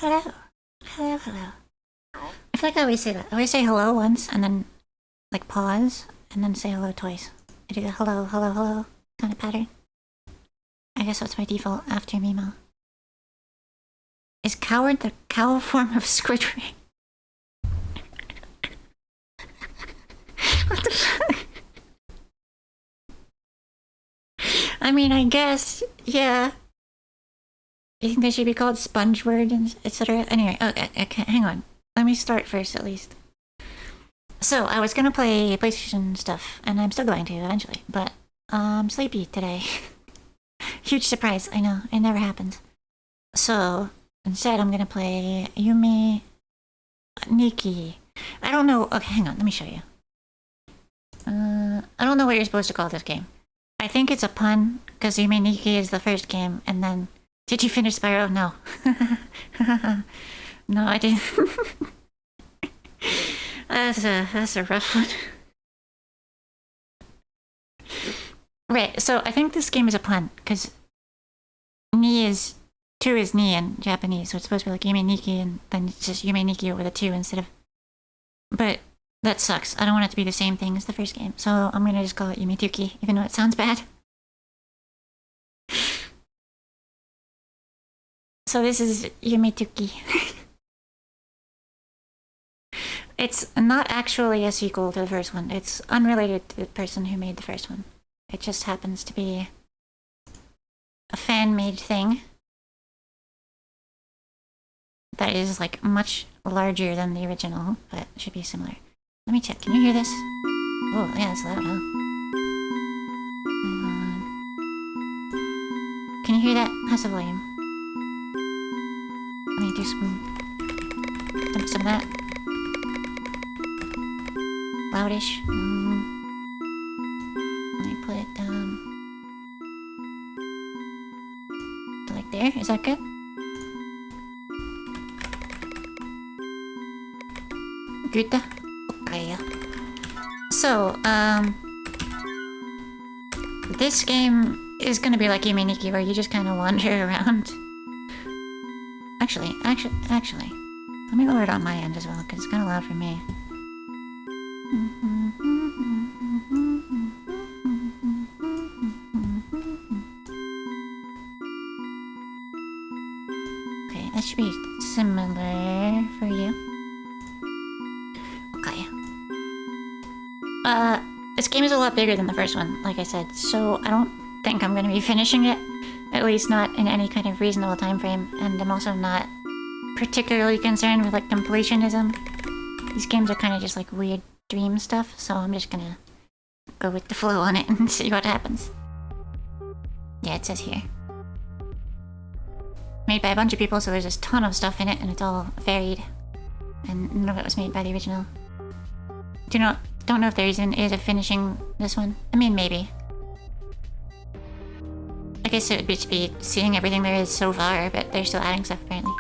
Hello. Hello, hello. I feel like I always say that. I always say hello once and then, like, pause and then say hello twice. I do the hello, hello, hello kind of pattern. I guess that's my default after Mimo. Is coward the cow form of Squidward? What the fuck? I mean, I guess, yeah. You think they should be called Spongeword and etc.? Anyway, okay, hang on. Let me start first, at least. So, I was gonna play PlayStation stuff, and I'm still going to eventually, but I'm sleepy today. Huge surprise, I know, it never happens. So, instead, I'm gonna play Yume Nikki. I don't know. Okay, hang on, let me show you. I don't know what you're supposed to call this game. I think it's a pun, because Yume Nikki is the first game, and then. Did you finish Spyro? No. No, I didn't. That's a rough one. Right, so I think this game is a pun, because ni is 2 is ni in Japanese, so it's supposed to be like Yume Nikki, and then it's just Yume Nikki with a 2 instead of. But that sucks. I don't want it to be the same thing as the first game, so I'm gonna just call it Yume Tuki, even though it sounds bad. So this is Yume Tuki. It's not actually a sequel to the first one. It's unrelated to the person who made the first one. It just happens to be a fan-made thing that is like much larger than the original, but should be similar. Let me check. Can you hear this? Oh, yeah, it's loud, huh? Can you hear that? How's the volume? Let me do some of that. Loudish. Let me put it down. Like there. Is that good? Good. Okay. So, this game is gonna be like Yume Nikki, where you just kind of wander around. Actually, let me lower it on my end as well, because it's kind of loud for me. Okay, that should be similar for you. Okay. This game is a lot bigger than the first one, like I said, so I don't think I'm gonna be finishing it. At least not in any kind of reasonable time frame, and I'm also not particularly concerned with like completionism. These games are kind of just like weird dream stuff, so I'm just gonna go with the flow on it and see what happens. Yeah, it says here. Made by a bunch of people, so there's a ton of stuff in it, and it's all varied. And none of it was made by the original. Don't know if there even is a finishing this one. I mean, maybe. I guess it would just be seeing everything there is so far, but they're still adding stuff apparently.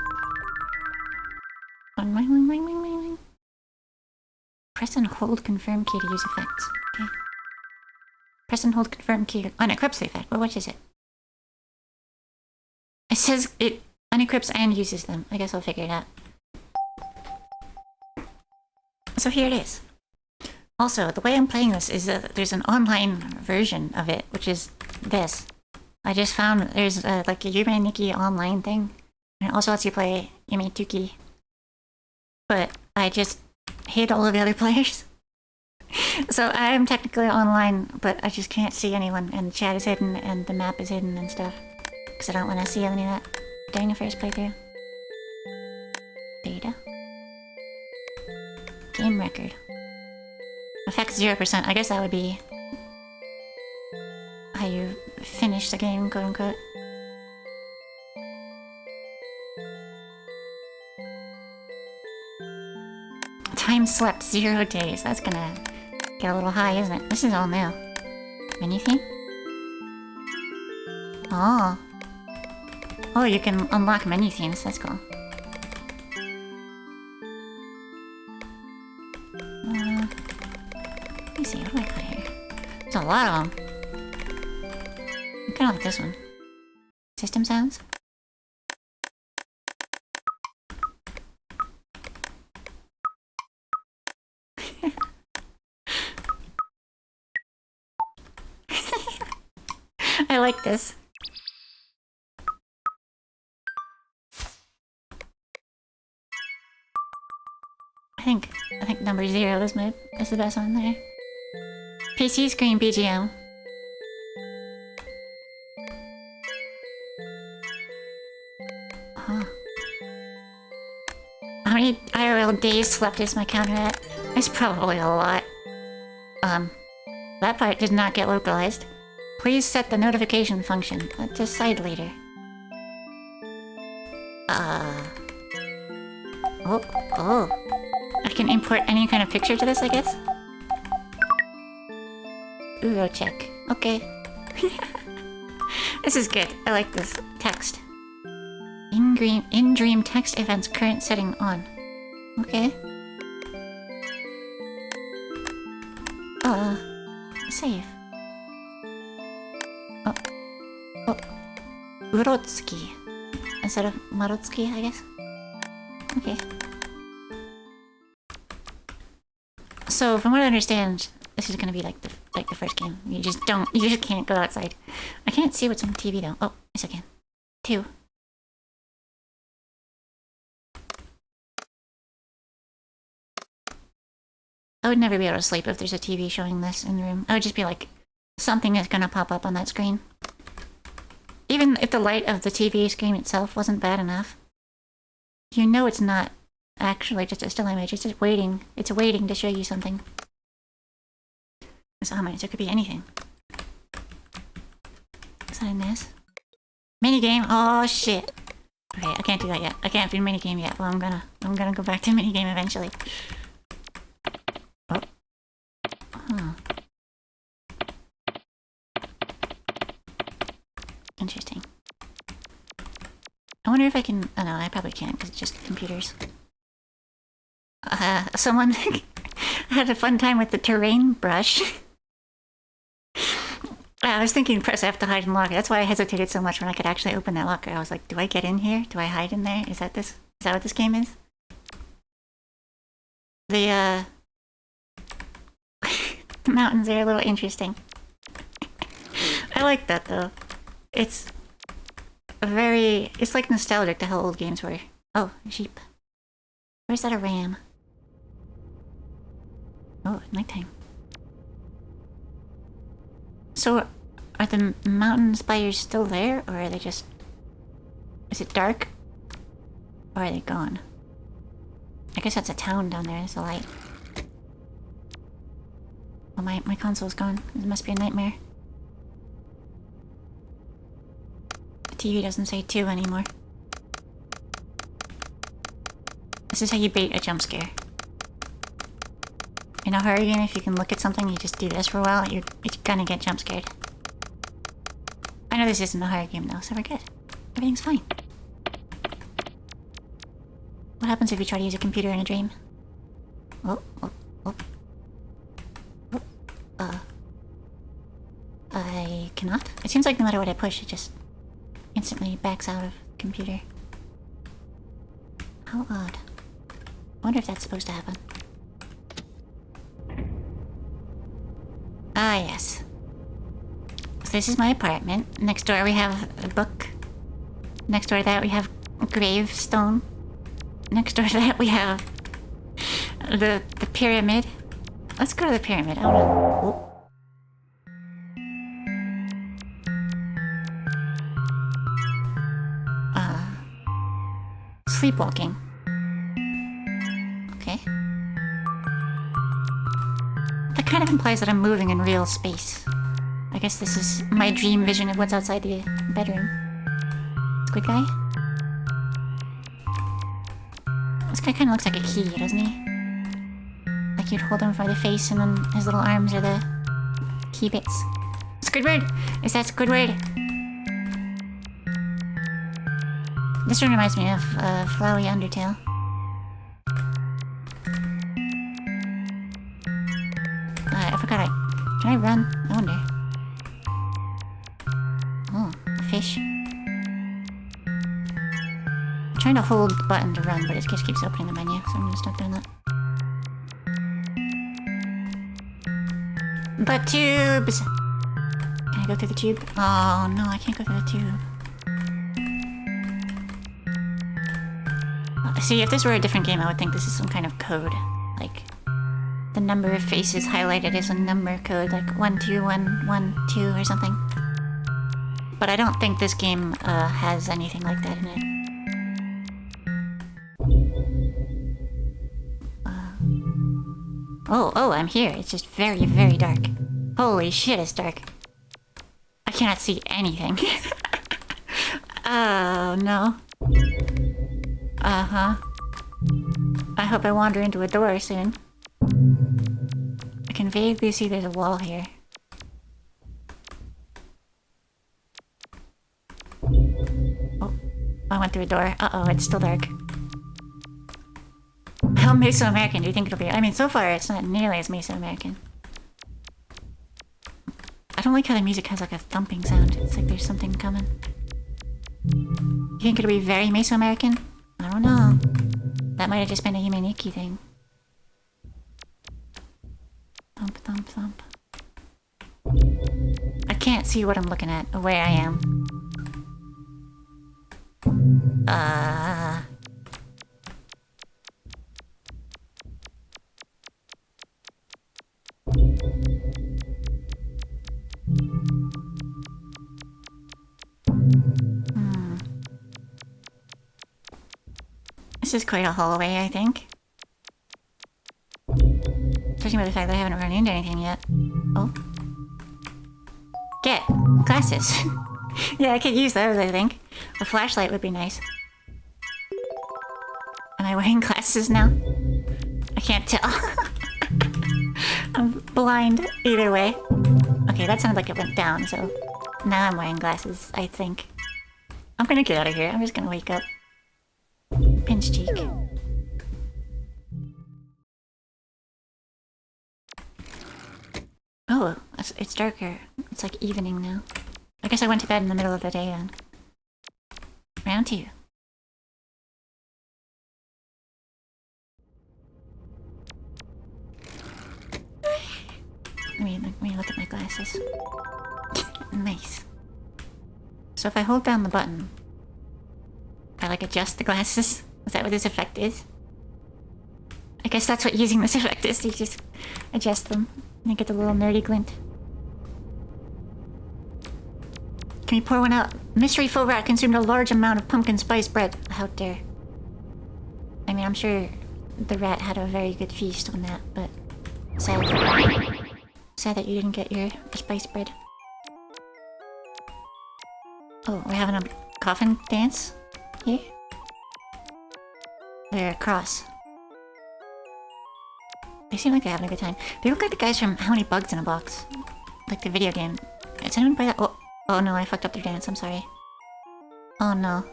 Press and hold confirm key to use effects. Okay. Press and hold confirm key to unequips the effect. Well, which is it? It says it unequips and uses them. I guess I'll figure it out. So here it is. Also, the way I'm playing this is that there's an online version of it, which is this. I just found there's like a Yume Nikki online thing, and it also lets you play Yume Tuki. But I just hid all of the other players. So I am technically online, but I just can't see anyone, and the chat is hidden, and the map is hidden and stuff. Because I don't want to see any of that during the first playthrough. Data. Game record. Effects 0%. I guess that would be how you finish the game, quote unquote. Time slept 0 days. That's gonna get a little high, isn't it? This is all new. Menu theme? Oh. Oh, you can unlock menu themes. That's cool. Let me see. What do I got here? There's a lot of them. I kind of like this one. System sounds. I like this. I think number 0 is the best one there. PC screen BGM. Huh. How many IRL days slept is my counter at? It's probably a lot. That part did not get localized. Please set the notification function. Decide later. Oh. I can import any kind of picture to this, I guess? Uro check. Okay. This is good. I like this. Text. In-dream text events current setting on. Okay. Save. Oh. Urotsuki. Instead of Marotsuki, I guess. Okay. So, from what I understand, this is gonna be like the first game. You just can't go outside. I can't see what's on the TV though. Oh, yes I can. 2. I would never be able to sleep if there's a TV showing this in the room. I would just be like, something is gonna pop up on that screen. Even if the light of the TV screen itself wasn't bad enough. You know it's not actually just a still image, it's just waiting. It's waiting to show you something. So how many? So it could be anything. Is that in this? Minigame? Oh shit. Okay, I can't do that yet. I can't do minigame yet. Well, I'm gonna go back to minigame eventually. Oh. Huh. Interesting. I wonder if I can... Oh no, I probably can't because it's just computers. Someone had a fun time with the terrain brush. I was thinking press F to hide and lock. That's why I hesitated so much when I could actually open that locker. I was like, do I get in here? Do I hide in there? Is that what this game is? The the mountains are a little interesting. I like that though. It's like nostalgic to how old games were. Oh, sheep. Where's that a ram? Oh, nighttime. So, are the mountain spires still there, or are they just... Is it dark? Or are they gone? I guess that's a town down there, there's a light. Oh, my console's gone. It must be a nightmare. The TV doesn't say 2 anymore. This is how you bait a jump scare. In a horror game, if you can look at something, you just do this for a while, you're gonna get jump scared. I know this isn't a horror game though, so we're good. Everything's fine. What happens if you try to use a computer in a dream? Oh. I cannot? It seems like no matter what I push, it just instantly backs out of the computer. How odd. I wonder if that's supposed to happen. Ah, yes. So this is my apartment. Next door we have a book. Next door to that we have a gravestone. Next door to that we have the pyramid. Let's go to the pyramid. I wanna... Sleepwalking. Okay. That kind of implies that I'm moving in real space. I guess this is my dream vision of what's outside the bedroom. Squid guy? This guy kind of looks like a key, doesn't he? Like you'd hold him for the face and then his little arms are the key bits. Squidward! Is that Squidward? This one reminds me of Flowey Undertale. I forgot Can I run? I wonder. Oh, a fish. I'm trying to hold the button to run, but it just keeps opening the menu, so I'm gonna stop doing that. Butt tubes! Can I go through the tube? Oh no, I can't go through the tube. See, if this were a different game, I would think this is some kind of code. Like, the number of faces highlighted is a number code, like 12112 or something. But I don't think this game has anything like that in it. Oh, I'm here. It's just very, very dark. Holy shit, it's dark. I cannot see anything. Oh, no. Uh-huh. I hope I wander into a door soon. I can vaguely see there's a wall here. Oh, I went through a door. Uh-oh, it's still dark. How Mesoamerican do you think it'll be? I mean, so far it's not nearly as Mesoamerican. I don't like how the music has like a thumping sound. It's like there's something coming. You think it'll be very Mesoamerican? I don't know. That might have just been a Yume thing. Thump, thump, thump. I can't see what I'm looking at, or where I am. This is quite a hallway, I think. Especially with the fact that I haven't run into anything yet. Oh. Get glasses. Yeah, I could use those, I think. A flashlight would be nice. Am I wearing glasses now? I can't tell. I'm blind either way. Okay, that sounded like it went down, so now I'm wearing glasses, I think. I'm gonna get out of here. I'm just gonna wake up. Pinch cheek. Oh, it's darker. It's like evening now. I guess I went to bed in the middle of the day then. Round 2. Let me look at my glasses. Nice. So if I hold down the button, I like adjust the glasses? Is that what this effect is? I guess that's what using this effect is. You just adjust them and you get the little nerdy glint. Can you pour one out? Mystery faux rat consumed a large amount of pumpkin spice bread. How dare. I mean, I'm sure the rat had a very good feast on that, but sad that you didn't get your spice bread. Oh, we're having a coffin dance here? They're across. They seem like they're having a good time. They look like the guys from How Many Bugs in a Box? Like the video game. Is anyone play that? Oh no, I fucked up their dance. I'm sorry. Oh no.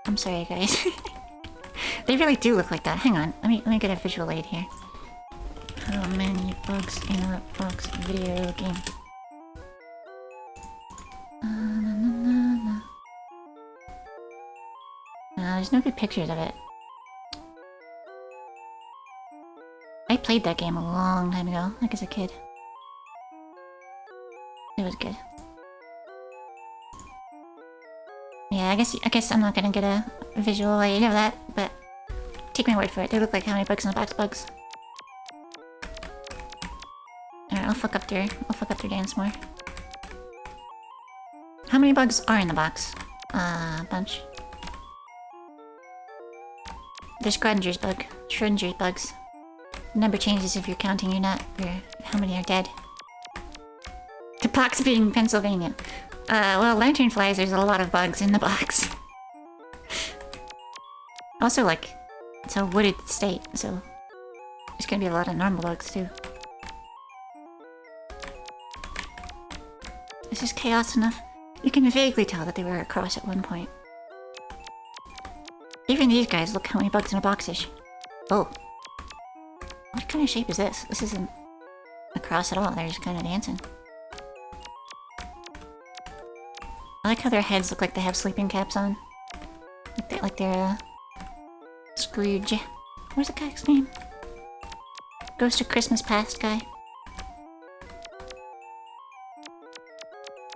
I'm sorry, guys. They really do look like that. Hang on. Let me get a visual aid here. How many bugs in a box video game? There's no good pictures of it. I played that game a long time ago, like as a kid. It was good. Yeah, I guess I'm not gonna get a visual aid of that, but take my word for it. They look like How Many Bugs in a Box bugs. Alright, I'll fuck up their dance more. How many bugs are in the box? A bunch. There's Schrodinger's bug. Schrodinger's bugs. The number changes if you're counting how many are dead. The box being Pennsylvania. Well, lanternflies, there's a lot of bugs in the box. Also, like, it's a wooded state, so there's gonna be a lot of normal bugs, too. Is this chaos enough? You can vaguely tell that they were across at one point. Even these guys look How Many Bugs in a Box-ish. Oh. What kind of shape is this? This isn't a cross at all. They're just kind of dancing. I like how their heads look like they have sleeping caps on. Like they're Scrooge. Where's the guy's name? Ghost of Christmas Past guy.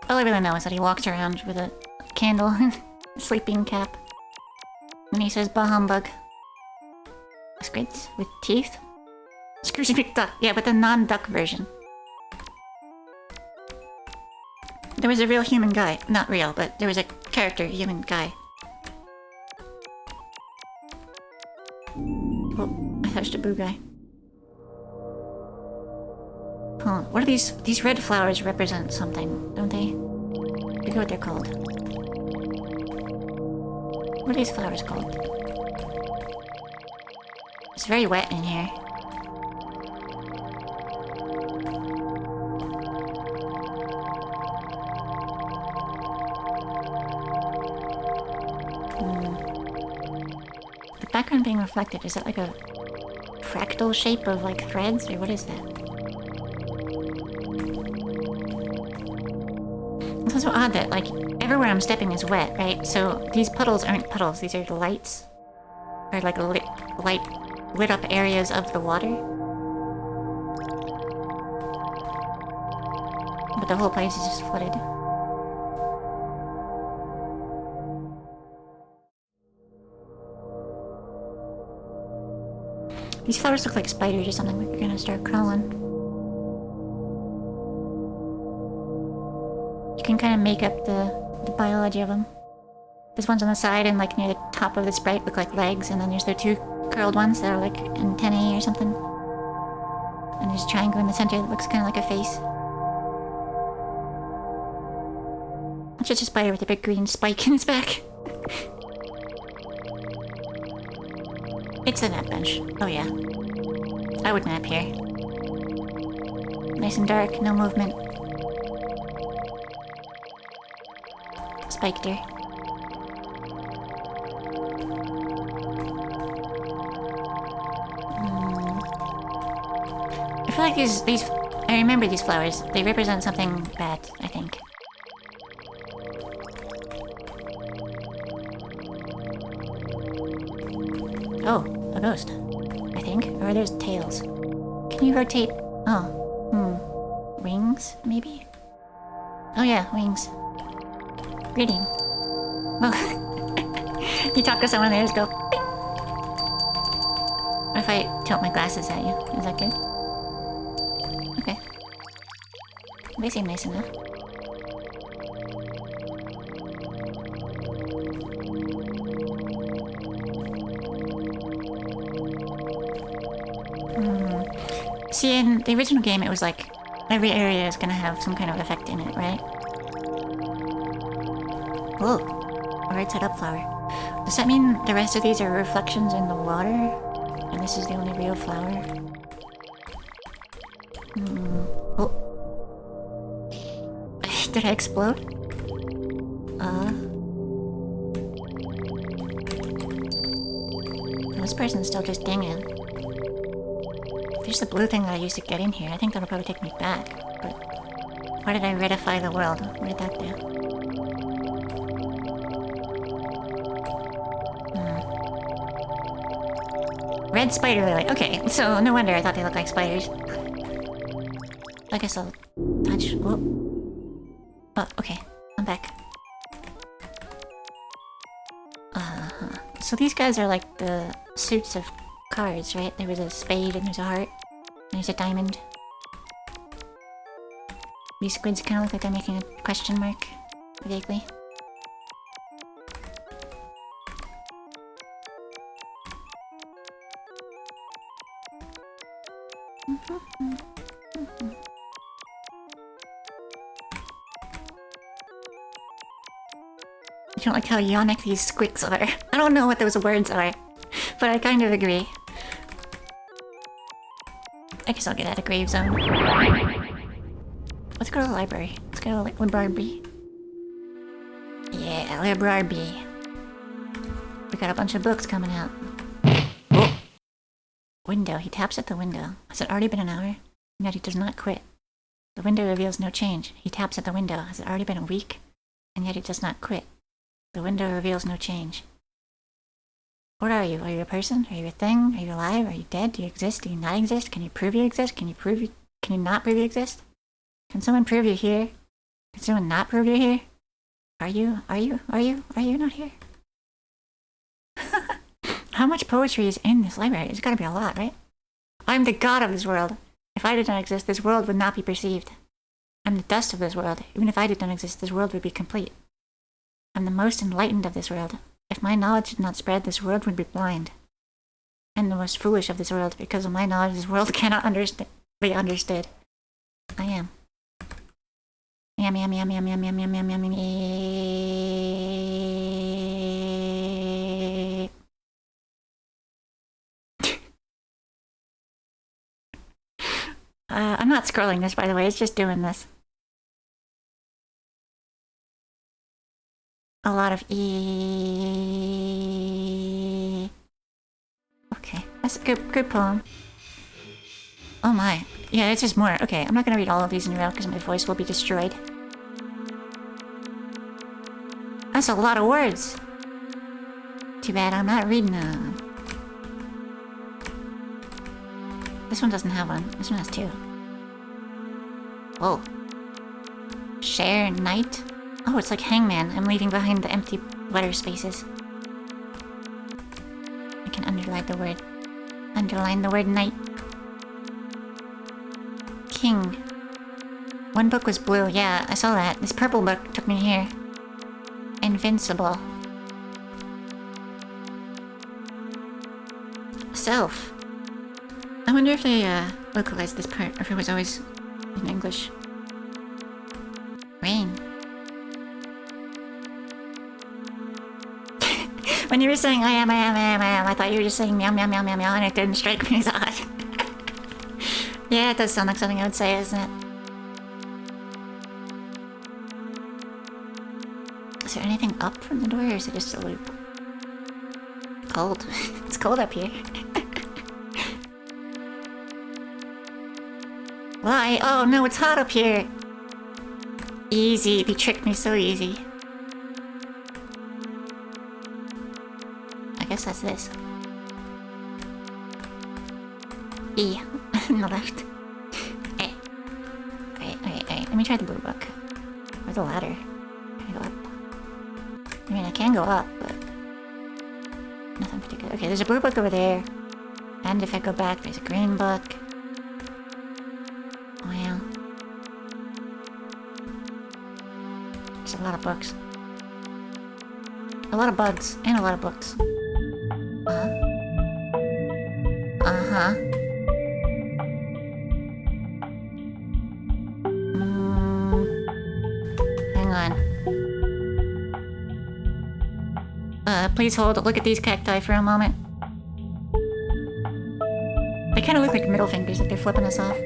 All I really know is that he walks around with a candle and sleeping cap. And he says, bah humbug. Squids with teeth? Scrooge McDuck, yeah, but the non-duck version. There was a real human guy. Not real, but there was a character, human guy. Oh, I touched a boo guy. Huh, what are these? These red flowers represent something, don't they? I forget what they're called. What are these flowers called? It's very wet in here. The background being reflected, is that like a fractal shape of like threads, or what is that? It's also odd that like everywhere I'm stepping is wet, right? So these puddles aren't puddles, these are the lights. Or like lit up areas of the water. But the whole place is just flooded. These flowers look like spiders or something, like they're gonna start crawling. You can kind of make up the biology of them. This one's on the side and like near the top of the sprite look like legs, and then there's the two curled ones that are like antennae or something. And there's a triangle in the center that looks kind of like a face. It's just a spider with a big green spike in its back. It's a nap bench. Oh yeah. I would nap here. Nice and dark, no movement. Spiked her. I feel like these... I remember these flowers. They represent something bad, I think. Oh, a ghost. I think. Or there's tails. Can you rotate? Oh. Wings, maybe? Oh yeah, wings. Greeting. Oh. You talk to someone and they just go, bing! What if I tilt my glasses at you? Is that good? Okay. They seem nice enough. See, in the original game, it was like every area is gonna have some kind of effect in it, right? Oh, a right side up flower. Does that mean the rest of these are reflections in the water? And this is the only real flower? Oh. Did I explode? This person's still just dinging. There's the blue thing that I used to get in here. I think that'll probably take me back. But why did I redify the world? What did that do? Red spider lily. Okay, so no wonder I thought they looked like spiders. I guess I'll touch. Whoa. Oh, okay. I'm back. So these guys are like the suits of cards, right? There was a spade and there's a heart. And there's a diamond. These squids kind of look like they're making a question mark. Vaguely. I don't like how yonic these squicks are. I don't know what those words are, but I kind of agree. I guess I'll get out of Grave Zone. Let's go to the library. Let's go to library. Yeah, library. We got a bunch of books coming out. Oh! Window. He taps at the window. Has it already been an hour? And yet he does not quit. The window reveals no change. He taps at the window. Has it already been a week? And yet he does not quit. The window reveals no change. What are you? Are you a person? Are you a thing? Are you alive? Are you dead? Do you exist? Do you not exist? Can you prove you exist? Can you not prove you exist? Can someone prove you're here? Did someone not prove you're here? Are you not here? How much poetry is in this library? It's gotta be a lot, right? I'm the god of this world. If I did not exist, this world would not be perceived. I'm the dust of this world. Even if I did not exist, this world would be complete. I'm the most enlightened of this world. If my knowledge did not spread, this world would be blind. And the most foolish of this world. Because of my knowledge, this world cannot be understood. I am. Yum, yum, yum, yum, yum, yum, yum, yum, yum, yum. I'm not scrolling this, by the way. It's just doing this. A lot of E. Okay, that's a good poem. Oh my. Yeah, it's just more. Okay, I'm not gonna read all of these in a row because my voice will be destroyed. That's a lot of words. Too bad I'm not reading them. This one doesn't have one. This one has two. Whoa. Share night? Oh, it's like Hangman. I'm leaving behind the empty letter spaces. I can underline the word. Underline the word night. King. One book was blue. Yeah, I saw that. This purple book took me here. Invincible. Self. I wonder if they localized this part, or if it was always in English. Rain. When you were saying I am, I thought you were just saying meow, meow, meow, meow, meow, and it didn't strike me as odd. Yeah, it does sound like something I would say, isn't it? Is there anything up from the door, or is it just a loop? Cold. It's cold up here. Why? Oh no, it's hot up here. Easy. They tricked me so easy. I guess that's this. E. On the left. A. Wait. Let me try the blue book. Or the ladder. Can I go up? I mean, I can go up, but... nothing particular. Okay, there's a blue book over there. And if I go back, there's a green book. Wow. There's a lot of books. A lot of bugs. And a lot of books. Uh-huh. Hang on. Please hold. Look at these cacti for a moment. They kind of look like middle fingers, like they're flipping us off.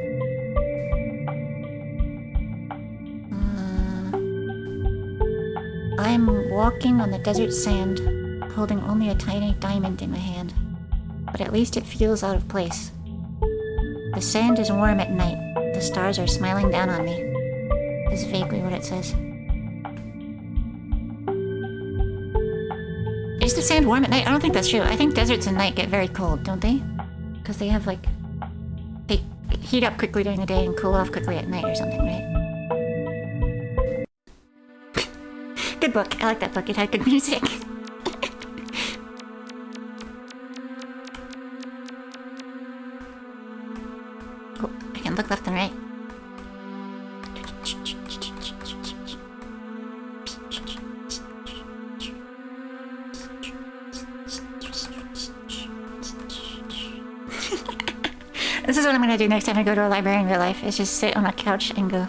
I'm walking on the desert sand, holding only a tiny diamond in my hand. But at least it feels out of place. The sand is warm at night. The stars are smiling down on me. Is vaguely what it says. Is the sand warm at night? I don't think that's true. I think deserts at night get very cold, don't they? Because they have like... they heat up quickly during the day and cool off quickly at night or something, right? Good book. I like that book. It had good music. Oh, I can look left and right. This is what I'm gonna do next time I go to a library in real life, is just sit on a couch and go...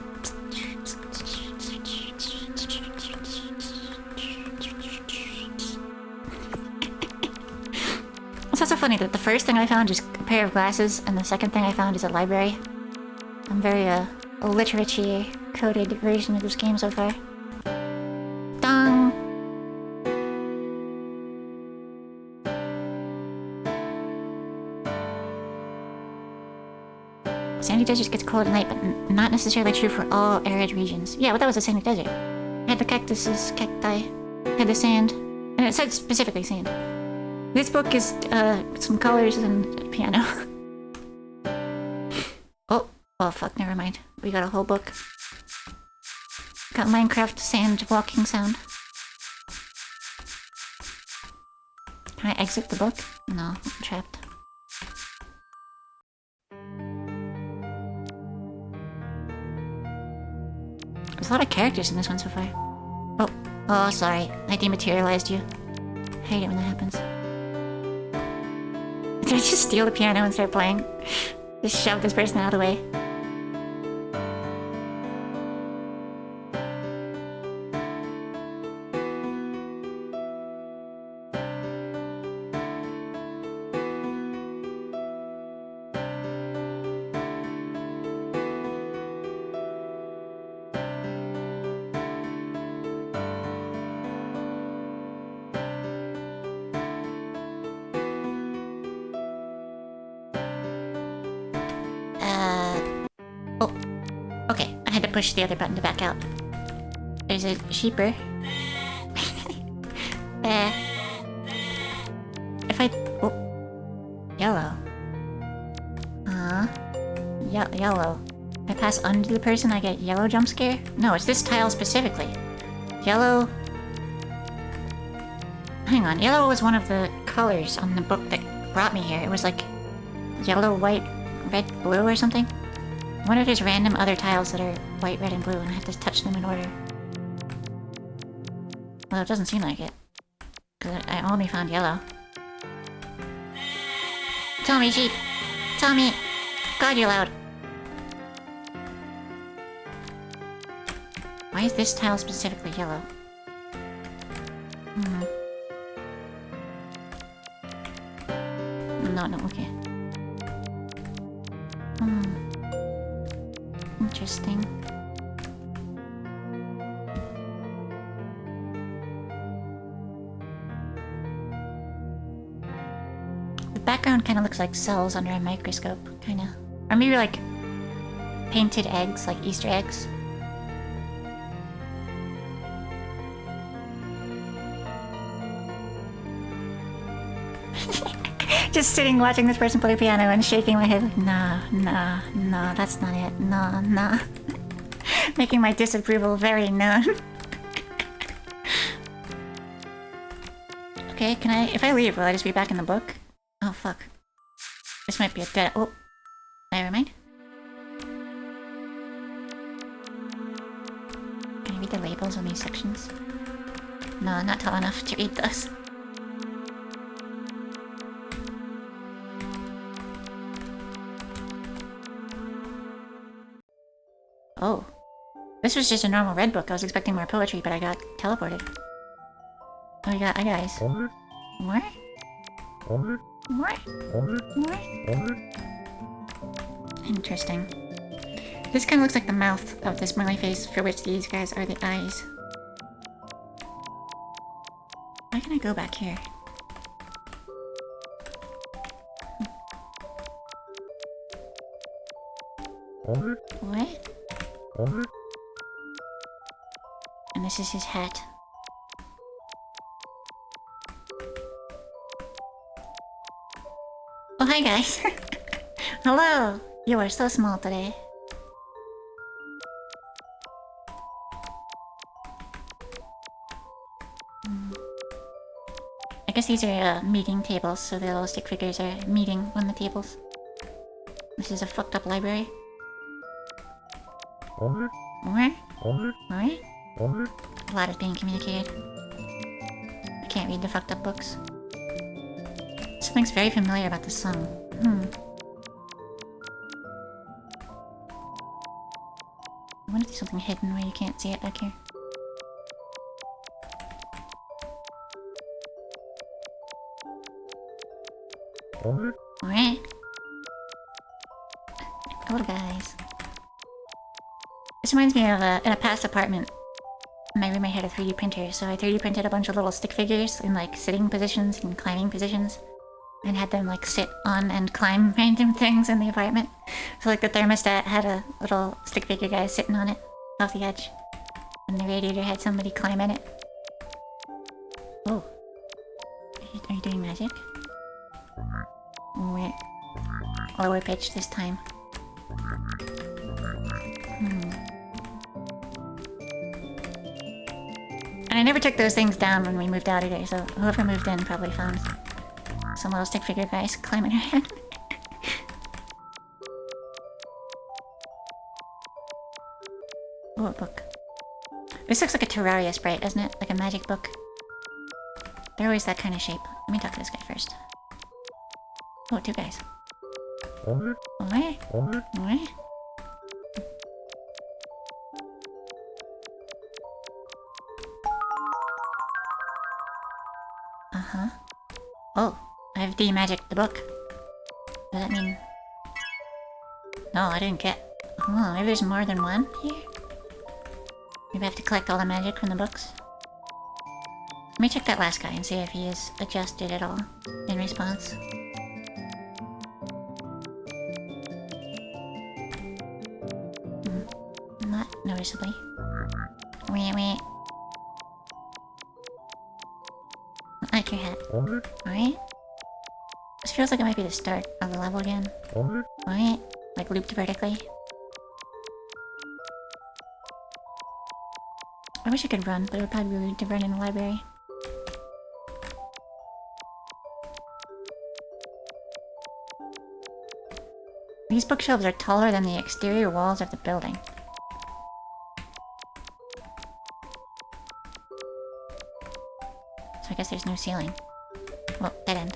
It's also funny that the first thing I found is a pair of glasses, and the second thing I found is a library. I'm very, literature-coded version of this game so far. Dong! Sandy desert gets cold at night, but not necessarily true for all arid regions. Yeah, well, that was a sandy desert. It had the cactuses, cacti, had the sand, and it said specifically sand. This book is, some colors and a piano. Oh fuck, never mind. We got a whole book. Got Minecraft sand walking sound. Can I exit the book? No, I'm trapped. There's a lot of characters in this one so far. Oh, sorry. I dematerialized you. I hate it when that happens. Did I just steal the piano and start playing? Just shove this person out of the way. Push the other button to back out. There's a sheeper. If I... Oh. Yellow. Yellow. If I pass under the person, I get yellow jump scare? No, it's this tile specifically. Yellow... Hang on. Yellow was one of the colors on the book that brought me here. It was like yellow, white, red, blue or something. I wonder if there's random other tiles that are white, red, and blue, and I have to touch them in order. Well, it doesn't seem like it. Because I only found yellow. Tell me, sheep! Tell me! God, you're loud! Why is this tile specifically yellow? No, okay. Interesting. The background kind of looks like cells under a microscope, kind of. Or maybe like painted eggs, like Easter eggs. Just sitting watching this person play piano and shaking my head like, nah, that's not it. Nah. Making my disapproval very known. Okay, can I... If I leave, will I just be back in the book? Oh, fuck. This might be a dead... Oh. Never mind. Can I read the labels on these sections? No, not tall enough to read those. Oh. This was just a normal red book. I was expecting more poetry, but I got teleported. Oh, you got guys. What? Interesting. This kind of looks like the mouth of the smiley face, for which these guys are the eyes. Why can I go back here? What? And this is his hat. Oh, hi guys! Hello! You are so small today. I guess these are meeting tables, so the little stick figures are meeting on the tables. This is a fucked up library. What? A lot is being communicated. I can't read the fucked up books. Something's very familiar about the song. I wonder if there's something hidden where you can't see it back here. What? Hello guys. This reminds me of in a past apartment. My roommate had a 3D printer, so I 3D printed a bunch of little stick figures in like sitting positions and climbing positions. And had them like sit on and climb random things in the apartment. So like the thermostat had a little stick figure guy sitting on it, off the edge. And the radiator had somebody climb in it. Oh. Are you doing magic? Wait. Lower pitch this time. And I never took those things down when we moved out either, so whoever moved in probably found some little stick figure guys climbing around. Oh, a book. This looks like a Terraria sprite, doesn't it? Like a magic book. They're always that kind of shape. Let me talk to this guy first. Oh, two guys. Oi. Uh-huh. Oh, I've de-magicked the book. Does that mean... No, I didn't get... Oh, maybe there's more than one here? Maybe I have to collect all the magic from the books? Let me check that last guy and see if he is adjusted at all in response. Not noticeably. Wait. I like your hat. Alright. This feels like it might be the start of the level again. Alright. Like looped vertically. I wish I could run, but it would probably be rude to run in the library. These bookshelves are taller than the exterior walls of the building. So I guess there's no ceiling. Well, dead end.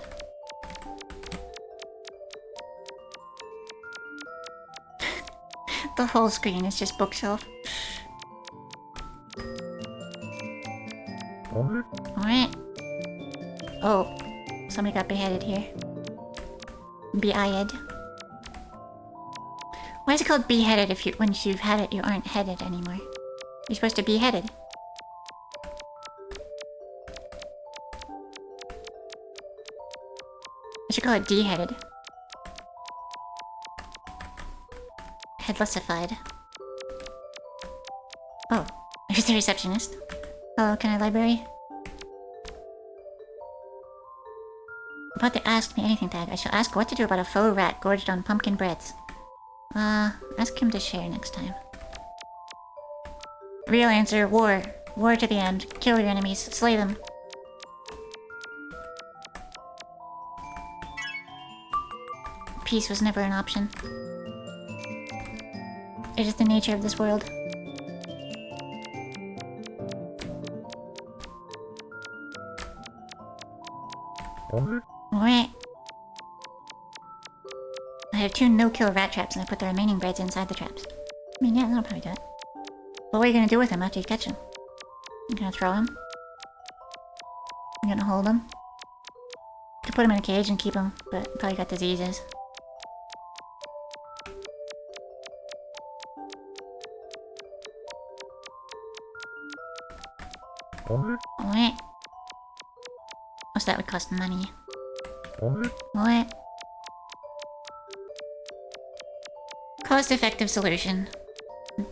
The whole screen is just bookshelf. Alright. Oh, somebody got beheaded here. Beheaded. Why is it called beheaded if once you've had it, you aren't headed anymore? You're supposed to be headed. I should call it de-headed. Headlessified. Oh, there's the receptionist. Hello, can I library? About to ask me anything tag. I shall ask what to do about a faux rat gorged on pumpkin breads. Ask him to share next time. Real answer, war. War to the end. Kill your enemies. Slay them. Peace was never an option. It is the nature of this world. Alright. I have 2 no-kill rat traps and I put the remaining breads inside the traps. I mean, yeah, that'll probably do it. But what are you gonna do with them after you catch them? You gonna throw them? You gonna hold them? You could put them in a cage and keep them, but probably got diseases. Alright. Also, that would cost money. What? Cost-effective solution.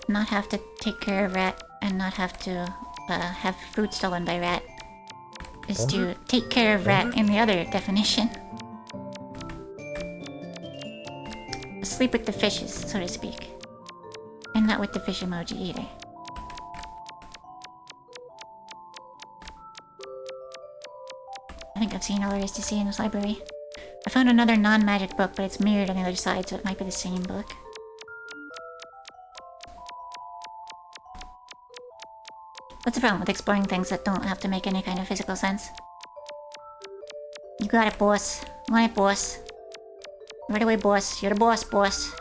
Not have to take care of rat and not have to have food stolen by rat. Is to take care of rat in the other definition. Sleep with the fishes, so to speak. And not with the fish emoji either. I think I've seen all there is to see in this library. I found another non-magic book, but it's mirrored on the other side, so it might be the same book. What's the problem with exploring things that don't have to make any kind of physical sense? You got it, boss. Want it, boss. Right away, boss. You're the boss, boss.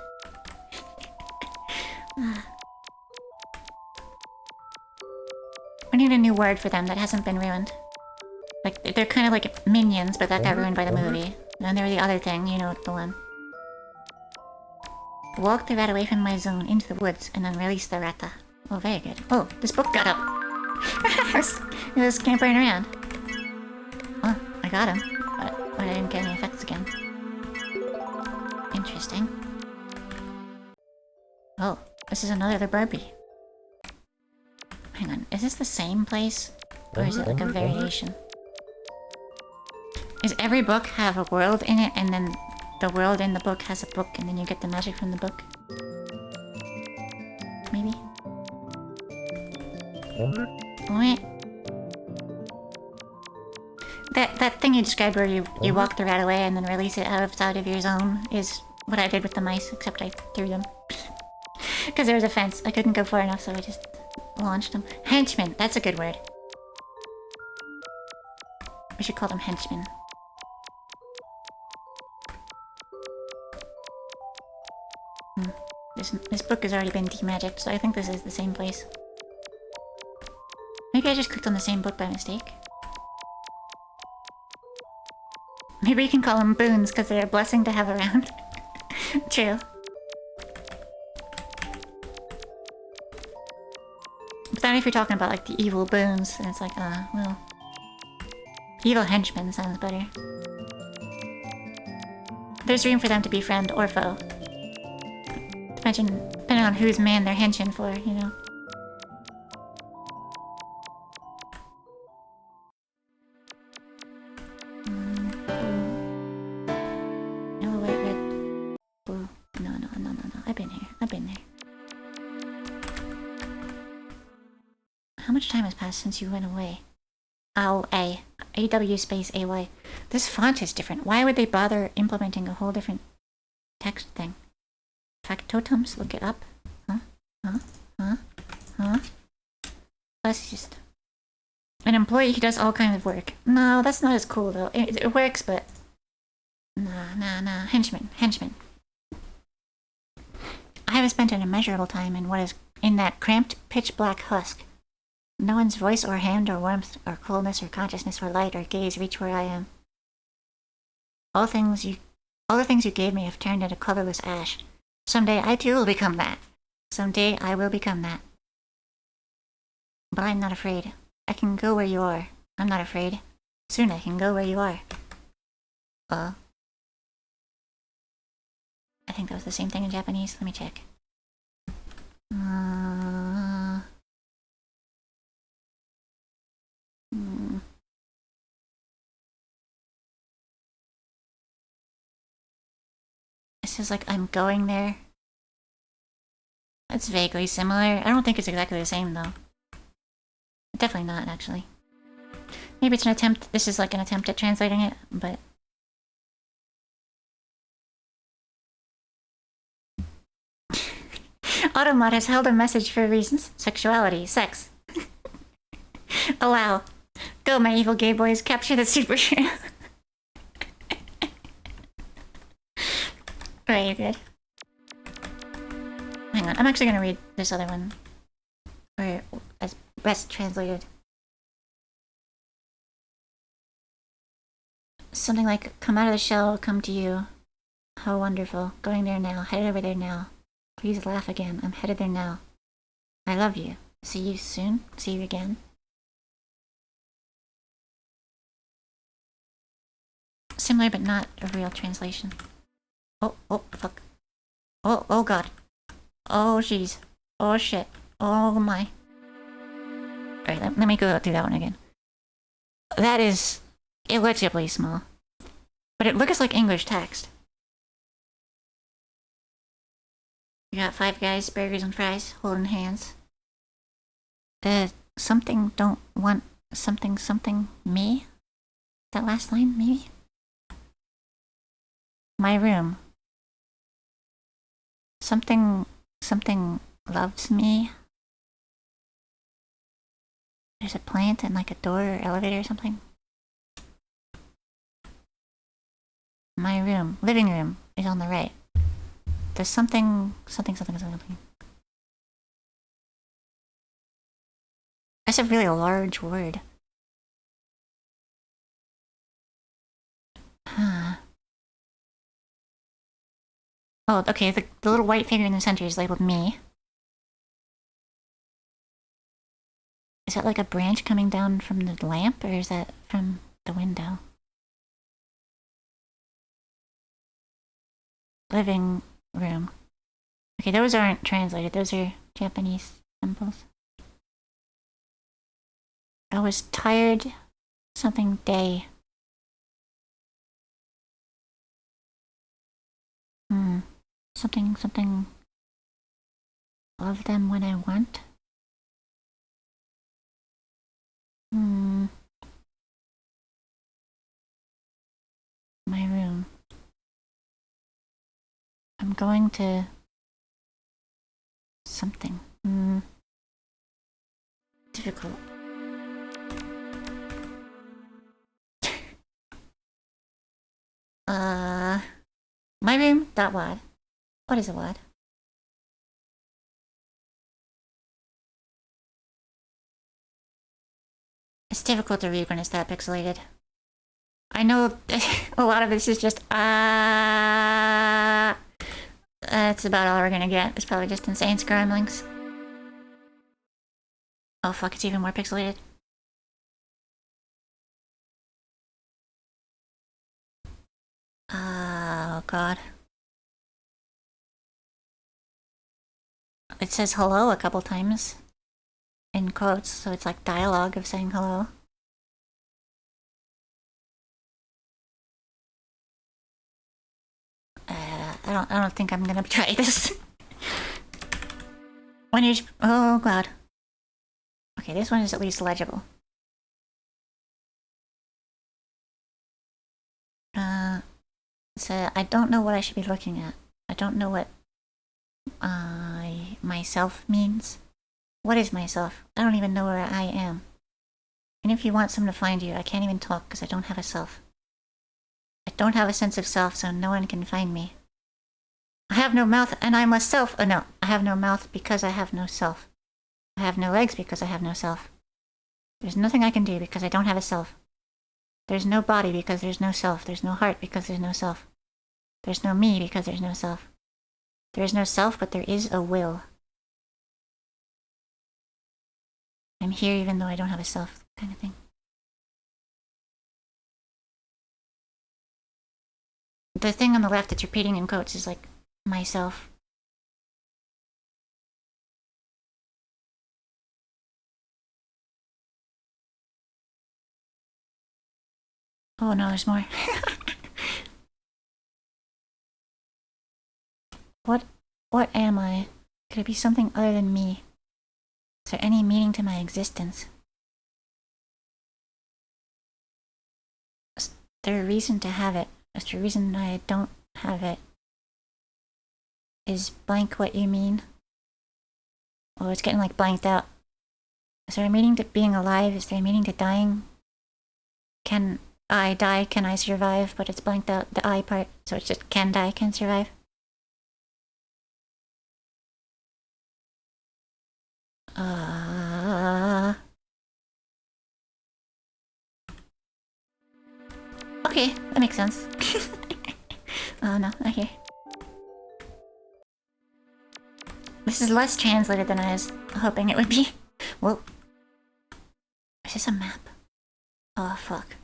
We need a new word for them that hasn't been ruined. Like, they're kind of like minions, but that got ruined by the movie. And they're the other thing, you know the one. Walk the rat away from my zone into the woods, and then release the rata. Oh, very good. Oh, this book got up! It was scampering around. Oh, I got him. But I didn't get any effects again. Interesting. Oh, this is another Barbie. Hang on, is this the same place? Or is it like a variation? Does every book have a world in it, and then the world in the book has a book, and then you get the magic from the book? Maybe? Alright. That thing you described where you walk the rat away and then release it outside of your zone is what I did with the mice, except I threw them. Because there was a fence. I couldn't go far enough, so I just launched them. Henchmen, that's a good word. We should call them henchmen. This book has already been demagicked, so I think this is the same place. Maybe I just clicked on the same book by mistake. Maybe you can call them boons because they're a blessing to have around. True. But then if you're talking about like the evil boons, then it's like, well... Evil henchmen sounds better. There's room for them to be friend or foe. Depending on whose man they're henching for, you know. Yellow, white, red, blue. No. I've been here. How much time has passed since you went away? Oh, AW space AY. This font is different. Why would they bother implementing a whole different text thing? Factotums, look it up. Huh? That's just... An employee who does all kinds of work. No, that's not as cool though. It works, but... Nah. Henchman. I haven't spent an immeasurable time in what is in that cramped, pitch-black husk. No one's voice or hand or warmth or coldness or consciousness or light or gaze reach where I am. All the things you gave me have turned into colorless ash. Someday I too will become that. Someday I will become that. But I'm not afraid. I can go where you are. I'm not afraid. Soon I can go where you are. I think that was the same thing in Japanese. Let me check. It says like I'm going there. That's vaguely similar. I don't think it's exactly the same though. Definitely not, actually. Maybe it's an attempt. This is like an attempt at translating it, but... Automod has held a message for reasons. Sexuality. Sex. Allow. Go, my evil gay boys. Capture the superhero. Right, you're good. Hang on, I'm actually gonna read this other one. Or as best translated. Something like, come out of the shell, come to you. How wonderful. Going there now, headed over there now. Please laugh again, I'm headed there now. I love you. See you soon. See you again. Similar but not a real translation. Oh, fuck. Oh god. Oh jeez. Oh shit. Oh my. Alright, let me go through that one again. That is illegibly small. But it looks like English text. You got 5 guys, burgers and fries, holding hands. Something don't want something me? That last line, maybe? My room. Something loves me. There's a plant and like a door or elevator or something. My room, living room, is on the right. There's something. That's a really large word. Huh. Oh, okay, the little white figure in the center is labeled me. Is that like a branch coming down from the lamp, or is that from the window? Living room. Okay, those aren't translated. Those are Japanese symbols. I was tired. Something day. Something. Love them when I want. I'm going to something. Difficult. My room. .wad. What is a wad? It's difficult to read when it's that pixelated. I know a lot of this is just that's about all we're gonna get. It's probably just insane scramblings. Oh fuck, it's even more pixelated. Oh god. It says hello a couple times. In quotes, so it's like dialogue of saying hello. I don't think I'm gonna try this. When you oh god. Okay, this one is at least legible. So I don't know what I should be looking at. I don't know what myself means. What is myself? I don't even know where I am. And if you want someone to find you, I can't even talk because I don't have a self. I don't have a sense of self, so no one can find me. I have no mouth and I must self. Oh no, I have no mouth because I have no self. I have no legs because I have no self. There's nothing I can do because I don't have a self. There's no body because there's no self. There's no heart because there's no self. There's no me because there's no self. There is no self, but there is a will. I'm here even though I don't have a self, kind of thing. The thing on the left that's repeating in quotes is like, myself. Oh no, there's more. What am I? Could it be something other than me? Is there any meaning to my existence? Is there a reason to have it? Is there a reason I don't have it? Is blank what you mean? Oh, it's getting like blanked out. Is there a meaning to being alive? Is there a meaning to dying? Can I die? Can I survive? But it's blanked out the I part, so it's just can die, can survive. Okay, that makes sense. Oh no, okay. This is less translated than I was hoping it would be. Whoa. Is this a map? Oh fuck.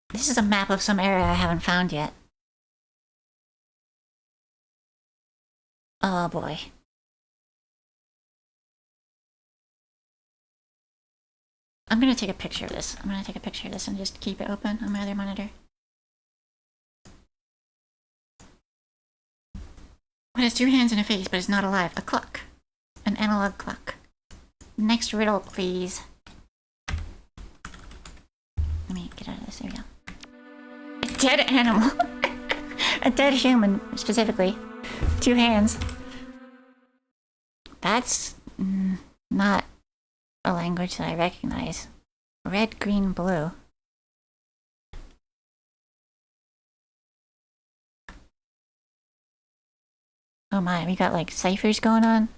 This is a map of some area I haven't found yet. Oh boy. I'm gonna take a picture of this. I'm gonna take a picture of this and just keep it open on my other monitor. It has two hands and a face, but it's not alive. A clock. An analog clock. Next riddle, please. Let me get out of this. There we go. A dead animal. A dead human, specifically. Two hands. That's not a language that I recognize. Red, green, blue. Oh my, we got like ciphers going on.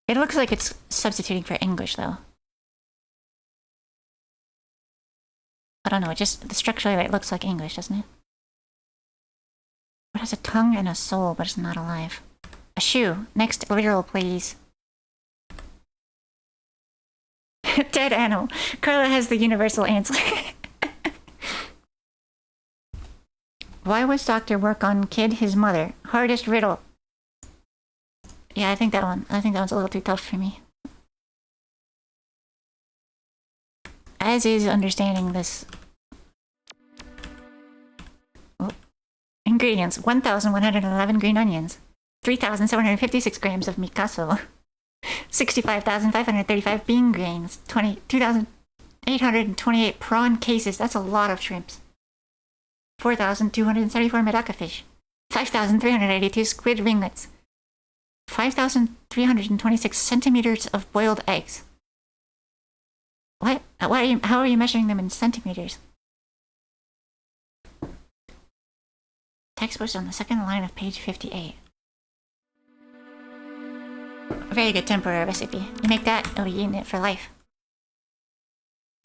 It looks like it's substituting for English though. I don't know, it just, structurally it looks like English, doesn't it? It has a tongue and a soul, but it's not alive. A shoe. Next literal, please. Dead animal. Carla has the universal answer. Why was Doctor work on Kid his mother? Hardest riddle. Yeah, I think that one. I think that one's a little too tough for me. As is understanding this. Oh. Ingredients. 1,111 green onions. 3,756 grams of micaso. 65,535 bean grains. 2,828 prawn cases. That's a lot of shrimps. 4,274 medaka fish. 5,382 squid ringlets. 5,326 centimeters of boiled eggs. What? How are you measuring them in centimeters? Text posted on the second line of page 58. A very good temporary recipe. You make that, you'll be eating it for life.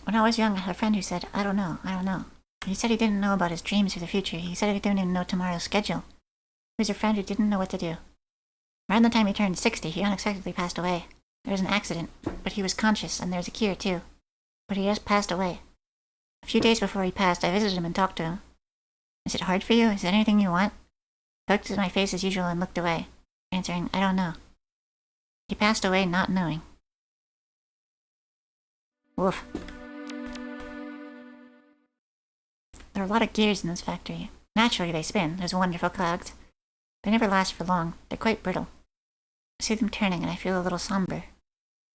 When I was young, I had a friend who said, I don't know. He said he didn't know about his dreams for the future. He said he didn't even know tomorrow's schedule. He was a friend who didn't know what to do. Around the time he turned 60, he unexpectedly passed away. There was an accident, but he was conscious, and there was a cure, too. But he just passed away. A few days before he passed, I visited him and talked to him. Is it hard for you? Is there anything you want? He looked at my face as usual and looked away, answering, I don't know. He passed away not knowing. Woof. There are a lot of gears in this factory. Naturally, they spin. There's wonderful cogs. They never last for long. They're quite brittle. I see them turning and I feel a little somber.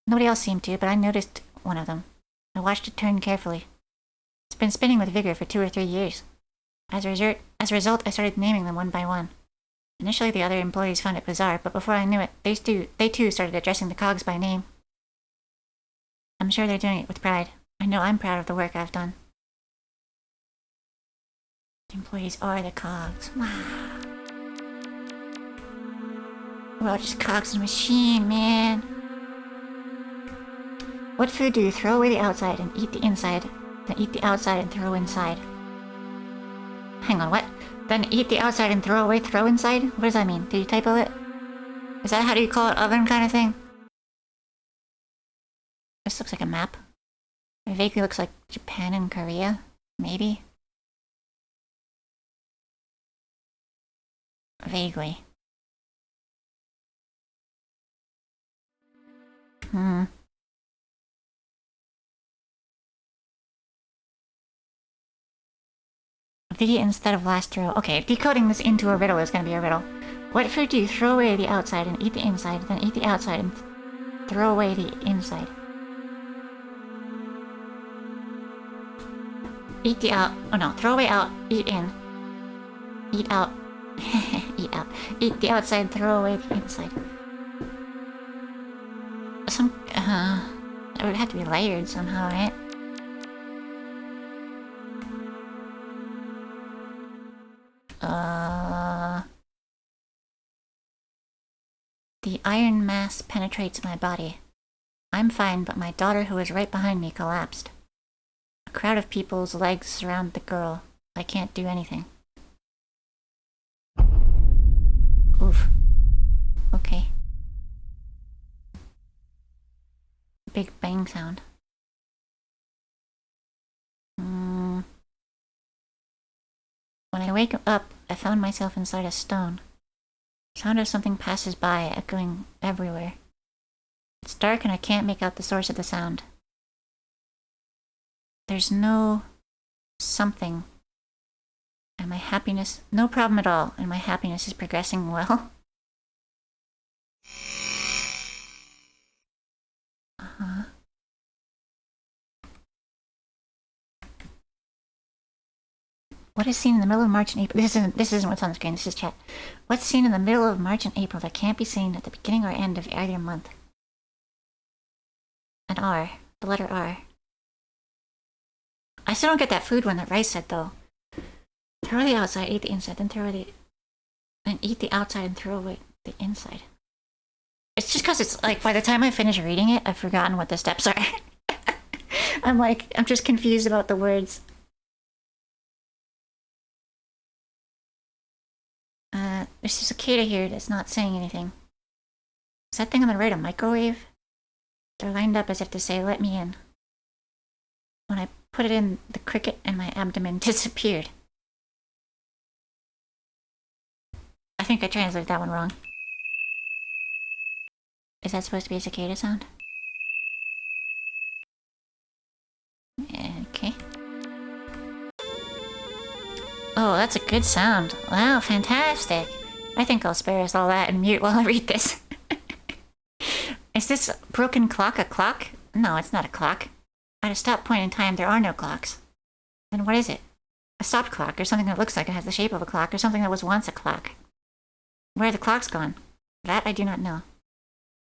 Nobody else seemed to, but I noticed one of them. I watched it turn carefully. It's been spinning with vigor for 2 or 3 years. As a result, I started naming them one by one. Initially, the other employees found it bizarre, but before I knew it, they too started addressing the cogs by name. I'm sure they're doing it with pride. I know I'm proud of the work I've done. The employees are the cogs. Wow. We're all just cogs in a machine, man. What food do you throw away the outside and eat the inside, then eat the outside and throw inside? Hang on, what? Then eat the outside and throw inside? What does that mean? Did you typo it? Is that how do you call it oven kind of thing? This looks like a map. It vaguely looks like Japan and Korea, maybe? Vaguely. The instead of last row. Okay, decoding this into a riddle is going to be a riddle. What food do you throw away the outside and eat the inside, then eat the outside and throw away the inside? Eat the out. Oh no, throw away out, eat in. Eat out. Eat out. Eat the outside, throw away the inside. It would have to be layered somehow, right? The iron mass penetrates my body. I'm fine, but my daughter who was right behind me collapsed. A crowd of people's legs surround the girl. I can't do anything. Oof. Okay. Big bang sound. When I wake up, I found myself inside a stone. Sound of something passes by, echoing everywhere. It's dark and I can't make out the source of the sound. There's no something. And my happiness, no problem at all, and my happiness is progressing well. What is seen in the middle of March and April? This isn't what's on the screen, this is chat. What's seen in the middle of March and April that can't be seen at the beginning or end of either month? An R. The letter R. I still don't get that food one that Rice said, though. Throw the outside, eat the inside, then eat the outside and throw away the inside. It's just because it's like, by the time I finish reading it, I've forgotten what the steps are. I'm just confused about the words. There's a cicada here that's not saying anything. Is that thing on the right a microwave? They're lined up as if to say, let me in. When I put it in, the cricket and my abdomen disappeared. I think I translated that one wrong. Is that supposed to be a cicada sound? Okay. Oh, that's a good sound. Wow, fantastic. I think I'll spare us all that and mute while I read this. Is this broken clock a clock? No, it's not a clock. At a stop point in time, there are no clocks. Then what is it? A stopped clock, or something that looks like it has the shape of a clock, or something that was once a clock. Where the clock's gone? That I do not know.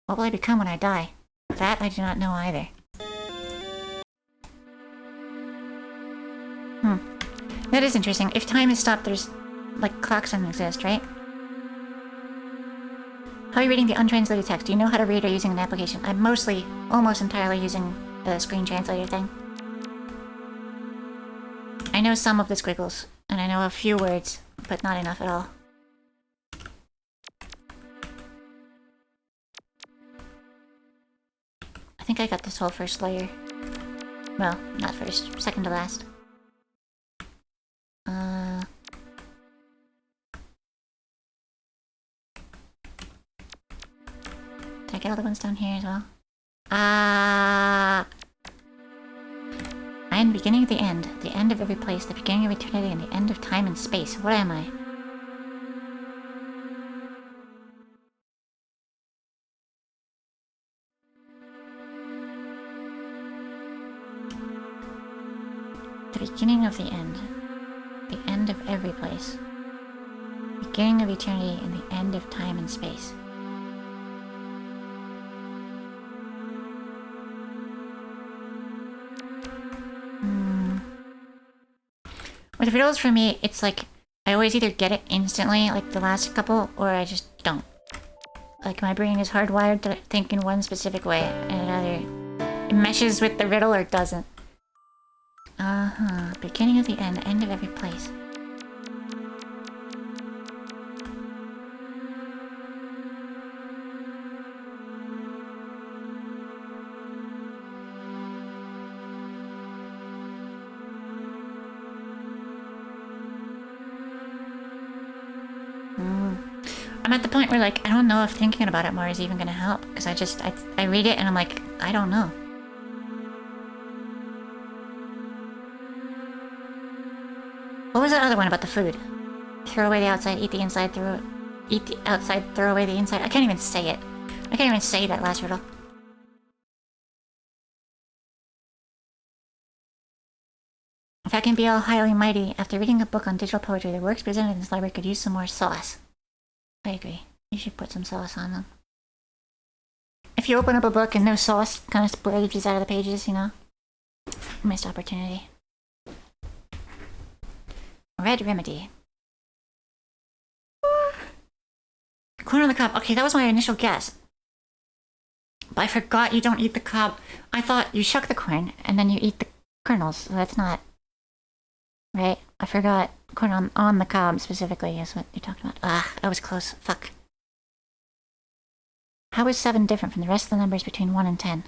What will I become when I die? That I do not know either. That is interesting. If time is stopped, there's... like, clocks don't exist, right? How are you reading the untranslated text? Do you know how to read or using an application? I'm mostly, almost entirely using the screen translator thing. I know some of the squiggles, and I know a few words, but not enough at all. I think I got this whole first layer. Well, not first, second to last. Did I get all the ones down here as well? I am the beginning of the end of every place, the beginning of eternity, and the end of time and space. What am I? The beginning of the end of every place, the beginning of eternity, and the end of time and space. With riddles, for me, it's like, I always either get it instantly, like the last couple, or I just don't. Like, my brain is hardwired to think in one specific way, and it either meshes with the riddle or doesn't. Beginning of the end of every place. I'm at the point where, like, I don't know if thinking about it more is even gonna help, because I read it and I'm like, I don't know. What was that other one about the food? Throw away the outside, eat the inside, eat the outside, throw away the inside. I can't even say it. I can't even say that last riddle. If I can be all highly mighty, after reading a book on digital poetry, the works presented in this library could use some more sauce. I agree. You should put some sauce on them. If you open up a book and no sauce kind of splurges out of the pages, you know? Missed opportunity. Red remedy. Corn on the cob. Okay, that was my initial guess. But I forgot you don't eat the cob. I thought you shuck the corn and then you eat the kernels. So that's not... Right? I forgot corn on the cob specifically is what you talked about. I was close. Fuck. How is 7 different from the rest of the numbers between 1 and 10?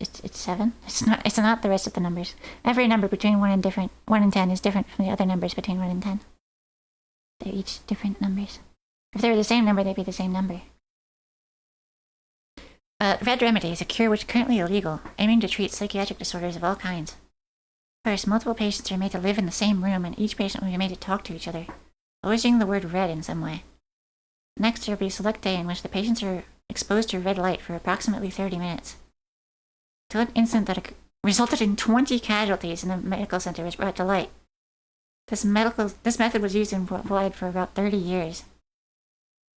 It's 7? It's not the rest of the numbers. Every number between 1 and 10 is different from the other numbers between 1 and 10. They're each different numbers. If they were the same number, they'd be the same number. Red remedy is a cure which is currently illegal, aiming to treat psychiatric disorders of all kinds. First, multiple patients are made to live in the same room, and each patient will be made to talk to each other, always using the word red in some way. Next, there will be a select day in which the patients are exposed to red light for approximately 30 minutes. Till an incident that resulted in 20 casualties in the medical center was brought to light. This method was used worldwide for about 30 years.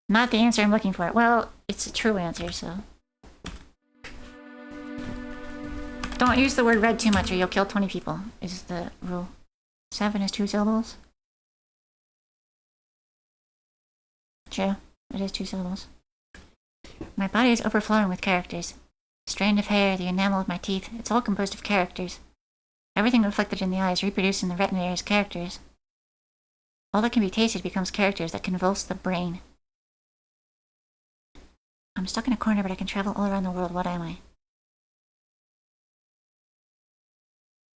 Not the answer I'm looking for. Well, it's a true answer, so... Don't use the word red too much or you'll kill 20 people, is the rule. 7 is 2 syllables. True, it is 2 syllables. My body is overflowing with characters. The strand of hair, the enamel of my teeth, it's all composed of characters. Everything reflected in the eyes, reproduced in the retina is characters. All that can be tasted becomes characters that convulse the brain. I'm stuck in a corner, but I can travel all around the world. What am I?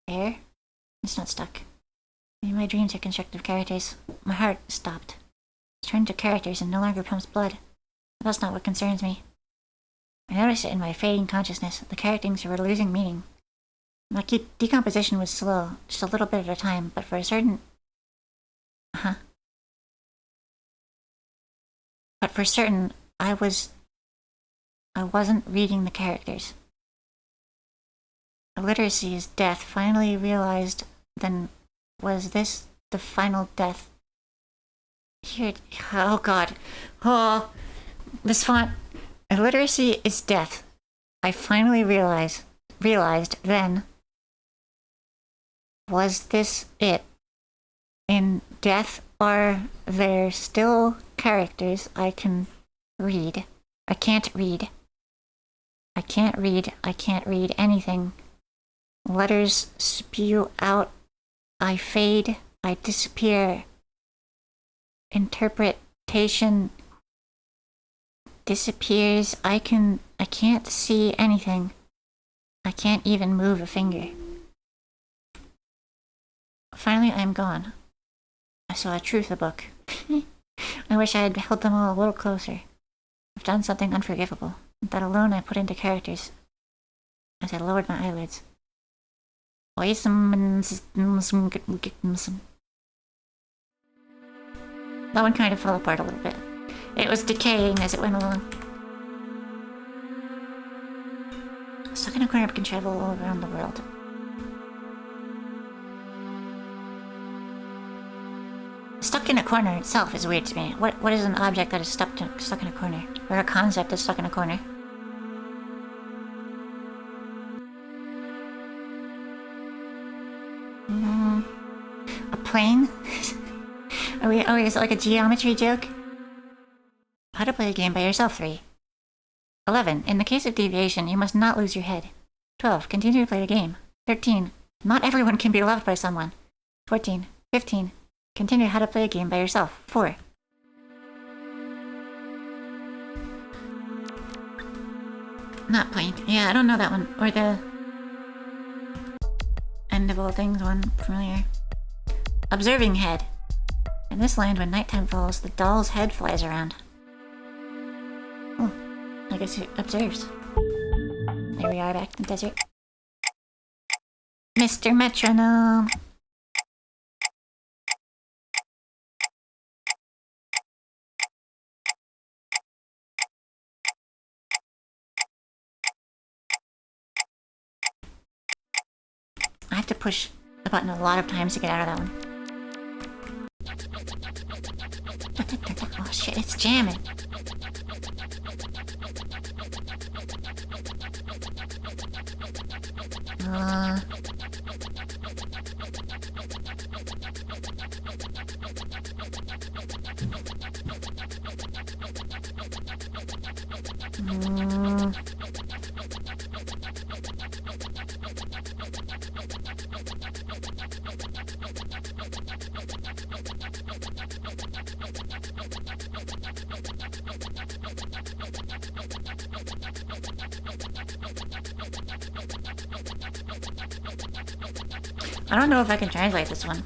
Air? It's not stuck. Maybe my dreams are constructed of characters. My heart stopped. It's turned to characters and no longer pumps blood. But that's not what concerns me. I noticed it in my fading consciousness. The characters were losing meaning. My decomposition was slow, just a little bit at a time, but for a certain... But for certain, I wasn't reading the characters. Illiteracy is death. Finally realized, then was this the final death? Here, oh god. Oh, this font. Illiteracy is death. I finally realized, then, was this it? In death, are there still characters I can read? I can't read. I can't read. I can't read anything. Letters spew out. I fade. I disappear. Interpretation disappears. I can't see anything. I can't even move a finger. Finally, I'm gone. I saw a truth book. I wish I had held them all a little closer. I've done something unforgivable. That alone I put into characters as I lowered my eyelids. That one kind of fell apart a little bit. It was decaying as it went along. Stuck in a corner can travel all around the world. Stuck in a corner itself is weird to me. What is an object that is stuck in a corner? Or a concept that's stuck in a corner? A plane? Is it like a geometry joke? How to play a game by yourself, 3. 11. In the case of deviation, you must not lose your head. 12. Continue to play the game. 13. Not everyone can be loved by someone. 14. 15. Continue how to play a game by yourself. 4. Not playing. Yeah, I don't know that one. Or the end of all things one. Familiar. Observing head. In this land, when nighttime falls, the doll's head flies around. Oh, I guess it observes. There we are back in the desert. Mr. Metronome! I have to push the button a lot of times to get out of that one. Oh shit, it's jamming. I don't know if I can translate this one.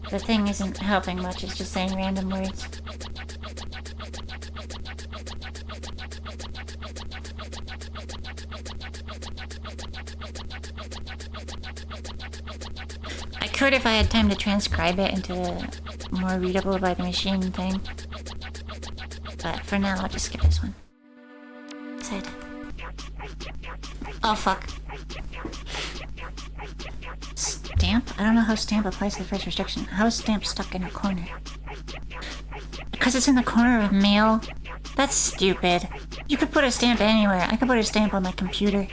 The thing isn't helping much, it's just saying random words. I could if I had time to transcribe it into a more readable by the machine thing. But for now, I'll just skip this one. Sad. Oh fuck. Stamp? I don't know how stamp applies to the first restriction. How is stamp stuck in a corner? Because it's in the corner of mail? That's stupid. You could put a stamp anywhere. I could put a stamp on my computer.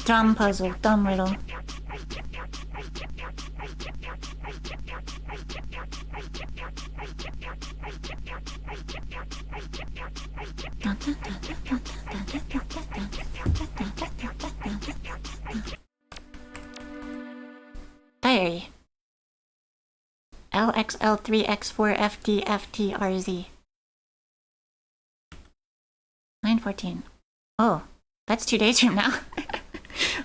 Dumb puzzle. Dumb riddle. Diary. LXL3X4FDFTRZ. 9:14. Oh, that's 2 days from now.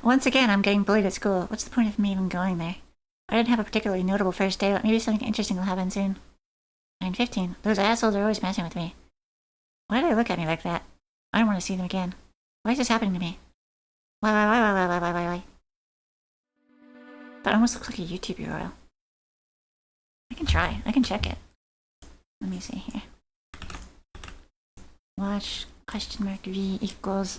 Once again, I'm getting bullied at school. What's the point of me even going there? I didn't have a particularly notable first day, but maybe something interesting will happen soon. 9:15. Those assholes are always messing with me. Why do they look at me like that? I don't want to see them again. Why is this happening to me? Why? That almost looks like a YouTube URL. I can try. I can check it. Let me see here. Watch !v equals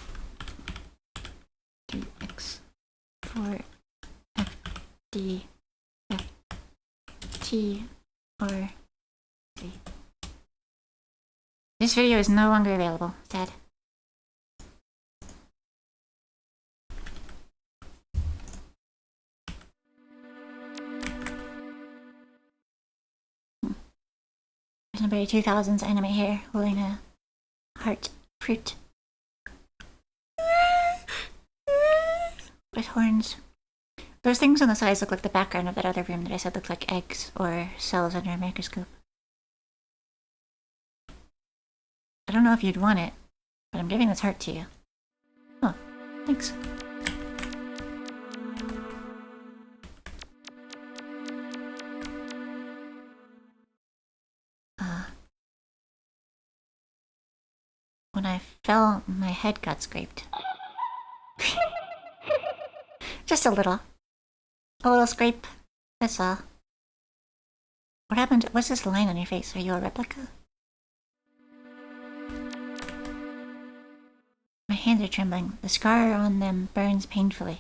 T or C. This video is no longer available. Sad. There's somebody 2000s anime hair holding a heart fruit with horns. Those things on the sides look like the background of that other room that I said looked like eggs or cells under a microscope. I don't know if you'd want it, but I'm giving this heart to you. Oh, thanks. When I fell, my head got scraped. Just a little. A little scrape. That's all. What happened? What's this line on your face? Are you a replica? My hands are trembling. The scar on them burns painfully.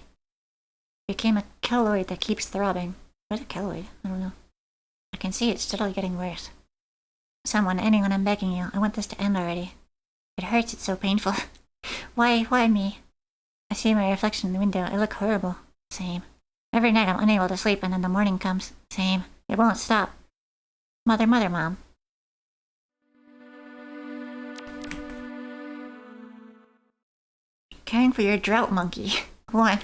Became a keloid that keeps throbbing. What's a keloid? I don't know. I can see it's steadily getting worse. Someone, anyone, I'm begging you. I want this to end already. It hurts, it's so painful. Why me? I see my reflection in the window. I look horrible. Same. Every night I'm unable to sleep and then the morning comes. Same. It won't stop. Mother, Mom. Caring for your drought monkey. 1.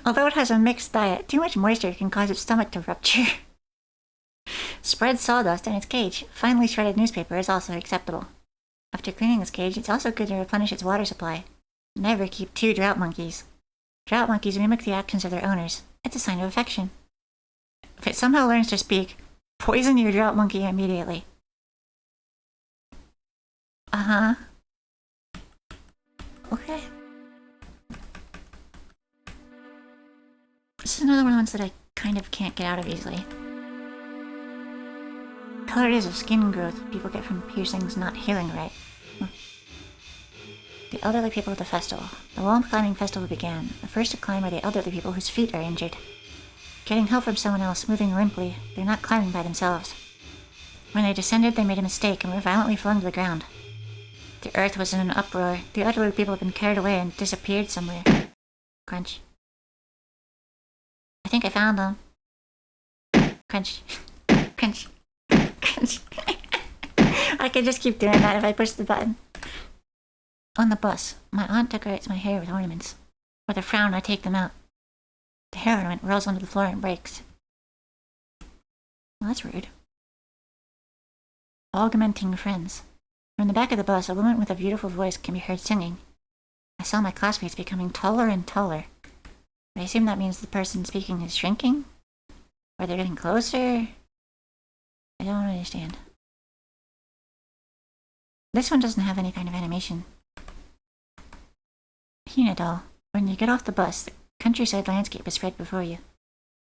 Although it has a mixed diet, too much moisture can cause its stomach to rupture. Spread sawdust in its cage. Finely shredded newspaper is also acceptable. After cleaning its cage, it's also good to replenish its water supply. Never keep 2 drought monkeys. Drought monkeys mimic the actions of their owners. It's a sign of affection. If it somehow learns to speak, poison your drought monkey immediately. Uh-huh. Okay. This is another one of the ones that I kind of can't get out of easily. Color is of skin growth people get from piercings not healing right. The elderly people at the festival. The wall climbing festival began. The first to climb are the elderly people whose feet are injured. Getting help from someone else, moving limply. They're not climbing by themselves. When they descended, they made a mistake and were violently flung to the ground. The earth was in an uproar. The elderly people had been carried away and disappeared somewhere. Crunch. I think I found them. Crunch. Crunch. Crunch. I could just keep doing that if I push the button. On the bus, my aunt decorates my hair with ornaments. With a frown, I take them out. The hair ornament rolls onto the floor and breaks. Well, that's rude. Augmenting friends. From the back of the bus, a woman with a beautiful voice can be heard singing. I saw my classmates becoming taller and taller. I assume that means the person speaking is shrinking? Or they're getting closer? I don't understand. This one doesn't have any kind of animation. Hina doll. When you get off the bus, the countryside landscape is spread before you.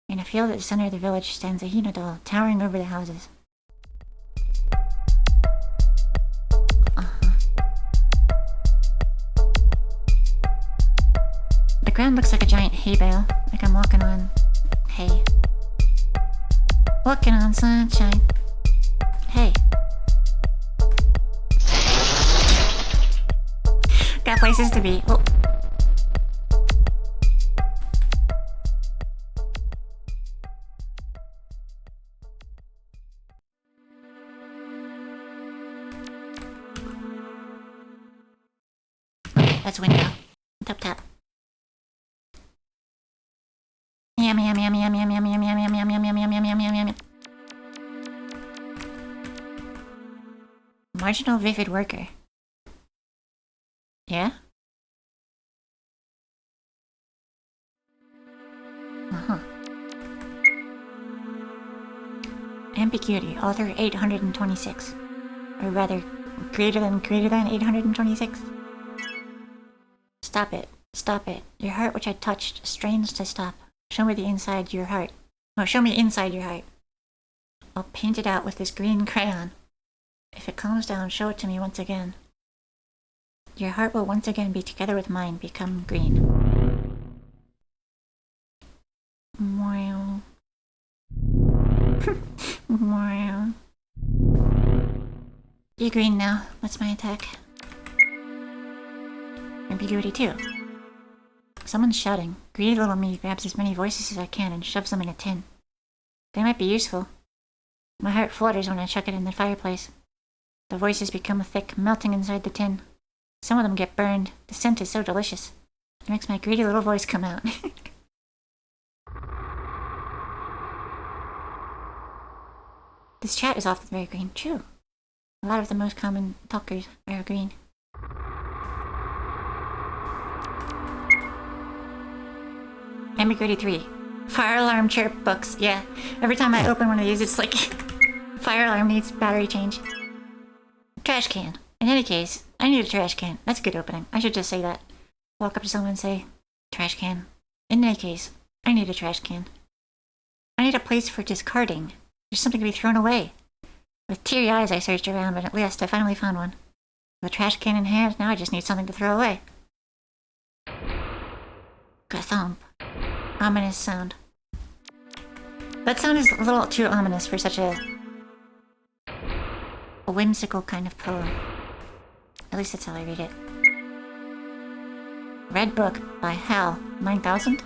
In a field at the center of the village stands a Hina doll, towering over the houses. The ground looks like a giant hay bale, like I'm walking on hay. Walking on sunshine. Hey. Got places to be. Oh. That's window. Tap. Yum. Marginal vivid worker. Yeah? Ambiguity, author 826. Or rather, greater than 826. Stop it. Your heart which I touched strains to stop. Show me inside your heart. I'll paint it out with this green crayon. If it calms down, show it to me once again. Your heart will once again be together with mine, become green. Wow. You green now. What's my attack? Ambiguity 2. Someone's shouting. Greedy little me grabs as many voices as I can and shoves them in a tin. They might be useful. My heart flutters when I chuck it in the fireplace. The voices become thick, melting inside the tin. Some of them get burned. The scent is so delicious. It makes my greedy little voice come out. This chat is often very green. True. A lot of the most common talkers are green. Ambiguity 3. Fire alarm chirp books. Yeah. Every time I open one of these, it's like fire alarm needs battery change. Trash can. In any case, I need a trash can. That's a good opening. I should just say that. Walk up to someone and say, trash can. In any case, I need a trash can. I need a place for discarding. There's something to be thrown away. With teary eyes, I searched around, but at last I finally found one. With a trash can in hand, now I just need something to throw away. Ka-thump. Ominous sound. That sound is a little too ominous for such a whimsical kind of poem. At least that's how I read it. Red Book by Hal 9000.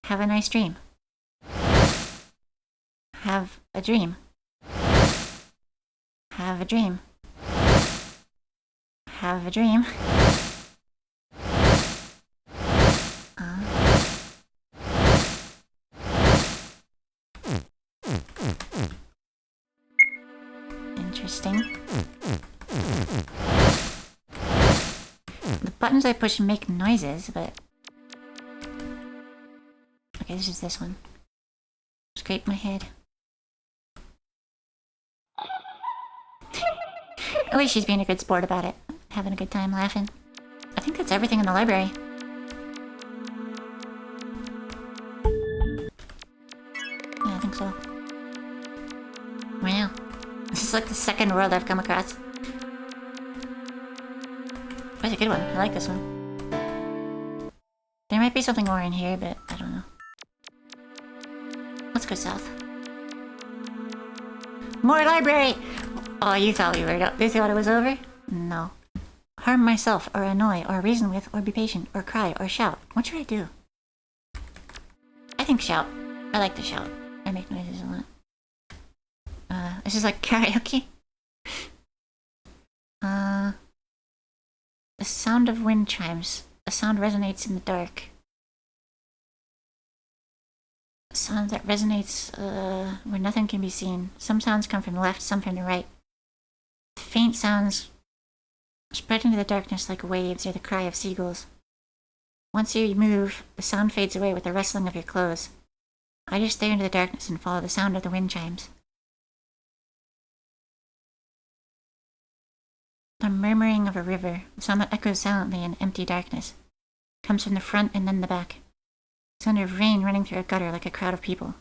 Have a nice dream. Have a dream. Have a dream. Have a dream. Interesting. The buttons I push make noises, but... Okay, this is this one. Scrape my head. At least she's being a good sport about it. Having a good time laughing. I think that's everything in the library. Yeah, I think so. Wow. This is like the second world I've come across. That's a good one. I like this one. There might be something more in here, but I don't know. Let's go south. More library! Oh, you thought we were... You thought it was over? No. Harm myself, or annoy, or reason with, or be patient, or cry, or shout. What should I do? I think shout. I like to shout. I make noises a lot. This is like karaoke. The sound of wind chimes. The sound resonates in the dark. A sound that resonates where nothing can be seen. Some sounds come from the left, some from the right. The faint sounds spread into the darkness like waves or the cry of seagulls. Once you move, the sound fades away with the rustling of your clothes. I just stare into the darkness and follow the sound of the wind chimes. The murmuring of a river, the sound that echoes silently in empty darkness, comes from the front and then the back. The sound of rain running through a gutter like a crowd of people.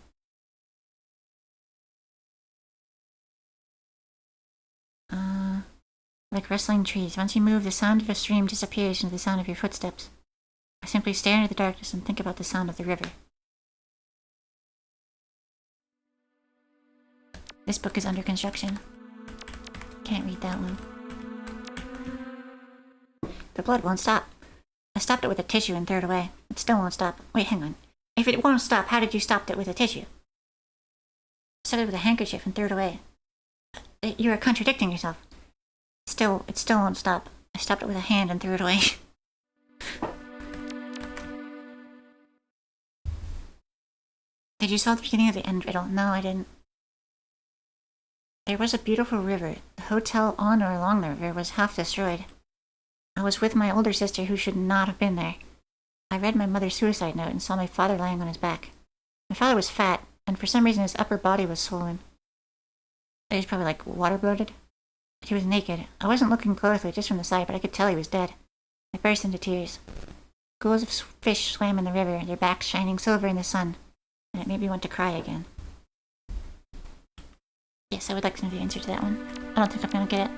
Like rustling trees. Once you move, the sound of a stream disappears into the sound of your footsteps. I simply stare into the darkness and think about the sound of the river. This book is under construction. Can't read that one. The blood won't stop. I stopped it with a tissue and threw it away. It still won't stop. Wait, hang on. If it won't stop, how did you stop it with a tissue? I started with a handkerchief and threw it away. You are contradicting yourself. It still won't stop. I stopped it with a hand and threw it away. Did you solve the beginning of the end riddle? No, I didn't. There was a beautiful river. The hotel on or along the river was half destroyed. I was with my older sister who should not have been there. I read my mother's suicide note and saw my father lying on his back. My father was fat, and for some reason his upper body was swollen. He was probably like water bloated. He was naked. I wasn't looking closely, just from the side, but I could tell he was dead. I burst into tears. Schools of fish swam in the river, their backs shining silver in the sun, and it made me want to cry again. Yes, I would like to know the answer to that one. I don't think I'm gonna get it.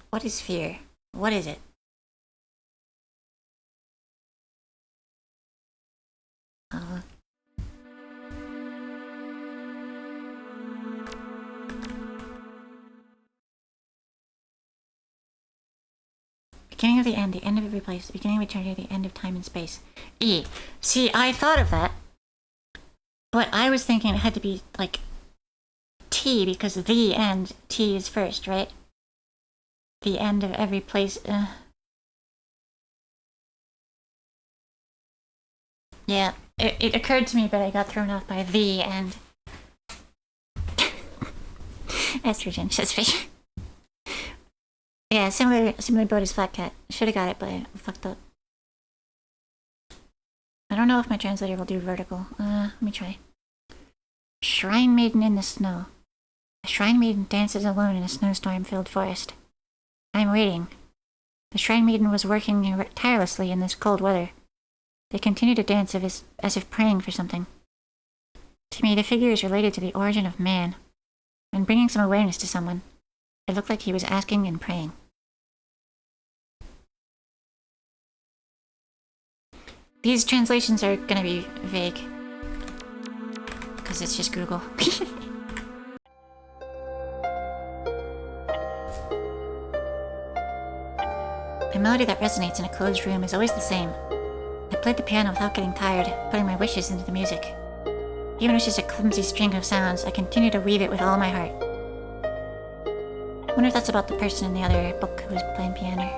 What is fear? What is it? Uh, beginning of the end of every place, the beginning of eternity, the end of time and space. E. See, I thought of that, but I was thinking it had to be like T because the end, T is first, right? The end of every place. Yeah, it occurred to me, but I got thrown off by the end. Estrogen, says fish. Yeah, similar boat as Flat Cat. Should have got it, but I fucked up. I don't know if my translator will do vertical. Let me try. Shrine Maiden in the Snow. A shrine maiden dances alone in a snowstorm-filled forest. I am waiting. The shrine maiden was working tirelessly in this cold weather. They continue to dance as if praying for something. To me, the figure is related to the origin of man, and bringing some awareness to someone. It looked like he was asking and praying. These translations are gonna be vague, because it's just Google. A melody that resonates in a closed room is always the same. I played the piano without getting tired, putting my wishes into the music. Even if it's just a clumsy string of sounds, I continue to weave it with all my heart. I wonder if that's about the person in the other book who was playing piano.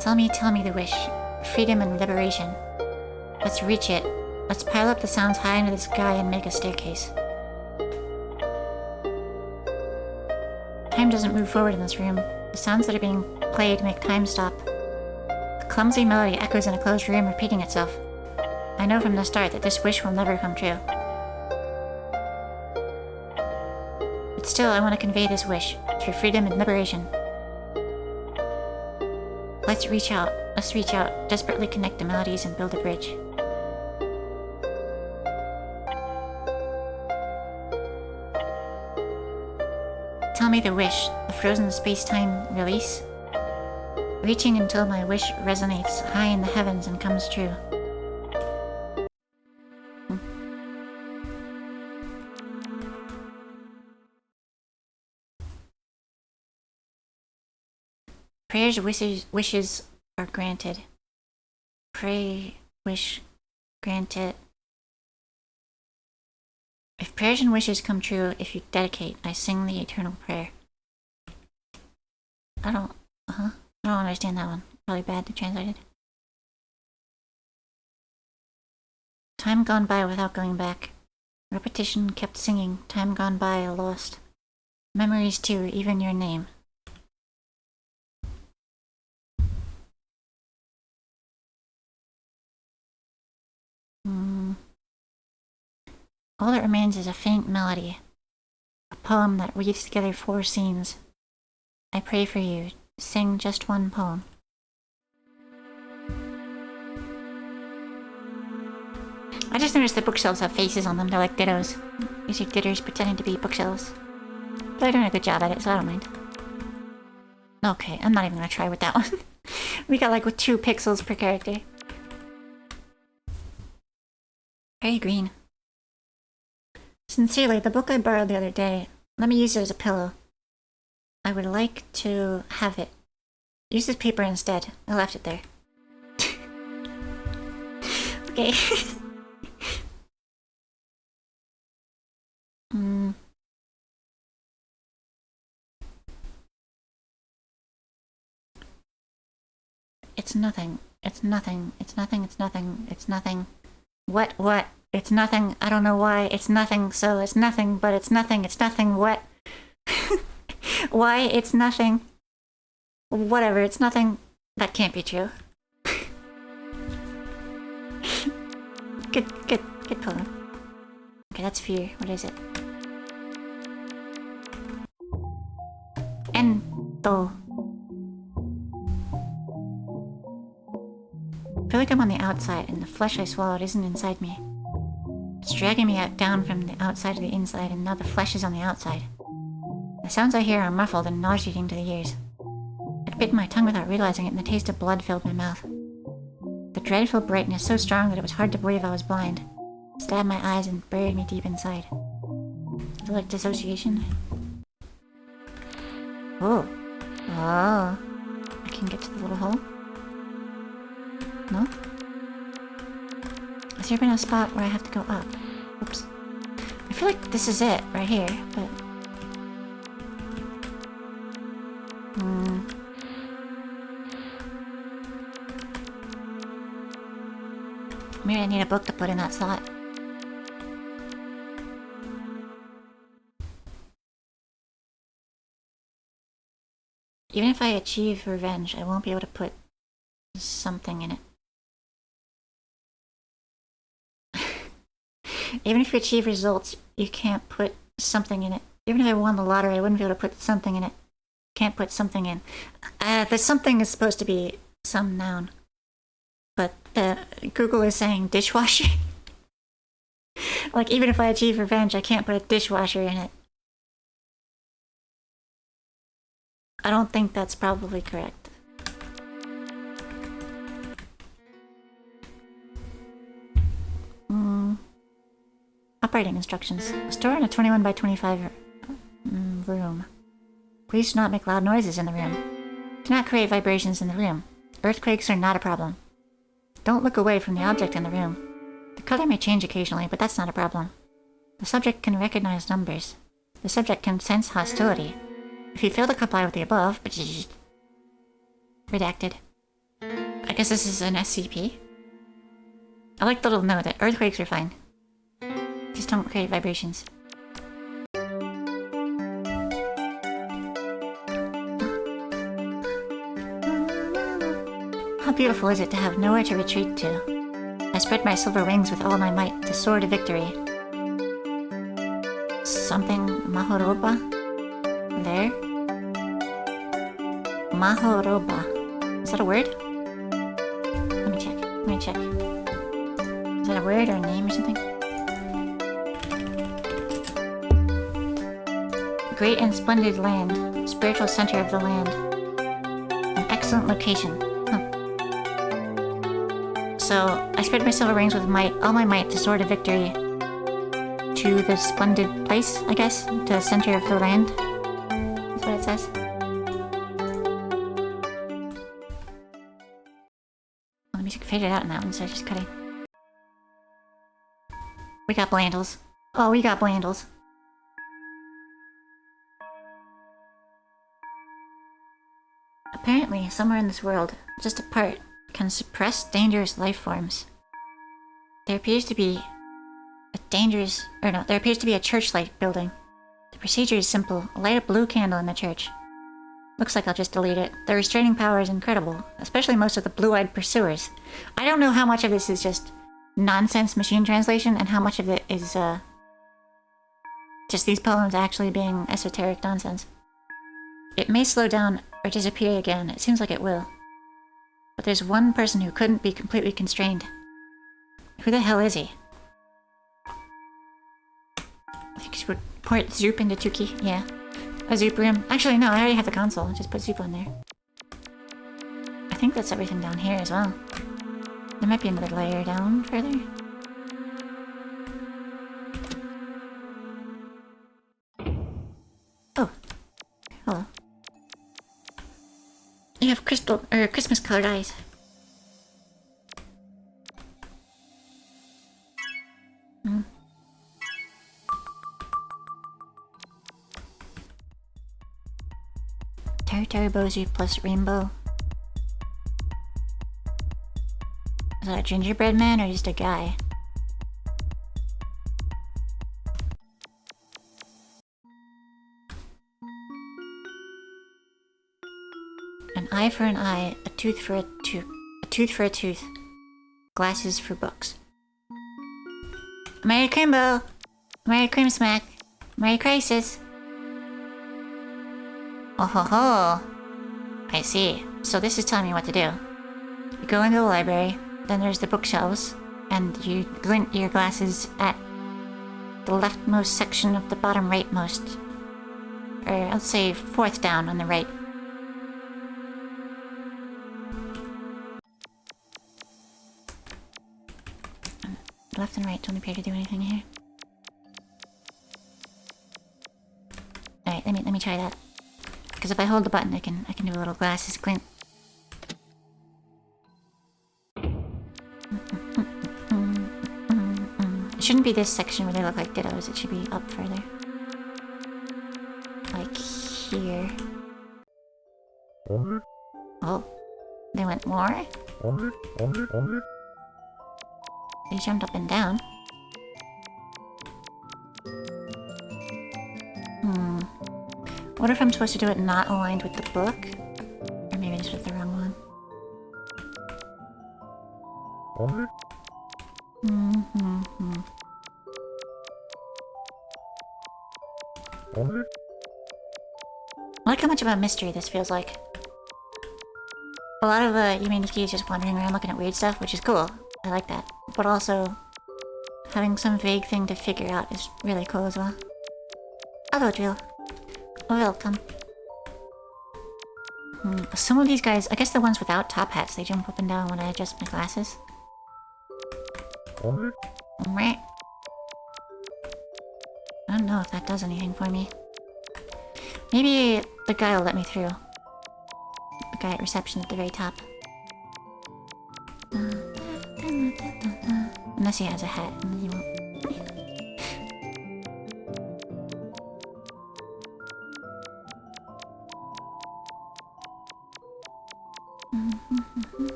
Tell me the wish. Freedom and liberation. Let's reach it. Let's pile up the sounds high into the sky and make a staircase. Time doesn't move forward in this room. The sounds that are being played make time stop. The clumsy melody echoes in a closed room, repeating itself. I know from the start that this wish will never come true. But still, I want to convey this wish, for freedom and liberation. Let's reach out, desperately connect the melodies and build a bridge. Tell me the wish, the frozen space-time release. Reaching until my wish resonates high in the heavens and comes true. Prayers, wishes are granted. Pray, wish, granted. If prayers and wishes come true, if you dedicate, I sing the eternal prayer. I don't understand that one. Probably badly translated. Time gone by without going back. Repetition kept singing. Time gone by, lost. Memories too, even your name. All that remains is a faint melody. A poem that weaves together 4 scenes. I pray for you. Sing just one poem. I just noticed the bookshelves have faces on them. They're like dittos. These are ditters pretending to be bookshelves. But they're doing a good job at it, so I don't mind. Okay, I'm not even gonna try with that one. We got like with 2 pixels per character. Very green. Sincerely, the book I borrowed the other day. Let me use it as a pillow. I would like to have it. Use this paper instead. I left it there. Okay. It's nothing. It's nothing. It's nothing. It's nothing. It's nothing. What? It's nothing. I don't know why. It's nothing. So it's nothing, but it's nothing. It's nothing. What? Why? It's nothing. Whatever. It's nothing. That can't be true. Good poem. Okay, that's fear. What is it? Ento. I feel like I'm on the outside, and the flesh I swallowed isn't inside me. It's dragging me down from the outside to the inside, and now the flesh is on the outside. The sounds I hear are muffled and nauseating to the ears. I bit my tongue without realizing it, and the taste of blood filled my mouth. The dreadful brightness so strong that it was hard to believe I was blind. It stabbed my eyes and buried me deep inside. Is it like dissociation? Oh. Oh. I can get to the little hole? No? Has there been a spot where I have to go up? Oops. I feel like this is it, right here, but... Maybe I need a book to put in that slot. Even if I achieve revenge, I won't be able to put something in it. Even if you achieve results, you can't put something in it. Even if I won the lottery, I wouldn't be able to put something in it. Can't put something in. The something is supposed to be some noun. But Google is saying dishwasher. Like, even if I achieve revenge, I can't put a dishwasher in it. I don't think that's probably correct. Operating instructions. Store in a 21 by 25 room. Please do not make loud noises in the room. Do not create vibrations in the room. Earthquakes are not a problem. Don't look away from the object in the room. The color may change occasionally, but that's not a problem. The subject can recognize numbers. The subject can sense hostility. If you fail to comply with the above... Redacted. I guess this is an SCP? I like the little note that earthquakes are fine. Just don't create vibrations. How beautiful is it to have nowhere to retreat to? I spread my silver wings with all my might to soar to victory. Something Mahoroba? There? Mahoroba. Is that a word? Let me check. Let me check. Is that a word or a name or something? Great and splendid land. Spiritual center of the land. An excellent location. So, I spread my silver rings with might, all my might to soar to victory. To the splendid place, I guess? To the center of the land? That's what it says. Well, the music faded out in that one, so I just cutting. We got Blandles. Oh, we got Blandles. Apparently, somewhere in this world, just a part, can suppress dangerous life forms. There appears to be a church-like building. The procedure is simple. Light a blue candle in the church. Looks like I'll just delete it. The restraining power is incredible, especially most of the blue-eyed pursuers. I don't know how much of this is just nonsense machine translation and how much of it is just these poems actually being esoteric nonsense. It may slow down or disappear again. It seems like it will. But there's one person who couldn't be completely constrained. Who the hell is he? I think she would port Zoop into Tuki. Yeah. A Zoop room. Actually, no, I already have the console. Just put Zoop on there. I think that's everything down here as well. There might be another layer down further. Oh. Hello. You have Christmas-colored eyes. Bozu plus rainbow. Is that a gingerbread man or just a guy? An eye for an eye, a tooth for a tooth, a tooth for a tooth, glasses for books. Merry Crimbo! Merry Crim Smack! Merry Crisis! Oh ho ho! I see. So this is telling me what to do. You go into the library, then there's the bookshelves, and you glint your glasses at the leftmost section of the bottom rightmost. Or let's say fourth down on the right. Left and right don't appear to do anything here. Alright, let me try that. Because if I hold the button, I can do a little glasses glint. It shouldn't be this section where they look like dittos. It should be up further. Like here. Oh, they went more? They jumped up and down. What if I'm supposed to do it not aligned with the book? Or maybe just with the wrong one? Look how much of a mystery this feels like. A lot of Yume is just wandering around looking at weird stuff, which is cool. I like that. But also, having some vague thing to figure out is really cool as well. Hello, Drill. Welcome. Some of these guys, I guess the ones without top hats, they jump up and down when I adjust my glasses. Meh. I don't know if that does anything for me. Maybe the guy will let me through. The guy at reception at the very top. Unless he has a hat, and then he won't.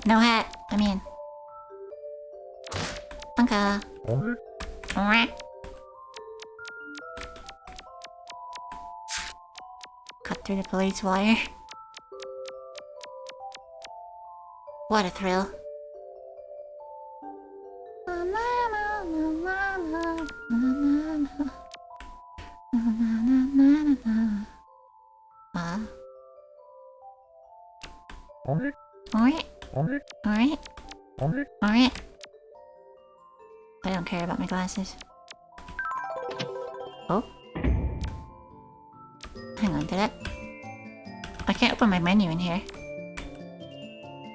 No hat, I mean. Bunka. Cut through the police wire. What a thrill. Alright. I don't care about my glasses. Oh? Hang on, I can't open my menu in here.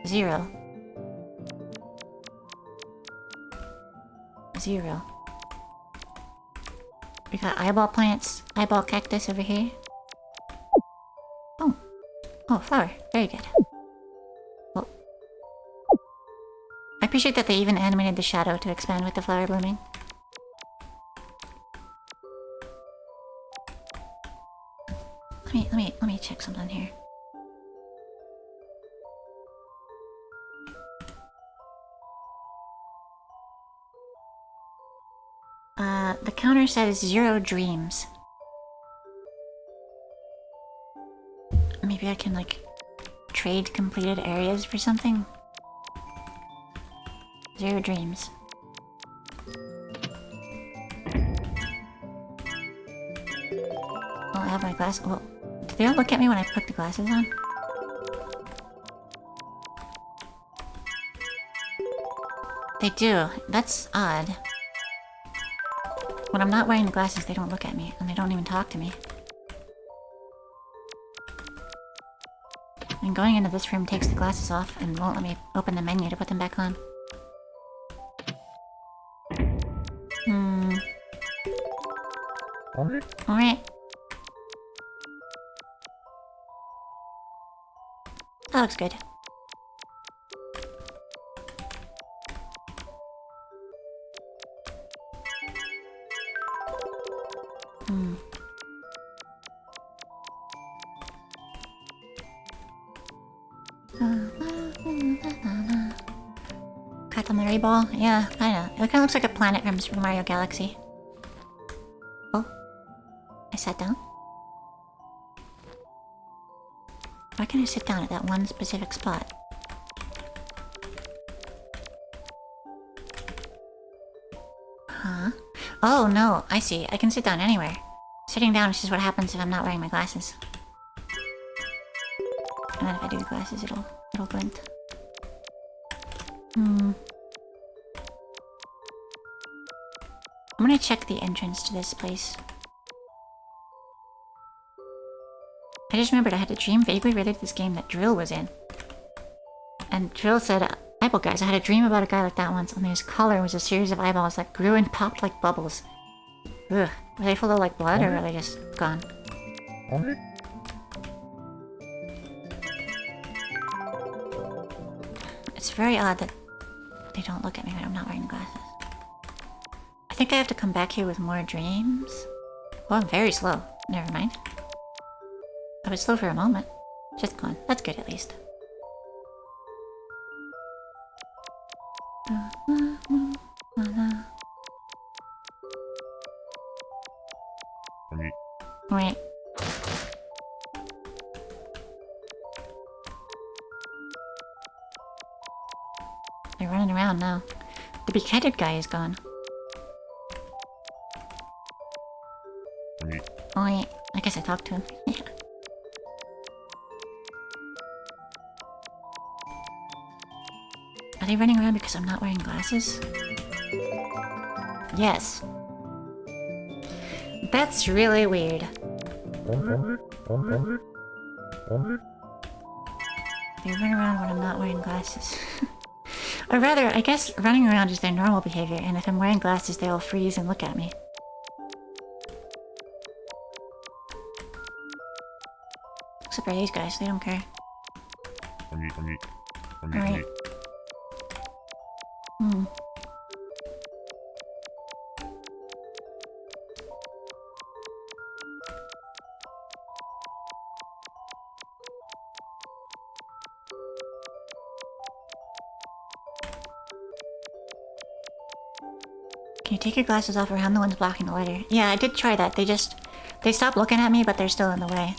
0. 0. We got eyeball plants, eyeball cactus over here. Oh. Oh, flower. Very good. Oh. I appreciate that they even animated the shadow to expand with the flower blooming. Let me check something here. The counter says 0 dreams. Maybe I can, like, trade completed areas for something? 0 dreams. Oh, I have my glasses. Well, do they all look at me when I put the glasses on? They do. That's odd. When I'm not wearing the glasses, they don't look at me, and they don't even talk to me. And going into this room takes the glasses off and won't let me open the menu to put them back on. Alright. That looks good. Cat on the ray ball? Yeah, kinda. It kinda looks like a planet from Super Mario Galaxy. Oh. I sat down? Why can't I sit down at that one specific spot? Huh? Oh, no. I see. I can sit down anywhere. Sitting down is just what happens if I'm not wearing my glasses. And then if I do the glasses, it'll glint. I'm gonna check the entrance to this place. I just remembered I had a dream vaguely related to this game that Drill was in. And Drill said, eyeball guys, I had a dream about a guy like that once, only his collar was a series of eyeballs that grew and popped like bubbles. Ugh. Were they full of like blood or were they just gone? It's very odd that they don't look at me when I'm not wearing glasses. I think I have to come back here with more dreams. Well, I'm very slow. Never mind. I was slow for a moment. Just gone. That's good at least. Wait. They're running around now. The beheaded guy is gone. Oh wait, I guess I talked to him. Are they running around because I'm not wearing glasses? Yes. That's really weird. They run around when I'm not wearing glasses. Or rather, I guess running around is their normal behavior, and if I'm wearing glasses, they all freeze and look at me. Except for these guys, they don't care. Alright. Can you take your glasses off around the ones blocking the lighter? Yeah, I did try that. They stopped looking at me, but they're still in the way.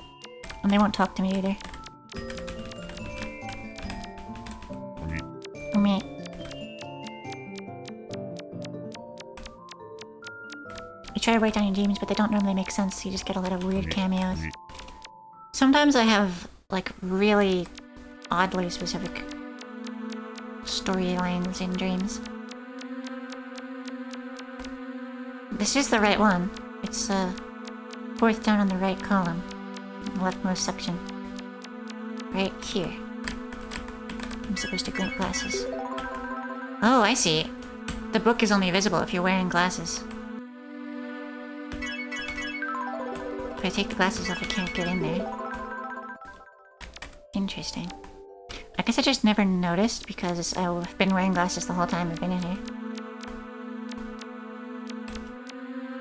And they won't talk to me either. Me. I try to write down your dreams, but they don't normally make sense, so you just get a lot of weird cameos. Sometimes I have, like, really oddly specific storylines in dreams. This is the right one. It's, fourth down on the right column. Leftmost section. Right here. I'm supposed to grant glasses. Oh, I see. The book is only visible if you're wearing glasses. If I take the glasses off, I can't get in there. Interesting. I guess I just never noticed because I've been wearing glasses the whole time I've been in here.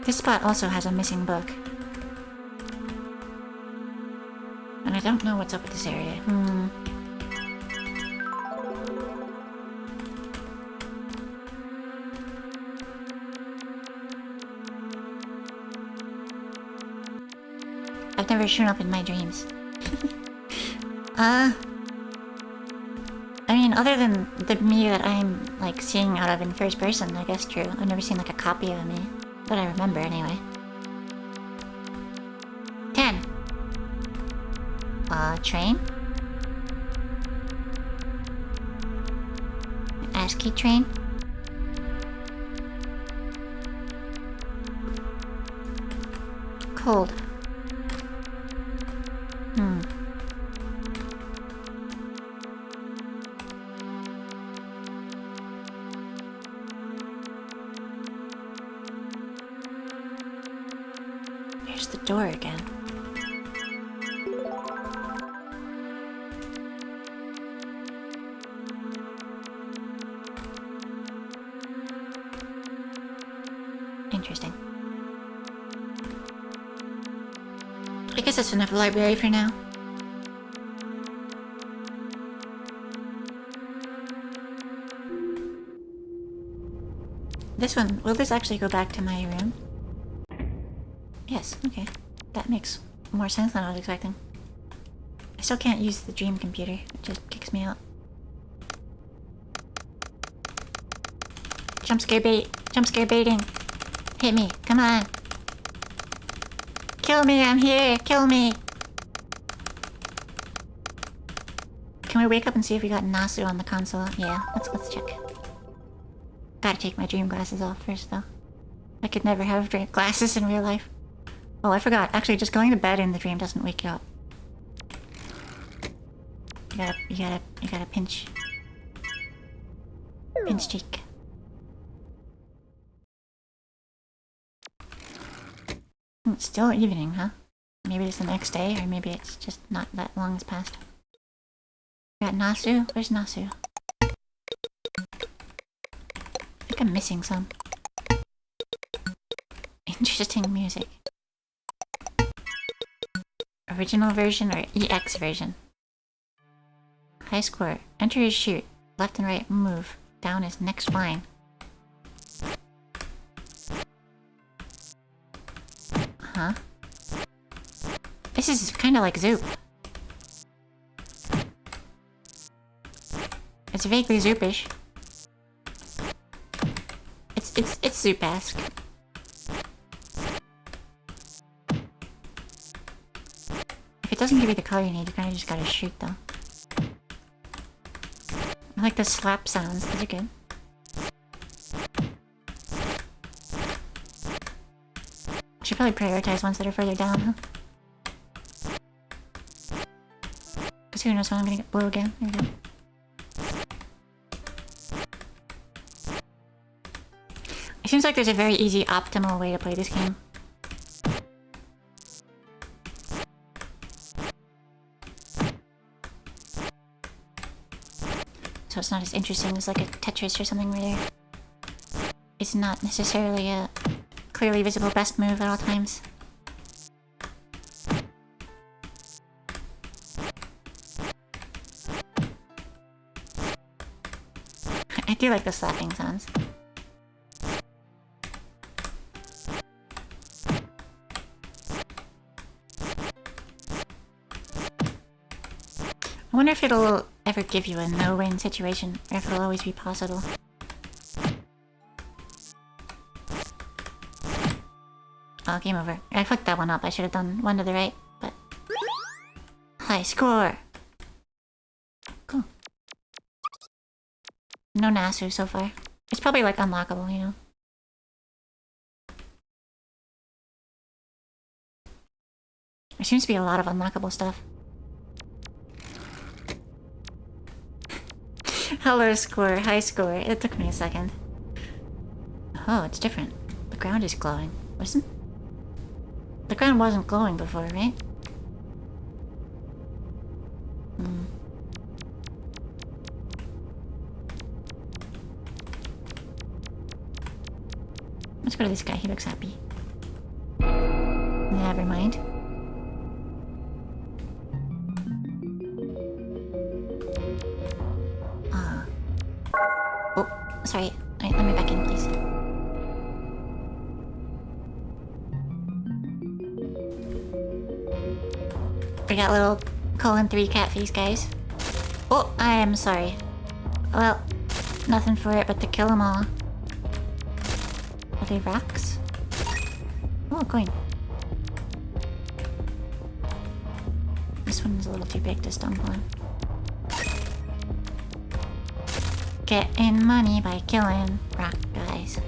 This spot also has a missing book. And I don't know what's up with this area. I've never shown up in my dreams. I mean, other than the me that I'm, like, seeing out of in first person, I guess true. I've never seen, like, a copy of me. That I remember, anyway. 10. Train? ASCII train? Cold. There's the door again. Interesting. I guess that's enough library for now. This one, will this actually go back to my room? Yes, okay. That makes more sense than I was expecting. I still can't use the dream computer. It just kicks me out. Jump scare bait. Jump scare baiting. Hit me. Come on. Kill me. I'm here. Kill me. Can we wake up and see if we got Nasu on the console? Yeah, let's check. Gotta take my dream glasses off first, though. I could never have dream glasses in real life. Oh, I forgot. Actually, just going to bed in the dream doesn't wake you up. You gotta pinch cheek. It's still evening, huh? Maybe it's the next day, or maybe it's just not that long has passed. Got Nasu? Where's Nasu? I think I'm missing some. Interesting music. Original version or EX version? High score. Enter his chute. Left and right move. Down is next line. Huh? This is kind of like Zoop. It's vaguely Zoopish. It's Zoop-esque. If it doesn't give you the color you need, you kind of just gotta shoot though. I like the slap sounds, those are good. Should probably prioritize ones that are further down, huh? Because who knows when I'm gonna get blue again. There we go. It seems like there's a very easy, optimal way to play this game. So it's not as interesting as like a Tetris or something where it's not necessarily a clearly visible best move at all times. I do like the slapping sounds. I wonder if it'll ever give you a no-win situation, or if it'll always be possible. Oh, game over. I fucked that one up. I should have done one to the right, but... High score! Cool. No Nasu so far. It's probably like unlockable, you know? There seems to be a lot of unlockable stuff. Hello score, high score. It took me a second. Oh, it's different. The ground is glowing. Wasn't? The ground wasn't glowing before, right? Hmm. Let's go to this guy, he looks happy. Never mind. Oh, sorry. Alright, let me back in, please. We got little :3 cat face guys. Oh, I am sorry. Well, nothing for it but to kill them all. Are they rocks? Oh, coin. This one's a little too big to stumble on. Getting money by killing rock guys.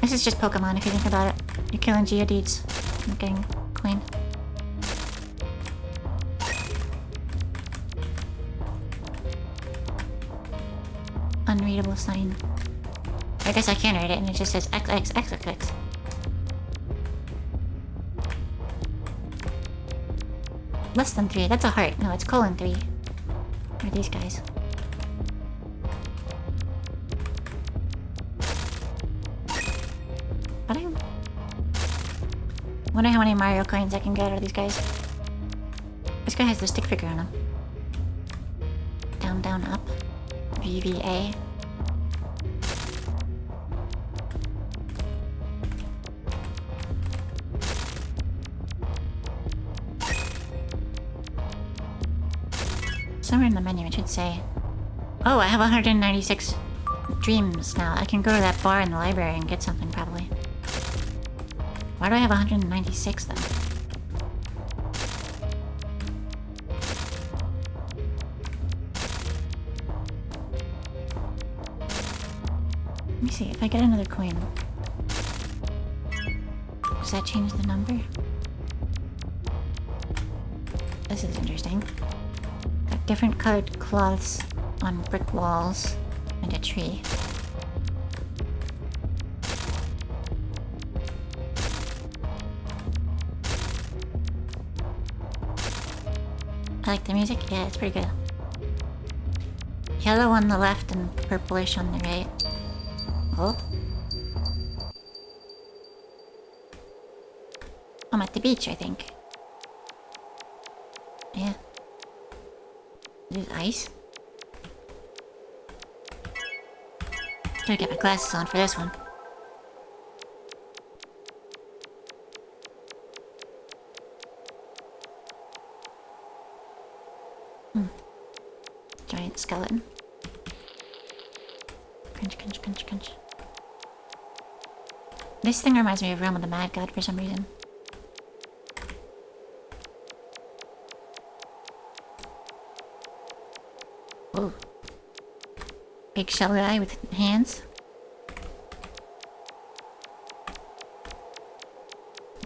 This is just Pokemon if you think about it. You're killing Geodudes and getting coin. Unreadable sign. I guess I can read it and it just says XXXXX. Less than 3, that's a heart. No, it's :3. What are these guys? But I wonder how many Mario coins I can get out of these guys. This guy has the stick figure on him. Down, down, up. VVA. Somewhere in the menu it should say, oh, I have 196 dreams now. I can go to that bar in the library and get something probably. Why do I have 196 though? Let me see, if I get another coin, does that change the number? This is interesting. Got different colored cloths on brick walls and a tree. I like the music. Yeah, it's pretty good. Yellow on the left and purplish on the right. Oh. I'm at the beach, I think. Yeah. This is ice. Gotta get my glasses on for this one. Giant skeleton. Crunch, crunch, crunch, crunch. This thing reminds me of Realm of the Mad God for some reason. Whoa. Big shell guy with hands.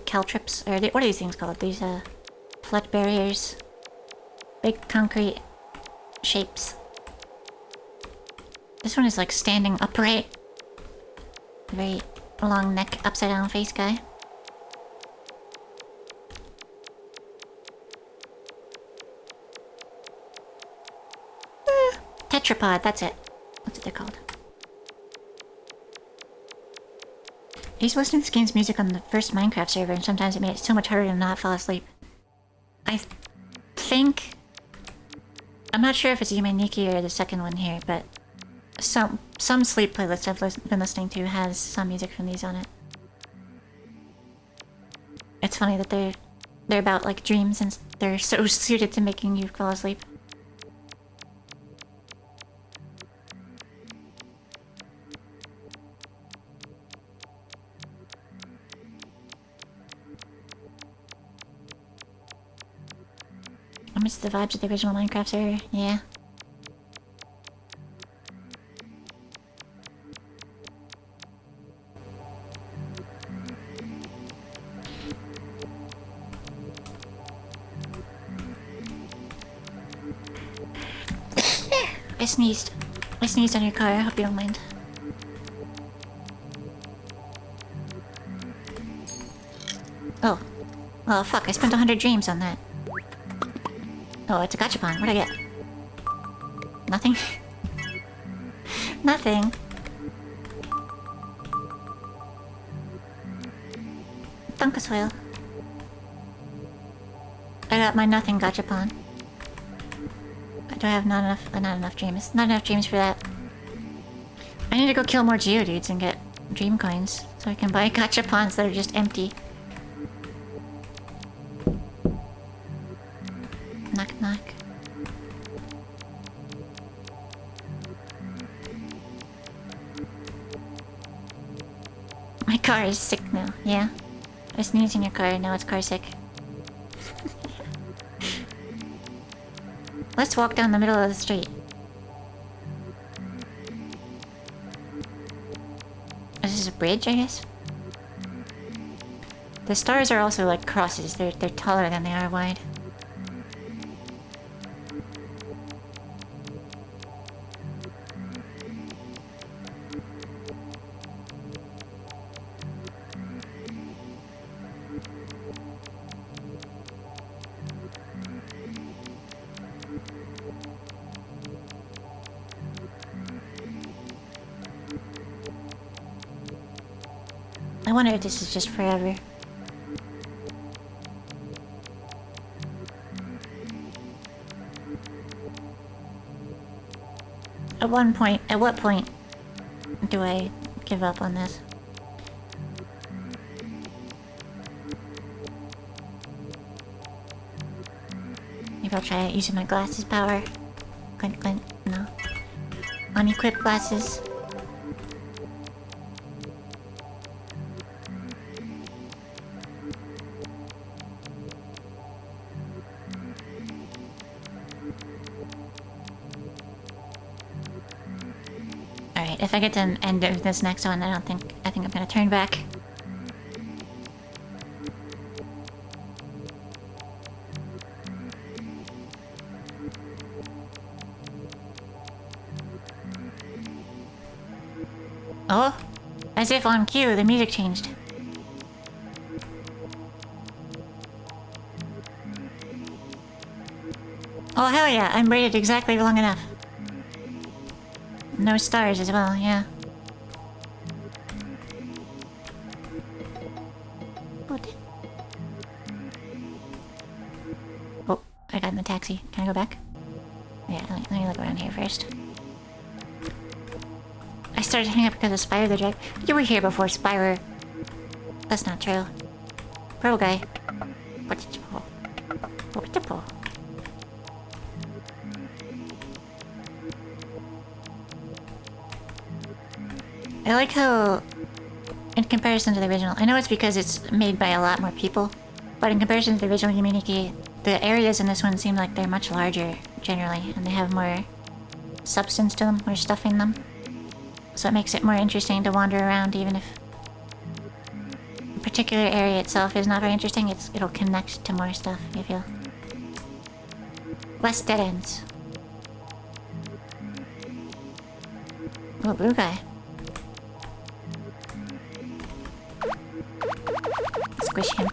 Caltrips. What are these things called? These, flood barriers. Big concrete shapes. This one is like standing upright. Very long neck, upside down face guy. Tetrapod, that's it. That's what they're called. I used to listen to this game's music on the first Minecraft server, and sometimes it made it so much harder to not fall asleep. I think... I'm not sure if it's Yume Nikki or the second one here, but some sleep playlist I've been listening to has some music from these on it. It's funny that they're about like dreams and they're so suited to making you fall asleep. I miss the vibes of the original Minecraft server, yeah. I sneezed. I sneezed on your car, I hope you don't mind. Oh. Well, fuck, I spent 100 dreams on that. Oh, it's a gachapon. What'd I get? Nothing? Nothing. Thunkus whale. I got my nothing gachapon. Do I have not enough dreams? Not enough dreams for that. I need to go kill more geodudes and get dream coins so I can buy gachapons that are just empty. Knock knock. My car is sick now, yeah. I sneezed in your car, now it's car sick. Let's walk down the middle of the street. This is a bridge, I guess? The stars are also like crosses, they're taller than they are wide. I wonder if this is just forever. At what point do I give up on this? Maybe I'll try using my glasses power. Glint glint, no. Unequipped glasses. If I get to the end of this next one, I think I'm gonna turn back. Oh, as if on cue, the music changed. Oh hell yeah, I'm rated exactly long enough. No stars as well, yeah. What? Oh, I got in the taxi. Can I go back? Yeah, let me look around here first. I started hanging up because of Spyro the Dragon. You were here before Spyro. That's not true. Purple guy. What did you pull? What did you pull? I like how, in comparison to the original, I know it's because it's made by a lot more people, but in comparison to the original Yume, the areas in this one seem like they're much larger, generally, and they have more substance to them, more stuff in them. So it makes it more interesting to wander around, even if the particular area itself is not very interesting, it'll connect to more stuff, you feel. Less dead ends. Oh, blue guy. Squish him.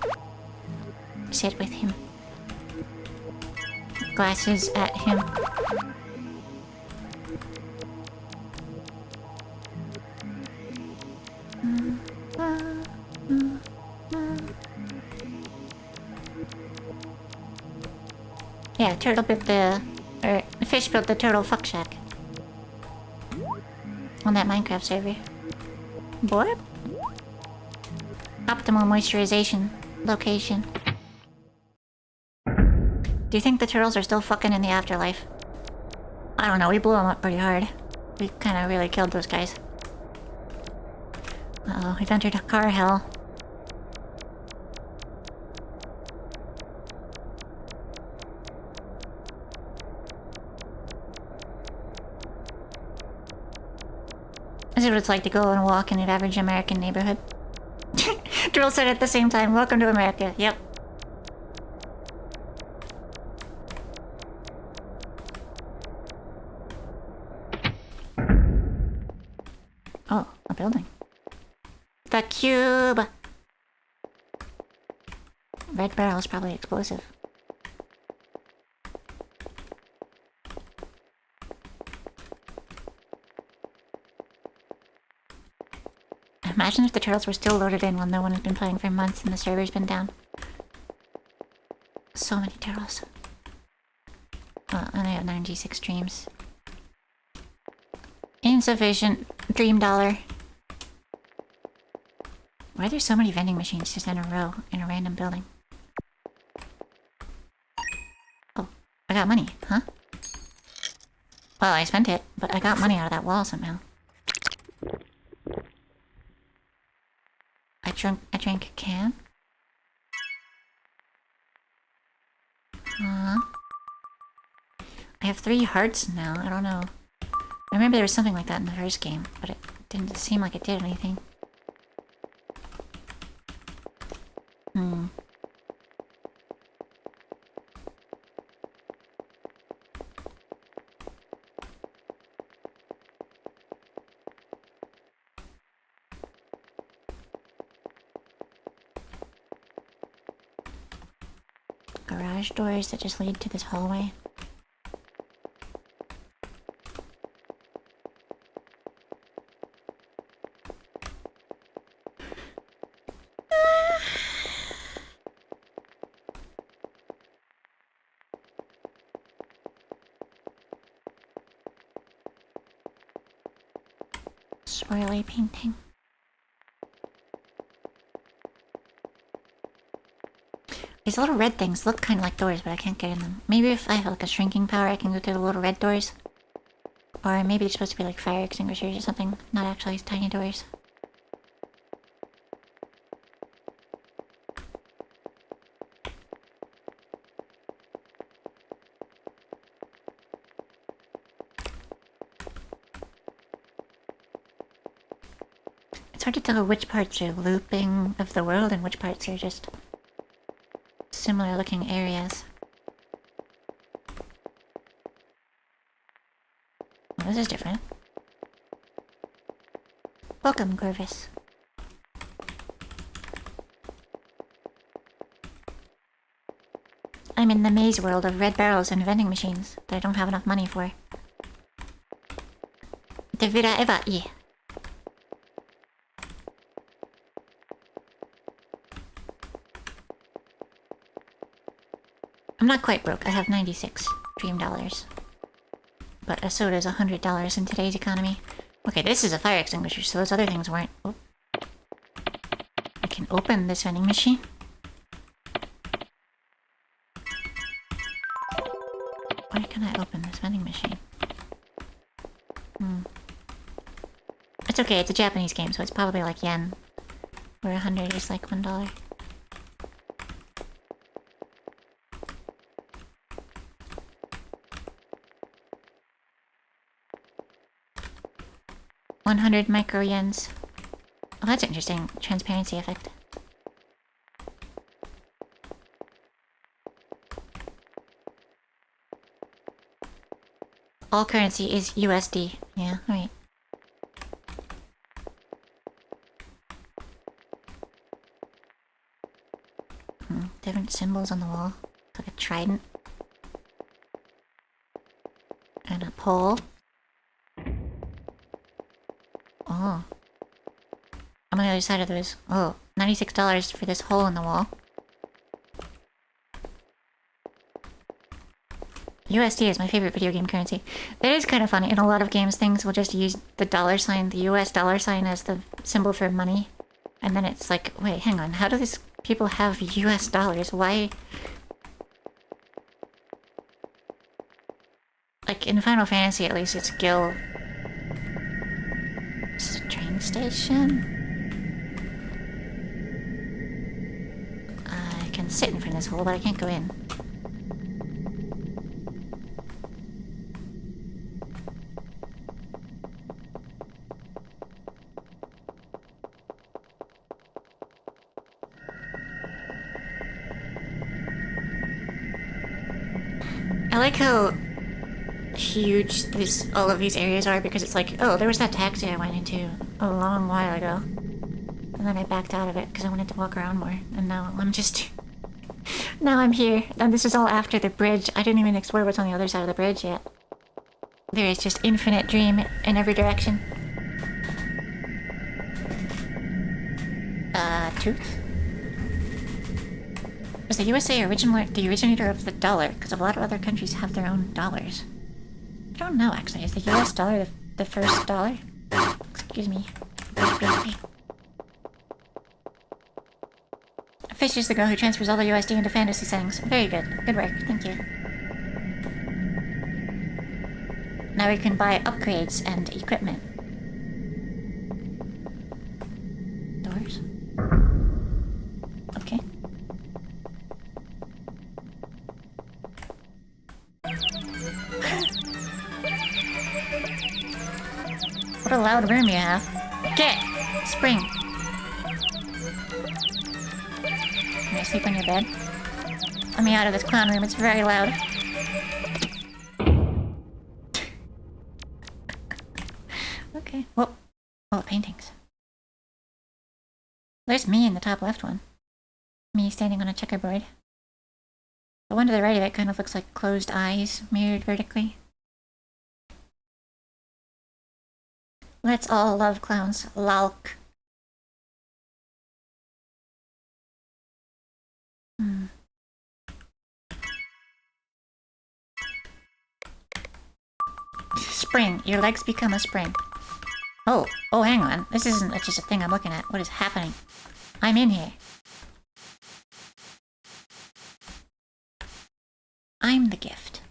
Sit with him. Glasses at him. Yeah, turtle built the... or the fish built the turtle fuck shack. On that Minecraft server. Boy? Optimal moisturization location. Do you think the turtles are still fucking in the afterlife? I don't know, we blew them up pretty hard. We kinda really killed those guys. Uh-oh, we've entered a car hell. This is what it's like to go on a walk in an average American neighborhood. Drill said at the same time, welcome to America. Yep. Oh, a building. The cube! Red barrel is probably explosive. Imagine if the turtles were still loaded in while no one has been playing for months and the server's been down. So many turtles. Oh, and I have 96 dreams. Insufficient dream dollar. Why are there so many vending machines just in a row in a random building? Oh, I got money, huh? Well, I spent it, but I got money out of that wall somehow. I drank a can? Huh? I have 3 hearts now, I don't know. I remember there was something like that in the first game, but it didn't seem like it did anything. Hmm. Garage doors that just lead to this hallway. Swirly painting. These little red things look kind of like doors, but I can't get in them. Maybe if I have like a shrinking power, I can go through the little red doors. Or maybe it's supposed to be like fire extinguishers or something, not actually tiny doors. It's hard to tell which parts are looping of the world and which parts are just similar looking areas. Well, this is different. Welcome, Corvus. I'm in the maze world of red barrels and vending machines that I don't have enough money for. The Vira Eva, yeah. I'm not quite broke. I have 96 dream dollars. But a soda is $100 in today's economy. Okay, this is a fire extinguisher, so those other things weren't. Oh. I can open this vending machine. Why can I open this vending machine? It's okay, it's a Japanese game, so it's probably like yen. Where 100 is like $1. $100 micro yens. Oh, that's interesting. Transparency effect. All currency is USD. Yeah, alright. Different symbols on the wall. Like a trident. And a pole. Oh. I'm on the other side of those. Oh, $96 for this hole in the wall. USD is my favorite video game currency. That is kind of funny. In a lot of games, things will just use the dollar sign, the US dollar sign, as the symbol for money. And then it's like, wait, hang on. How do these people have US dollars? Why? Like, in Final Fantasy, at least, it's Gil. This is a train station? I can sit in front of this hole, but I can't go in. I like how huge all of these areas are, because it's like, oh, there was that taxi I went into a long while ago. And then I backed out of it because I wanted to walk around more. And now I'm just... now I'm here. And this is all after the bridge. I didn't even explore what's on the other side of the bridge yet. There is just infinite dream in every direction. Tooth? Was the USA the originator of the dollar? Because a lot of other countries have their own dollars. I don't know, actually. Is the US dollar the first dollar? Excuse me. Fish is the girl who transfers all the USD into fantasy settings. Very good. Good work. Thank you. Now we can buy upgrades and equipment. Doors? Okay. What a loud room you have. Get! Spring. Can I sleep on your bed? Let me out of this clown room, it's very loud. Okay. Whoa. Oh, paintings. There's me in the top left one. Me standing on a checkerboard. The one to the right of it kind of looks like closed eyes, mirrored vertically. Let's all love clowns. Lalk. Spring. Your legs become a spring. Oh, hang on. This isn't just a thing I'm looking at. What is happening? I'm in here. I'm the gift.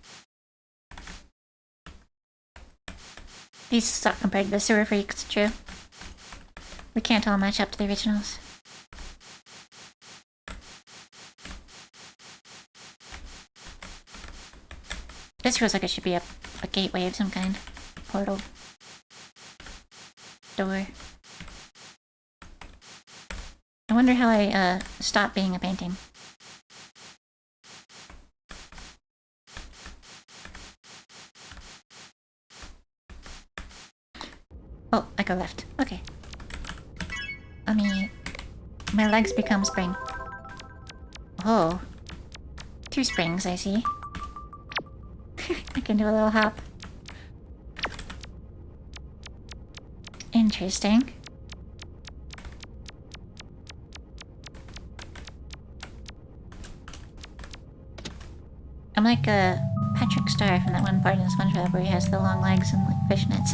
These suck compared to the sewer freaks, true. We can't all match up to the originals. This feels like it should be a gateway of some kind. Portal. Door. I wonder how I stop being a painting. Oh, I go left. Okay. Let me... My legs become spring. Oh. 2 springs, I see. I can do a little hop. Interesting. I'm like a Patrick Star from that one part in SpongeBob where he has the long legs and like fishnets.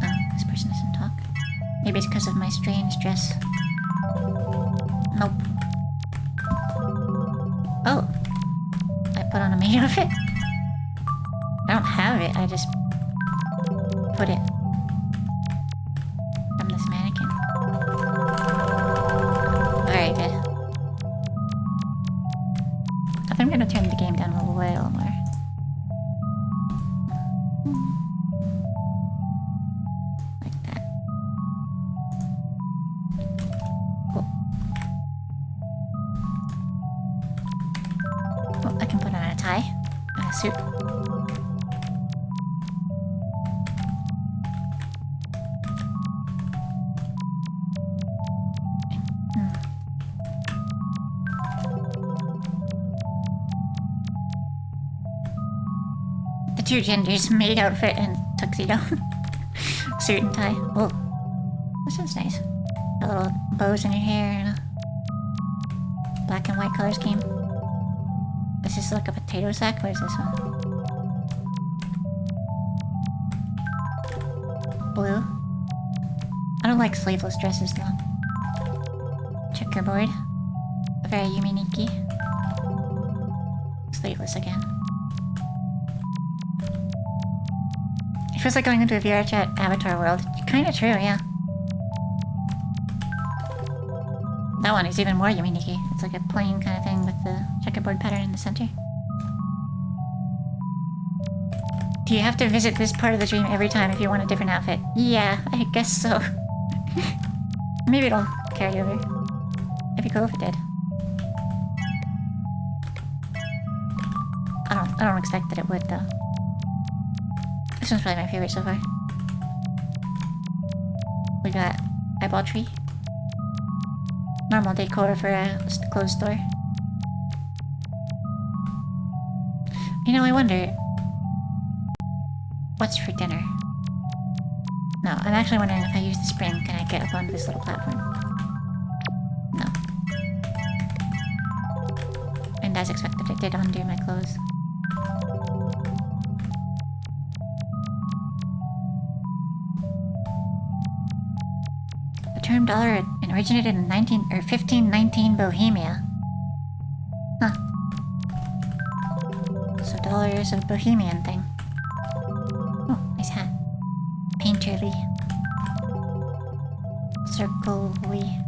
Oh, this person doesn't talk. Maybe it's because of my strange dress. Nope. Oh! I put on a maid outfit? I don't have it, I just put it from this mannequin. Alright, good. I think I'm gonna turn the game down a little more. Like that. Cool. Oh, I can put on a tie and a suit. The 2 genders, maid outfit and tuxedo. Suit and tie. Oh, this is nice. A little bows in your hair and a black and white color scheme. Is this like a potato sack? What is this one? Blue. I don't like sleeveless dresses though. Checkerboard. Very Yume. Sleeveless again. It feels like going into a VR chat avatar world. Kinda true, yeah. That one is even more Yume. It's like a plain kind of thing with the checkerboard pattern in the center. Do you have to visit this part of the dream every time if you want a different outfit? Yeah, I guess so. Maybe it'll carry over. It'd be cool if it did. I don't expect that it would though. This one's probably my favorite so far. We got eyeball tree. Normal decor for a clothes store. You know, I wonder... What's for dinner? No, I'm actually wondering if I use the spring, can I get up onto this little platform? No. And as expected, it did undo my clothes. The term dollar originated in 1519 Bohemia. Huh. So dollar is a Bohemian thing. Oh, nice hat. Painterly. Circle-y.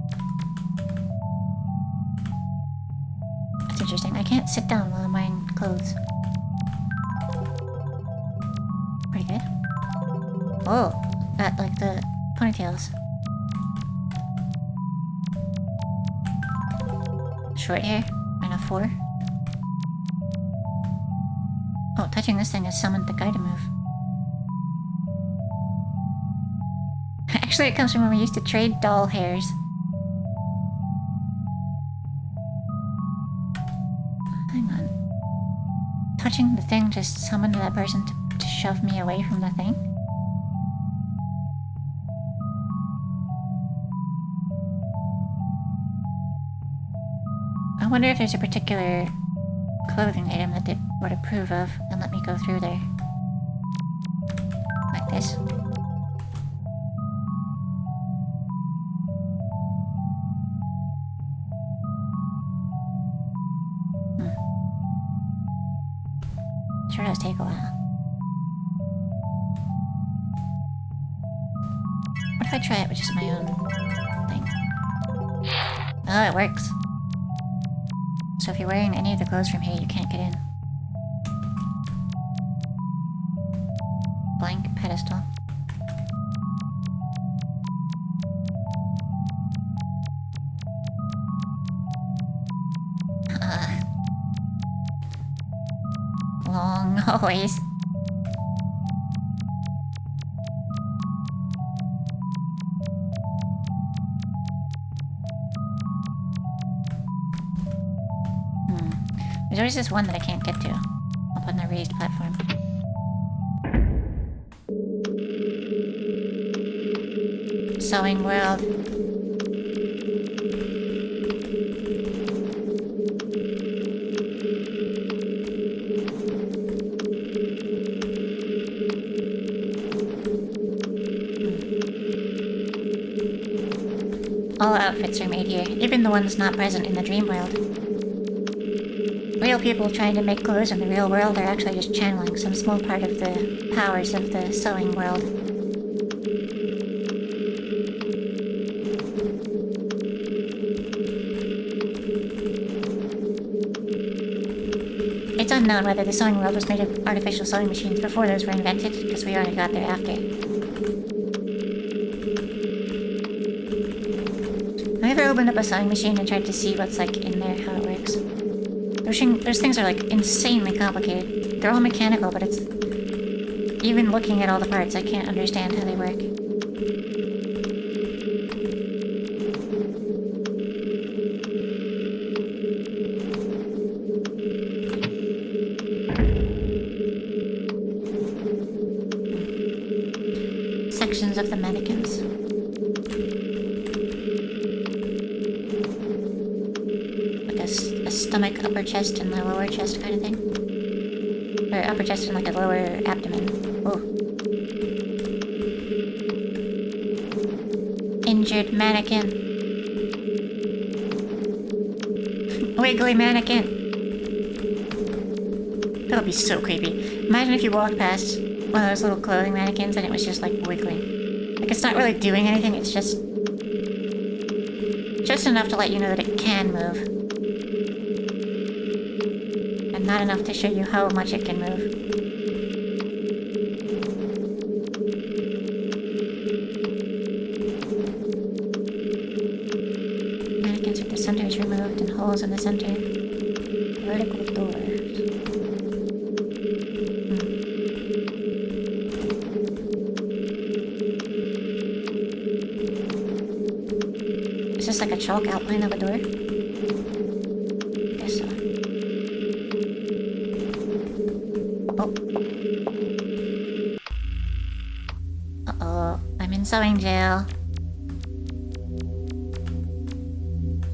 That's interesting. I can't sit down while I'm wearing clothes. Pretty good. Oh, that like the ponytails. Short hair and a 4. Oh, touching this thing has summoned the guy to move. Actually, it comes from when we used to trade doll hairs. Hang on. Touching the thing just summoned that person to shove me away from the thing? I wonder if there's a particular clothing item that they would approve of and let me go through there. Like this. Sure does take a while. What if I try it with just my own thing? Oh, it works. So if you're wearing any of the clothes from here, you can't get in. Blank pedestal. Long hallways. There's always this one that I can't get to. Up on the raised platform. Sewing world. All outfits are made here, even the ones not present in the dream world. Real people trying to make clothes in the real world are actually just channeling some small part of the powers of the sewing world. It's unknown whether the sewing world was made of artificial sewing machines before those were invented, because we already got there after. Have you ever opened up a sewing machine and tried to see what's like in there, how it works? Those things are like insanely complicated. They're all mechanical, but it's... Even looking at all the parts, I can't understand how they work. Sections of the mannequins. A stomach, upper chest, and the lower chest kind of thing. Or upper chest and like a lower abdomen. Oh. Injured mannequin. Wiggly mannequin. That'll be so creepy. Imagine if you walked past one of those little clothing mannequins and it was just like wiggling. Like it's not really doing anything, it's just enough to let you know that it can move. Not enough to show you how much it can move. Mannequins with the centers removed and holes in the center. Vertical doors. Is this like a chalk outline of a door? Guess so. Uh-oh, I'm in sewing jail.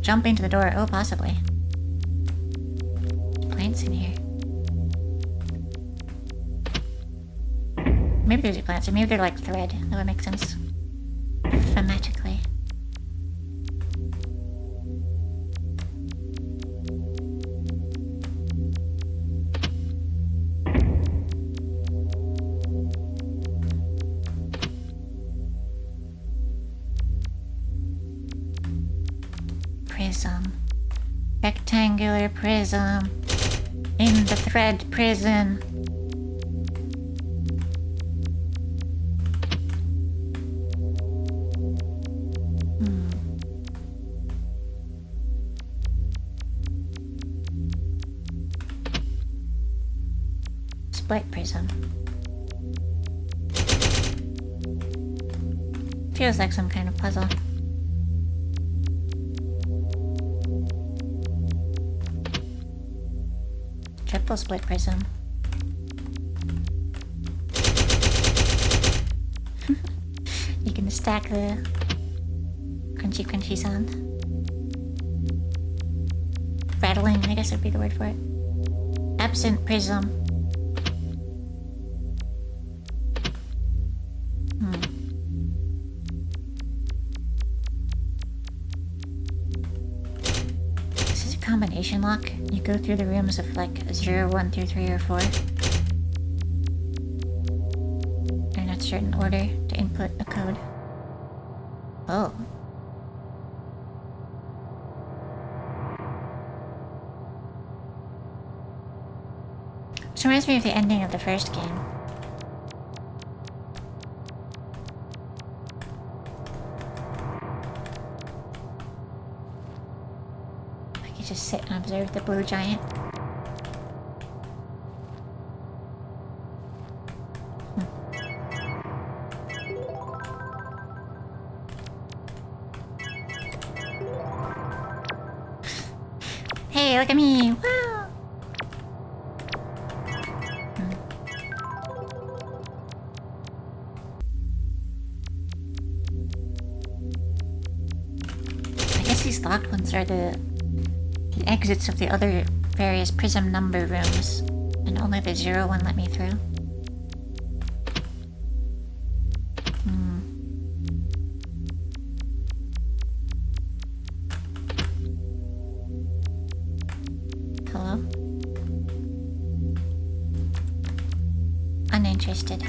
Jump into the door. Oh, possibly. There's plants in here. Maybe there's plants, or maybe they're like thread. That would make sense. Thematically. Prism. Rectangular prism. In the thread prison. Split prism. Feels like some kind of puzzle. Triple split prism. You can stack the crunchy sound. Rattling, I guess would be the word for it. Absent prism. Combination lock. You go through the rooms of like 0, 1 through 3 or 4. In a certain order to input a code. Oh. This reminds me of the ending of the first game. Just sit and observe the blue giant. Hey, look at me! Wow! exits are the exits of the other various prism number rooms, and only the 0 one let me through. Hello? Uninterested.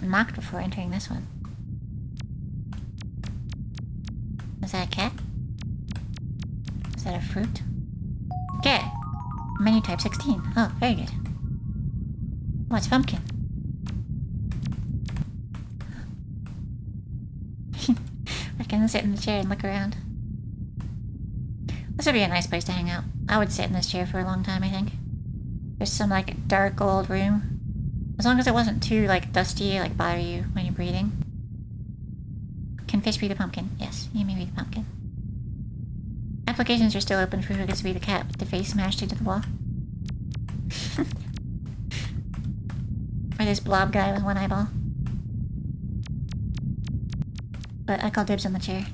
Knocked before entering this one. Is that a cat? Is that a fruit? Cat! Menu type 16. Oh, very good. Oh, it's pumpkin. I can sit in the chair and look around. This would be a nice place to hang out. I would sit in this chair for a long time, I think. There's some, like, dark old room. As long as it wasn't too, like, dusty, like, bother you when you're breathing. Can fish be the pumpkin? Yes, you may be the pumpkin. Applications are still open for who gets to be the cat with the face smashed into the wall. Or this blob guy with one eyeball. But I call dibs on the chair.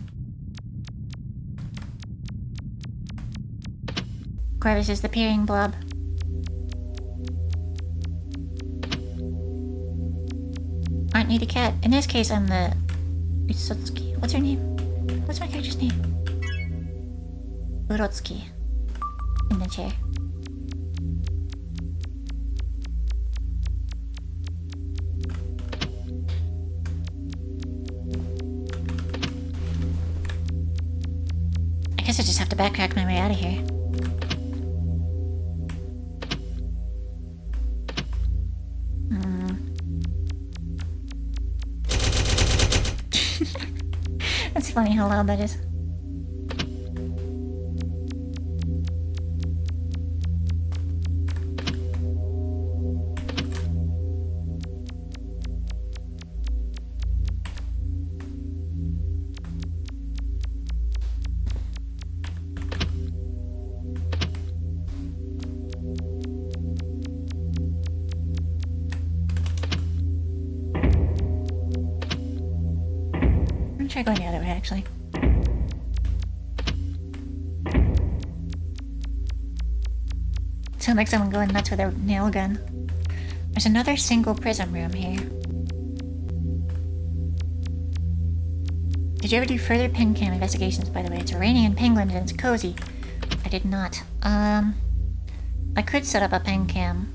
Corvus is the peering blob. Aren't you the cat? In this case, I'm the... Utsutsuki. What's her name? What's my character's name? Urotsuki. In the chair. I guess I just have to backtrack my way out of here. That's funny how loud that is. Try going the other way, actually. Sound like someone going nuts with a nail gun. There's another single prism room here. Did you ever do further pen cam investigations, by the way? It's raining in Penguin and it's cozy. I did not. I could set up a pen cam.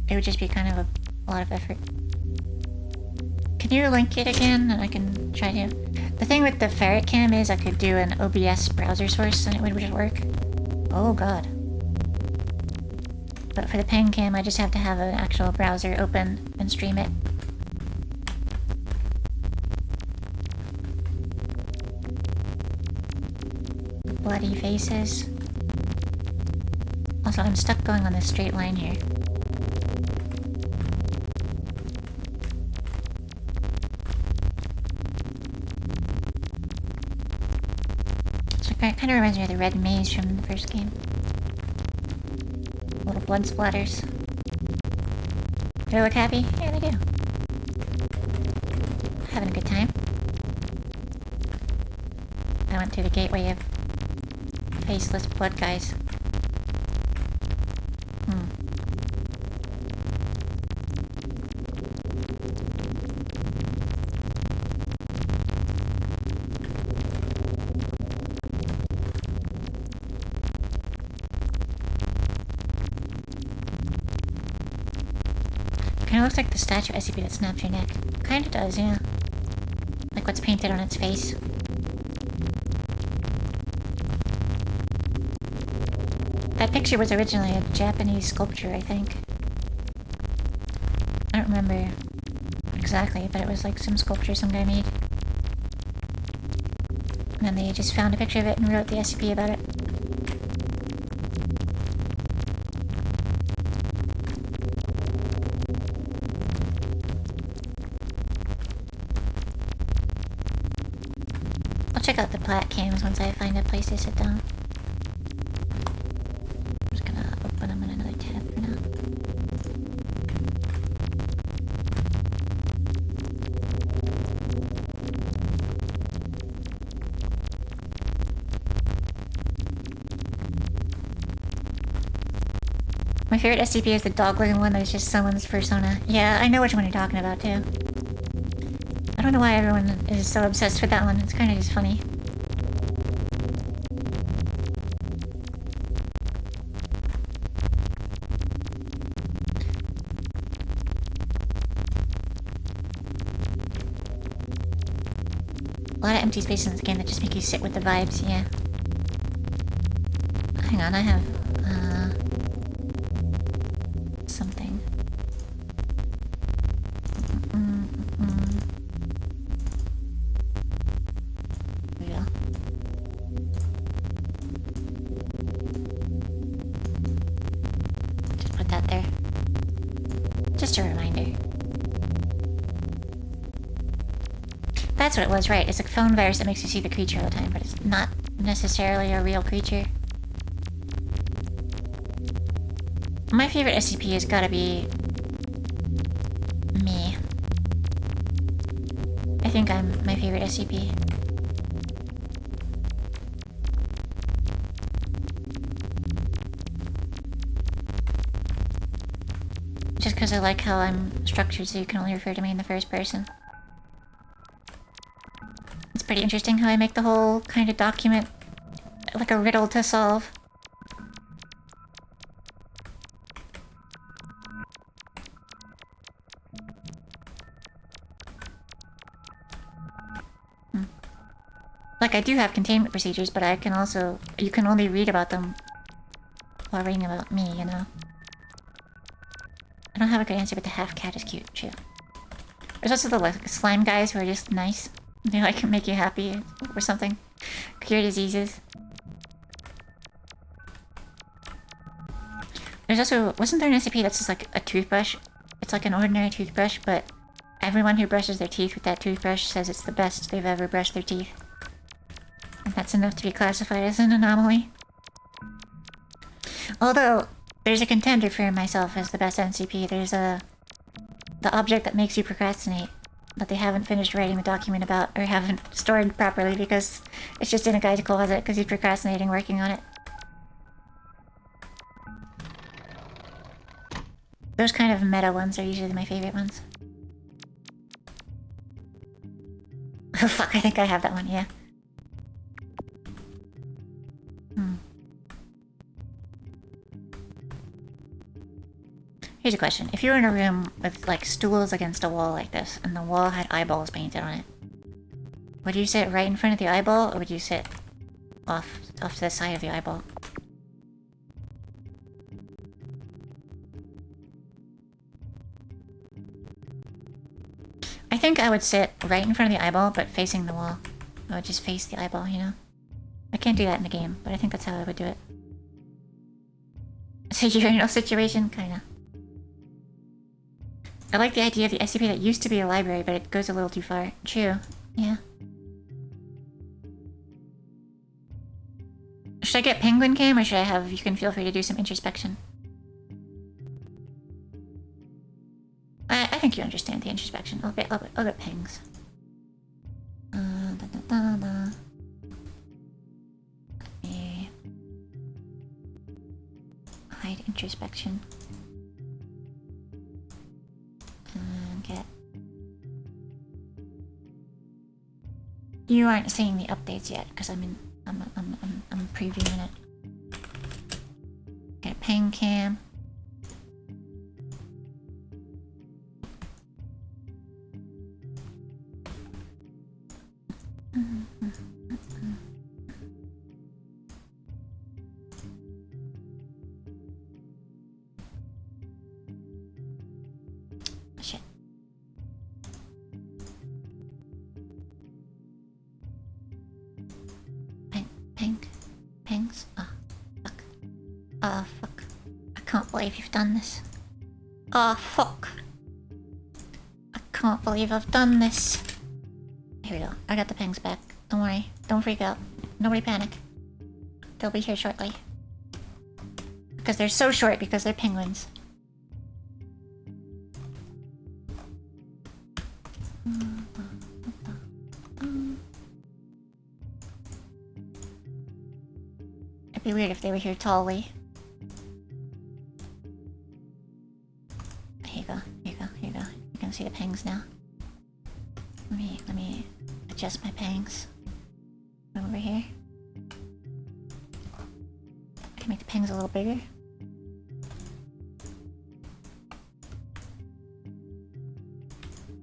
It would just be kind of a lot of effort. Can you link it again and I can try to... The thing with the ferret cam is I could do an OBS browser source and it would just work. Oh god. But for the pen cam I just have to have an actual browser open and stream it. Bloody faces. Also, I'm stuck going on this straight line here. It kind of reminds me of the red maze from the first game. Little blood splatters. Do they look happy? Yeah, they do. Having a good time. I went through the gateway of faceless blood guys. Kinda looks like the statue SCP that snapped your neck. Kinda does, yeah. Like what's painted on its face. That picture was originally a Japanese sculpture, I think. I don't remember exactly, but it was like some sculpture some guy made. And then they just found a picture of it and wrote the SCP about it. Check out the plat cams once I find a place to sit down. I'm just gonna open them in another tab for now. My favorite SCP is the dog-looking one that's just someone's persona. Yeah, I know which one you're talking about, too. I don't know why everyone is so obsessed with that one. It's kind of just funny. A lot of empty spaces in this game that just make you sit with the vibes, yeah. Hang on, I have... something. There we go. Just put that there. Just a reminder. That's what it was, right? It's a phone virus that makes you see the creature all the time, but it's not necessarily a real creature. My favorite SCP has gotta be... me. I think I'm my favorite SCP. Just because I like how I'm structured so you can only refer to me in the first person. It's pretty interesting how I make the whole kind of document like a riddle to solve. Like, I do have containment procedures, but I can also... you can only read about them while reading about me, you know? I don't have a good answer, but the half-cat is cute, too. There's also the like, slime guys who are just nice. They, like, make you happy or something. Cure diseases. There's also... wasn't there an SCP that's just, like, a toothbrush? It's like an ordinary toothbrush, but everyone who brushes their teeth with that toothbrush says it's the best they've ever brushed their teeth. And that's enough to be classified as an anomaly. Although, there's a contender for myself as the best NCP. There's the object that makes you procrastinate. That they haven't finished writing the document about, or haven't stored properly because it's just in a guy's closet because he's procrastinating working on it. Those kind of meta ones are usually my favorite ones. Oh fuck, I think I have that one, yeah. Here's a question. If you were in a room with, like, stools against a wall like this, and the wall had eyeballs painted on it, would you sit right in front of the eyeball, or would you sit off to the side of the eyeball? I think I would sit right in front of the eyeball, but facing the wall. I would just face the eyeball, you know? I can't do that in the game, but I think that's how I would do it. It's a urinal situation? Kinda. I like the idea of the SCP that used to be a library, but it goes a little too far. True. Yeah. Should I get Penguin Cam, or should I have... you can feel free to do some introspection? I think you understand the introspection. I'll get Pengs. Hide introspection. Get. You aren't seeing the updates yet because I'm previewing it. Get Ping Cam. Shit. Pings? Oh, fuck. Oh, fuck. I can't believe you've done this. Oh, fuck. I can't believe I've done this. Here we go. I got the pings back. Don't worry. Don't freak out. Nobody panic. They'll be here shortly. Because they're so short because they're penguins. It'd be weird if they were here tallly. Here you go, here you go, here you go. You can see the pangs now. Let me adjust my pangs. Come over here. I can make the pangs a little bigger.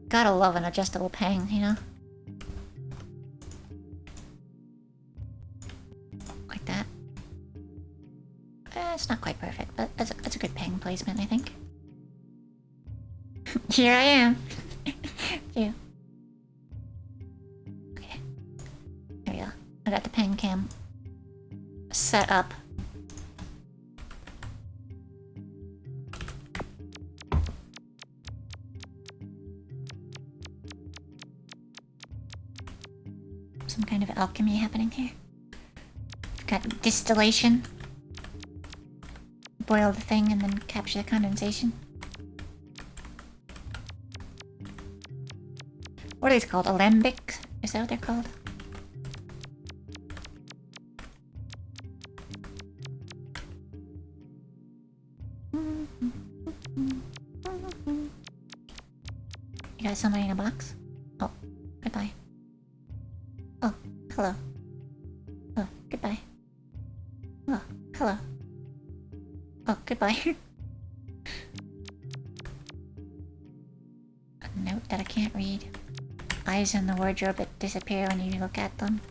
Gotta love an adjustable pang, you know? Like that. It's not quite perfect, but that's a good pang placement, I think. Here I am. Yeah. Okay. There we go. I got the pang cam set up. Some kind of alchemy happening here. Got distillation. Boil the thing and then capture the condensation. What are these called? Alembics? Is that what they're called? You got somebody in a box? Oh, goodbye. Oh, hello. Oh, goodbye. Oh, hello. Oh, goodbye. A note that I can't read. Eyes in the wardrobe that disappear when you look at them.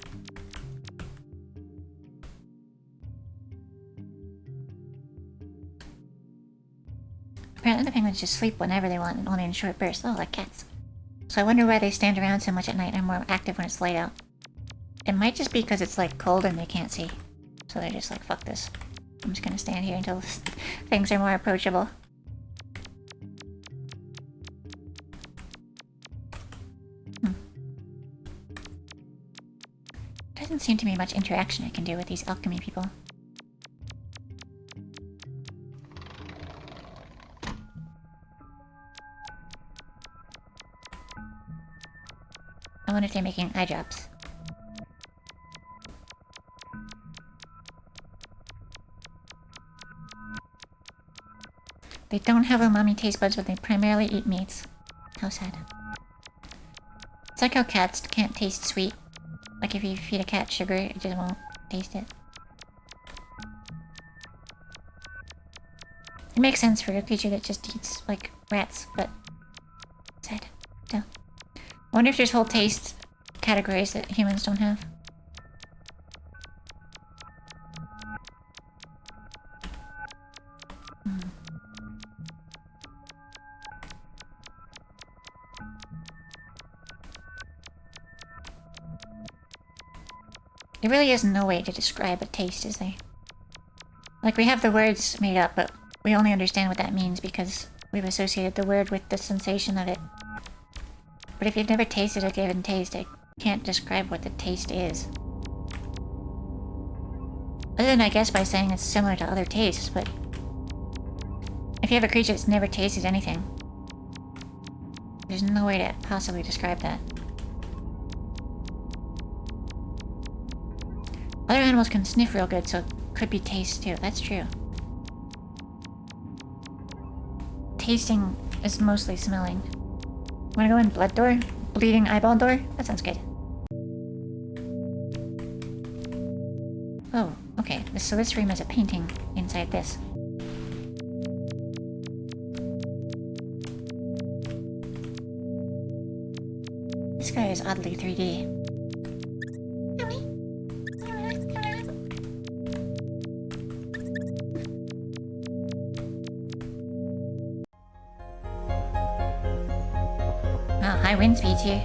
Apparently the penguins just sleep whenever they want and only in short bursts. Oh, like cats. So I wonder why they stand around so much at night and are more active when it's light out. It might just be because it's like cold and they can't see. So they're just like, fuck this. I'm just gonna stand here until things are more approachable. Doesn't seem to be much interaction I can do with these alchemy people. I wonder if they're making eye drops. They don't have umami taste buds, but they primarily eat meats. How sad. It's like how cats can't taste sweet. Like if you feed a cat sugar, it just won't taste it. It makes sense for a creature that just eats, like, rats, but... sad. So... I wonder if there's whole taste categories that humans don't have. There really is no way to describe a taste, is there? Like, we have the words made up, but we only understand what that means because we've associated the word with the sensation of it. But if you've never tasted a given taste, I can't describe what the taste is. Other than, I guess, by saying it's similar to other tastes, but... if you have a creature that's never tasted anything, there's no way to possibly describe that. Other animals can sniff real good, so it could be taste too. That's true. Tasting is mostly smelling. Wanna go in blood door? Bleeding eyeball door? That sounds good. Oh, okay. So this room is a painting inside this. This guy is oddly 3D. High wind speeds here.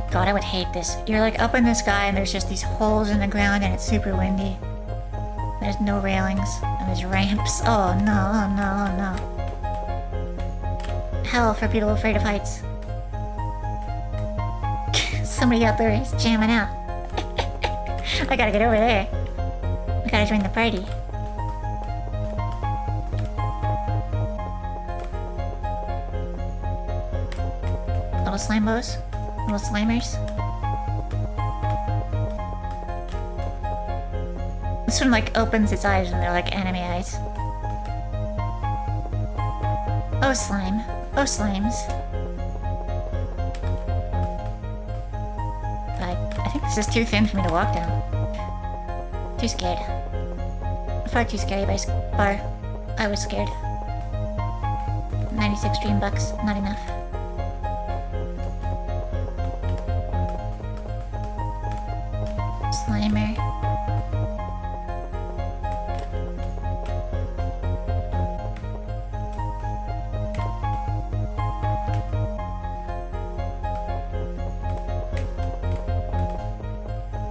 God, I would hate this. You're like up in the sky and there's just these holes in the ground and it's super windy. There's no railings and there's ramps. Oh no, no, no. Hell for people afraid of heights. somebody out there is jamming out. I gotta get over there. I gotta join the party. Little slimos? Little slimers? This one like opens its eyes and they're like anime eyes. Oh slime. Oh slimes. I think this is too thin for me to walk down. Too scared. Far too scary by far. I was scared. 96 dream bucks, not enough. Slimer.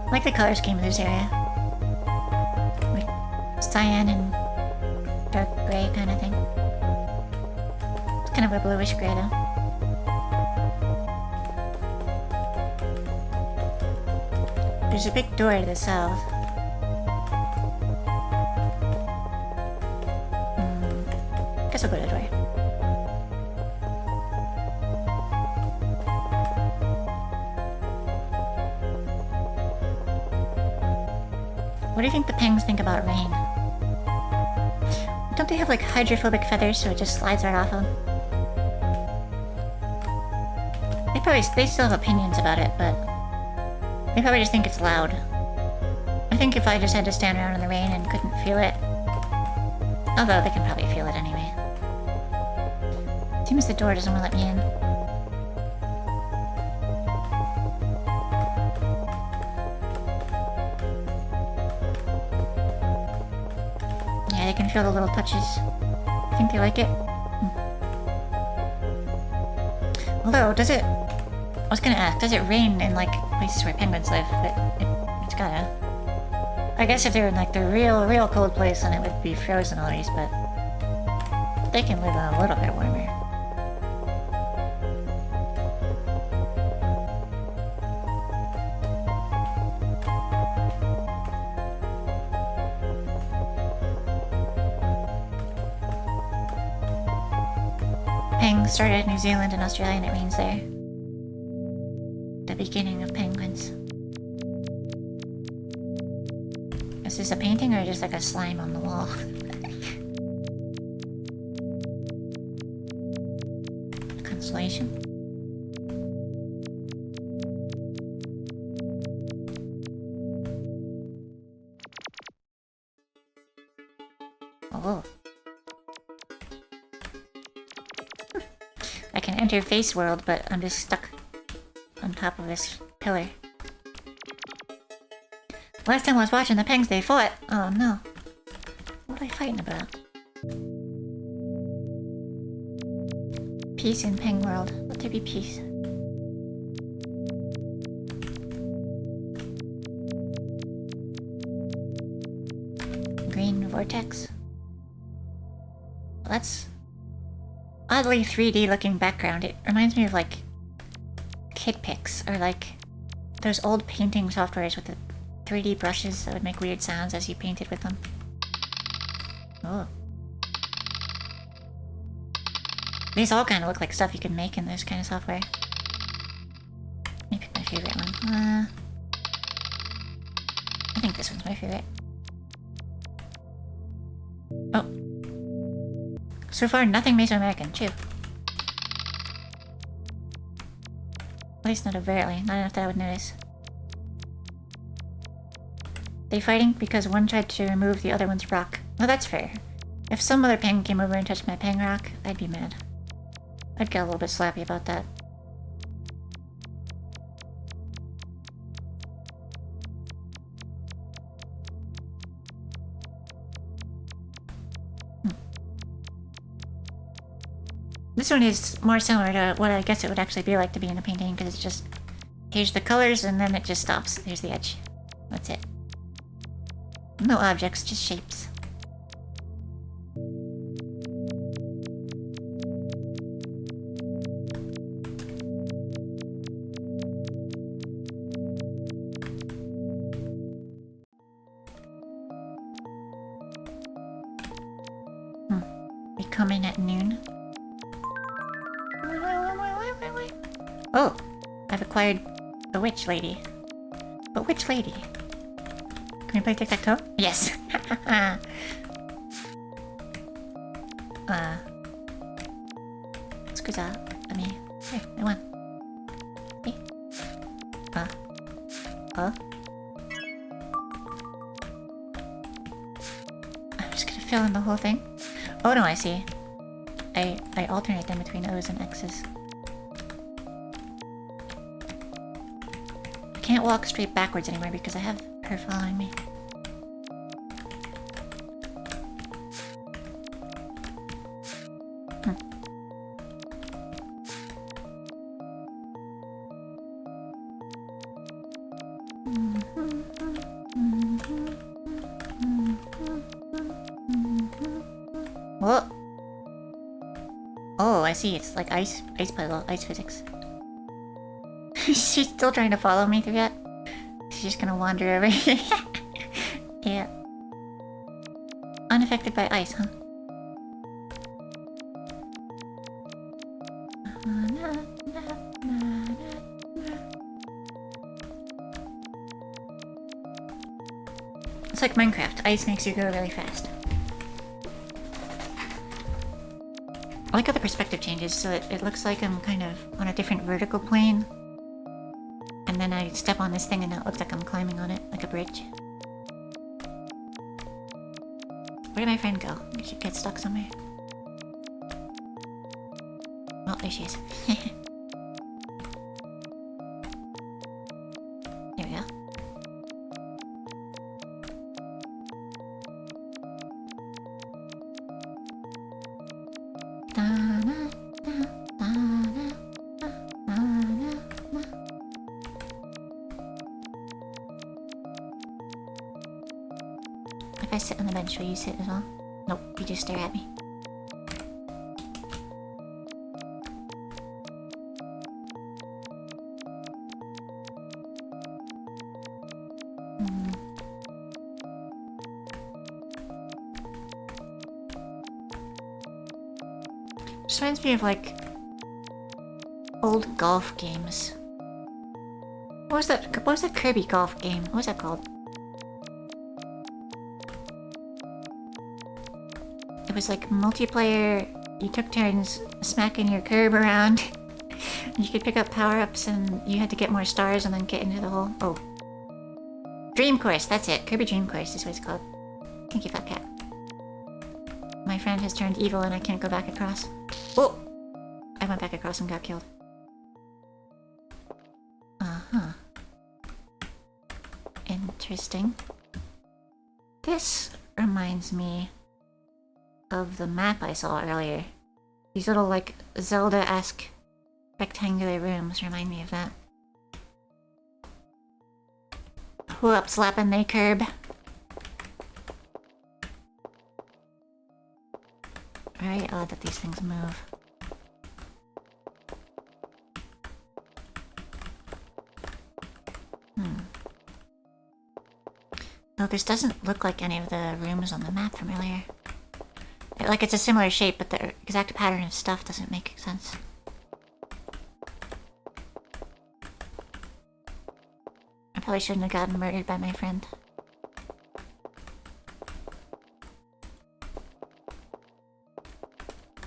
I like the color scheme of this area. Like cyan and dark gray kind of thing. It's kind of a bluish gray though. There's a big door to the south. Guess I'll go to the door. What do you think the pengs think about rain? Don't they have like hydrophobic feathers so it just slides right off them? They still have opinions about it, but they probably just think it's loud. I think if I just had to stand around in the rain and couldn't feel it, although they can probably feel it anyway. Seems the door doesn't want to let me in. Yeah, they can feel the little touches. I think they like it. Although, does it... I was gonna ask, does it rain in, like, places where penguins live? But it's gotta. I guess if they were in, like, the real cold place, then it would be frozen always, but... they can live a little bit warmer. Pengs started in New Zealand and Australia and it rains there. The beginning of penguins. Is this a painting or just like a slime on the wall? Consolation? Oh. I can enter face world, but I'm just stuck on top of this pillar. Last time I was watching the pengs, they fought. Oh no. What are they fighting about? Peace in Peng World. Let there be peace. Green vortex. Well, that's oddly 3D looking background. It reminds me of like kid pics or like those old painting softwares with the 3D brushes that would make weird sounds as you painted with them. Oh. These all kind of look like stuff you could make in this kind of software. Let me pick my favorite one. I think this one's my favorite. Oh. So far, nothing Mesoamerican. Chew. At least not overtly. Not enough that I would notice. They fighting because one tried to remove the other one's rock. Well, that's fair. If some other peng came over and touched my peng rock, I'd be mad. I'd get a little bit slappy about that. This one is more similar to what I guess it would actually be like to be in a painting, because it's just... here's the colors, and then it just stops. There's the edge. That's it. No objects, just shapes. come in at noon. Oh, I've acquired a witch lady. A witch lady. Can we play tic-tac-toe? Yes. Scusa. Let me... Here, I won. Hey. Huh? I'm just gonna fill in the whole thing. Oh no, I see. I alternate them between O's and X's. I can't walk straight backwards anymore because I have her following me. Whoa! Oh, I see. It's like ice puzzle, ice physics. She's still trying to follow me through that. She's just gonna wander over here. Yeah. Unaffected by ice, huh? It's like Minecraft. Ice makes you go really fast. I like how the perspective changes, so it looks like I'm kind of on a different vertical plane. And then I step on this thing and now it looks like I'm climbing on it, like a bridge. Where did my friend go? Did she get stuck somewhere? Oh, there she is. There we go. If I sit on the bench, will you sit as well? Nope, you just stare at me. Just reminds me of like old golf games. What was that? What was that Kirby golf game? What was that called? It was like multiplayer. You took turns smacking your curb around. You could pick up power-ups and you had to get more stars and then get into the hole. Oh. Dream Course, that's it. Kirby Dream Course is what it's called. Thank you, Fat Cat. My friend has turned evil and I can't go back across. Oh! I went back across and got killed. Uh-huh. Interesting. This reminds me of the map I saw earlier. These little, like, Zelda-esque rectangular rooms remind me of that. Who up slapping they curb? Very odd that these things move. Though this doesn't look like any of the rooms on the map from earlier. Like, it's a similar shape, but the exact pattern of stuff doesn't make sense. I probably shouldn't have gotten murdered by my friend.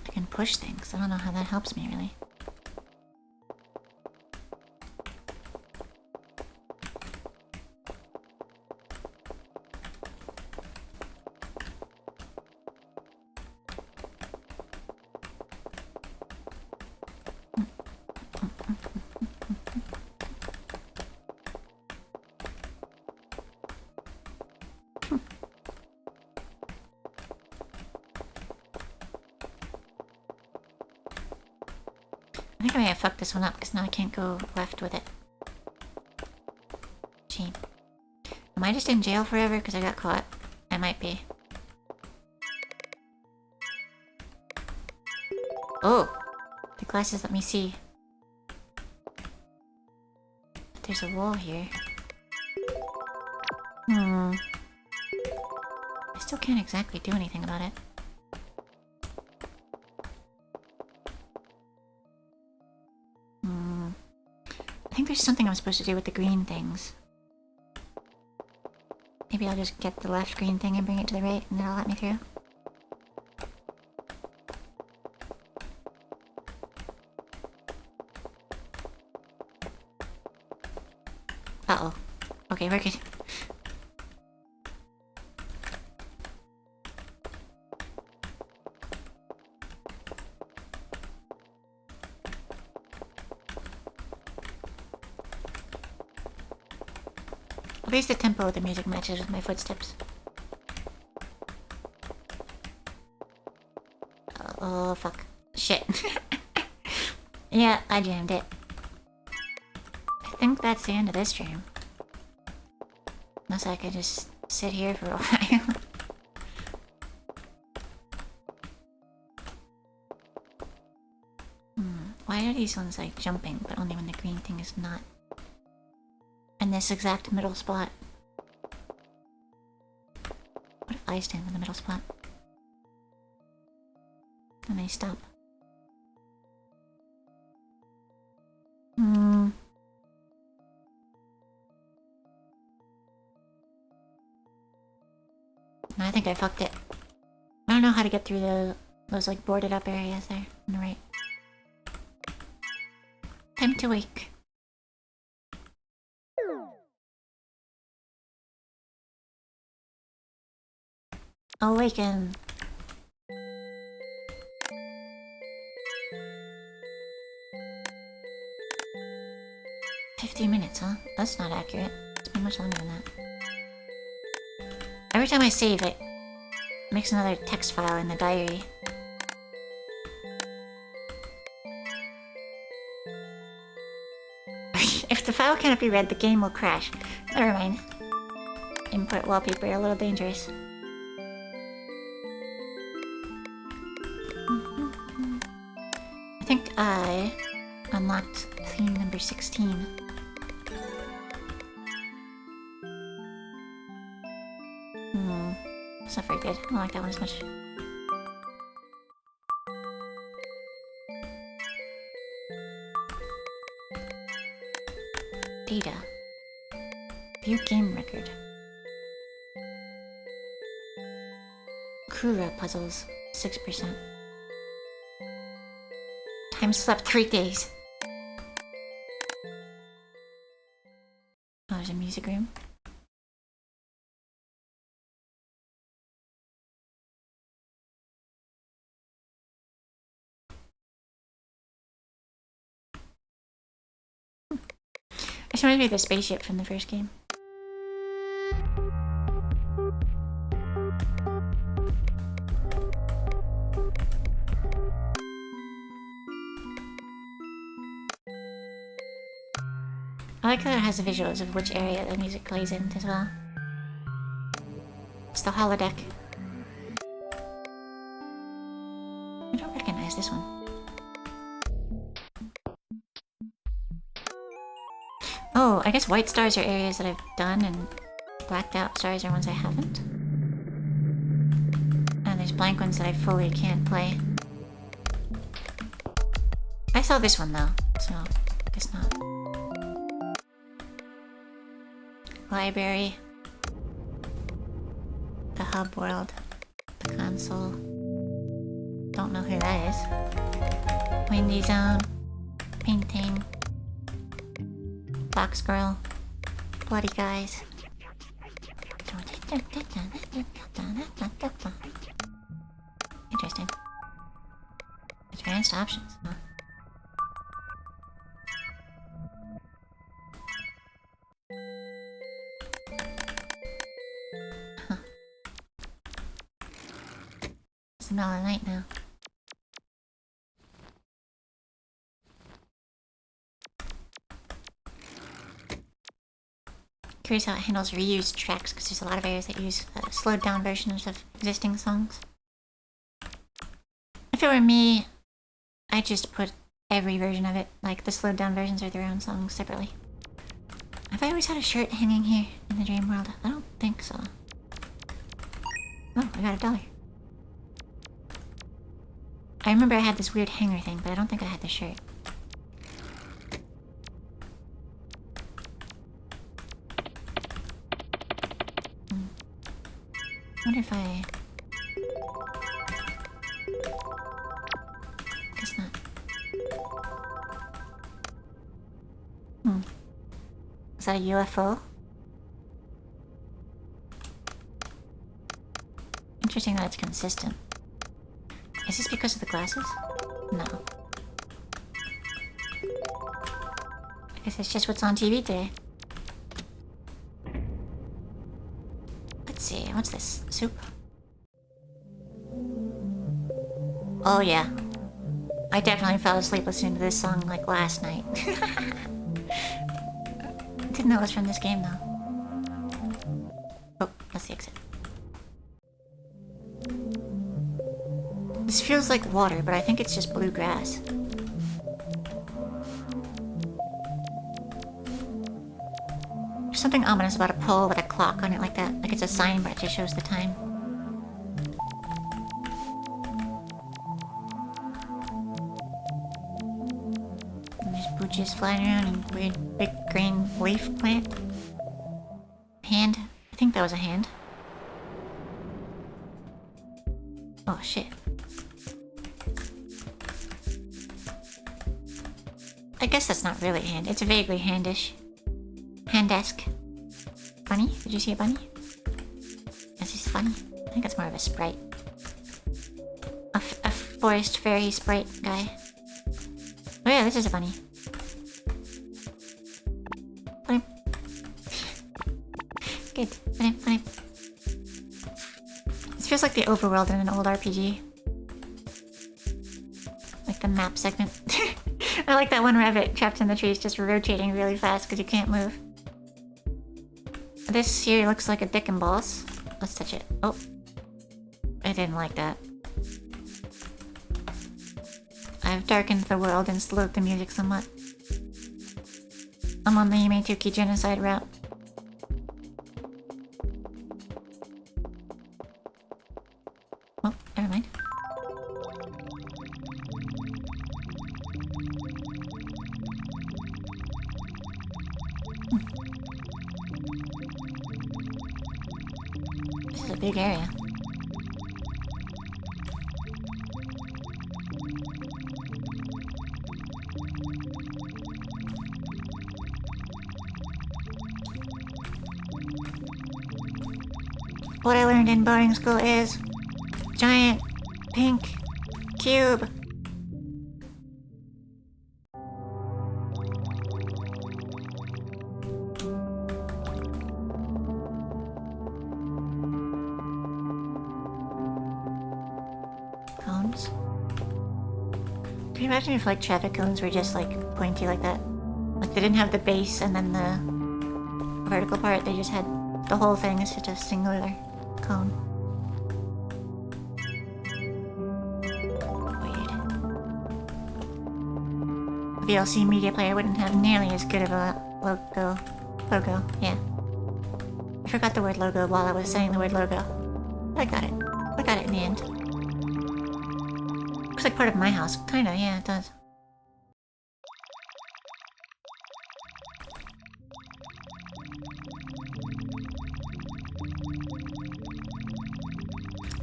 I can push things. I don't know how that helps me, really. I think I may have fucked this one up because now I can't go left with it. Shame. Am I just in jail forever because I got caught? I might be. Oh! The glasses let me see. But there's a wall here. I still can't exactly do anything about it. there's something I'm supposed to do with the green things. Maybe I'll just get the left green thing and bring it to the right, and that'll let me through. Uh-oh. Okay, we're good. At least the tempo of the music matches with my footsteps. Oh, fuck. Shit. Yeah, I jammed it. I think that's the end of this stream. Unless I could just sit here for a while. Why are these ones like jumping, but only when the green thing is not in this exact middle spot? What if I stand in the middle spot? And they stop. I think I fucked it. I don't know how to get through those like boarded up areas there on the right. Time to wake. Awaken. 50 minutes, huh? That's not accurate. It's been much longer than that. Every time I save it, makes another text file in the diary. If the file cannot be read, the game will crash. Never mind. Import wallpaper, a little dangerous. I think I unlocked theme number 16. That's not very good. I don't like that one as much. Data. View game record. Kura puzzles, 6%. Time slept 3 days. Oh, there's a music room. This reminds me of the spaceship from the first game. I like that it has the visuals of which area the music plays in as well. It's the holodeck. I don't recognize this one. Oh, I guess white stars are areas that I've done, and blacked out stars are ones I haven't. And there's blank ones that I fully can't play. I saw this one though, so I guess not. Library. The hub world. The console. Don't know who that is. Windy zone. Painting. Box girl. Bloody guys. Interesting. Advanced options, huh? It's the middle of the night now. Curious how it handles reused tracks, because there's a lot of areas that use slowed down versions of existing songs. If it were me, I'd just put every version of it, like the slowed down versions are their own songs separately. Have I always had a shirt hanging here in the dream world? I don't think so. Oh, I got $1. I remember I had this weird hanger thing, but I don't think I had the shirt. wonder if I... Guess not. Is that a UFO? Interesting that it's consistent. Is this because of the glasses? No. I guess it's just what's on TV today. Let's see, what's this? Soup? Oh yeah. I definitely fell asleep listening to this song like last night. Didn't know it was from this game though. Oh, that's the exit. This feels like water, but I think it's just blue grass. There's something ominous about a pole with a clock on it like that. Like it's a sign, but it just shows the time. And there's booches flying around and weird big green leaf plant. Hand. I think that was a hand. Oh shit. I guess that's not really a hand. It's vaguely handish. Hand-esque. Bunny? Did you see a bunny? Is this a bunny? I think it's more of a sprite. A forest fairy sprite guy. Oh yeah, this is a bunny. Bunny. Good. Bunny, bunny. This feels like the overworld in an old RPG. Like the map segment. I like that one rabbit trapped in the trees just rotating really fast because you can't move. This here looks like a dick and balls. Let's touch it. Oh. I didn't like that. I've darkened the world and slowed the music somewhat. I'm on the Yume Tuki genocide route. Oh, never mind. This is a big area. What I learned in boarding school is giant pink cube. Cones. Can you imagine if like traffic cones were just like pointy like that? Like they didn't have the base and then the vertical part, they just had the whole thing is just a singular cone. Weird. A VLC media player wouldn't have nearly as good of a logo. Yeah. I forgot the word logo while I was saying the word logo. But I got it. I got it in the end. Looks like part of my house. Kinda, yeah, it does.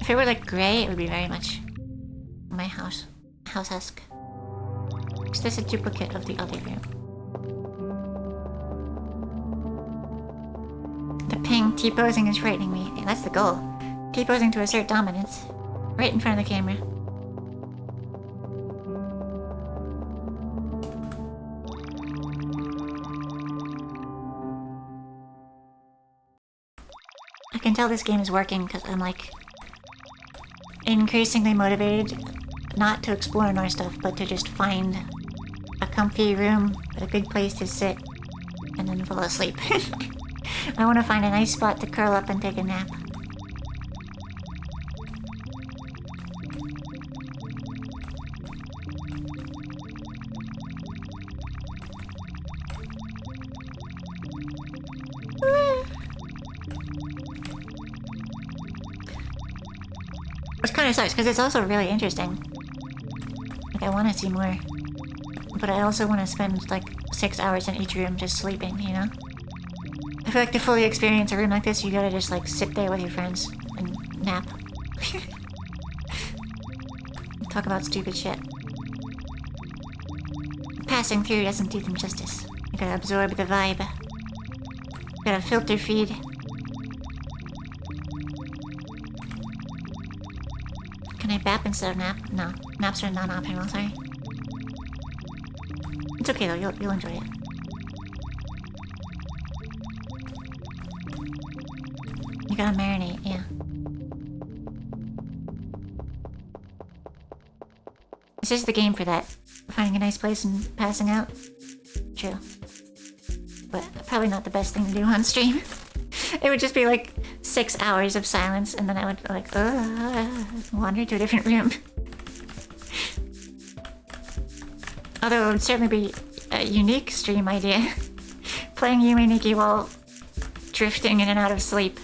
If it were like grey, it would be very much my house. House-esque. Is this a duplicate of the other room? The ping T-posing is frightening me. Yeah, that's the goal. T-posing to assert dominance. Right in front of the camera. I can tell this game is working because I'm like increasingly motivated not to explore more stuff, but to just find a comfy room, a good place to sit, and then fall asleep. I want to find a nice spot to curl up and take a nap. Which kind of sucks, because it's also really interesting. Like, I want to see more. But I also want to spend, like, 6 hours in each room just sleeping, you know? I feel like to fully experience a room like this, you gotta just, like, sit there with your friends and nap. Talk about stupid shit. Passing through doesn't do them justice. You gotta absorb the vibe. You gotta filter feed. Can I bap instead of nap? No. Naps are not optimal, sorry. It's okay though, you'll enjoy it. You gotta marinate, yeah. This is the game for that. Finding a nice place and passing out. True. But probably not the best thing to do on stream. It would just be like 6 hours of silence and then I would like, wander to a different room. Although it would certainly be a unique stream idea. Playing Yume Nikki while drifting in and out of sleep.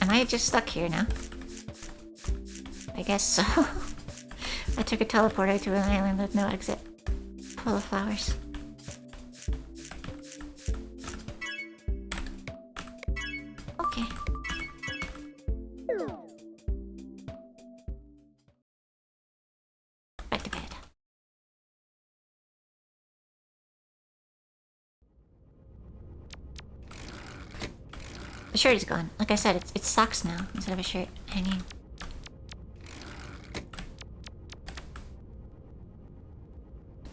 Am I just stuck here now? I guess so. I took a teleporter to an island with no exit. Full of flowers. Okay. Back to bed. The shirt is gone. Like I said, it's socks now instead of a shirt hanging.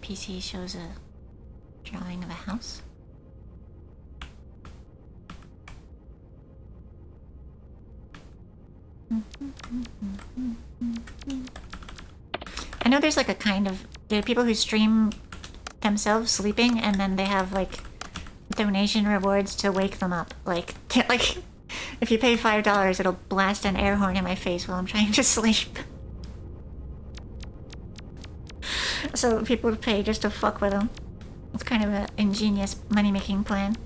PC shows a drawing of a house. I know there's like a kind of... There are people who stream themselves sleeping and then they have like donation rewards to wake them up. Like if you pay $5, it'll blast an air horn in my face while I'm trying to sleep. So people would pay just to fuck with them. It's kind of an ingenious money-making plan.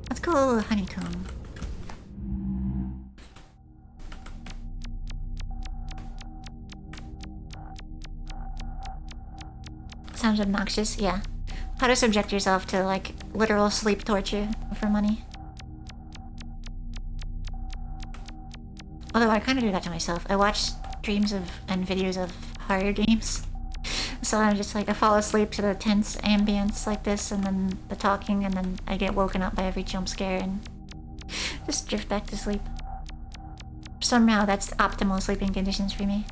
Let's go honeycomb. Sounds obnoxious, yeah. How to subject yourself to, like, literal sleep torture for money. Although I kind of do that to myself. I watch streams of and videos of horror games. So I'm just like, I fall asleep to the tense ambience like this, and then the talking, and then I get woken up by every jump scare and just drift back to sleep. Somehow that's optimal sleeping conditions for me.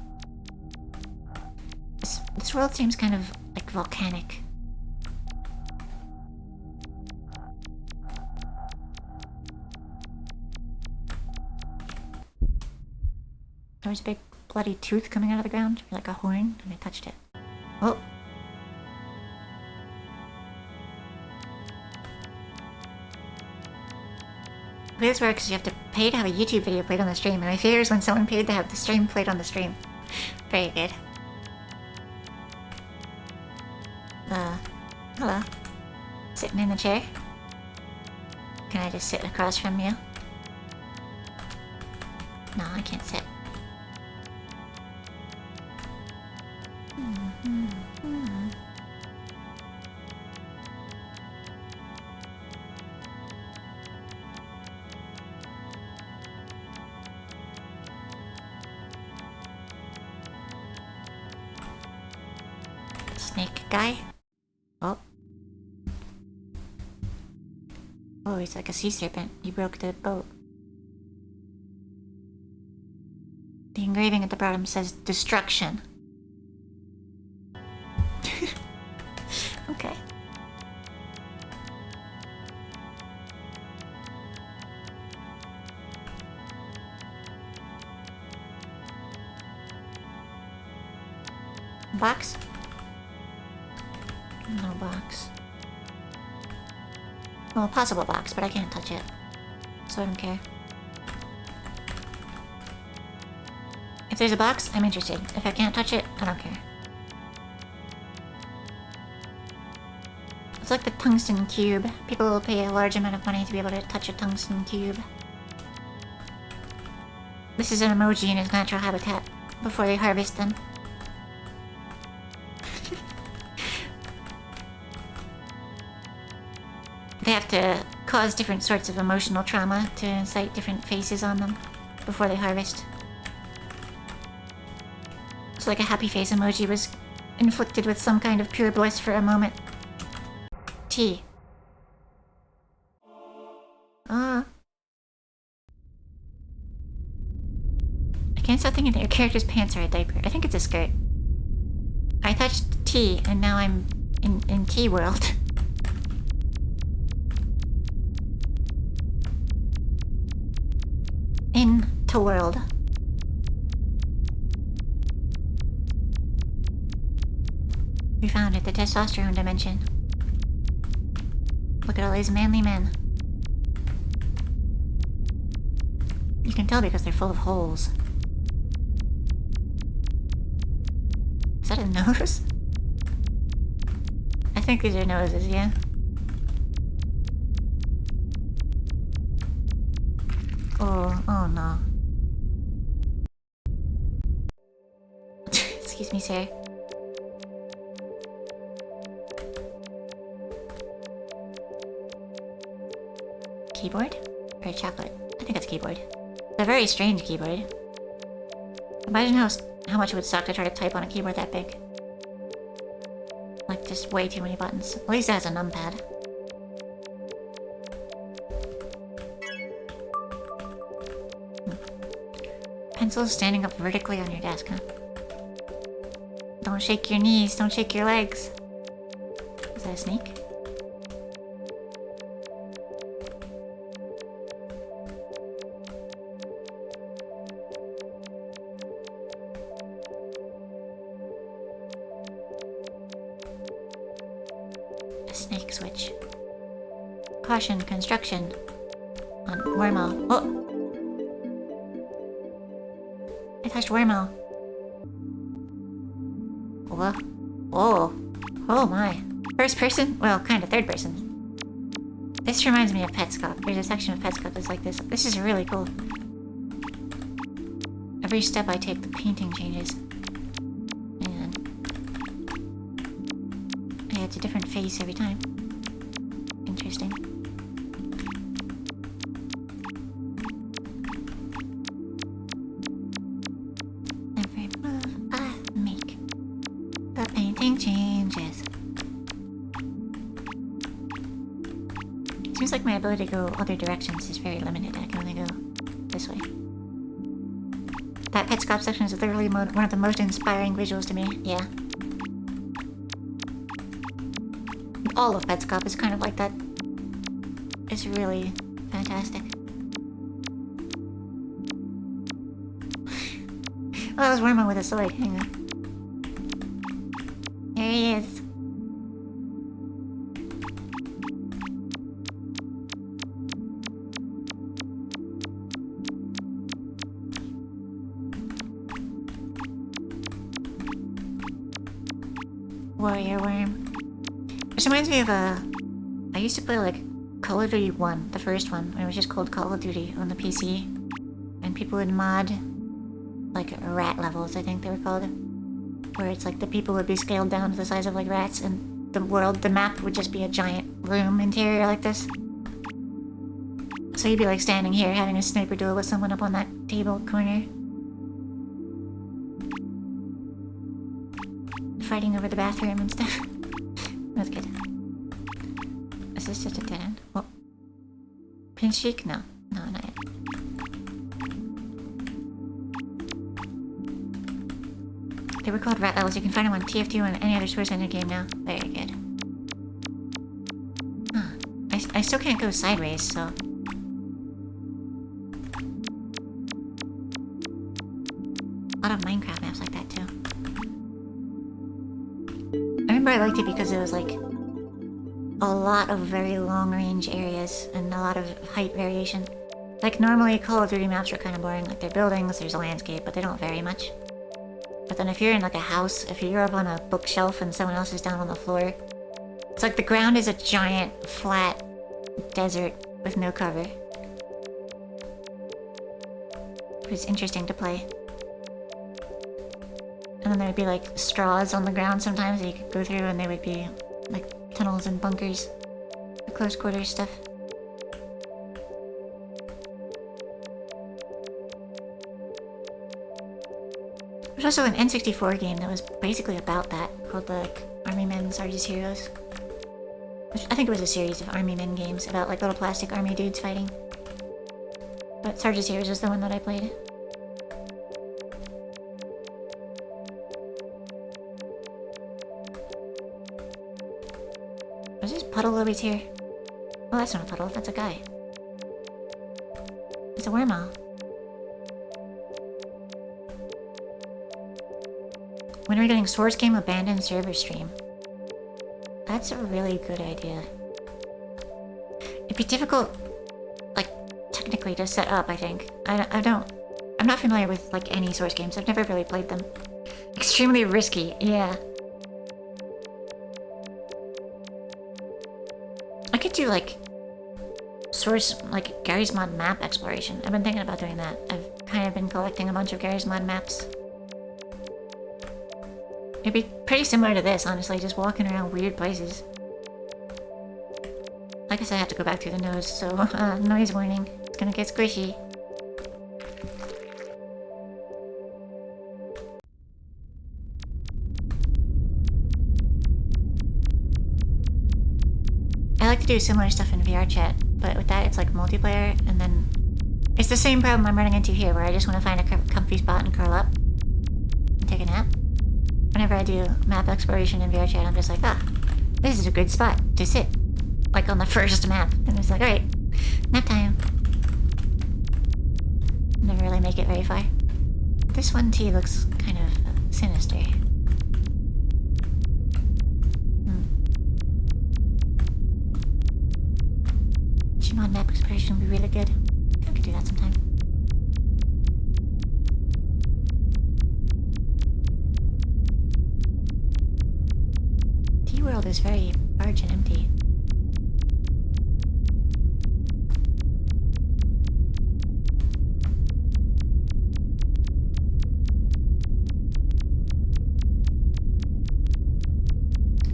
This world seems kind of like volcanic. There was a big bloody tooth coming out of the ground, like a horn, and I touched it. Oh. The way this works is you have to pay to have a YouTube video played on the stream, and my favorite is when someone paid to have the stream played on the stream. Very good. Hello. Sitting in the chair? Can I just sit across from you? No, I can't sit. Snake guy? Oh. Oh, he's like a sea serpent. He broke the boat. The engraving at the bottom says destruction. Okay. Box? No box. Well, a possible box, but I can't touch it. So I don't care. If there's a box, I'm interested. If I can't touch it, I don't care. It's like the tungsten cube. People will pay a large amount of money to be able to touch a tungsten cube. This is an emoji in its natural habitat before they harvest them. They have to cause different sorts of emotional trauma to incite different faces on them before they harvest. So like a happy face emoji was inflicted with some kind of pure bliss for a moment. T. I can't stop thinking that your character's pants are a diaper. I think it's a skirt. I touched T, and now I'm in T world. In to world. We found it, the testosterone dimension. Look at all these manly men. You can tell because they're full of holes. Is that a nose? I think these are noses, yeah. Oh no. Excuse me, sir. Keyboard? Or chocolate? I think it's keyboard. It's a very strange keyboard. Imagine how much it would suck to try to type on a keyboard that big. Like, just way too many buttons. At least it has a numpad. Pencils standing up vertically on your desk, huh? Don't shake your knees, don't shake your legs. Is that a snake? A snake switch. Caution, construction. On wormhole. Oh! I touched wormhole. Whoa. Whoa. Oh my. First person? Well, kind of third person. This reminds me of Petscop. There's a section of Petscop that's like this. This is really cool. Every step I take, the painting changes. And yeah, it's a different face every time. Interesting. Every move I make, the painting changes. Seems like my ability to go other directions is very limited. I can only go this way. That Petscop section is literally one of the most inspiring visuals to me. Yeah. All of Petscop is kind of like that. It's really fantastic. Oh, that was Wormo with a sword. Hang on. There he is. Warrior worm. Which reminds me of I used to play like Call of Duty 1, the first one, when it was just called Call of Duty on the PC. And people would mod like rat levels, I think they were called. Where it's like the people would be scaled down to the size of like rats and the map would just be a giant room interior like this. So you'd be like standing here having a sniper duel with someone up on that table corner. Fighting over the bathroom and stuff. That's good. Is this just a dead end? Oh. Pinch cheek? No. No, not yet. They were called rat levels. You can find them on TF2 and any other source in the game now. Very good. Huh. I still can't go sideways, so... A lot of Minecraft maps like that, too. I remember I liked it because it was like a lot of very long-range areas and a lot of height variation. Like normally Call of Duty maps are kind of boring, like they're buildings, there's a landscape, but they don't vary much. But then if you're in like a house, if you're up on a bookshelf and someone else is down on the floor, it's like the ground is a giant, flat desert with no cover. It was interesting to play. And then there would be like straws on the ground sometimes that you could go through and they would be like tunnels and bunkers. The close quarters stuff. There's also an N64 game that was basically about that, called like Army Men, Sarge's Heroes. I think it was a series of Army Men games about like little plastic army dudes fighting. But Sarge's Heroes is the one that I played. Is this puddle always here? Oh, that's not a puddle, that's a guy. It's a wormhole. When are we getting Source Game Abandoned Server Stream? That's a really good idea. It'd be difficult, like, technically to set up, I think. I'm not familiar with, like, any Source games. I've never really played them. Extremely risky, yeah. I could do, like, Source, like, Gary's Mod map exploration. I've been thinking about doing that. I've kind of been collecting a bunch of Gary's Mod maps. It'd be pretty similar to this, honestly, just walking around weird places. I guess I have to go back through the nose, so, noise warning. It's gonna get squishy. I like to do similar stuff in VR chat, but with that it's like multiplayer, and then... It's the same problem I'm running into here, where I just want to find a comfy spot and curl up. And take a nap. Whenever I do map exploration in VR chat, I'm just like, this is a good spot to sit. Like on the first map. And it's like, alright, nap time. Never really make it very far. This one too looks kind of sinister. Gmod map exploration would be really good. I could do that sometime. World is very large and empty.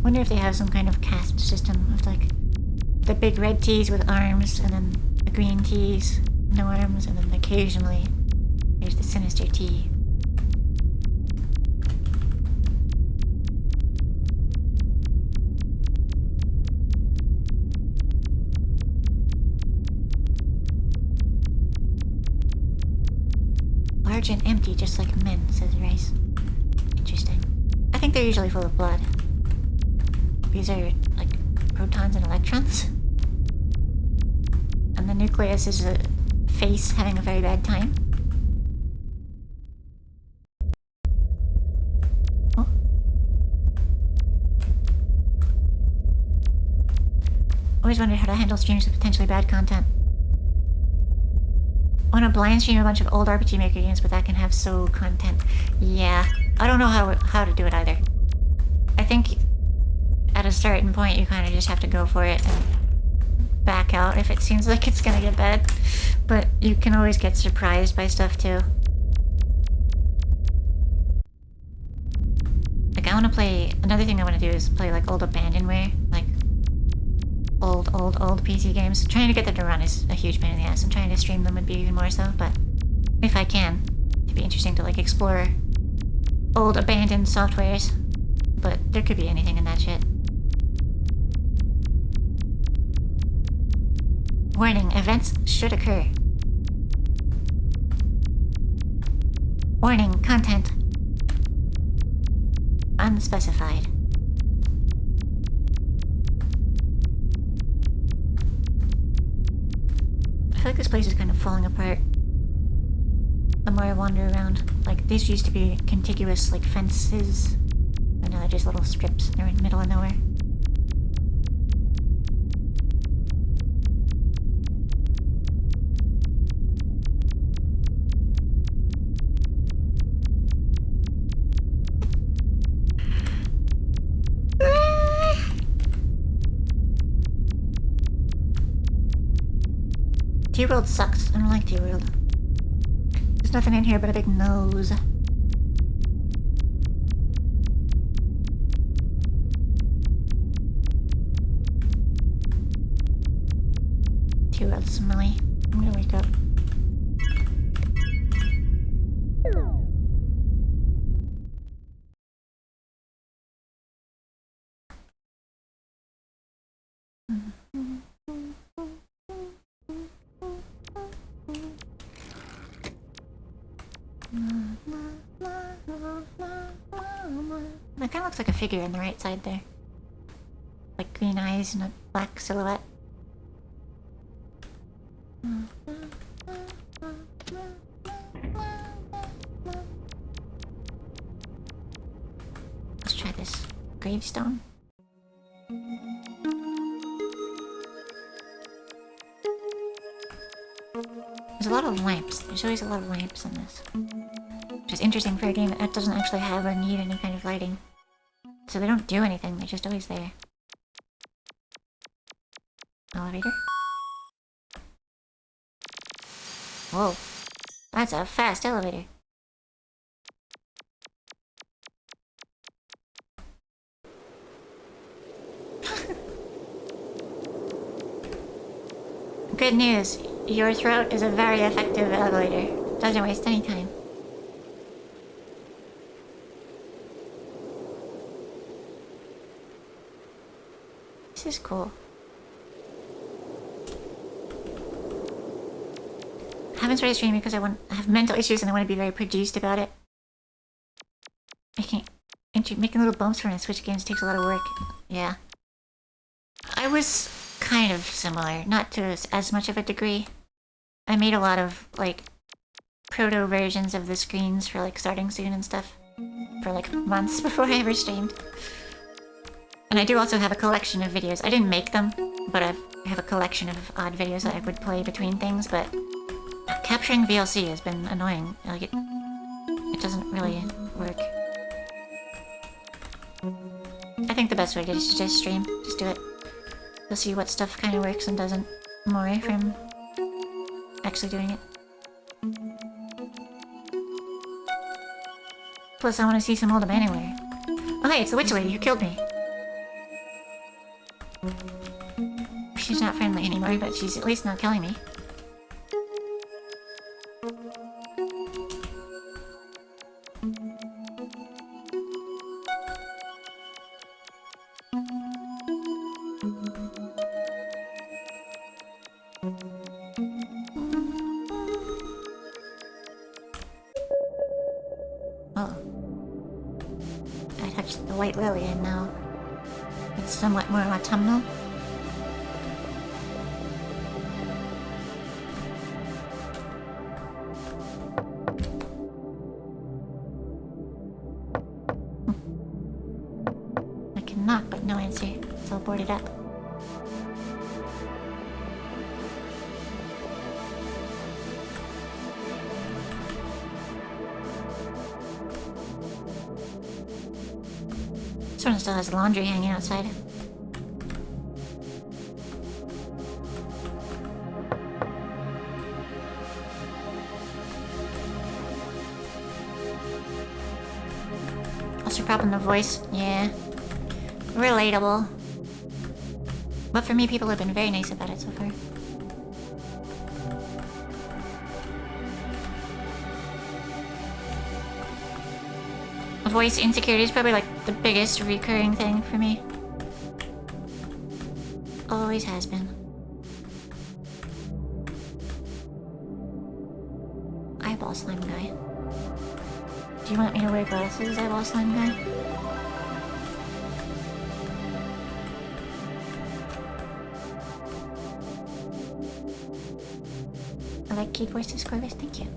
Wonder if they have some kind of caste system of like the big red tees with arms, and then the green tees, no arms, and then occasionally there's the sinister tee. Large and empty, just like men, says Rice. Interesting. I think they're usually full of blood. These are, like, protons and electrons. And the nucleus is a face having a very bad time. Oh. Always wondered how to handle streams with potentially bad content. I want to blind stream a bunch of old RPG Maker games, but that can have so content. Yeah, I don't know how to do it either. I think at a certain point you kind of just have to go for it and back out if it seems like it's gonna get bad. But you can always get surprised by stuff too. Like I want to play, another thing I want to do is play like old abandonware, like old PC games. Trying to get them to run is a huge pain in the ass, and trying to stream them would be even more so, but if I can, it'd be interesting to like explore old abandoned softwares. But there could be anything in that shit. Warning, events should occur. Warning, content unspecified. I feel like this place is kind of falling apart the more I wander around. Like, these used to be contiguous, like, fences, and now they're just little strips. They're in the middle of nowhere. T-World sucks. I don't like T-World. There's nothing in here but a big nose. T-World's smelly. I'm gonna wake up. That kind of looks like a figure on the right side there. Like green eyes and a black silhouette. Let's try this gravestone. There's a lot of lamps. There's always a lot of lamps in this. Which is interesting for a game that doesn't actually have or need any kind of lighting. So they don't do anything, they're just always there. Elevator? Whoa. That's a fast elevator. Good news. Your throat is a very effective elevator. Doesn't waste any time. This is cool. I haven't started streaming because I have mental issues and I want to be very produced about it. Making little bumps when I switch games takes a lot of work. Yeah. I was kind of similar, not to as much of a degree. I made a lot of, like, proto versions of the screens for, like, starting soon and stuff. For, like, months before I ever streamed. And I do also have a collection of videos. I didn't make them, but I have a collection of odd videos that I would play between things, but capturing VLC has been annoying. Like, it doesn't really work. I think the best way to is to just stream. Just do it. You'll see what stuff kind of works and doesn't more from actually doing it. Plus, I want to see some old Abandonware. Oh hey, it's the witch lady who killed me. She's not friendly anymore, but she's at least not killing me. Oh. I touched the white lily and now it's somewhat more autumnal. I can knock, but no answer. It's all boarded up. This one still has laundry hanging outside. What's your problem? The voice? Yeah. Relatable. But for me, people have been very nice about it so far. Voice insecurity is probably like the biggest recurring thing for me. Always has been. Eyeball slime guy. Do you want me to wear glasses, eyeball slime guy? I like Kaed voices, Corvus, thank you.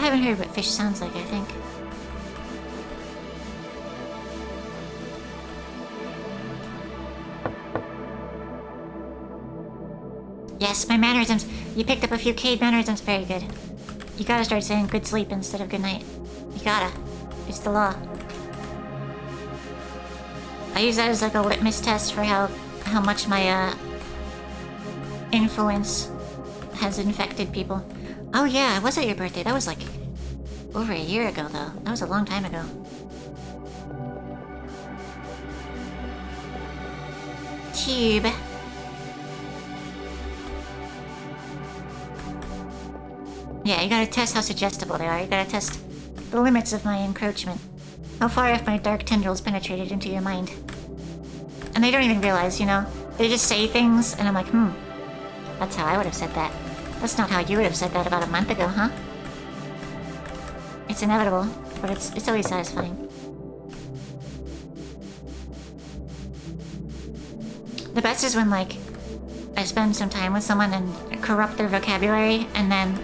I haven't heard what fish sounds like, I think. Yes, my mannerisms. You picked up a few Kaed mannerisms. Very good. You gotta start saying good sleep instead of good night. You gotta. It's the law. I use that as like a litmus test for how much my influence has infected people. Oh yeah, it was at your birthday. That was like over a year ago though. That was a long time ago. Tube. Yeah, you gotta test how suggestible they are. You gotta test the limits of my encroachment. How far have my dark tendrils penetrated into your mind? And they don't even realize, you know? They just say things, and I'm like, that's how I would have said that. That's not how you would have said that about a month ago, huh? It's inevitable, but it's always satisfying. The best is when, like, I spend some time with someone and corrupt their vocabulary, and then,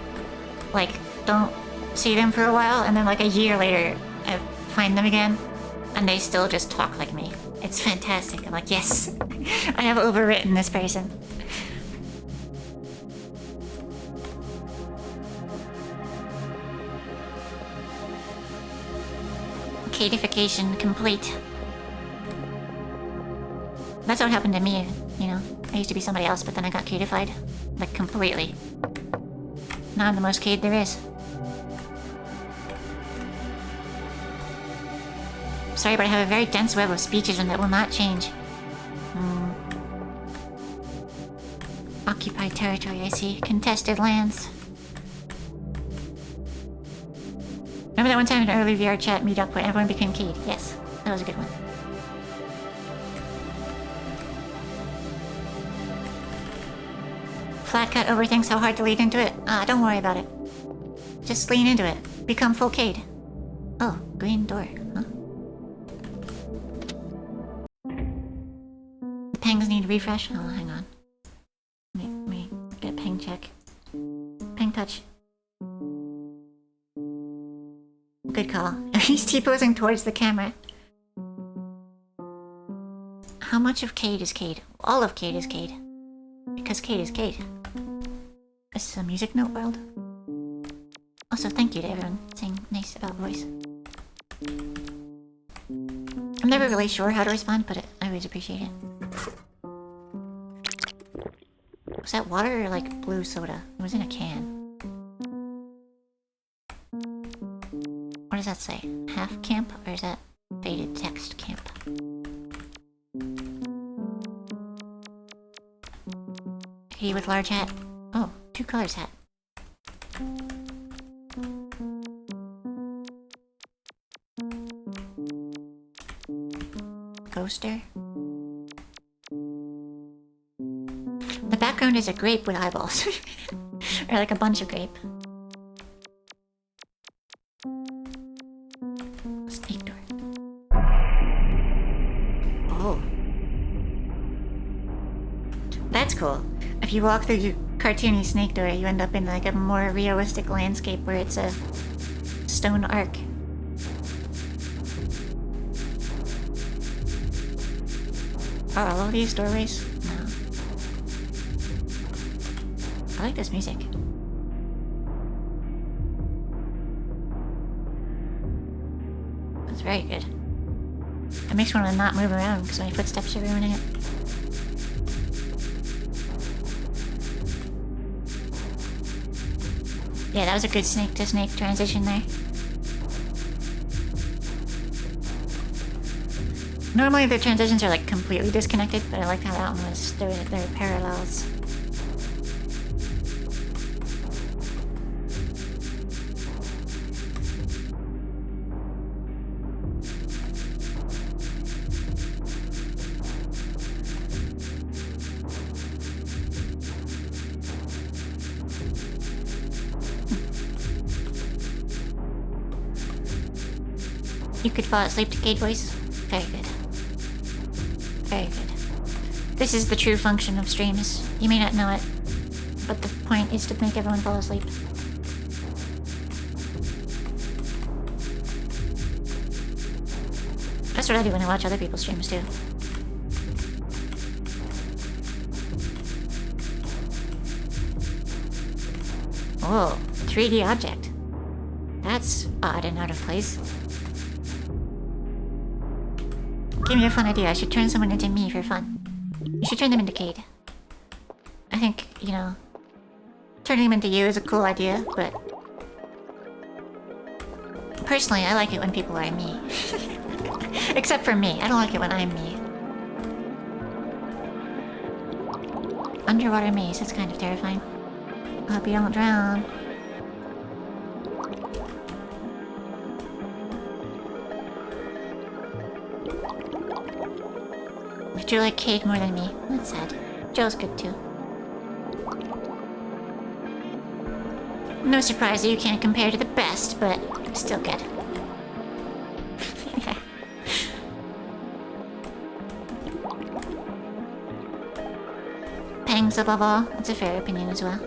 like, don't see them for a while, and then, like, a year later, I find them again, and they still just talk like me. It's fantastic. I'm like, yes, I have overwritten this person. Kaedification complete. That's what happened to me, you know? I used to be somebody else, but then I got Kaedified. Like, completely. Now I'm the most Kaed there is. Sorry, but I have a very dense web of speeches and that will not change. Occupied territory, I see. Contested lands. Remember that one time in an early VR chat meetup where everyone became Kaed? Yes, that was a good one. Flat cut overthinks how hard to lead into it. Don't worry about it. Just lean into it. Become full Kaed. Oh, green door, huh? The pangs need refresh. Oh, hang on. Let me get a ping check. Ping touch. Good call. He's T-posing towards the camera. How much of Kaed is Kaed? All of Kaed is Kaed. Because Kaed is Kaed. This is a music note world. Also, thank you to everyone saying nice about voice. I'm never really sure how to respond, but I always appreciate it. Was that water or like blue soda? It was in a can. What does that say? Half camp? Or is that faded text camp? He with large hat. Oh, 2 colors hat. Ghoster. The background is a grape with eyeballs. Or like a bunch of grape. Snake door. Oh. That's cool. If you walk through your cartoony snake door, you end up in like a more realistic landscape where it's a stone arc. Are all of these doorways? No. I like this music. That's very good. It makes me want to not move around because my footsteps are ruining it. Yeah, that was a good snake to snake transition there. Normally the transitions are like completely disconnected, but I liked how that one was. There were parallels. You could fall asleep to Kaed voice. Very good. Very good. This is the true function of streams. You may not know it, but the point is to make everyone fall asleep. That's what I do when I watch other people's streams too. Whoa, 3D object. That's odd and out of place. Give me a fun idea. I should turn someone into me for fun. You should turn them into Kaed. I think, you know, turning them into you is a cool idea, but personally, I like it when people are me. Except for me. I don't like it when I'm me. Underwater maze. That's kind of terrifying. I hope you don't drown. But you like Kaed more than me. That's sad. Joe's good too. No surprise that you can't compare to the best, but still good. Pangs above all. That's a fair opinion as well.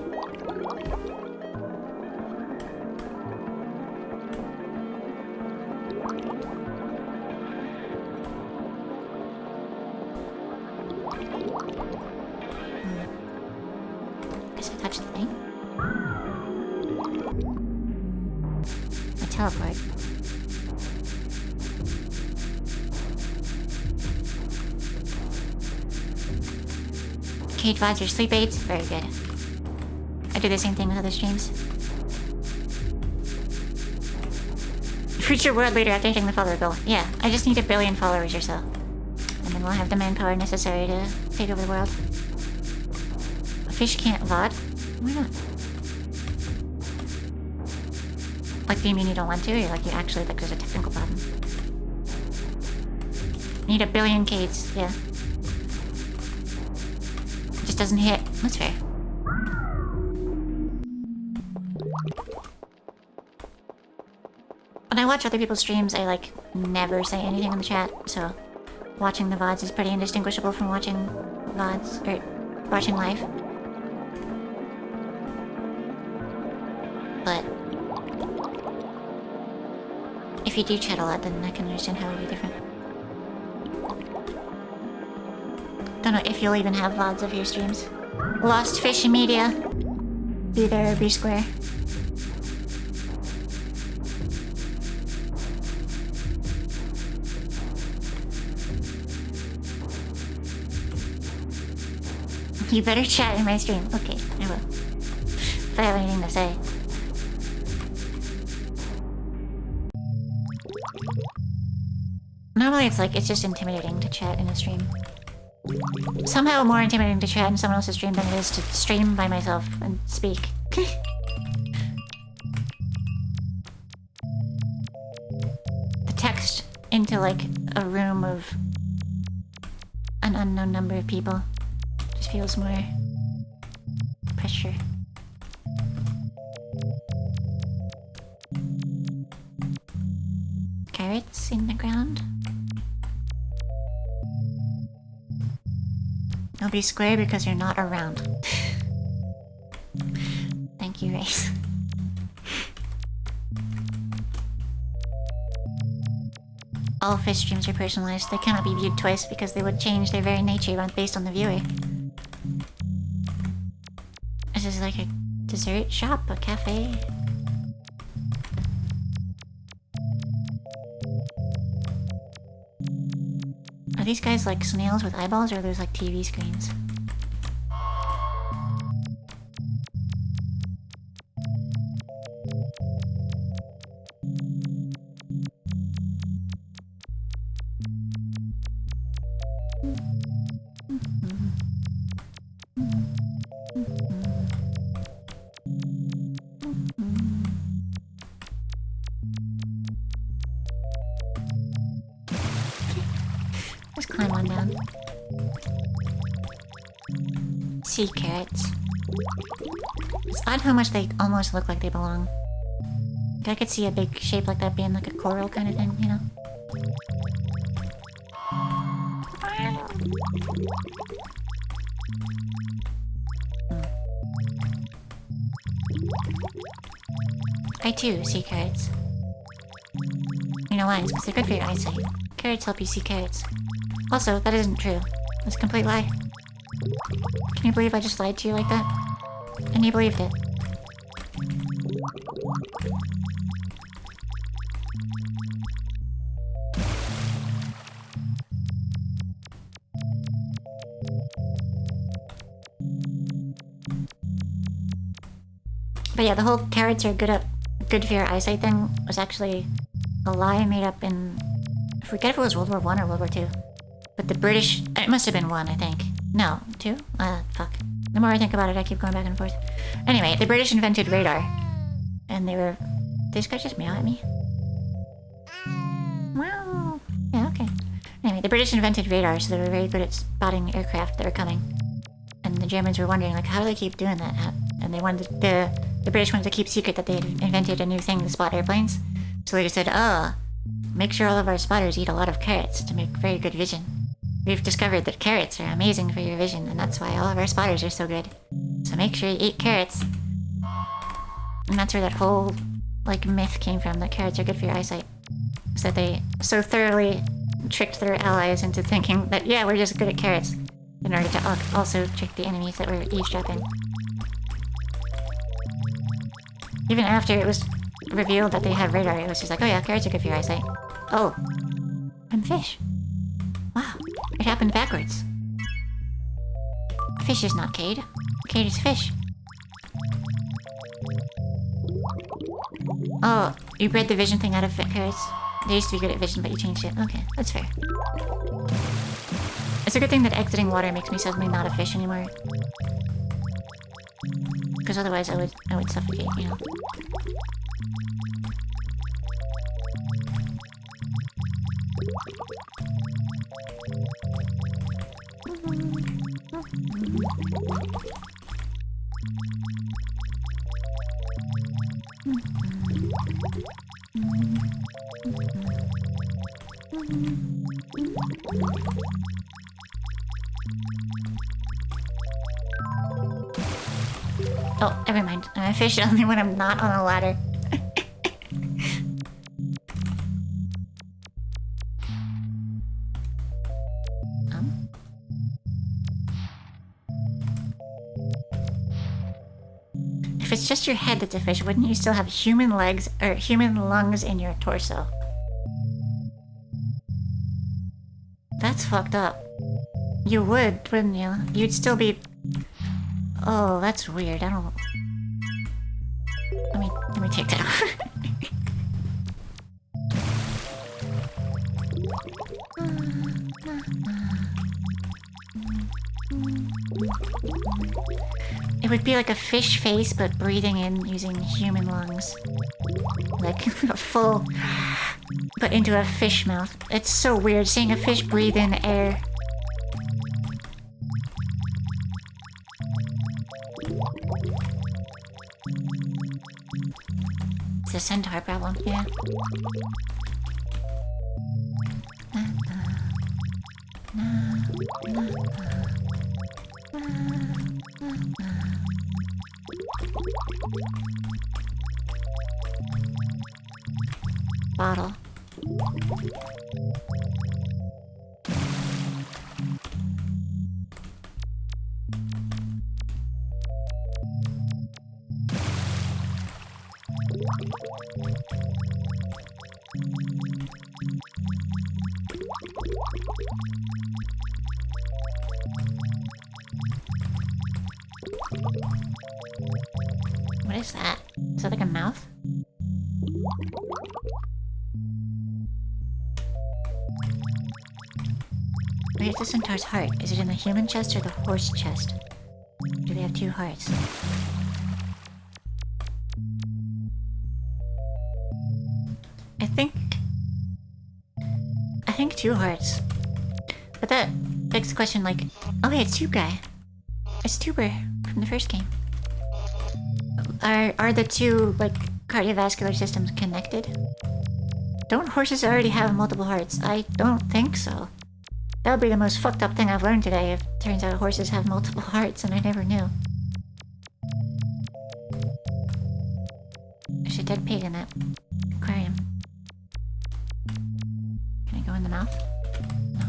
Guess I touched the thing. I teleport. Kaed VODs are sleep aids? Very good. I do the same thing with other streams. Future world leader after hitting the follower goal. Yeah, I just need 1 billion followers or so. And then we'll have the manpower necessary to take over the world. A fish can't VOD? Why not? Like, do you mean you don't want to? Or like you actually, like, there's a technical problem? Need 1 billion Kaeds, yeah. It just doesn't hit. That's fair. When I watch other people's streams, I, like, never say anything in the chat, so watching the VODs is pretty indistinguishable from watching VODs, or watching live. But if you do chat a lot, then I can understand how it would be different. Don't know if you'll even have VODs of your streams. Lost Fish Media. Be there or be square. You better chat in my stream. Okay, I will. If I have anything to say. Normally it's just intimidating to chat in a stream. Somehow more intimidating to chat in someone else's stream than it is to stream by myself and speak. The text into, like, a room of an unknown number of people just feels more pressure. Carrots in the ground. I'll be square because you're not around. Thank you, Race. All fish streams are personalized. They cannot be viewed twice because they would change their very nature based on the viewer. This is like a dessert shop, a cafe. Are these guys like snails with eyeballs, or are those like TV screens? Let's climb on down. Sea carrots. It's odd how much they almost look like they belong. I could see a big shape like that being like a coral kind of thing, you know? I too see carrots. You know why? It's because they're good for your eyesight. Carrots help you see carrots. Also, that isn't true. That's a complete lie. Can you believe I just lied to you like that? And you believed it. But yeah, the whole carrots are good for your eyesight thing was actually a lie made up in... I forget if it was World War I or World War II. But the British... It must have been 1, I think. No, 2? Fuck. The more I think about it, I keep going back and forth. Anyway, the British invented radar. And they were... Did this guy just meow at me? Wow. Yeah, okay. Anyway, The British invented radar, so they were very good at spotting aircraft that were coming. And the Germans were wondering, like, how do they keep doing that? And they wanted the British wanted to keep secret that they had invented a new thing to spot airplanes. So they just said, make sure all of our spotters eat a lot of carrots to make very good vision. We've discovered that carrots are amazing for your vision, and that's why all of our spotters are so good. So make sure you eat carrots. And that's where that whole, like, myth came from, that carrots are good for your eyesight. So that they so thoroughly tricked their allies into thinking that, yeah, we're just good at carrots, in order to also trick the enemies that were eavesdropping. Even after it was revealed that they have radar, it was just like, oh yeah, carrots are good for your eyesight. Oh, I'm fish. Wow, it happened backwards. Fish is not Kaed. Kaed is fish. Oh, you bred the vision thing out of carrots? They used to be good at vision, but you changed it. Okay, that's fair. It's a good thing that exiting water makes me suddenly not a fish anymore. Because otherwise I would suffocate, you know. Oh, never mind. I'm a fish only when I'm not on a ladder. If it's just your head that's a fish, wouldn't you still have human legs or human lungs in your torso? That's fucked up. You would, wouldn't you? You'd still be... Oh, that's weird. I don't... Let me take that off. It would be like a fish face, but breathing in using human lungs. Like a full... but into a fish mouth. It's so weird seeing a fish breathe in air. It's a centaur problem, yeah. Bottle. What is that? Is that like a mouth? Where's the centaur's heart? Is it in the human chest or the horse chest? Do they have two hearts? I think two hearts. But that begs the question, like, oh hey, it's Tube Guy. It's Tuber from the first game. Are the two, like, cardiovascular systems connected? Don't horses already have multiple hearts? I don't think so. That would be the most fucked up thing I've learned today if it turns out horses have multiple hearts and I never knew. There's a dead pig in that aquarium. Can I go in the mouth? No.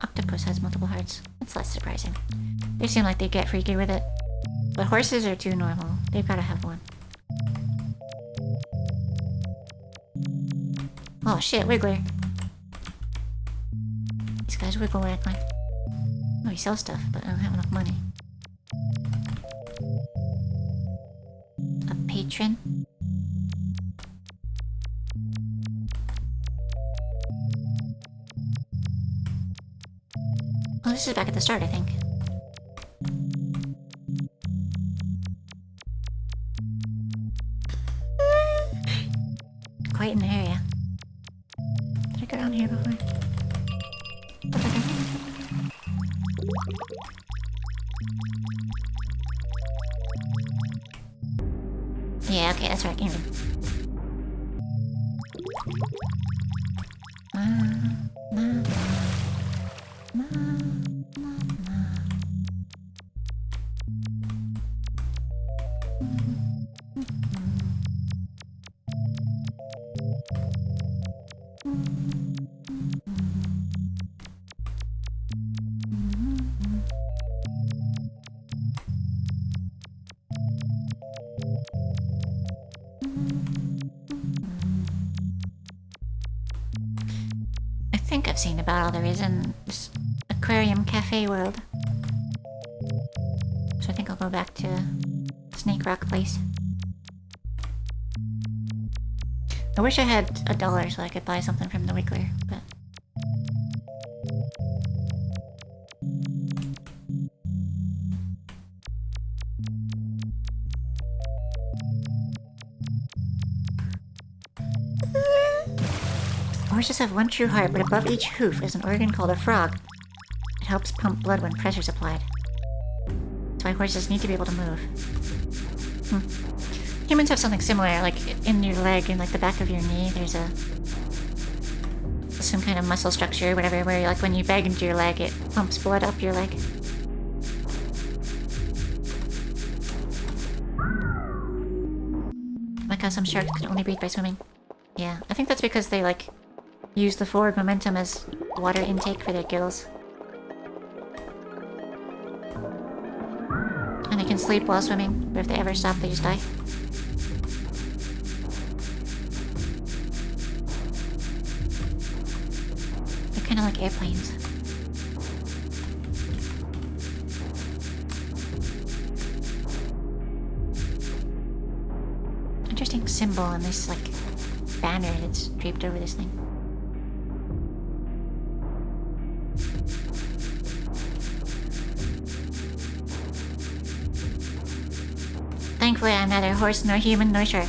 Octopus has multiple hearts. That's less surprising. They seem like they get freaky with it. But horses are too normal. They've gotta have one. Oh shit, Wiggler. These guys wiggle waggling. Oh, he sells stuff, but I don't have enough money. A patron? Oh, this is back at the start, I think. quite in the area. Did I go down here before? Yeah, okay, that's right, game. I think I've seen about all there is in this aquarium cafe world. So I think I'll go back to Snake Rock Place. I wish I had $1 so I could buy something from the Wiggler, but... Horses have one true heart, but above each hoof is an organ called a frog. It helps pump blood when pressure's applied. That's why horses need to be able to move. Humans have something similar, like in your leg and like the back of your knee, there's some kind of muscle structure, whatever, where like when you bag into your leg, it pumps blood up your leg. Like how some sharks can only breathe by swimming. Yeah, I think that's because they like use the forward momentum as water intake for their gills. And they can sleep while swimming, but if they ever stop, they just die. They're kind of like airplanes. Interesting symbol on this, like, banner that's draped over this thing. Thankfully, I'm neither horse, nor human, nor shark.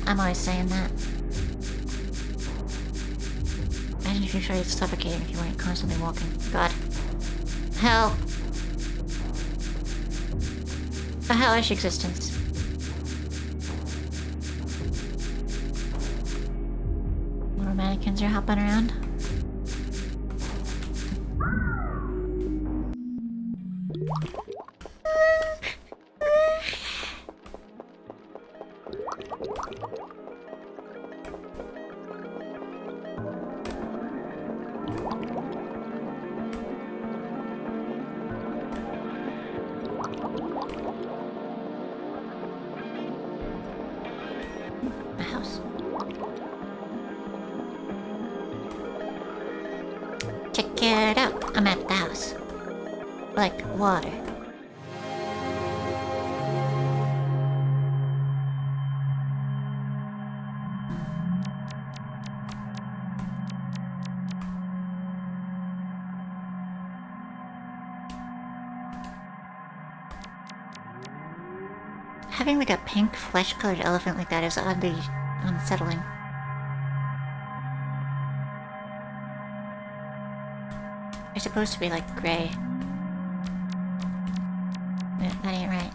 I'm always saying that. Imagine if you tried suffocating if you weren't constantly walking. God. Hell. A hellish existence. More mannequins are hopping around. Check it out. I'm at the house. Like water. Having like a pink flesh-colored elephant like that is oddly unsettling. They're supposed to be like gray. That ain't right.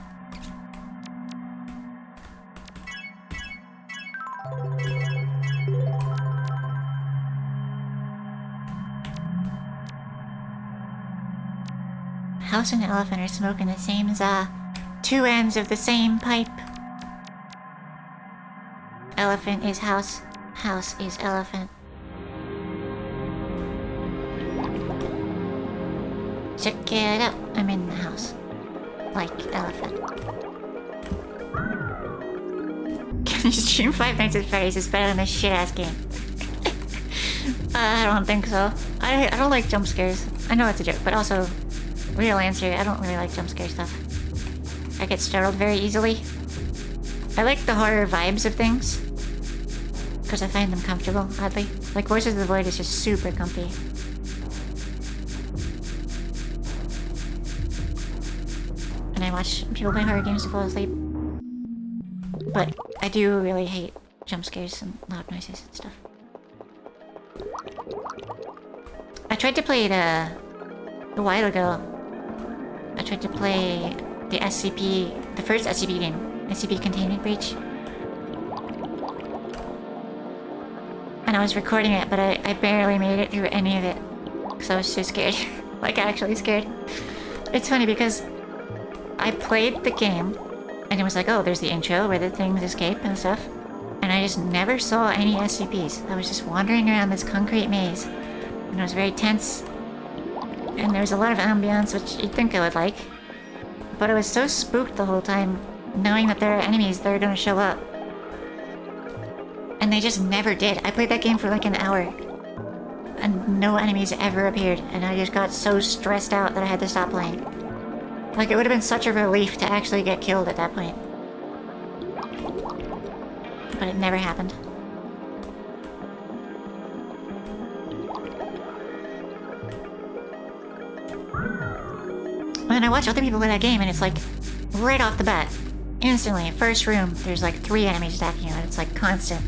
House and elephant are smoking the same two ends of the same pipe. Elephant is house, house is elephant. Check it out, I'm in the house. Like elephant. Can you stream 5 Nights at Freddy's? It's better than this shit-ass game. I don't think so. I don't like jump scares. I know it's a joke, but also, real answer, I don't really like jump scare stuff. I get startled very easily. I like the horror vibes of things. Because I find them comfortable, oddly. Like Voices of the Void is just super comfy. And I watch people play horror games to fall asleep. But I do really hate jump scares and loud noises and stuff. I tried to play it a while ago. I tried to play the SCP, the first SCP game, SCP Containment Breach. And I was recording it, but I barely made it through any of it. Because I was so scared. Like, actually scared. It's funny because I played the game, and it was like, oh, there's the intro where the things escape and stuff. And I just never saw any SCPs. I was just wandering around this concrete maze. And it was very tense. And there was a lot of ambience, which you'd think I would like. But I was so spooked the whole time, knowing that there are enemies that are going to show up. And they just never did. I played that game for like an hour. And no enemies ever appeared. And I just got so stressed out that I had to stop playing. Like, it would have been such a relief to actually get killed at that point. But it never happened. And then I watch other people play that game, and it's like, right off the bat, instantly, first room, there's like 3 enemies attacking you, and it's like constant.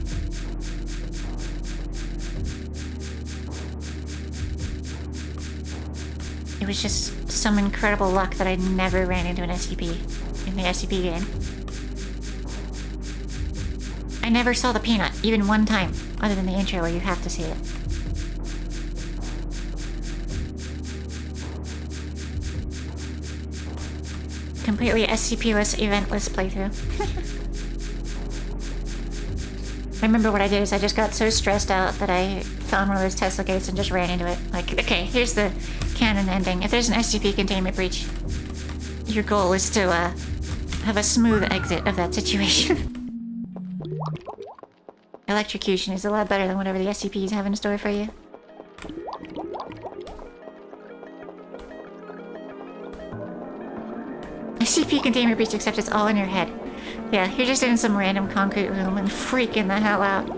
It was just some incredible luck that I never ran into an SCP in the SCP game. I never saw the peanut, even one time, other than the intro where you have to see it. Completely SCP-less, eventless playthrough. I remember what I did is I just got so stressed out that I found one of those Tesla gates and just ran into it. Like, okay, here's the canon ending. If there's an SCP containment breach, your goal is to have a smooth exit of that situation. Electrocution is a lot better than whatever the SCPs have in store for you. SCP containment breach, except it's all in your head. Yeah, you're just in some random concrete room and freaking the hell out.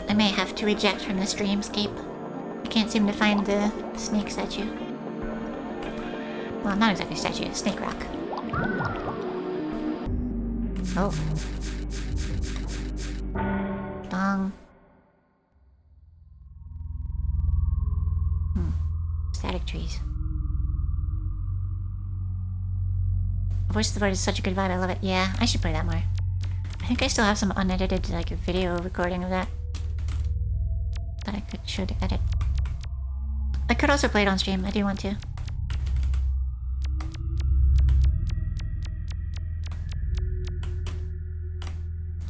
I may have to eject from this dreamscape. I can't seem to find the snake statue. Well, not exactly statue, snake rock. Oh. Dong. Static trees. Voice of the Void is such a good vibe, I love it. Yeah, I should play that more. I think I still have some unedited, like, video recording of that. That I should edit. I could also play it on stream, I do want to.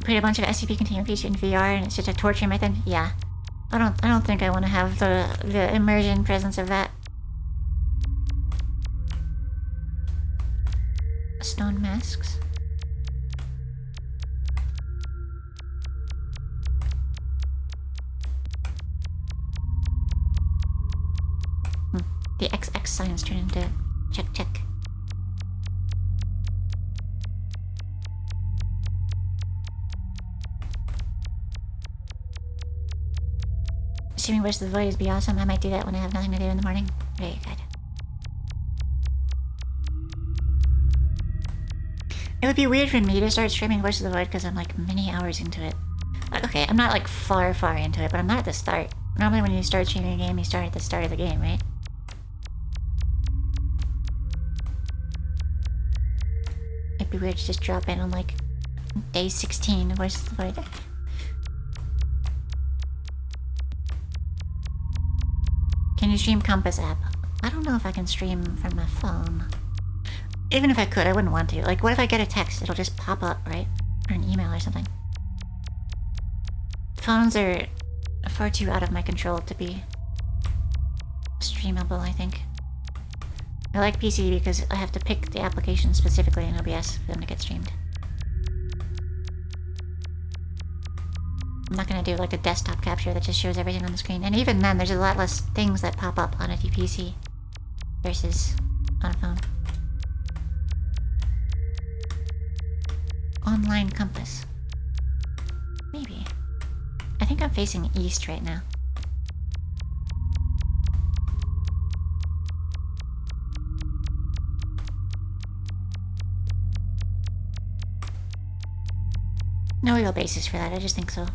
Played a bunch of SCP containment breach in VR and it's just a torture method. Yeah. I don't think I want to have the immersion presence of that. Stone masks. The XX signs turn into check check. Assuming Voice of the Void is be awesome, I might do that when I have nothing to do in the morning. Very good. It would be weird for me to start streaming Voice of the Void because I'm like many hours into it. Okay, I'm not like far into it, but I'm not at the start. Normally when you start streaming a game, you start at the start of the game, right? It'd be weird to just drop in on like day 16 of Voice of the Void. Can you stream Compass app? I don't know if I can stream from my phone. Even if I could, I wouldn't want to. Like, what if I get a text? It'll just pop up, right? Or an email or something. Phones are far too out of my control to be streamable, I think. I like PC because I have to pick the application specifically in OBS for them to get streamed. I'm not gonna do like a desktop capture that just shows everything on the screen. And even then, there's a lot less things that pop up on a PC versus on a phone. Online compass. Maybe. I think I'm facing east right now. No real basis for that, I just think so.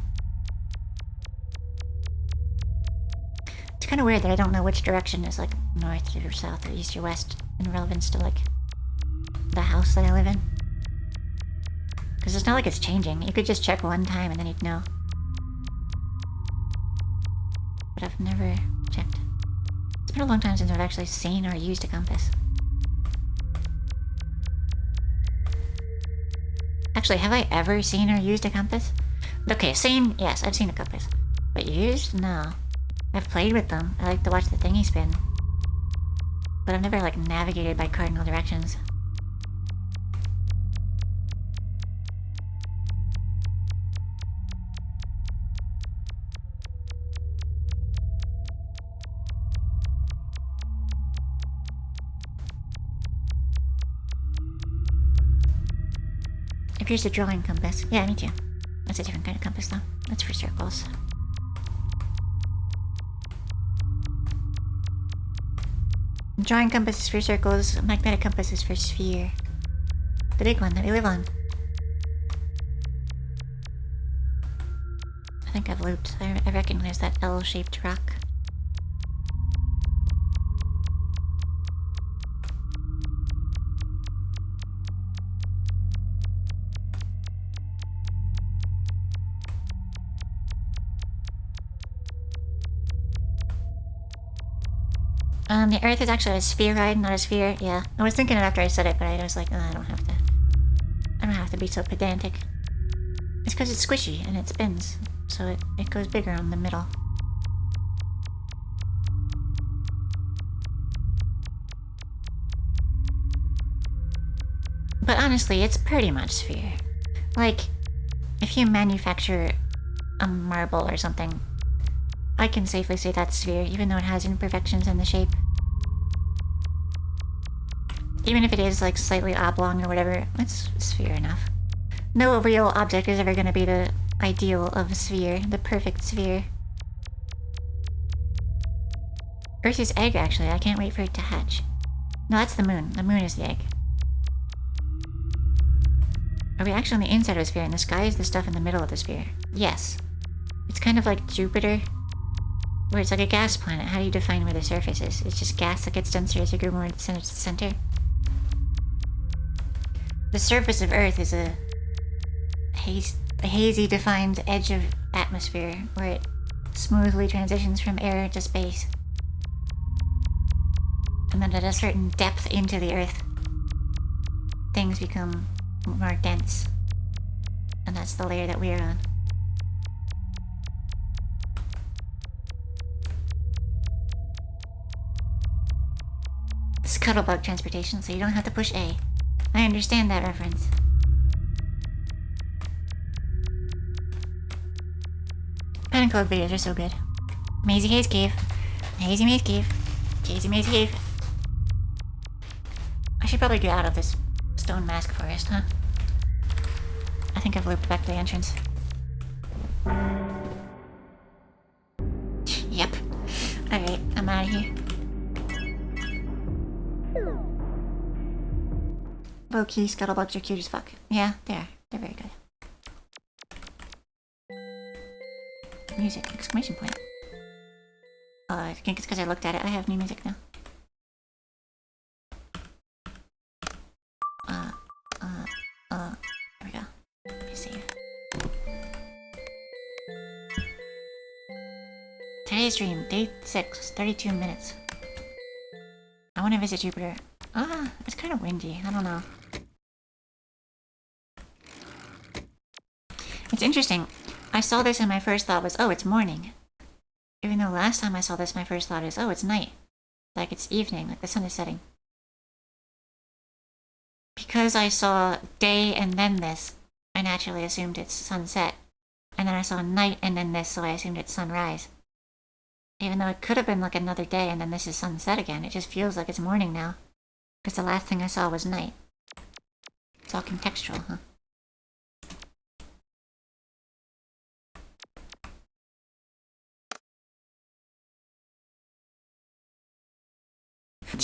It's kind of weird that I don't know which direction is like north or south or east or west in relevance to like the house that I live in. Because it's not like it's changing. You could just check one time and then you'd know. But I've never checked. It's been a long time since I've actually seen or used a compass. Actually, have I ever seen or used a compass? Okay, seen, yes, I've seen a compass. But used? No. I've played with them. I like to watch the thingy spin. But I've never, like, navigated by cardinal directions. I've used a drawing compass. Yeah, me too. That's a different kind of compass, though. That's for circles. Drawing compass is for circles, magnetic compass is for sphere. The big one that we live on. I think I've looped. I recognize that L-shaped rock. The Earth is actually a spheroid, not a sphere. Yeah, I was thinking it after I said it, but I was like, oh, I don't have to be so pedantic. It's because it's squishy and it spins, so it goes bigger on the middle. But honestly, it's pretty much sphere. Like, if you manufacture a marble or something, I can safely say that's sphere, even though it has imperfections in the shape. Even if it is, like, slightly oblong or whatever, it's sphere enough. No real object is ever going to be the ideal of a sphere, the perfect sphere. Earth is egg, actually. I can't wait for it to hatch. No, that's the moon. The moon is the egg. Are we actually on the inside of a sphere, and the sky is the stuff in the middle of the sphere? Yes. It's kind of like Jupiter, where it's like a gas planet. How do you define where the surface is? It's just gas that gets denser as you go more to the center. The surface of Earth is a hazy defined edge of atmosphere, where it smoothly transitions from air to space. And then at a certain depth into the Earth, things become more dense. And that's the layer that we are on. Scuttlebug transportation, so you don't have to push A. I understand that reference. Pen and Code videos are so good. Mazy Haze Cave. Hazy Maze Cave. Hazy Maze Cave. I should probably get out of this stone mask forest, huh? I think I've looped back to the entrance. Yep. Alright, I'm out of here. Low-key scuttlebugs are cute as fuck. Yeah, they are. They're very good. Music! Exclamation point. I think it's because I looked at it. I have new music now. There we go. Let me see. Today's stream, day 6, 32 minutes. I want to visit Jupiter. It's kind of windy. I don't know. It's interesting. I saw this and my first thought was, oh, it's morning. Even though last time I saw this, my first thought is, oh, it's night. Like it's evening, like the sun is setting. Because I saw day and then this, I naturally assumed it's sunset. And then I saw night and then this, so I assumed it's sunrise. Even though it could have been like another day and then this is sunset again, it just feels like it's morning now. Because the last thing I saw was night. It's all contextual, huh?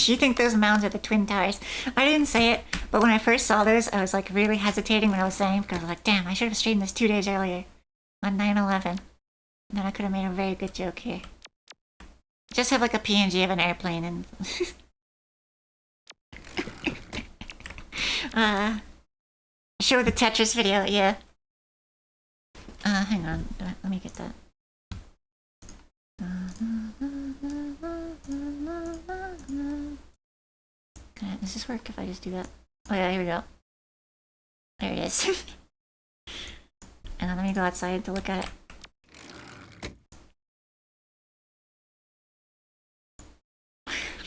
Do you think those mounds are the Twin Towers? I didn't say it, but when I first saw those, I was like really hesitating when I was saying, because I was like, damn, I should have streamed this 2 days earlier on 9/11. Then I could have made a very good joke here. Just have like a PNG of an airplane and show the Tetris video, yeah. Hang on, let me get that. Does this work if I just do that? Oh yeah, here we go. There it is. And then let me go outside to look at it.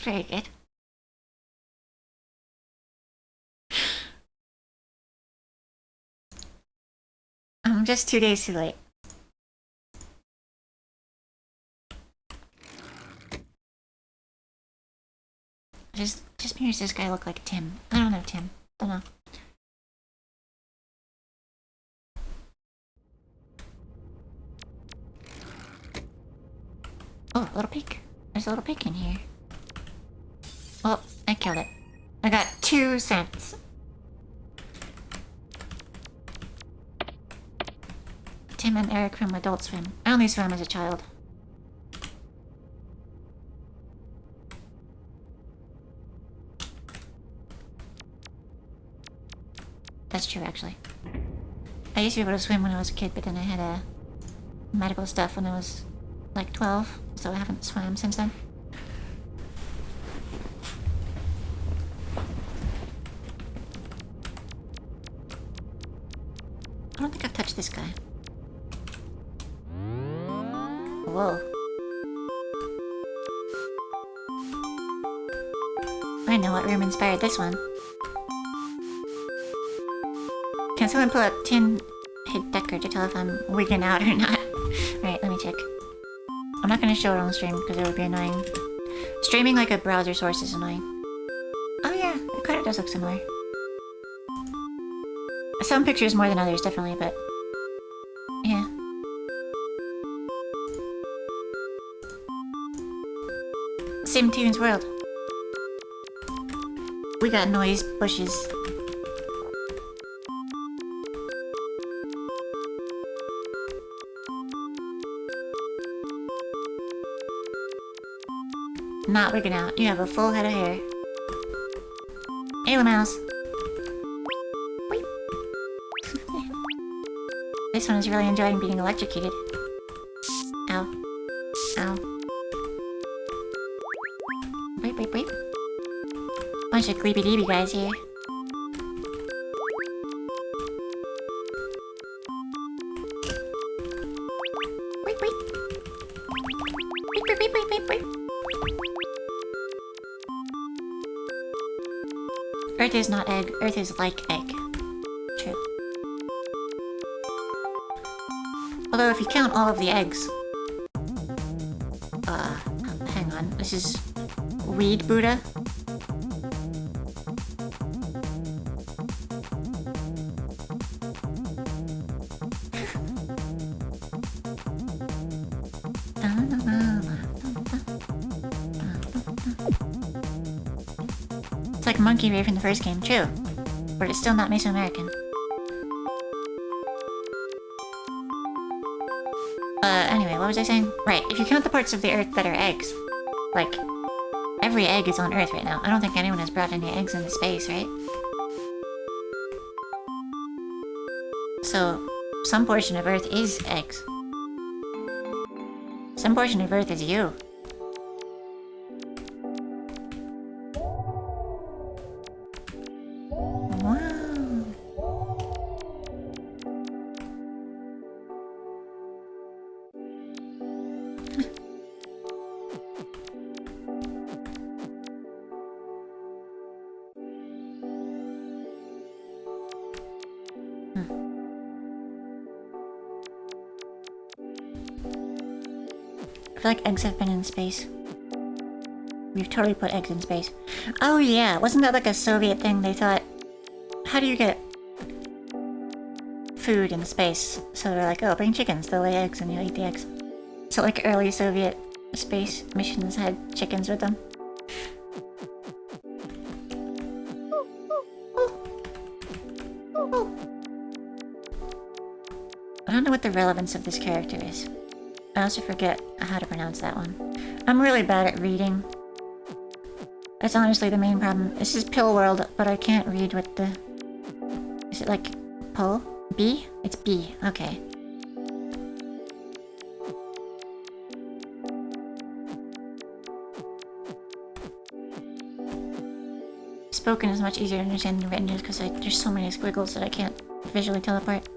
Very good. I'm just 2 days too late. Just makes this guy look like Tim. I don't know Tim. Don't know. Oh, a little pig. There's a little pig in here. Oh, I killed it. I got 2 cents. Tim and Eric from Adult Swim. I only swam as a child. That's true, actually. I used to be able to swim when I was a kid, but then I had medical stuff when I was like 12, so I haven't swam since then. I don't think I've touched this guy. Whoa. I know what room inspired this one. Can someone pull up Tin Hit Decker to tell if I'm wigging out or not? Alright, let me check. I'm not gonna show it on the stream because it would be annoying. Streaming like a browser source is annoying. Oh yeah, it kind of does look similar. Some pictures more than others, definitely, but... yeah. Sim Tunes World. We got noise bushes. Not wigging out. You have a full head of hair. Ayla Mouse. This one is really enjoying being electrocuted. Ow. Ow. Wait. Bunch of creepy-deepy guys here. Wait. Earth is not egg. Earth is like egg. True. Although if you count all of the eggs... hang on. This is... Weed Buddha? It's like Monkey Ray from the first game, true. But it's still not Mesoamerican. Anyway, what was I saying? Right, if you count the parts of the Earth that are eggs, like, every egg is on Earth right now. I don't think anyone has brought any eggs into space, right? So, some portion of Earth is eggs. Some portion of Earth is you. I feel like eggs have been in space. We've totally put eggs in space. Oh yeah, wasn't that like a Soviet thing? They thought, how do you get food in space? So they're like, oh, bring chickens, they'll lay eggs and you'll eat the eggs. So like early Soviet space missions had chickens with them. don't know what the relevance of this character is. I also forget how to pronounce that one. I'm really bad at reading. That's honestly the main problem. This is Pill World, but I can't read what the... Is it like... Po? B? It's B. Okay. Spoken is much easier to understand than written just because there's so many squiggles that I can't visually tell apart.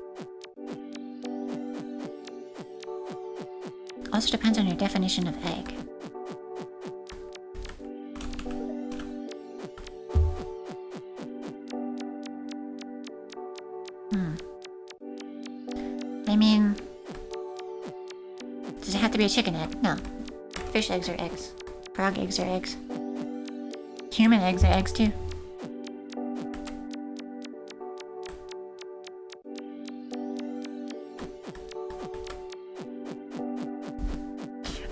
Also depends on your definition of egg. I mean... Does it have to be a chicken egg? No. Fish eggs are eggs. Frog eggs are eggs. Human eggs are eggs too.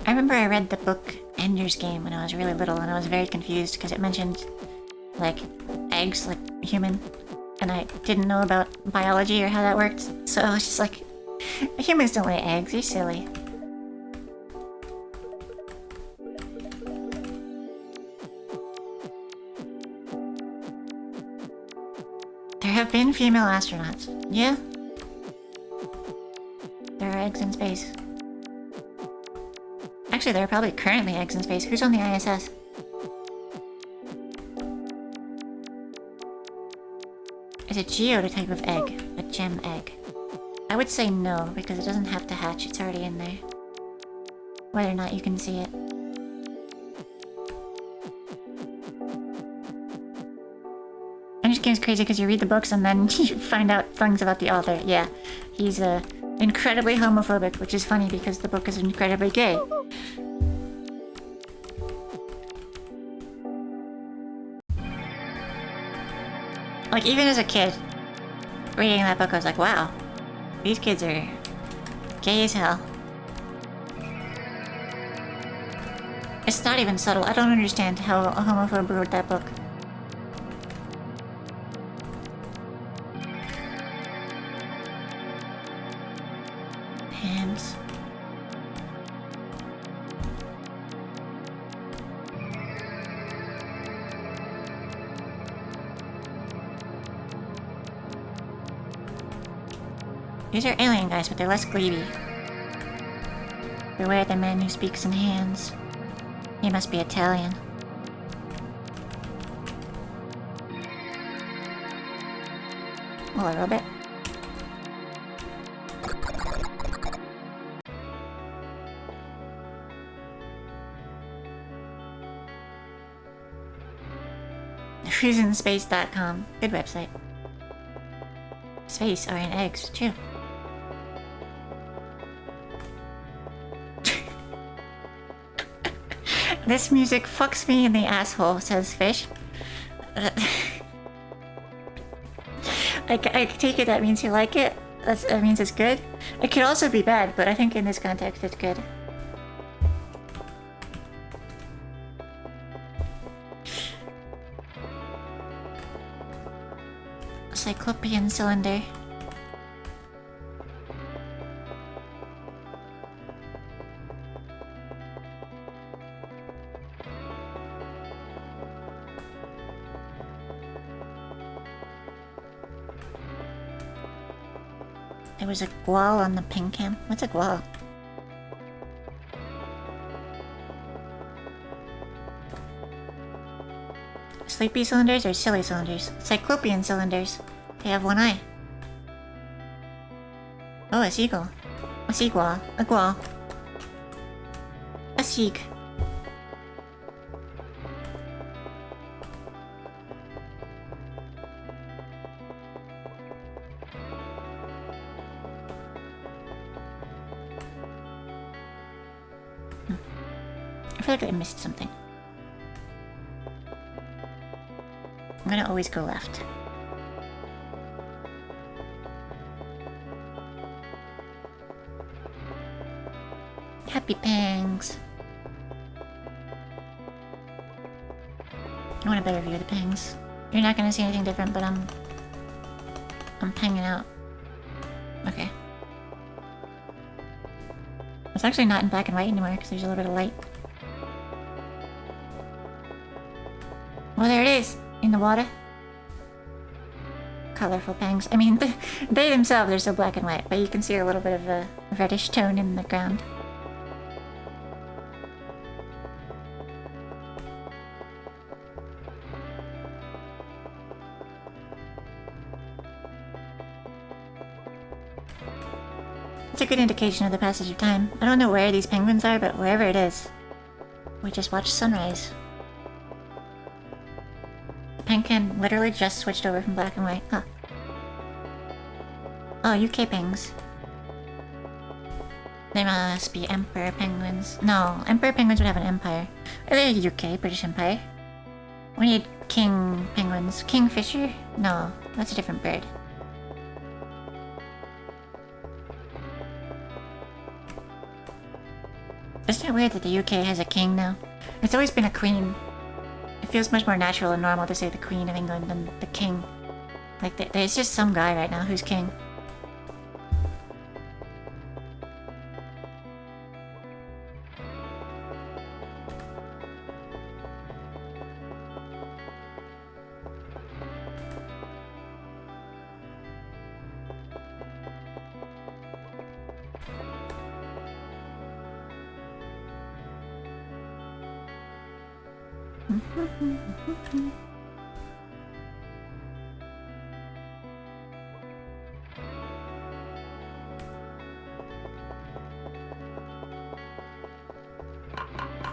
I remember I read the book Ender's Game when I was really little and I was very confused because it mentioned, like, eggs, like human, and I didn't know about biology or how that worked, so I was just like, humans don't lay eggs, you're silly. There have been female astronauts. Yeah. There are eggs in space. Actually, there are probably currently eggs in space. Who's on the ISS? Is a geode a type of egg? A gem egg? I would say no, because it doesn't have to hatch. It's already in there. Whether or not you can see it. Ender's Game's crazy because you read the books and then you find out things about the author. Yeah, he's incredibly homophobic, which is funny because the book is incredibly gay. Like, even as a kid, reading that book, I was like, wow, these kids are gay as hell. It's not even subtle. I don't understand how a homophobe wrote that book. Hands. These are alien guys, but they're less gleeby. Beware the man who speaks in hands. He must be Italian. Oh, a robot. FusionSpace.com. Good website. Space are in eggs, too. This music fucks me in the asshole, says Fish. I take it that means you like it. That means it's good. It could also be bad, but I think in this context it's good. Cyclopean cylinder. There was a gual on the ping cam. What's a gual? Sleepy cylinders or silly cylinders? Cyclopean cylinders. They have one eye. Oh, a seagull. A seagull. A gual. A seag. I feel like I missed something. I'm gonna always go left. Happy pangs. I want a better view of the pangs. You're not gonna see anything different, but I'm panging out. Okay. it's actually not in black and white anymore because there's a little bit of light. Well, there it is, in the water. Colorful pangs. I mean, they themselves are still black and white, but you can see a little bit of a reddish tone in the ground. It's a good indication of the passage of time. I don't know where these penguins are, but wherever it is, we just watched sunrise. The penguin literally just switched over from black and white. Huh. Oh, UK pengs. They must be emperor penguins. No, emperor penguins would have an empire. Are they UK, British Empire? We need king penguins. Kingfisher? No, that's a different bird. Isn't it weird that the UK has a king now? It's always been a queen. It feels much more natural and normal to say the Queen of England than the king. Like, there's just some guy right now who's king.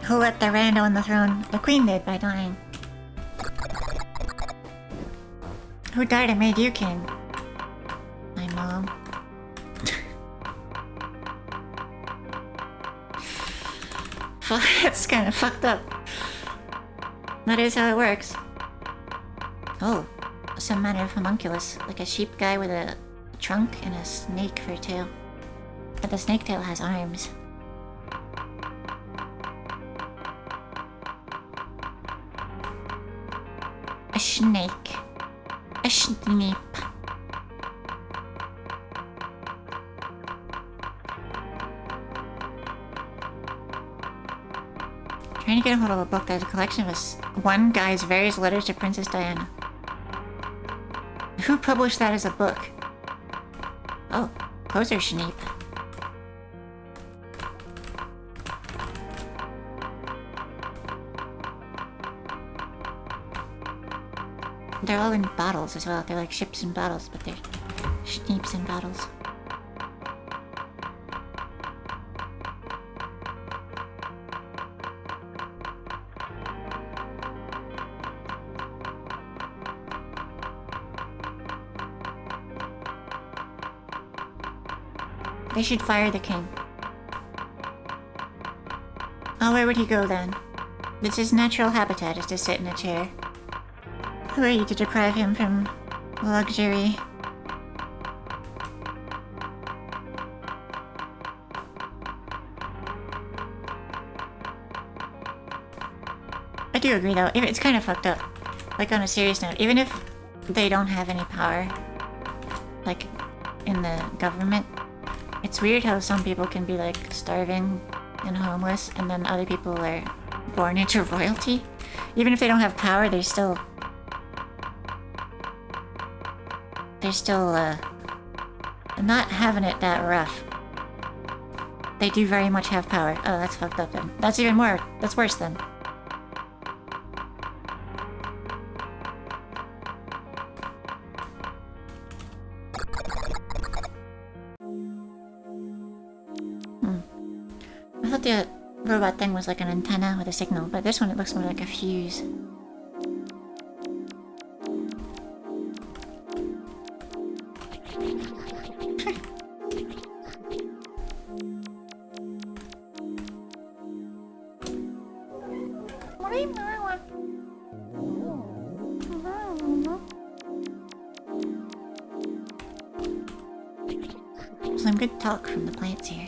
Who let the rando on the throne? The queen did by dying. Who died and made you king? My mom. That's kind of fucked up. That is how it works. Oh, some manner of homunculus, like a sheep guy with a trunk and a snake for a tail. But the snake tail has arms. A snake. A sneep. Trying to get a hold of a book that has a collection of one guy's various letters to Princess Diana. Who published that as a book? Oh, poser Schneep. They're all in bottles as well. They're like ships in bottles, but they're Schneeps in bottles. They should fire the king. Oh, where would he go then? It's his natural habitat is to sit in a chair. Who are you to deprive him from luxury? I do agree though, it's kind of fucked up. Like on a serious note, even if they don't have any power, like in the government, it's weird how some people can be like starving and homeless and then other people are born into royalty. Even if they don't have power, they're still not having it that rough. They do very much have power. Oh, that's fucked up then. That's even more. That's worse then. I thought the robot thing was like an antenna with a signal, but this one it looks more like a fuse. Some good talk from the plants here.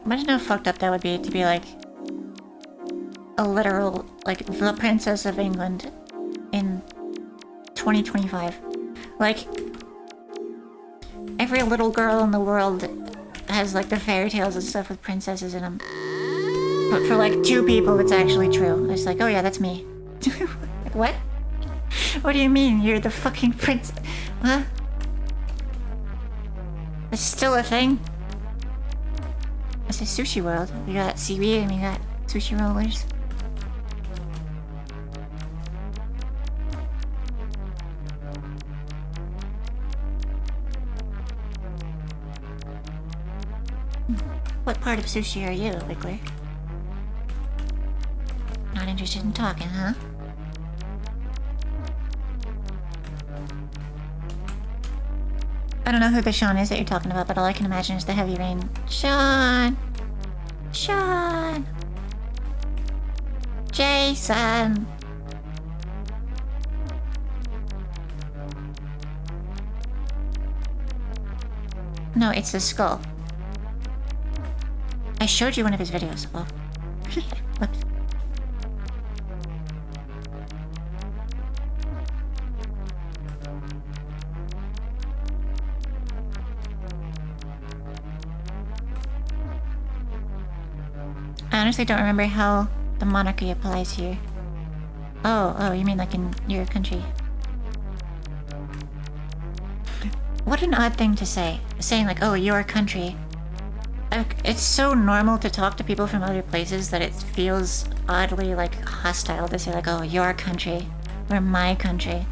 Imagine how fucked up that would be to be like a literal, like, the Princess of England in 2025. Like, every little girl in the world has like the fairy tales and stuff with princesses in them. But for like 2 people, it's actually true. It's like, oh yeah, that's me. Like, what? What do you mean? You're the fucking prince? Huh? It's still a thing? It's a sushi world. We got seaweed and we got sushi rollers. What part of sushi are you, Wiggler? Not interested in talking, huh? I don't know who the Sean is that you're talking about, but all I can imagine is the Heavy Rain. Sean! Sean! Jason! No, it's the skull. I showed you one of his videos. Oh. Whoops. I honestly don't remember how the monarchy applies here. Oh, you mean like in your country? What an odd thing to say. Saying like, oh, your country. It's so normal to talk to people from other places that it feels oddly like hostile to say like, oh, your country or my country.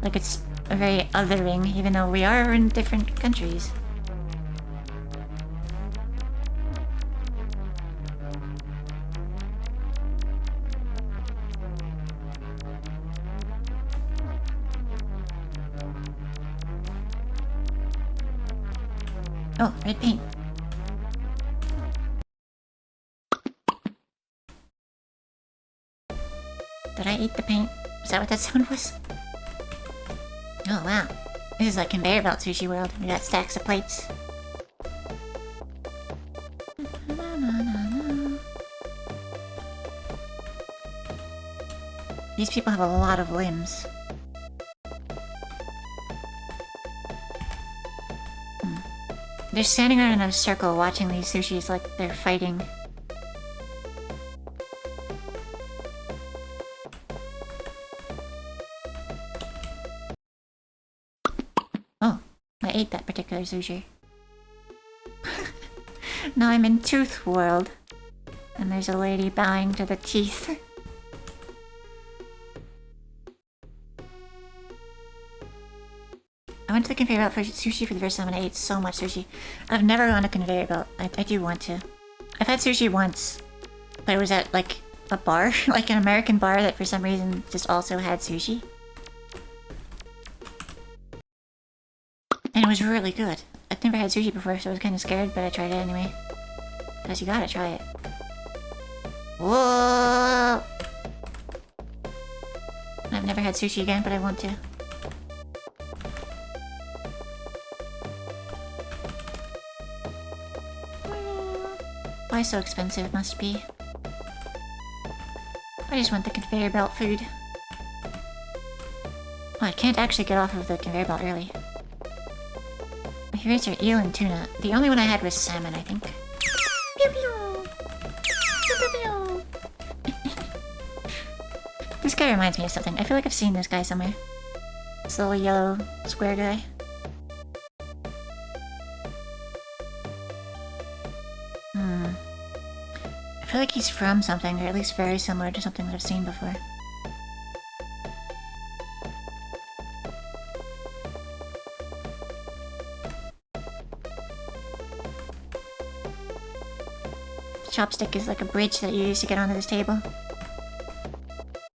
Like it's very othering, even though we are in different countries. Oh, red paint. Did I eat the paint? Is that what that sound was? Oh wow. This is like conveyor belt sushi world. We got stacks of plates. These people have a lot of limbs. They're standing around in a circle watching these sushis like they're fighting. Oh, I ate that particular sushi. Now I'm in Tooth World. And there's a lady bowing to the teeth. I went to the conveyor belt for sushi for the first time and I ate so much sushi. I've never gone to conveyor belt. I do want to. I've had sushi once, but it was at like a bar, like an American bar that for some reason just also had sushi. And it was really good. I've never had sushi before, so I was kind of scared, but I tried it anyway. Because you gotta try it. Whoa! I've never had sushi again, but I want to. Why so expensive it must be. I just want the conveyor belt food. Oh, I can't actually get off of the conveyor belt early. My favorites are eel and tuna. The only one I had was salmon, I think. Pew pew! Pew pew pew! This guy reminds me of something. I feel like I've seen this guy somewhere. This little yellow square guy. I feel like he's from something, or at least very similar to something that I've seen before. Chopstick is like a bridge that you use to get onto this table.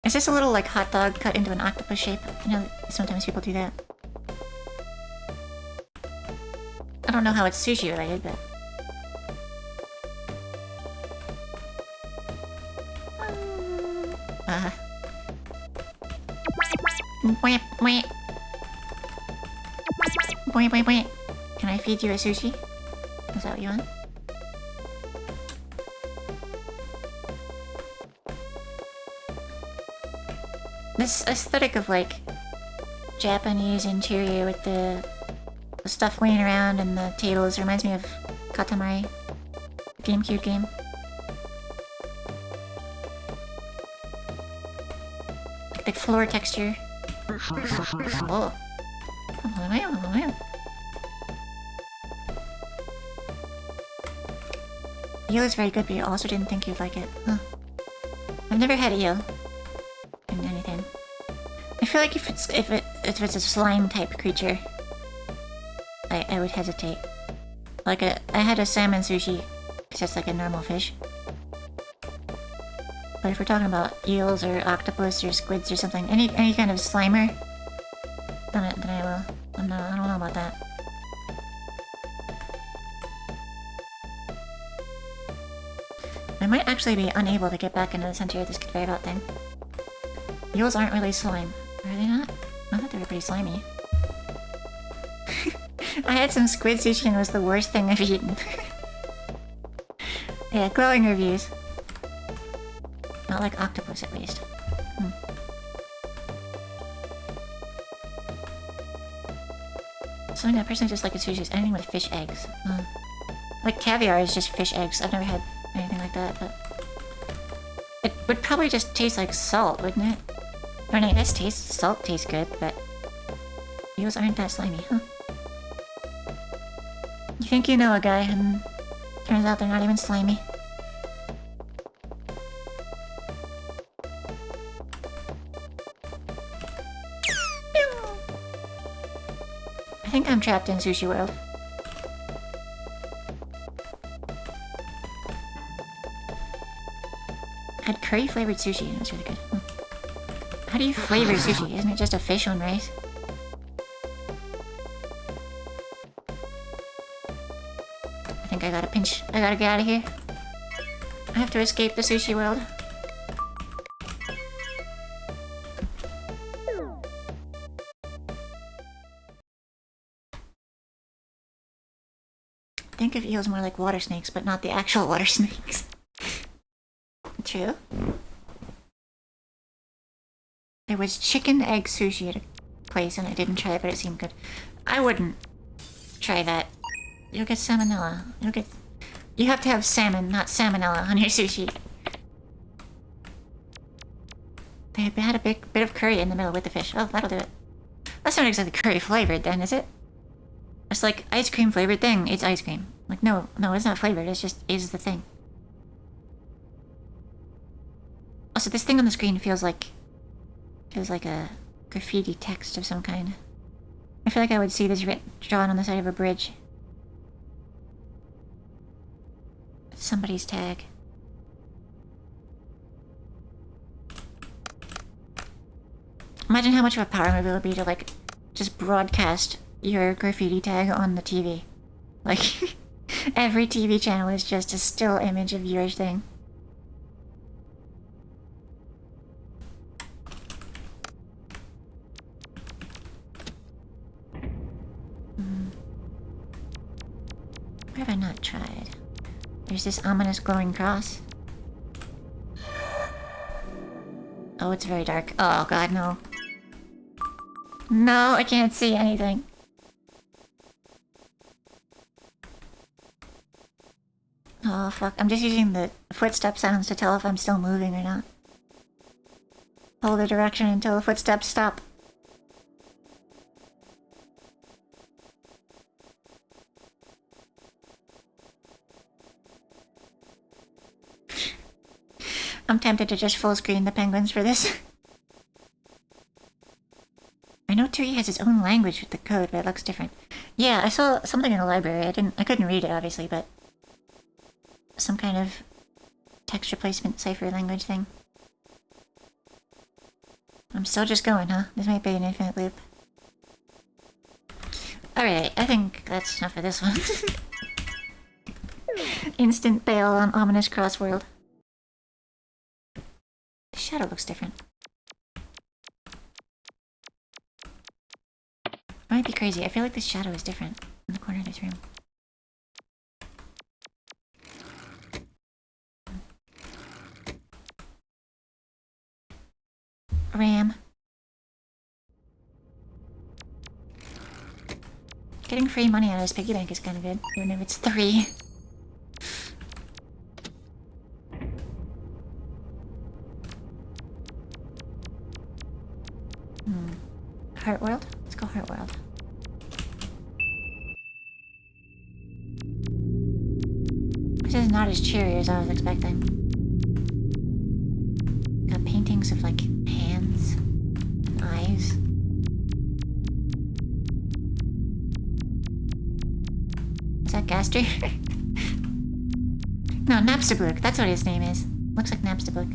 Is this a little like hot dog cut into an octopus shape? You know, sometimes people do that. I don't know how it's sushi related, but... Boing, boing. Boing, boing, boing. Can I feed you a sushi? Is that what you want? This aesthetic of like Japanese interior with the stuff laying around and the tables reminds me of Katamari, GameCube game. Like the floor texture. Oh. Eel is very good, but you also didn't think you'd like it. Huh. I've never had eel in anything. I feel like if it's a slime type creature, I would hesitate. Like I had a salmon sushi, because that's like a normal fish. But if we're talking about eels or octopus or squids or something, any kind of slimer, then I will. I don't know about that. I might actually be unable to get back into the center of this conveyor belt thing. Eels aren't really slime, are they not? I thought they were pretty slimy. I had some squid sushi and it was the worst thing I've eaten. Yeah, glowing reviews. Not like octopus, at least. Something I personally just like at sushi is anything with fish eggs. Like caviar is just fish eggs. I've never had anything like that, but... It would probably just taste like salt, wouldn't it? I mean, I guess salt tastes good, but... Eels aren't that slimy, huh? You think you know a guy, and... turns out they're not even slimy. I think I'm trapped in Sushi World. Had curry-flavored sushi. That's really good. How do you flavor sushi? Isn't it just a fish on rice? I think I gotta get out of here. I have to escape the Sushi World. Think of eels more like water snakes, but not the actual water snakes. True. There was chicken egg sushi at a place and I didn't try it, but it seemed good. I wouldn't try that. You'll get salmonella. You have to have salmon, not salmonella, on your sushi. They had a big bit of curry in the middle with the fish. Oh, that'll do it. That's not exactly curry flavored then, is it? It's like ice cream flavored thing. It's ice cream. Like, no, it's not flavored. It's just is the thing. Also, this thing on the screen feels like a graffiti text of some kind. I feel like I would see this drawn on the side of a bridge. It's somebody's tag. Imagine how much of a power move it would be to, like, just broadcast your graffiti tag on the TV. Like, every TV channel is just a still image of your thing. Where have I not tried? There's this ominous glowing cross. Oh, it's very dark. Oh god, no. No, I can't see anything. Oh fuck, I'm just using the footstep sounds to tell if I'm still moving or not. Hold the direction until the footsteps stop. I'm tempted to just full screen the penguins for this. I know Turi has its own language with the code, but it looks different. Yeah, I saw something in the library. I couldn't read it, obviously, but... some kind of text replacement cipher language thing. I'm still just going, huh? This might be an infinite loop. Alright, I think that's enough for this one. Instant bail on ominous crossworld. The shadow looks different. I might be crazy. I feel like this shadow is different in the corner of this room. RAM. Getting free money out of his piggy bank is kind of good, even if it's 3. Heart World? Let's go Heart World. This is not as cheery as I was expecting. Got paintings of like hands and eyes. Is that Gaster? No, Napstablook. That's what his name is. Looks like Napstablook.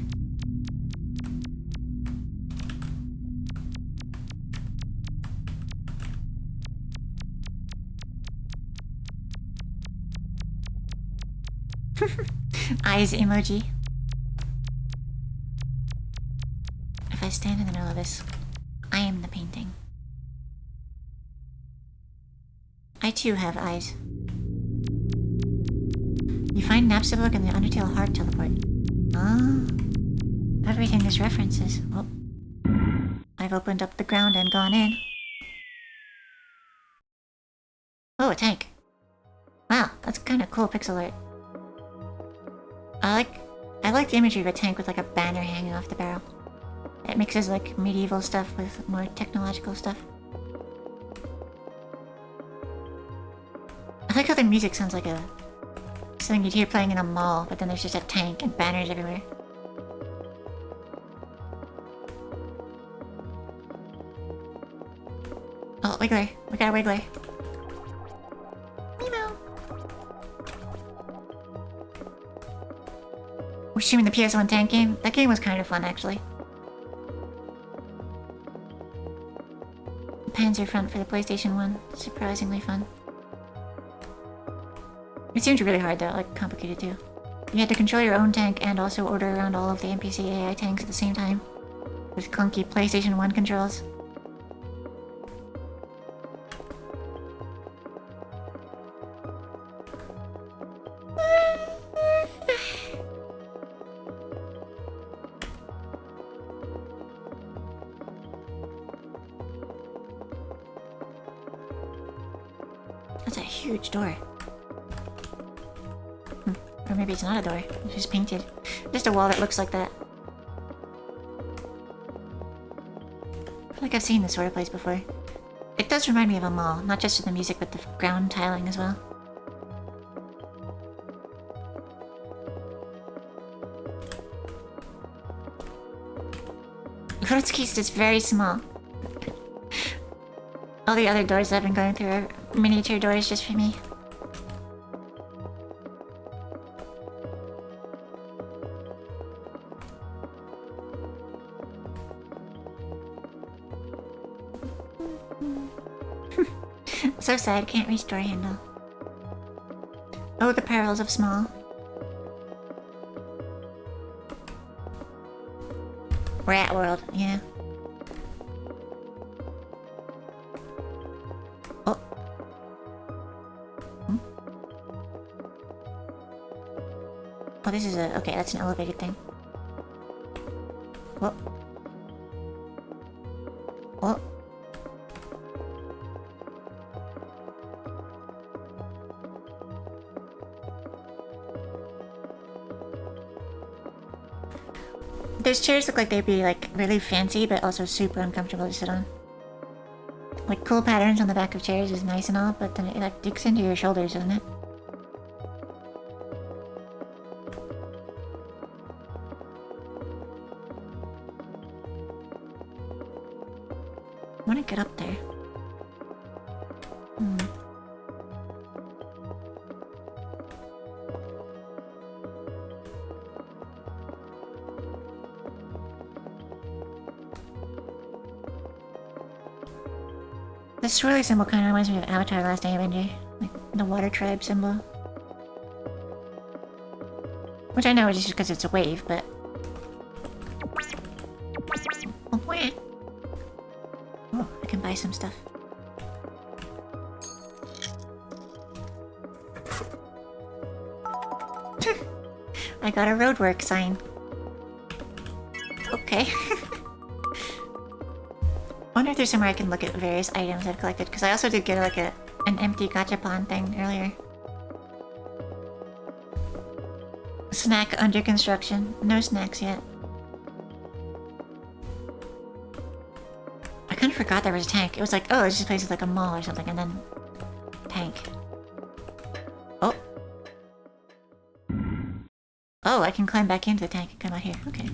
Eyes emoji. If I stand in the middle of this, I am the painting. I too have eyes. You find Napstablook in the Undertale Heart teleport. Ah. Everything is references. Oh. I've opened up the ground and gone in. Oh, a tank. Wow, that's kind of cool pixel art. I like the imagery of a tank with like a banner hanging off the barrel. It mixes like medieval stuff with more technological stuff. I like how the music sounds like something you'd hear playing in a mall, but then there's just a tank and banners everywhere. Oh, Wiggler. We got a Wiggler. We're streaming the PS1 tank game. That game was kind of fun, actually. Panzer Front for the PlayStation 1. Surprisingly fun. It seemed really hard, though, like complicated too. You had to control your own tank and also order around all of the NPC AI tanks at the same time. With clunky PlayStation 1 controls. That's a huge door. Or maybe it's not a door. It's just painted. Just a wall that looks like that. I feel like I've seen this sort of place before. It does remind me of a mall, not just the music, but the ground tiling as well. Vrotski's just very small. All the other doors I've been going through are miniature doors just for me. So sad, can't reach door handle. Oh, the perils of small. Rat world, yeah. Oh. Hmm? Oh, this is a... Okay, that's an elevated thing. Whoa. Oh. Those chairs look like they'd be like really fancy, but also super uncomfortable to sit on. Like cool patterns on the back of chairs is nice and all, but then it like digs into your shoulders, doesn't it? I want to get up there. The swirly symbol kind of reminds me of Avatar Last Airbender, like the water tribe symbol. Which I know is just because it's a wave, but... Oh, where? Oh, I can buy some stuff. I got a roadwork sign. Okay. I wonder if there's somewhere I can look at various items I've collected, because I also did get like a an empty gachapon thing earlier. Snack under construction. No snacks yet. I kind of forgot there was a tank. It was like, oh, it's just a place with like a mall or something, and then tank. Oh. Oh, I can climb back into the tank and come out here. Okay.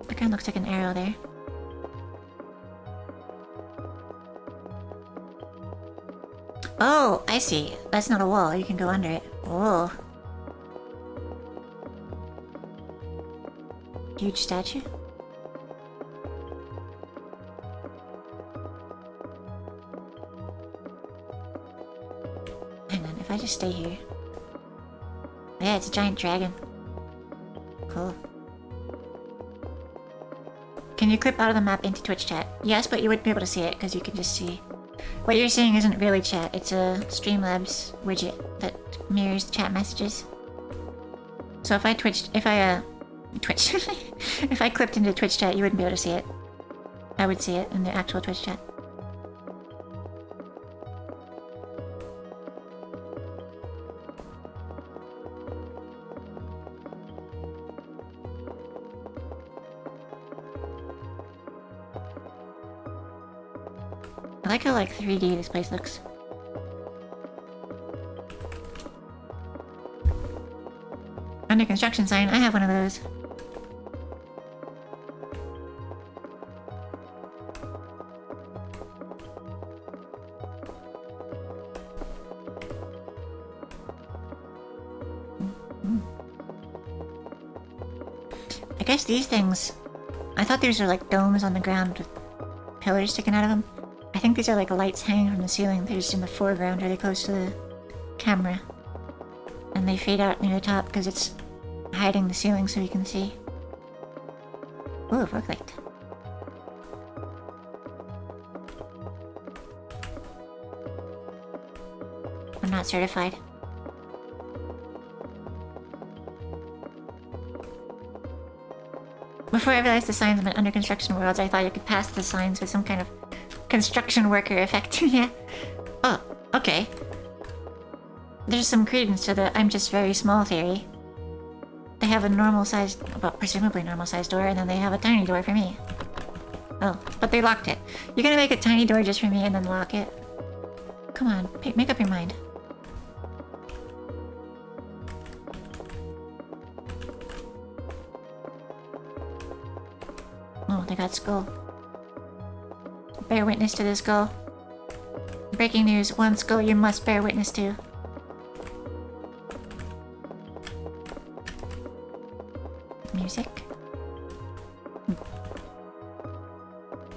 That kind of looks like an arrow there. Oh, I see. That's not a wall. You can go under it. Whoa. Huge statue? Hang on, if I just stay here. Yeah, it's a giant dragon. Cool. Can you clip out of the map into Twitch chat? Yes, but you wouldn't be able to see it because you can just see. What you're seeing isn't really chat, it's a Streamlabs widget that mirrors chat messages. So if I if I clipped into Twitch chat, you wouldn't be able to see it. I would see it in the actual Twitch chat. I like how like 3D this place looks. Under construction sign, I have one of those. I guess these things... I thought these were like domes on the ground with pillars sticking out of them. I think these are like lights hanging from the ceiling. They're just in the foreground really close to the camera. And they fade out near the top because it's hiding the ceiling so you can see. Ooh, forklift. I'm not certified. Before I realized the signs meant under construction worlds, I thought you could pass the signs with some kind of construction worker effect. Yeah. Oh, okay. There's some credence to the I'm just very small theory. They have a normal sized, well, presumably normal sized door, and then they have a tiny door for me. Oh, but they locked it. You're gonna make a tiny door just for me and then lock it? Come on, make up your mind. Oh, they got skull. Bear witness to the skull. Breaking news, one skull you must bear witness to. Music.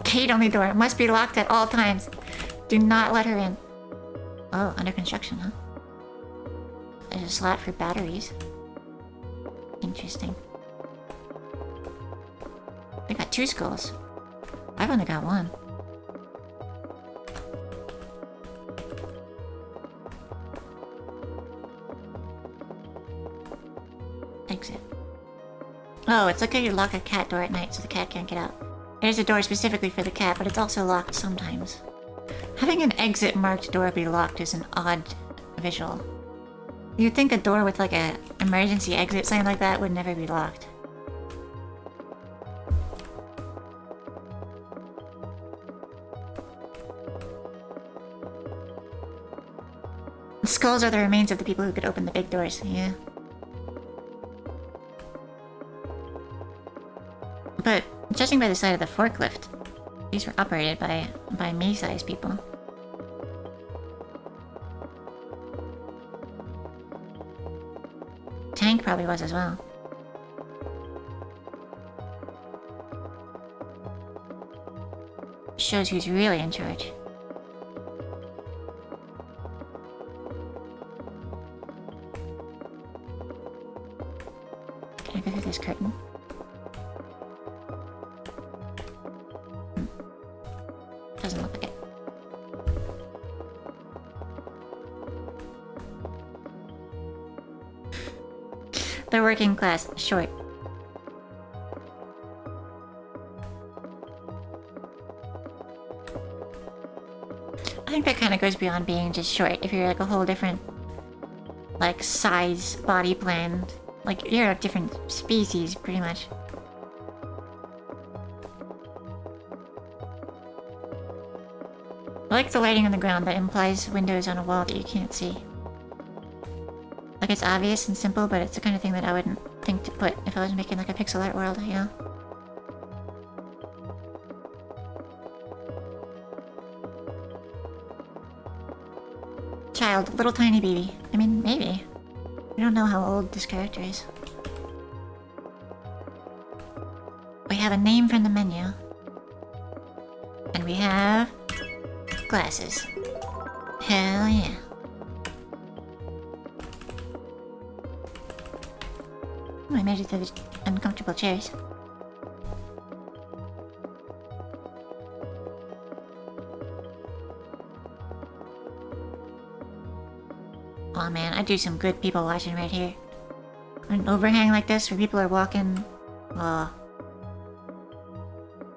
Kaed only door. It must be locked at all times. Do not let her in. Oh, under construction, huh? There's a slot for batteries. Interesting. They got 2 skulls. I've only got 1. Exit. Oh, it's okay to lock a cat door at night so the cat can't get out. There's a door specifically for the cat, but it's also locked sometimes. Having an exit marked door be locked is an odd visual. You'd think a door with like a emergency exit sign like that would never be locked. The skulls are the remains of the people who could open the big doors, yeah. But judging by the side of the forklift, these were operated by me-sized people. Tank probably was as well. Shows who's really in charge. Can I go through this curtain? Doesn't look like it. The working class, short. I think that kind of goes beyond being just short. If you're like a whole different, like, size, body plan, like, you're a different species, pretty much. I like the lighting on the ground that implies windows on a wall that you can't see. Like, it's obvious and simple, but it's the kind of thing that I wouldn't think to put if I was making like a pixel art world, you know? Child, little tiny baby. I mean, maybe. I don't know how old this character is. We have a name from the menu. And we have... glasses. Hell yeah. Oh, I made it to the uncomfortable chairs. Oh man, I do some good people watching right here. An overhang like this where people are walking... oh.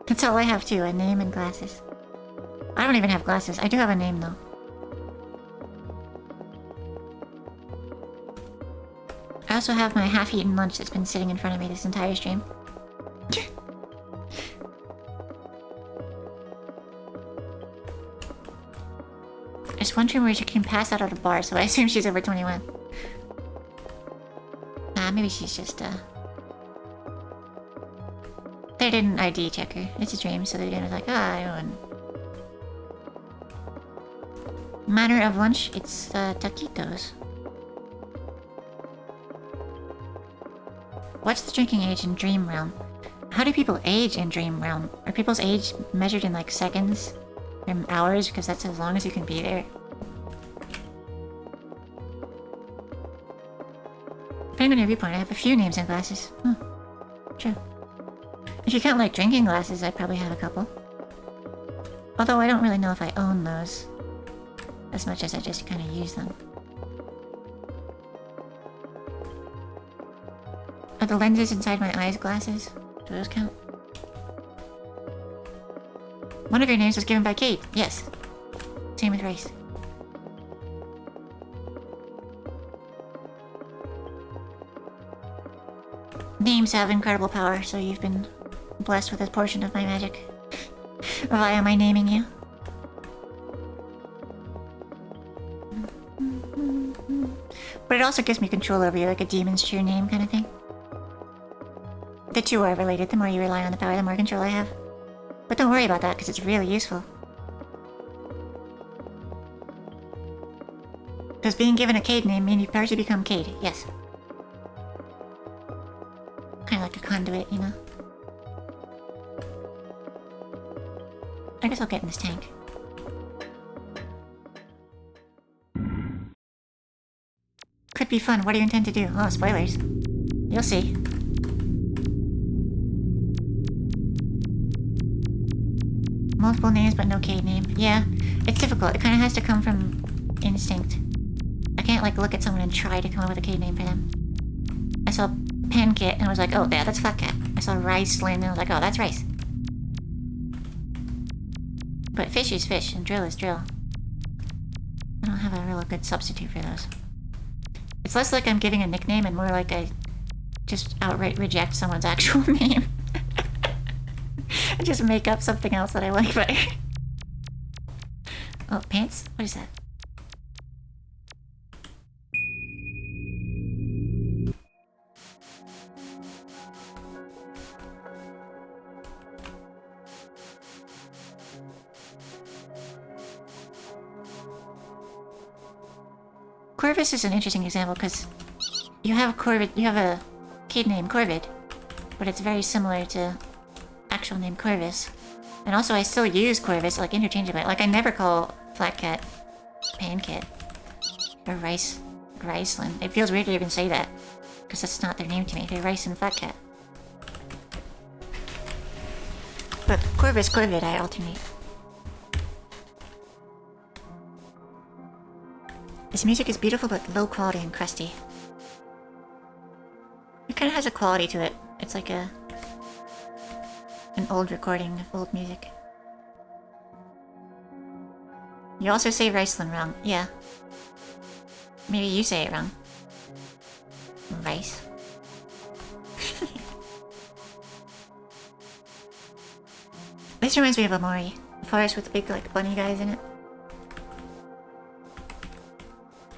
That's all I have too, a name and glasses. I don't even have glasses. I do have a name though. I also have my half-eaten lunch that's been sitting in front of me this entire stream. There's one stream where she can pass out at a bar, so I assume she's over 21. Maybe she's just, they didn't ID check her. It's a dream, so they're gonna be like, I don't... Manner of lunch, it's, taquitos. What's the drinking age in Dream Realm? How do people age in Dream Realm? Are people's age measured in, like, seconds? Or hours? Because that's as long as you can be there. Depending on your viewpoint, I have a few names and glasses. Huh. True. If you count, like, drinking glasses, I'd probably have a couple. Although I don't really know if I own those. As much as I just kind of use them. Are the lenses inside my eyes glasses? Do those count? One of your names was given by Kaed. Yes. Same with race. Names have incredible power, so you've been blessed with a portion of my magic. Via my naming you. But it also gives me control over you, like a demon's true name kind of thing. The two are related. The more you rely on the power, the more control I have. But don't worry about that, because it's really useful. Does being given a Kaed name mean you partially become Kaed? Yes. Kind of like a conduit, you know? I guess I'll get in this tank. Could be fun. What do you intend to do? Oh, spoilers. You'll see. Multiple names but no Kaed name. Yeah, it's difficult. It kind of has to come from instinct. I can't like look at someone and try to come up with a Kaed name for them. I saw Pankit and I was like, oh yeah, that's Flat Cat. I saw Ricelin and I was like, oh, that's Rice. But fish is fish and drill is drill. I don't have a real good substitute for those. It's less like I'm giving a nickname and more like I just outright reject someone's actual name. I just make up something else that I like better. Oh, pants? What is that? Corvus is an interesting example because you have a Kaed name Corvid, but it's very similar to actual name Corvus. And also I still use Corvus like interchangeably. Like I never call Flat Cat Pankit or Ricelin. It feels weird to even say that because that's not their name to me. They're Rice and Flat Cat. But Corvus, Corvid, I alternate. This music is beautiful but low quality and crusty. It kind of has a quality to it. It's like an old recording of old music. You also say Riceland wrong. Yeah. Maybe you say it wrong. Rice. This reminds me of a Mori. A forest with the big, like, bunny guys in it.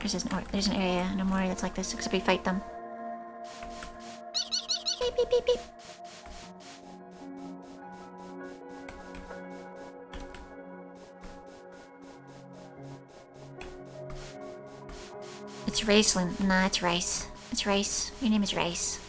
There's an area in a Mori that's like this, except we fight them. Beep, beep, beep, beep. It's Raceland. Nah, it's Rice. It's Rice. Your name is Rice.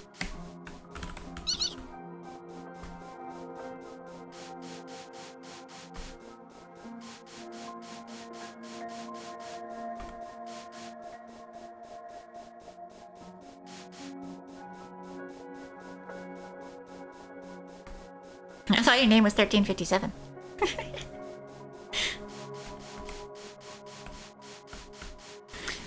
I thought your name was 1357.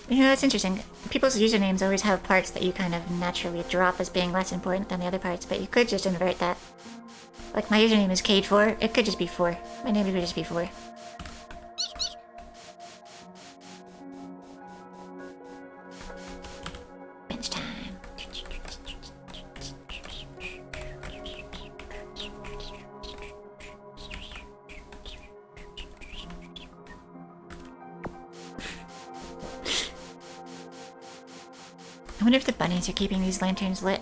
You know, that's interesting. People's usernames always have parts that you kind of naturally drop as being less important than the other parts, but you could just invert that. Like, my username is Kaed4. It could just be 4. My name could just be 4. Bench time. I wonder if the bunnies are keeping these lanterns lit.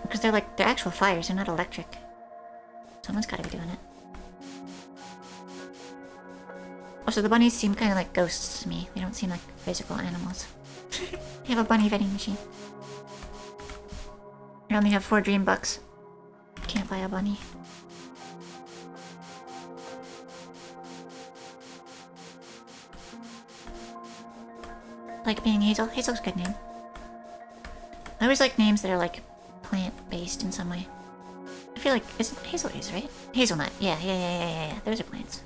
Because they're actual fires, they're not electric. Someone's gotta be doing it. Also, the bunnies seem kind of like ghosts to me. They don't seem like physical animals. You have a bunny vending machine. You only have 4 dream bucks. Can't buy a bunny. Like being Hazel. Hazel's a good name. I always like names that are like plant-based in some way. I feel like Hazel is, right? Hazelnut. Yeah. Those are plants.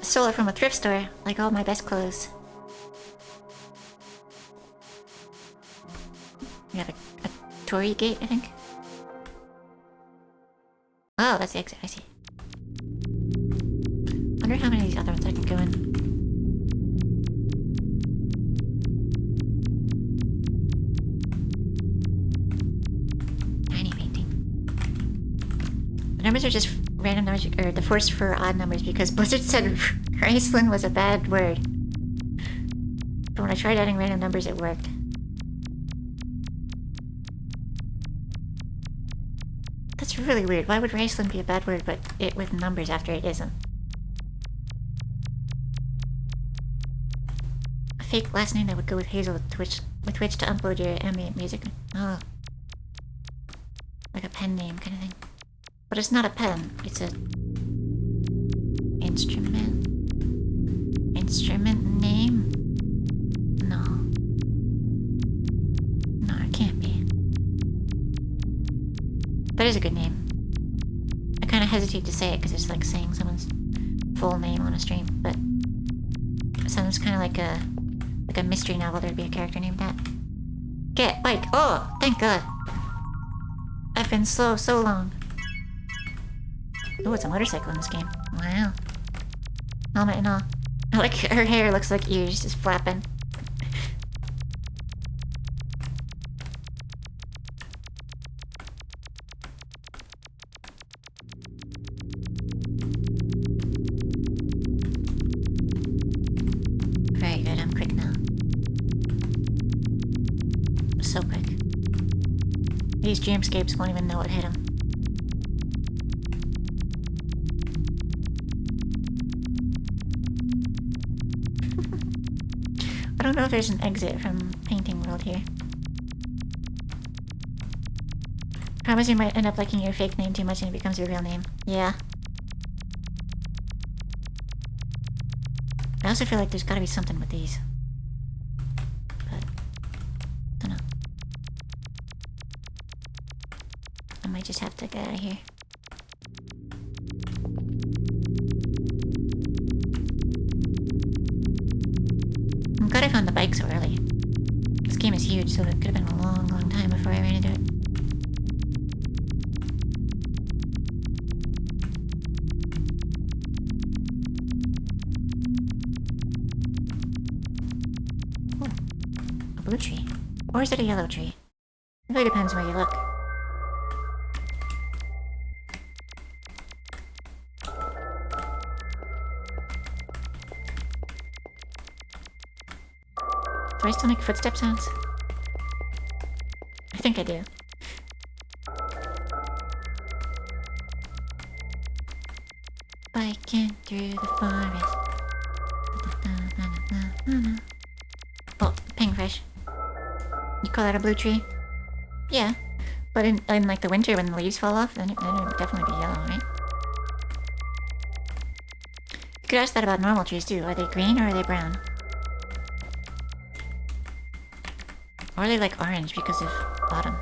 Stole it from a thrift store, like all my best clothes. You have a Torii gate, I think? Oh, that's the exit, I see. Wonder how many of these other ones I can go in. Tiny painting. The numbers are just random numbers, or the force for odd numbers, because Blizzard said Riceland was a bad word. But when I tried adding random numbers, it worked. That's really weird. Why would Riceland be a bad word, but it with numbers after it isn't? A fake last name that would go with Hazel with which to upload your ambient music. Oh. Like a pen name kind of thing. But it's not a pen, it's a instrument. Instrument name? No. No, it can't be. That is a good name. I kind of hesitate to say it because it's like saying someone's full name on a stream, but it sounds kind of like a mystery novel. There'd be a character named that. Get bike! Oh, thank God! I've been slow so long. Oh, it's a motorcycle in this game. Wow. Helmet and all. Like, her hair looks like ears just flapping. Very good, I'm quick now. So quick. These dreamscapes won't even know what hit them. I don't know if there's an exit from Painting World here. Promise you might end up liking your fake name too much and it becomes your real name. Yeah. I also feel like there's gotta be something with these. But, dunno. I might just have to get out of here. I'm glad I found the bike so early. This game is huge, so it could have been a long, long time before I ran into it. Blue tree? Or is it a yellow tree? It really depends where you look. Do I still make footstep sounds? I think I do. Biking through the forest. Oh, ping fresh. You call that a blue tree? Yeah. But in like the winter when the leaves fall off, then it would definitely be yellow, right? You could ask that about normal trees too. Are they green or are they brown? Or are they like orange because of autumn?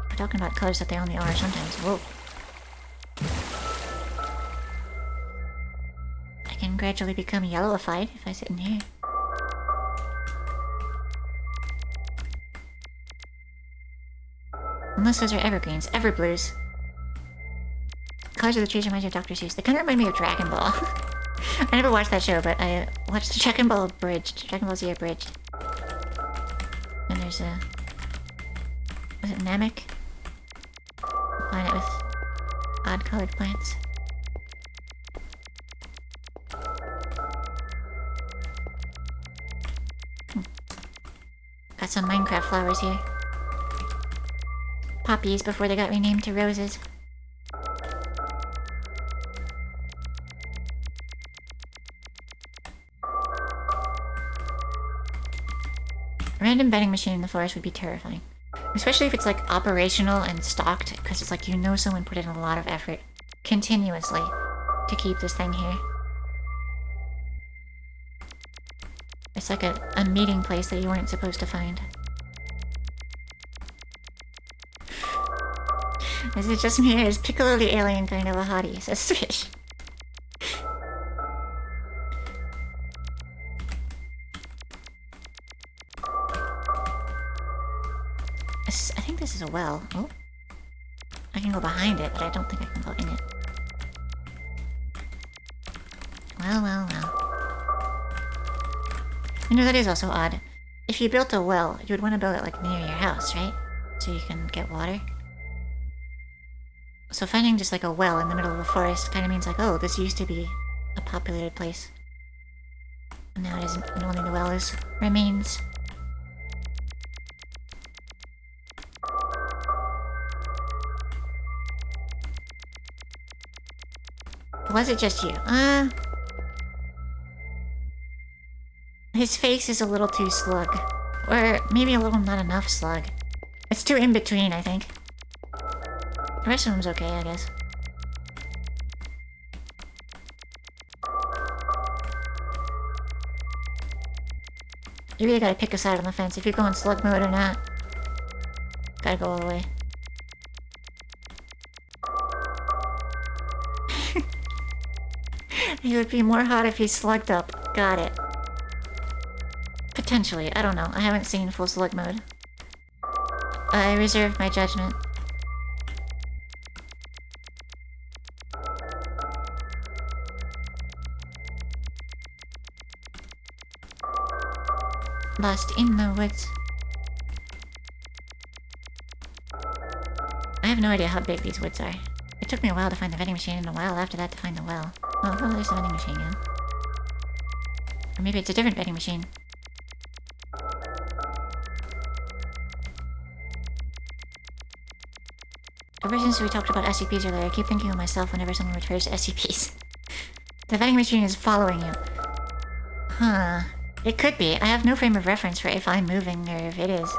We're talking about colors that they only are sometimes. Whoa. I can gradually become yellowified if I sit in here. Unless those are evergreens. Everblues. Colors of the trees remind you of Dr. Seuss. They kind of remind me of Dragon Ball. I never watched that show, but I watched the Dragon Ball Abridged. Dragon Ball Z Abridged. And there's a... Was it Namek? Planet with odd-colored plants. Got some Minecraft flowers here. Poppies before they got renamed to roses. A random vending machine in the forest would be terrifying. Especially if it's like operational and stocked, because it's like you know someone put in a lot of effort continuously to keep this thing here. It's like a meeting place that you weren't supposed to find. Is it just me or is Piccolo the alien kind of a hottie? Says Swish. I think this is a well. Oh. I can go behind it, but I don't think I can go in it. Well, well, well. You know, that is also odd. If you built a well, you would want to build it like near your house, right? So you can get water. So finding just like a well in the middle of a forest kind of means like, oh, this used to be a populated place. And now it isn't, and only the well remains. Was it just you? His face is a little too slug. Or maybe a little not enough slug. It's too in between, I think. The rest of them's okay, I guess. You really gotta pick a side on the fence if you're going slug mode or not. Gotta go all the way. He would be more hot if he's slugged up. Got it. Potentially, I don't know. I haven't seen full slug mode. I reserve my judgment. Lost in the woods. I have no idea how big these woods are. It took me a while to find the vending machine and a while after that to find the well. Oh, there's the vending machine again. Or maybe it's a different vending machine. Ever since we talked about SCPs earlier, I keep thinking of myself whenever someone refers to SCPs. The vending machine is following you. Huh. It could be. I have no frame of reference for if I'm moving or if it is.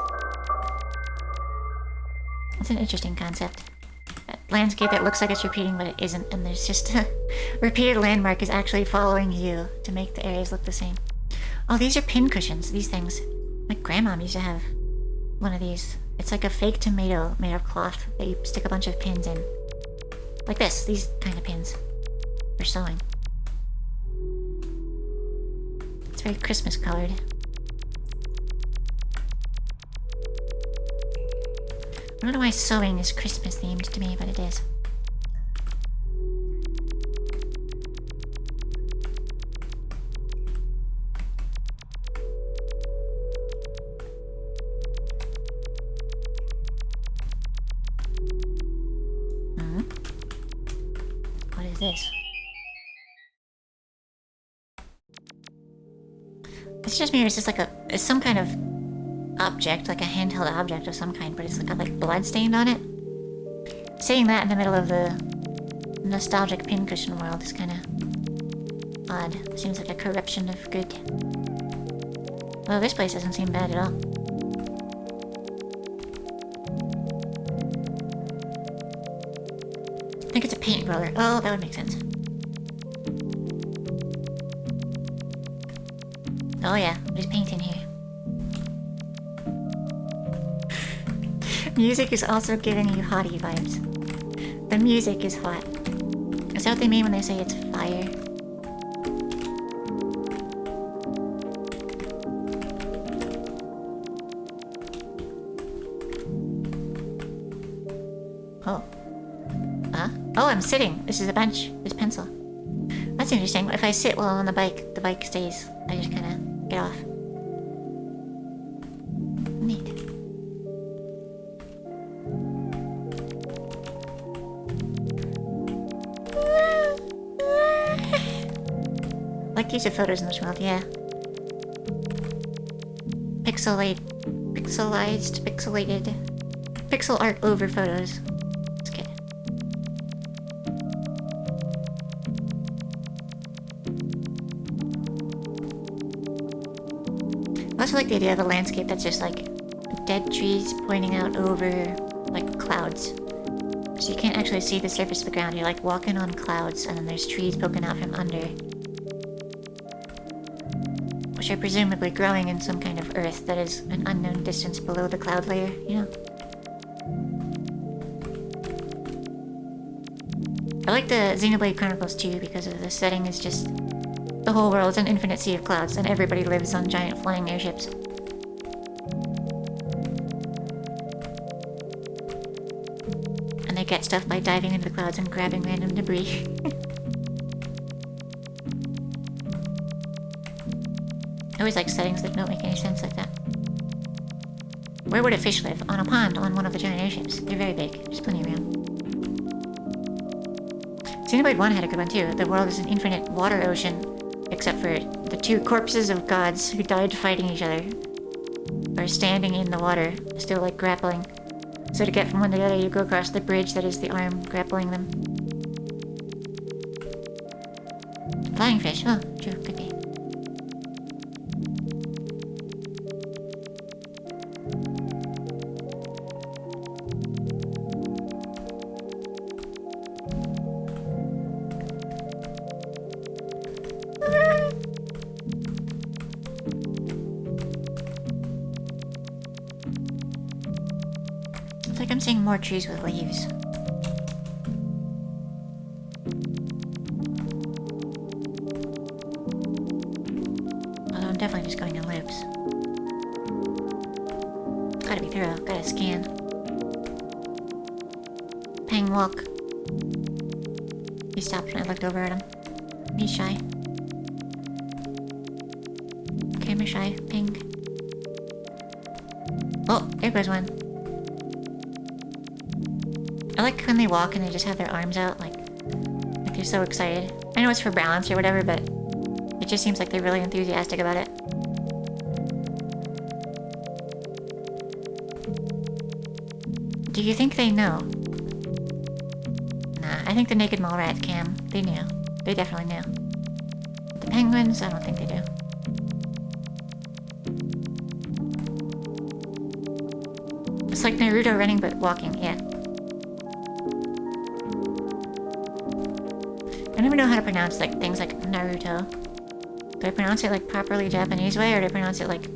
It's an interesting concept. A landscape that looks like it's repeating, but it isn't, and there's just a repeated landmark is actually following you to make the areas look the same. Oh, these are pin cushions, these things. My grandma used to have one of these. It's like a fake tomato made of cloth that you stick a bunch of pins in. Like this, these kind of pins. For sewing. It's very Christmas colored. I don't know why sewing is Christmas themed to me, but it is. What is this? It's just me, or is this like it's some kind of object, like a handheld object of some kind, but it's got like blood stained on it? Saying that in the middle of the nostalgic pincushion world is kind of odd. Seems like a corruption of good. Well, this place doesn't seem bad at all. I think it's a paint roller. Oh, that would make sense. Oh yeah, there's paint in here. Music is also giving you hottie vibes. The music is hot. Is that what they mean when they say it's fire? Oh. Huh? Oh, I'm sitting. This is a bench. This pencil. That's interesting. If I sit while on the bike stays. I just kind of get off. Neat. Like use of photos in this world, yeah. Pixelated pixel art over photos. It's good. I also like the idea of the landscape that's just like dead trees pointing out over like clouds. So you can't actually see the surface of the ground. You're like walking on clouds and then there's trees poking out from under. Which are presumably growing in some kind of earth that is an unknown distance below the cloud layer, you know? I like the Xenoblade Chronicles 2 because of the setting is just... the whole world's an infinite sea of clouds and everybody lives on giant flying airships. And they get stuff by diving into the clouds and grabbing random debris. I always like settings that don't make any sense like that. Where would a fish live? On a pond on one of the giant airships. They're very big. There's plenty of room. Xenoblade 1 had a good one too. The world is an infinite water ocean, except for the two corpses of gods who died fighting each other are standing in the water, still like grappling. So to get from one to the other, you go across the bridge that is the arm grappling them. Flying fish. Oh, true. Could be. It's like I'm seeing more trees with leaves. Although I'm definitely just going in loops. Gotta be thorough, gotta scan. Pang walk. He stopped when I looked over at him. He's shy. Camera shy. Ping. Oh, there goes one. I like when they walk and they just have their arms out, like they're so excited. I know it's for balance or whatever, but it just seems like they're really enthusiastic about it. Do you think they know? Nah, I think the naked mole rats can. They knew. They definitely knew. The penguins, I don't think they do. It's like Naruto running but walking, yeah. I don't even know how to pronounce like things like Naruto. Do I pronounce it like properly Japanese way, or do I pronounce it like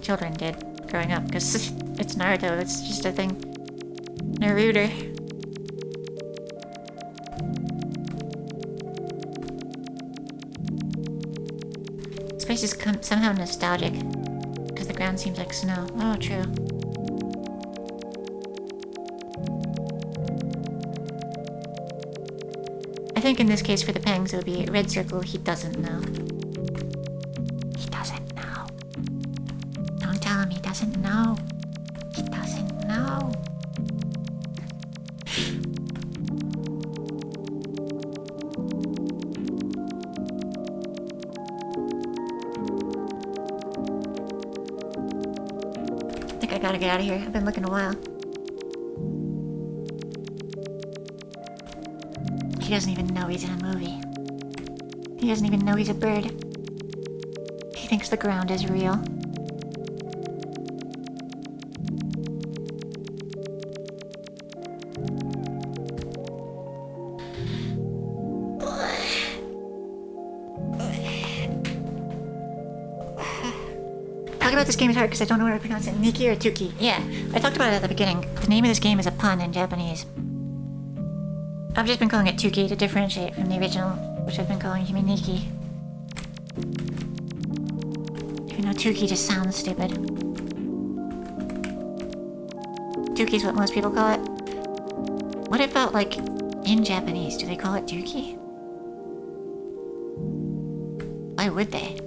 children did growing up? Because it's Naruto, it's just a thing. Naruto. This place is somehow nostalgic. Because the ground seems like snow. Oh, true. I think in this case for the pangs it would be red circle, he doesn't know. He doesn't know. Don't tell him he doesn't know. He doesn't know. I think I gotta get out of here. I've been looking a while. He doesn't even know he's in a movie. He doesn't even know he's a bird. He thinks the ground is real. Talking about this game is hard because I don't know how to pronounce it. Niki or Tuki? Yeah, I talked about it at the beginning. The name of this game is a pun in Japanese. I've just been calling it Tuki to differentiate from the original, which I've been calling Yume Niki. Even though Tuki just sounds stupid. Tuki's what most people call it. What about, like, in Japanese? Do they call it Tuki? Why would they?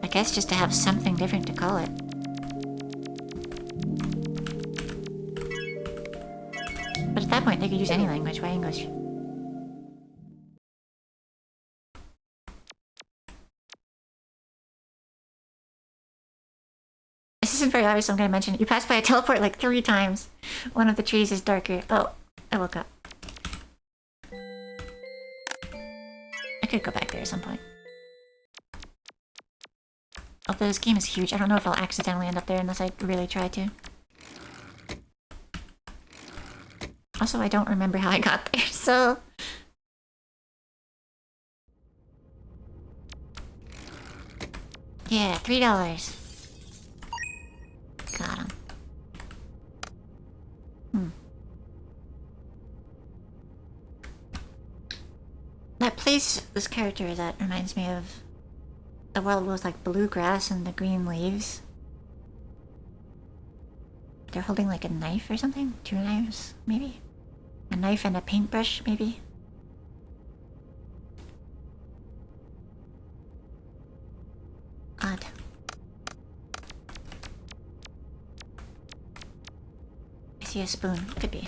I guess just to have something different to call it. But at that point, they could use any language. Why English? This isn't very obvious, so I'm gonna mention it. You pass by a teleport like 3 times. One of the trees is darker. Oh, I woke up. I could go back there at some point. Although this game is huge, I don't know if I'll accidentally end up there unless I really try to. Also, I don't remember how I got there, so... Yeah, $3. Got him. That place this character is at reminds me of a world with like blue grass and the green leaves. They're holding like a knife or something? 2 knives, maybe? A knife and a paintbrush, maybe? Odd. I see a spoon. Could be.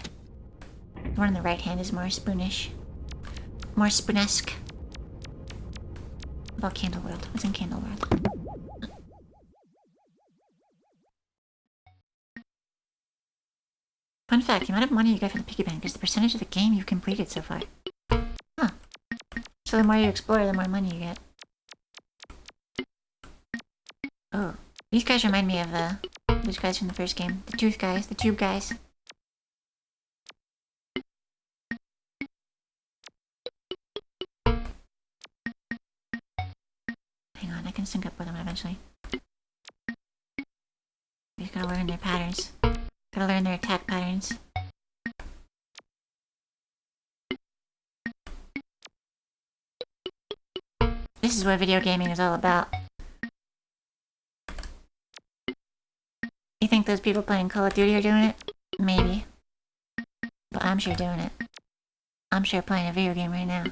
The one on the right hand is more spoonish. More spoonesque. About Candle World. What's in Candle World? Fun fact, the amount of money you get from the piggy bank is the percentage of the game you've completed so far. Huh. So the more you explore, the more money you get. Oh. These guys remind me of those guys from the first game. The tooth guys, the tube guys. Hang on, I can sync up with them eventually. We just gotta learn their patterns. Gotta learn their attack patterns. This is what video gaming is all about. You think those people playing Call of Duty are doing it? Maybe. But I'm sure doing it. I'm sure playing a video game right now.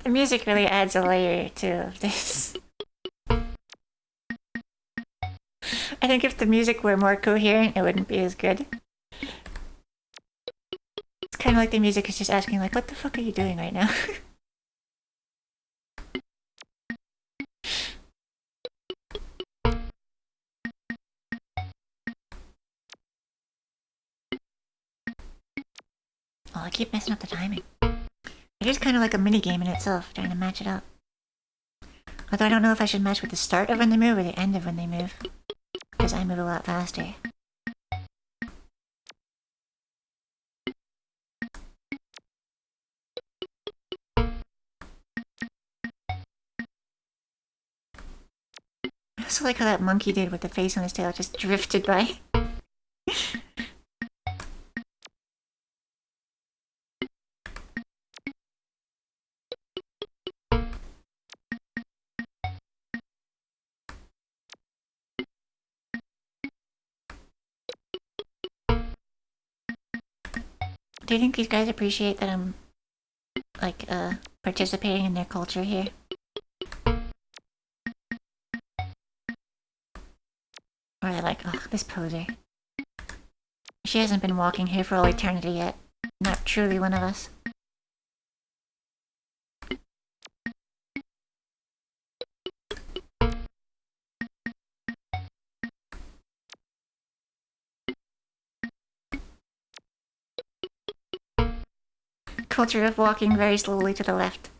The music really adds a layer to this. I think if the music were more coherent, it wouldn't be as good. It's kind of like the music is just asking, like, what the fuck are you doing right now? Oh, I keep messing up the timing. It is kind of like a mini game in itself, trying to match it up. Although I don't know if I should match with the start of when they move or the end of when they move. Because I move a lot faster. I also like how that monkey did with the face on his tail just drifted by. Do you think these guys appreciate that I'm, like, participating in their culture here? Or are they like, ugh, this poser. She hasn't been walking here for all eternity yet. Not truly one of us. Culture of walking very slowly to the left.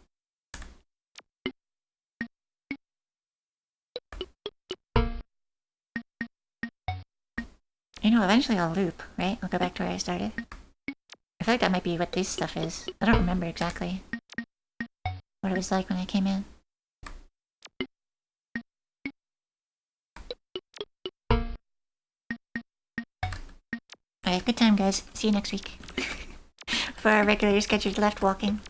You know, eventually I'll loop, right? I'll go back to where I started. I feel like that might be what this stuff is. I don't remember exactly what it was like when I came in. Alright, good time, guys. See you next week. For our regularly scheduled left walking.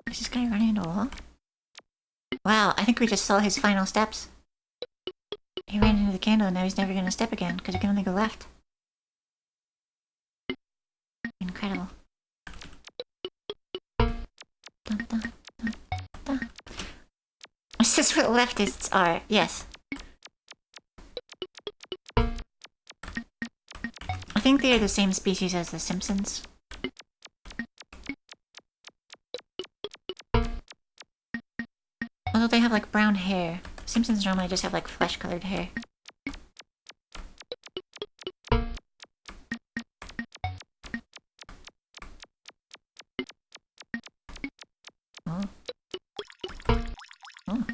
Is this guy running into a wall? Wow, I think we just saw his final steps. He ran into the candle and now he's never gonna step again, because he can only go left. Incredible. Dun, dun, dun, dun. Is this what leftists are? Yes. I think they are the same species as the Simpsons. Although they have like brown hair. Simpsons normally just have like flesh-colored hair. Oh. Oh.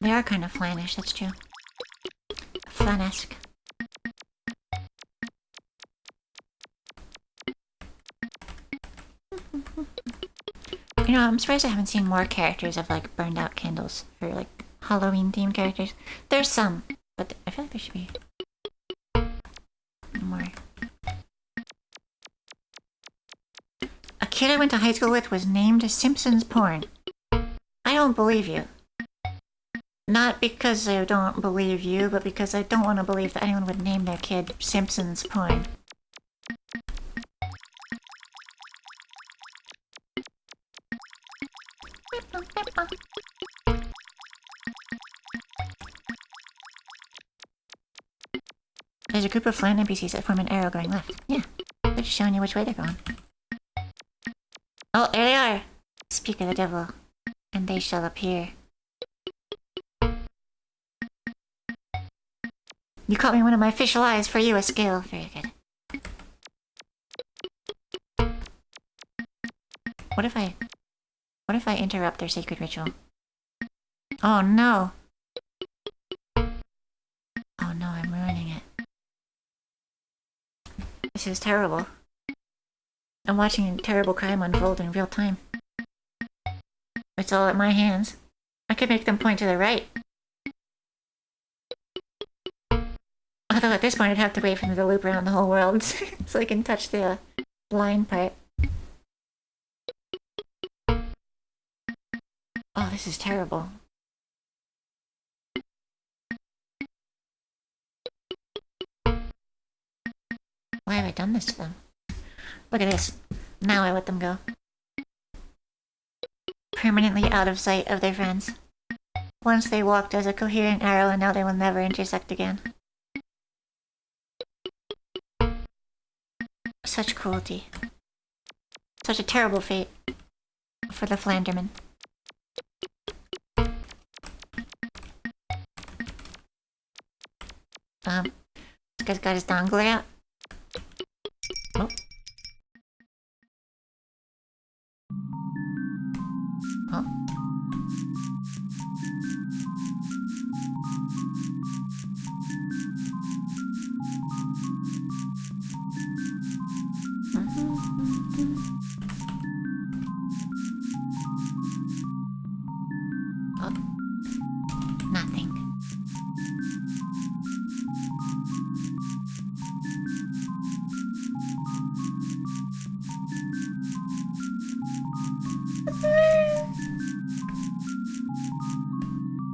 They are kind of flanish, that's true. Flanesque. You know, I'm surprised I haven't seen more characters of like burned out candles for like Halloween themed characters. There's some, but I feel like there should be more. A kid I went to high school with was named Simpsons Porn. I don't believe you. Not because I don't believe you, but because I don't want to believe that anyone would name their kid Simpsons Porn. There's a group of flying NPCs that form an arrow going left. Yeah, they're just showing you which way they're going. Oh, there they are! Speak of the devil, and they shall appear. You caught me one of my official eyes, for you a skill. Very good. What if I interrupt their sacred ritual? Oh no! Oh no, I'm ruining it. This is terrible. I'm watching a terrible crime unfold in real time. It's all at my hands. I could make them point to the right. Although at this point I'd have to wait for them to loop around the whole world so I can touch the line part. Oh, this is terrible. Why have I done this to them? Look at this. Now I let them go. Permanently out of sight of their friends. Once they walked as a coherent arrow and now they will never intersect again. Such cruelty. Such a terrible fate for the Flanderman. This guy's got his dongle out. Oh. Oh. Oh. Nothing.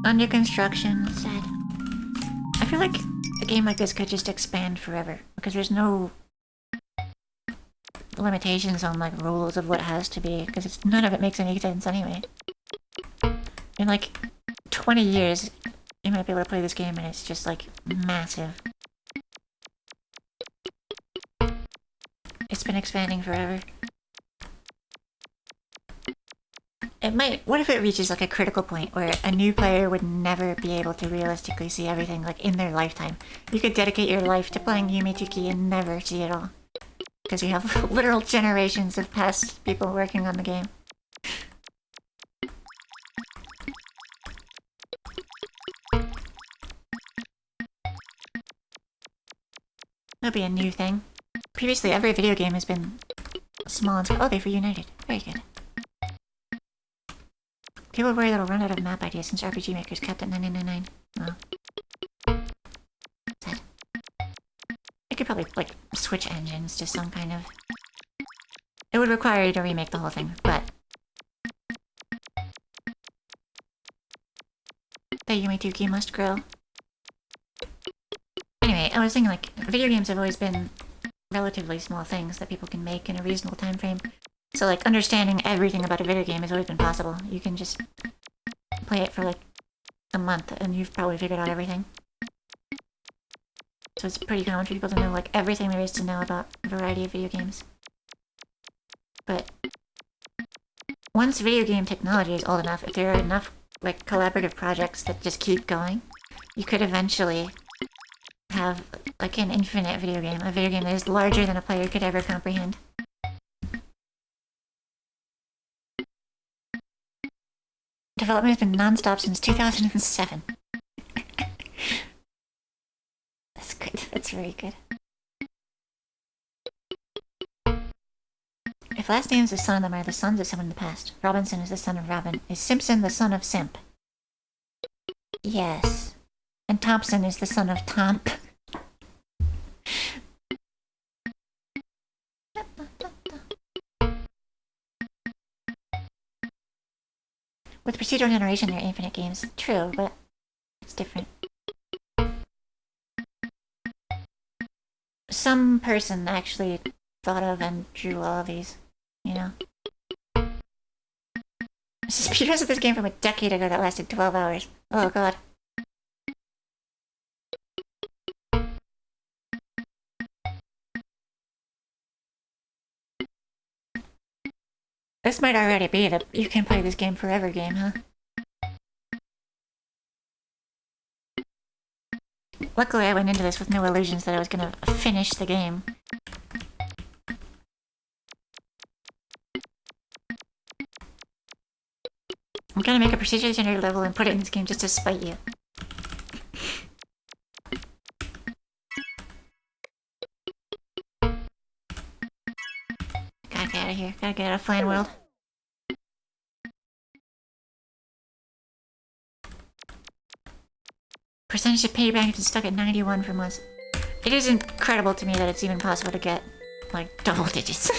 Under construction, said. I feel like a game like this could just expand forever because there's no limitations on like rules of what it has to be because none of it makes any sense anyway. In like 20 years, you might be able to play this game and it's just like massive. It's been expanding forever. It might. What if it reaches like a critical point where a new player would never be able to realistically see everything like in their lifetime? You could dedicate your life to playing Yume and never see it all. Because you have literal generations of past people working on the game. That'll be a new thing. Previously, every video game has been small and... Oh, they've reunited. Very good. People worry that it'll run out of map ideas since RPG makers kept at 999. Well. Sad. I could probably, like, switch engines to some kind of... It would require you to remake the whole thing, but... The Yume must grow. Anyway, I was thinking, like, video games have always been relatively small things that people can make in a reasonable time frame. So, like, understanding everything about a video game has always been possible. You can just play it for, like, a month, and you've probably figured out everything. So it's pretty common for people to know, like, everything there is to know about a variety of video games. But once video game technology is old enough, if there are enough, like, collaborative projects that just keep going, you could eventually have, like, an infinite video game. A video game that is larger than a player could ever comprehend. Development has been non-stop since 2007. That's good. That's very good. If last names the son of them are the sons of someone in the past, Robinson is the son of Robin. Is Simpson the son of Simp? Yes. And Thompson is the son of Tomp. With procedural generation, there are infinite games. True, but it's different. Some person actually thought of and drew all of these, you know? Speedruns of this game from a decade ago that lasted 12 hours. Oh god. This might already be the you can play this game forever game, huh? Luckily I went into this with no illusions that I was gonna finish the game. I'm gonna make a procedurally generated level and put it in this game just to spite you. Gotta get out of here. Gotta get out of Flan World. Percentage of payback is stuck at 91 for months. It is incredible to me that it's even possible to get, like, double digits.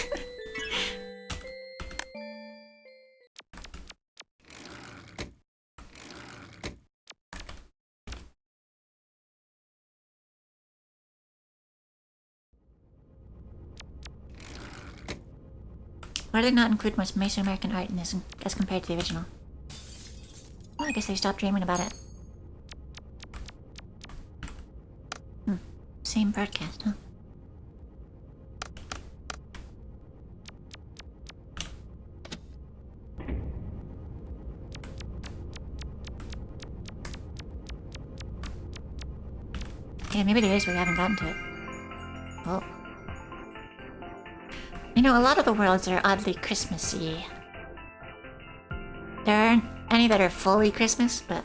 Why did they not include more Mesoamerican art in this as compared to the original? Well, I guess they stopped dreaming about it. Same broadcast, huh? Yeah, maybe there is, but we haven't gotten to it. Oh. You know, a lot of the worlds are oddly Christmassy. There aren't any that are fully Christmas, but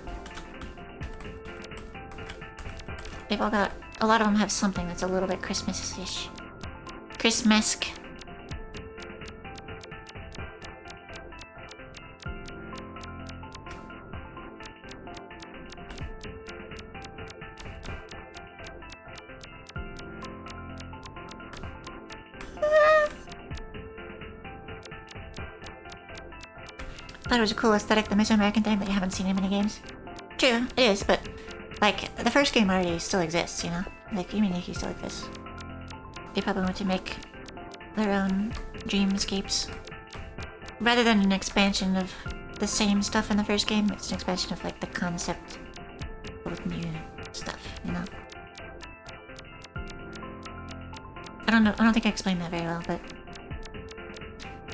they've all got... A lot of them have something that's a little bit Christmas-ish. Christmas-esque. I thought it was a cool aesthetic, the Mesoamerican thing, but you haven't seen in many games. True, it is, but like the first game already still exists, you know? Like Yume still exists. They probably want to make their own dreamscapes. Rather than an expansion of the same stuff in the first game, it's an expansion of like the concept with new stuff, you know? I don't think I explained that very well, but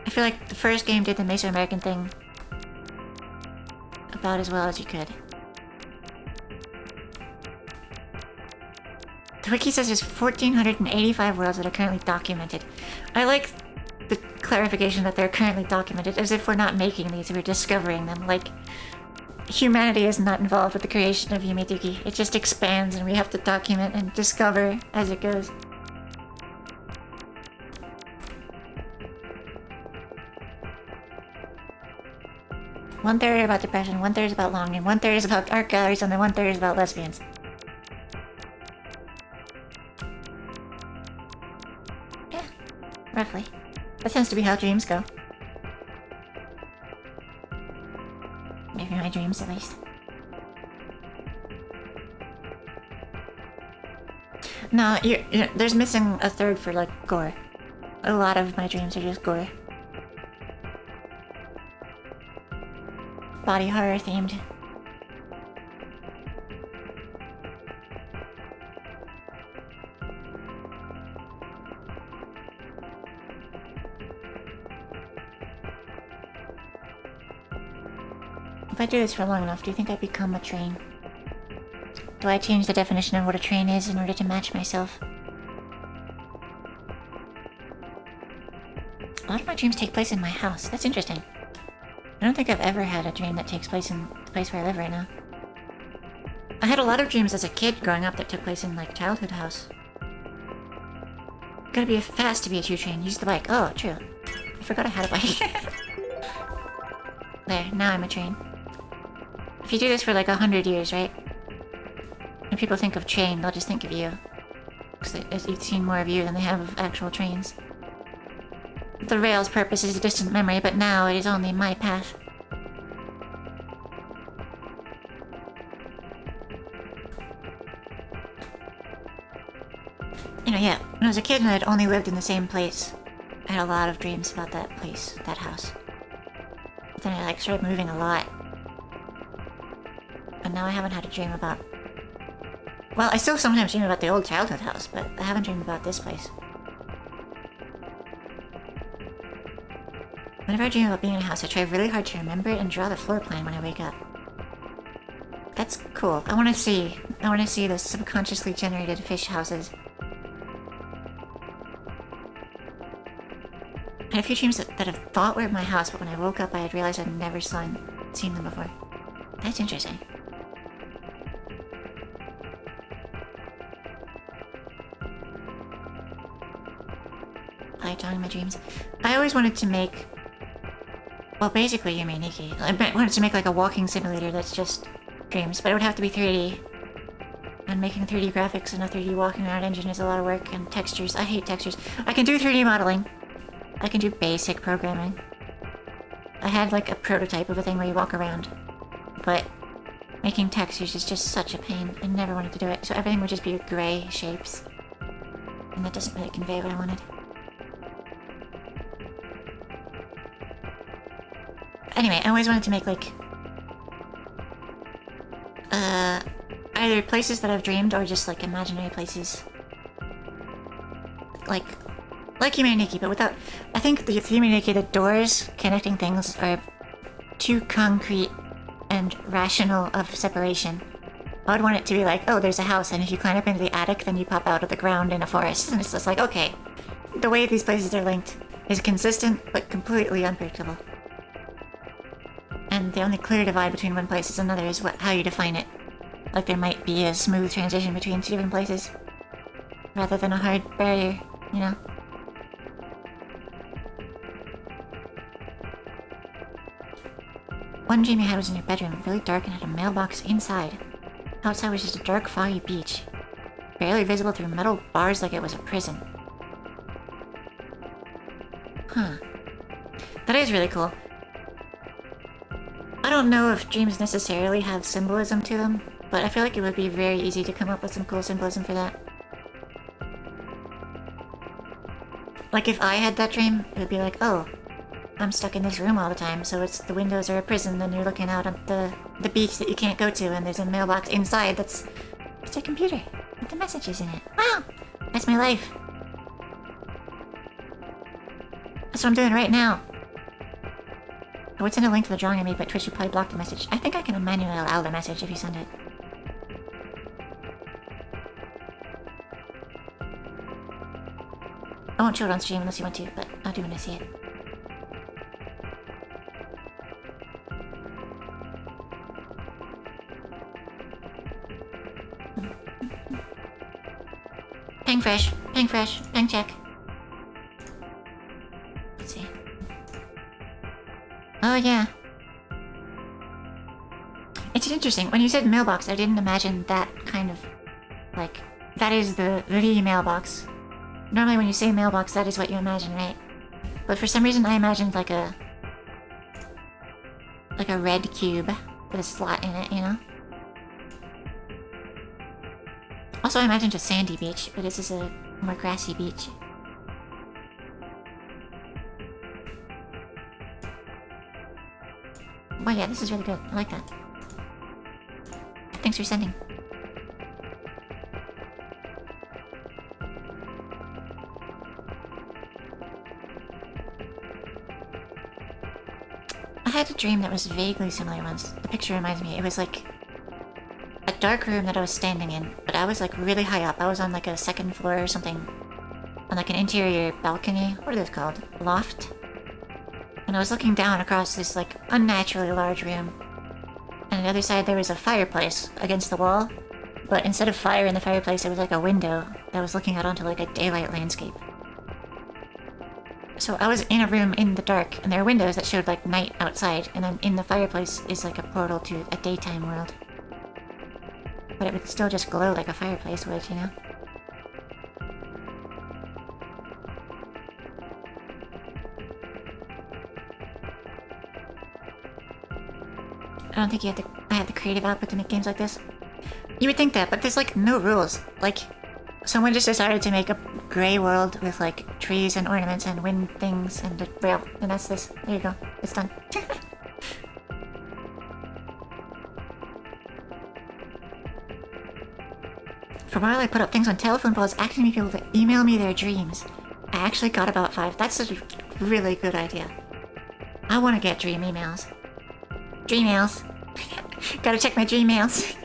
I feel like the first game did the Mesoamerican thing about as well as you could. The wiki says there's 1,485 worlds that are currently documented. I like the clarification that they're currently documented, as if we're not making these, we're discovering them. Like, humanity is not involved with the creation of Yume. It just expands and we have to document and discover as it goes. One-third are about depression, one-third is about longing, one-third is about art galleries, and then one-third is about lesbians. Yeah, roughly. That tends to be how dreams go. Maybe my dreams, at least. No, there's missing a third for, like, gore. A lot of my dreams are just gore. Body horror themed. If I do this for long enough, do you think I become a train? Do I change the definition of what a train is in order to match myself? A lot of my dreams take place in my house. That's interesting. I don't think I've ever had a dream that takes place in the place where I live right now. I had a lot of dreams as a kid growing up that took place in, like, childhood house. Gotta be fast to be a true train. Use the bike. Oh, true. I forgot I had a bike. There, now I'm a train. If you do this for like 100 years, right? When people think of train, they'll just think of you. Because you've seen more of you than they have of actual trains. The rail's purpose is a distant memory, but now it is only my path. You know, yeah, when I was a kid and I'd only lived in the same place, I had a lot of dreams about that place, that house. But then I, like, started moving a lot. And now I haven't had a dream about... Well, I still sometimes dream about the old childhood house, but I haven't dreamed about this place. Whenever I dream about being in a house, I try really hard to remember it and draw the floor plan when I wake up. That's cool. I want to see the subconsciously generated fish houses. I had a few dreams that I thought were my house, but when I woke up I had realized I'd never seen them before. That's interesting. I like drawing my dreams. I always wanted to make... Well, basically, Yume Nikki. I wanted to make like a walking simulator that's just dreams, but it would have to be 3D. And making 3D graphics and a 3D walking around engine is a lot of work, and textures. I hate textures. I can do 3D modeling. I can do basic programming. I had like a prototype of a thing where you walk around. But making textures is just such a pain. I never wanted to do it, so everything would just be gray shapes. And that doesn't really convey what I wanted. Anyway, I always wanted to make, like, either places that I've dreamed or just, like, imaginary places. Like Yume Nikki, but without... I think the Yume Nikki, the doors connecting things are too concrete and rational of separation. I would want it to be like, oh, there's a house, and if you climb up into the attic, then you pop out of the ground in a forest. And it's just like, okay, the way these places are linked is consistent, but completely unpredictable. And the only clear divide between one place and another is how you define it. Like there might be a smooth transition between two different places, rather than a hard barrier, you know? One dream you had was in your bedroom, really dark and had a mailbox inside. Outside was just a dark, foggy beach, barely visible through metal bars like it was a prison. Huh. That is really cool. I don't know if dreams necessarily have symbolism to them, but I feel like it would be very easy to come up with some cool symbolism for that. Like if I had that dream, it would be like, oh, I'm stuck in this room all the time, so it's the windows are a prison, and you're looking out at the beach that you can't go to, and there's a mailbox inside that's it's a computer with the messages in it. Wow! That's my life. That's what I'm doing right now. I would send a link to the drawing I made, but Twitch would probably block the message. I think I can manually allow the message if you send it. I won't show it on stream unless you want to, but I do want to see it. Ping fresh, ping fresh, ping check. Let's see. Oh yeah. It's interesting. When you said mailbox, I didn't imagine that kind of like that is the mailbox. Normally when you say mailbox, that is what you imagine, right? But for some reason I imagined like a red cube with a slot in it, you know? Also I imagined a sandy beach, but this is a more grassy beach. Well, yeah, this is really good. I like that. Thanks for sending. I had a dream that was vaguely similar once. The picture reminds me, it was like a dark room that I was standing in, but I was like really high up. I was on like a second floor or something. On like an interior balcony. What are those called? Loft? And I was looking down across this like unnaturally large room. And on the other side there was a fireplace against the wall. But instead of fire in the fireplace, there was like a window that was looking out onto like a daylight landscape. So I was in a room in the dark, and there are windows that showed like night outside, and then in the fireplace is like a portal to a daytime world. But it would still just glow like a fireplace would, you know? I don't think I had the creative output to make games like this. You would think that, but there's like no rules. Like, someone just decided to make a grey world with like trees and ornaments and wind things and a rail, and that's this. There you go. It's done. For a while I put up things on telephone poles asking people to email me their dreams. I actually got about 5. That's a really good idea. I want to get dream emails. Dream mails. Gotta check my dream mails.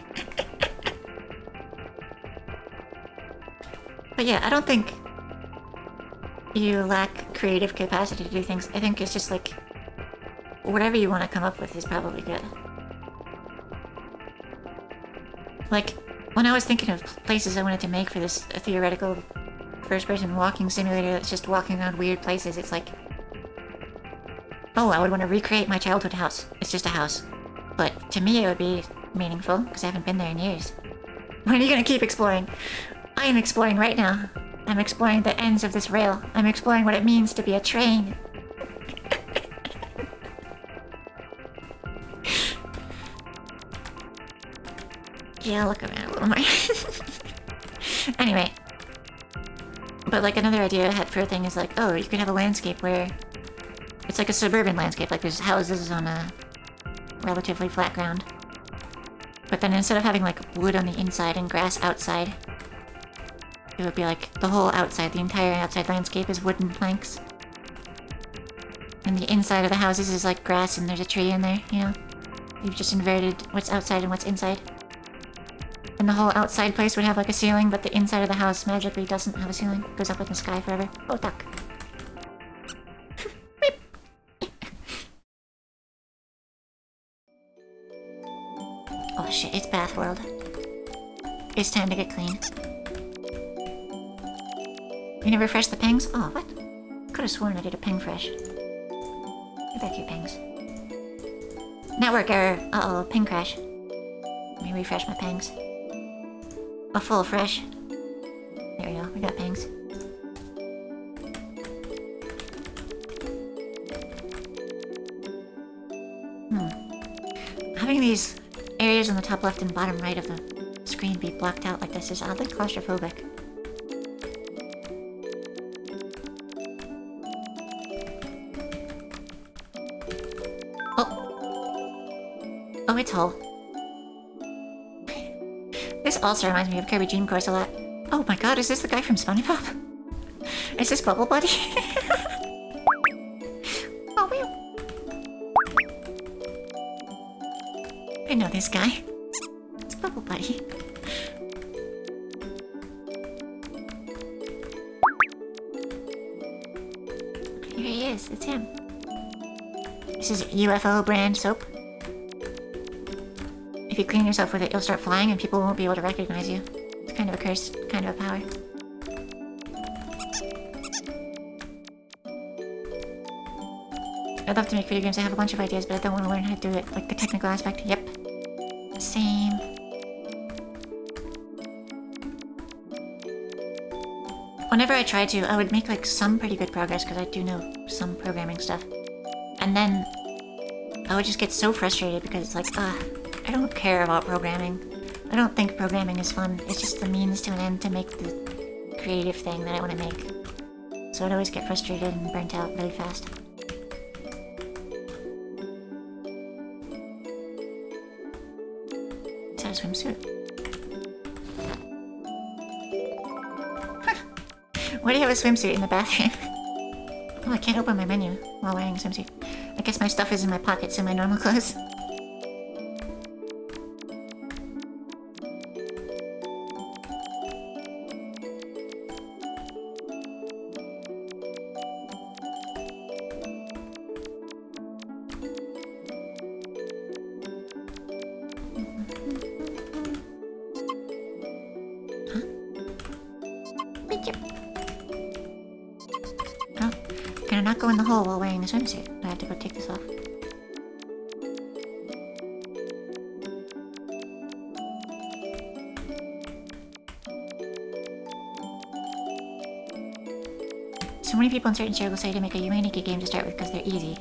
But yeah, I don't think you lack creative capacity to do things. I think it's just like whatever you want to come up with is probably good. Like, when I was thinking of places I wanted to make for this theoretical first-person walking simulator that's just walking around weird places, it's like, oh, I would want to recreate my childhood house. It's just a house. But to me it would be meaningful, because I haven't been there in years. When are you going to keep exploring? I am exploring right now. I'm exploring the ends of this rail. I'm exploring what it means to be a train. Yeah, I'll look around a little more. Anyway. But like another idea I had for a thing is like, oh, you could have a landscape where it's like a suburban landscape, like there's houses on a relatively flat ground. But then instead of having like wood on the inside and grass outside, it would be like the whole outside, the entire outside landscape is wooden planks. And the inside of the houses is like grass and there's a tree in there, you know? You've just inverted what's outside and what's inside. And the whole outside place would have like a ceiling, but the inside of the house magically doesn't have a ceiling. It goes up in the sky forever. Oh, duck. Oh shit, it's Bath World. It's time to get clean. You never refresh the pings? Oh, what? Could have sworn I did a ping fresh. Get back here, pings. Network error. Uh-oh, ping crash. Let me refresh my pings. A full fresh. There we go, we got pings. Having these areas on the top left and bottom right of the screen be blocked out like this is oddly claustrophobic. Oh, it's whole. This also reminds me of Kirby Dream Course a lot. Oh my god, is this the guy from SpongeBob? Is this Bubble Buddy? Oh, wow. I know this guy. It's Bubble Buddy. Here he is, it's him. This is UFO brand soap. If you clean yourself with it, you'll start flying and people won't be able to recognize you. It's kind of a curse, kind of a power. I'd love to make video games. I have a bunch of ideas, but I don't want to learn how to do it. Like the technical aspect. Yep. Same. Whenever I try to, I would make like some pretty good progress because I do know some programming stuff. And then I would just get so frustrated because it's like, I don't care about programming. I don't think programming is fun. It's just the means to an end to make the creative thing that I want to make. So I'd always get frustrated and burnt out really fast. It's a swimsuit. Why do you have a swimsuit in the bathroom? Oh, I can't open my menu while wearing a swimsuit. I guess my stuff is in my pockets in my normal clothes. Go in the hole while wearing the swimsuit. I have to go take this off. So many people in certain circles say to make a Yume Nikki game to start with because they're easy.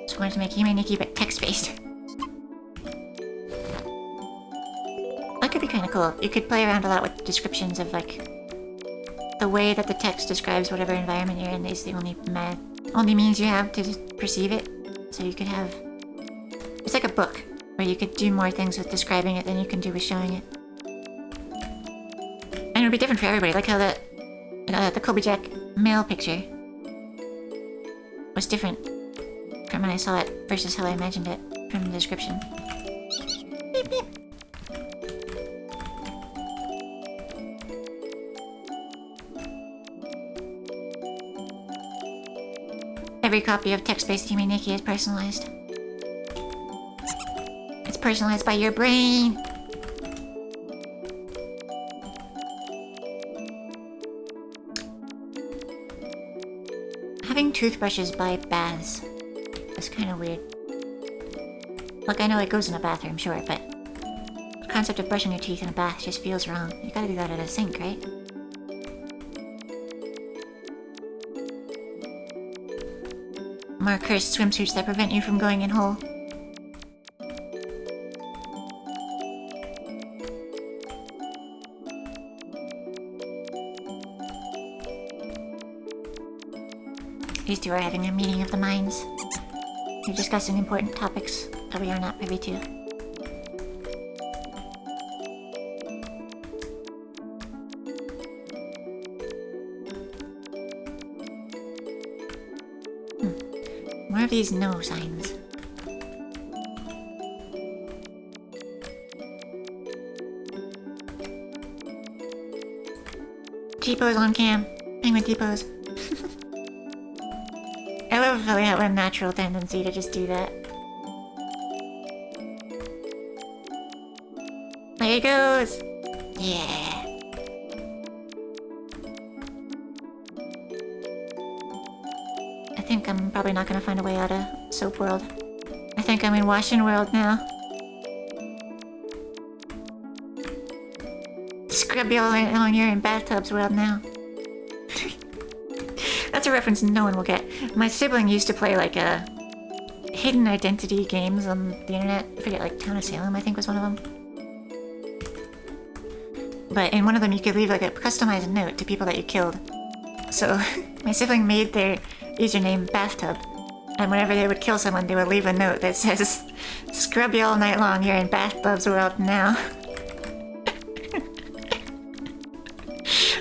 So I wanted to make Yume Nikki but text-based. That could be kind of cool. You could play around a lot with descriptions of like the way that the text describes whatever environment you're in is the only means you have to perceive it. So you could have... It's like a book, where you could do more things with describing it than you can do with showing it. And it would be different for everybody, like how the Kobe Jack male picture was different from when I saw it versus how I imagined it from the description. Beep, beep. Every copy of text-based Yume Nikki is personalized. It's personalized by your brain! Having toothbrushes by baths is kind of weird. Like, I know it goes in a bathroom, sure, but the concept of brushing your teeth in a bath just feels wrong. You gotta do that at a sink, right? More cursed swimsuits that prevent you from going in whole. These two are having a meeting of the minds. They're discussing important topics that we are not privy to. More of these no signs. T-pose on cam. Penguin T-pose. I love how we have a natural tendency to just do that. There he goes! Yeah! I think I'm probably not gonna find a way out of Soap World. I think I'm in Washing World now. Scrubby all along here in Bathtubs World now. That's a reference no one will get. My sibling used to play like hidden identity games on the internet. I forget, like Town of Salem I think was one of them. But in one of them you could leave like a customized note to people that you killed. So my sibling made their username Bathtub. And whenever they would kill someone, they would leave a note that says, "Scrub you all night long here in Bathtubs World now."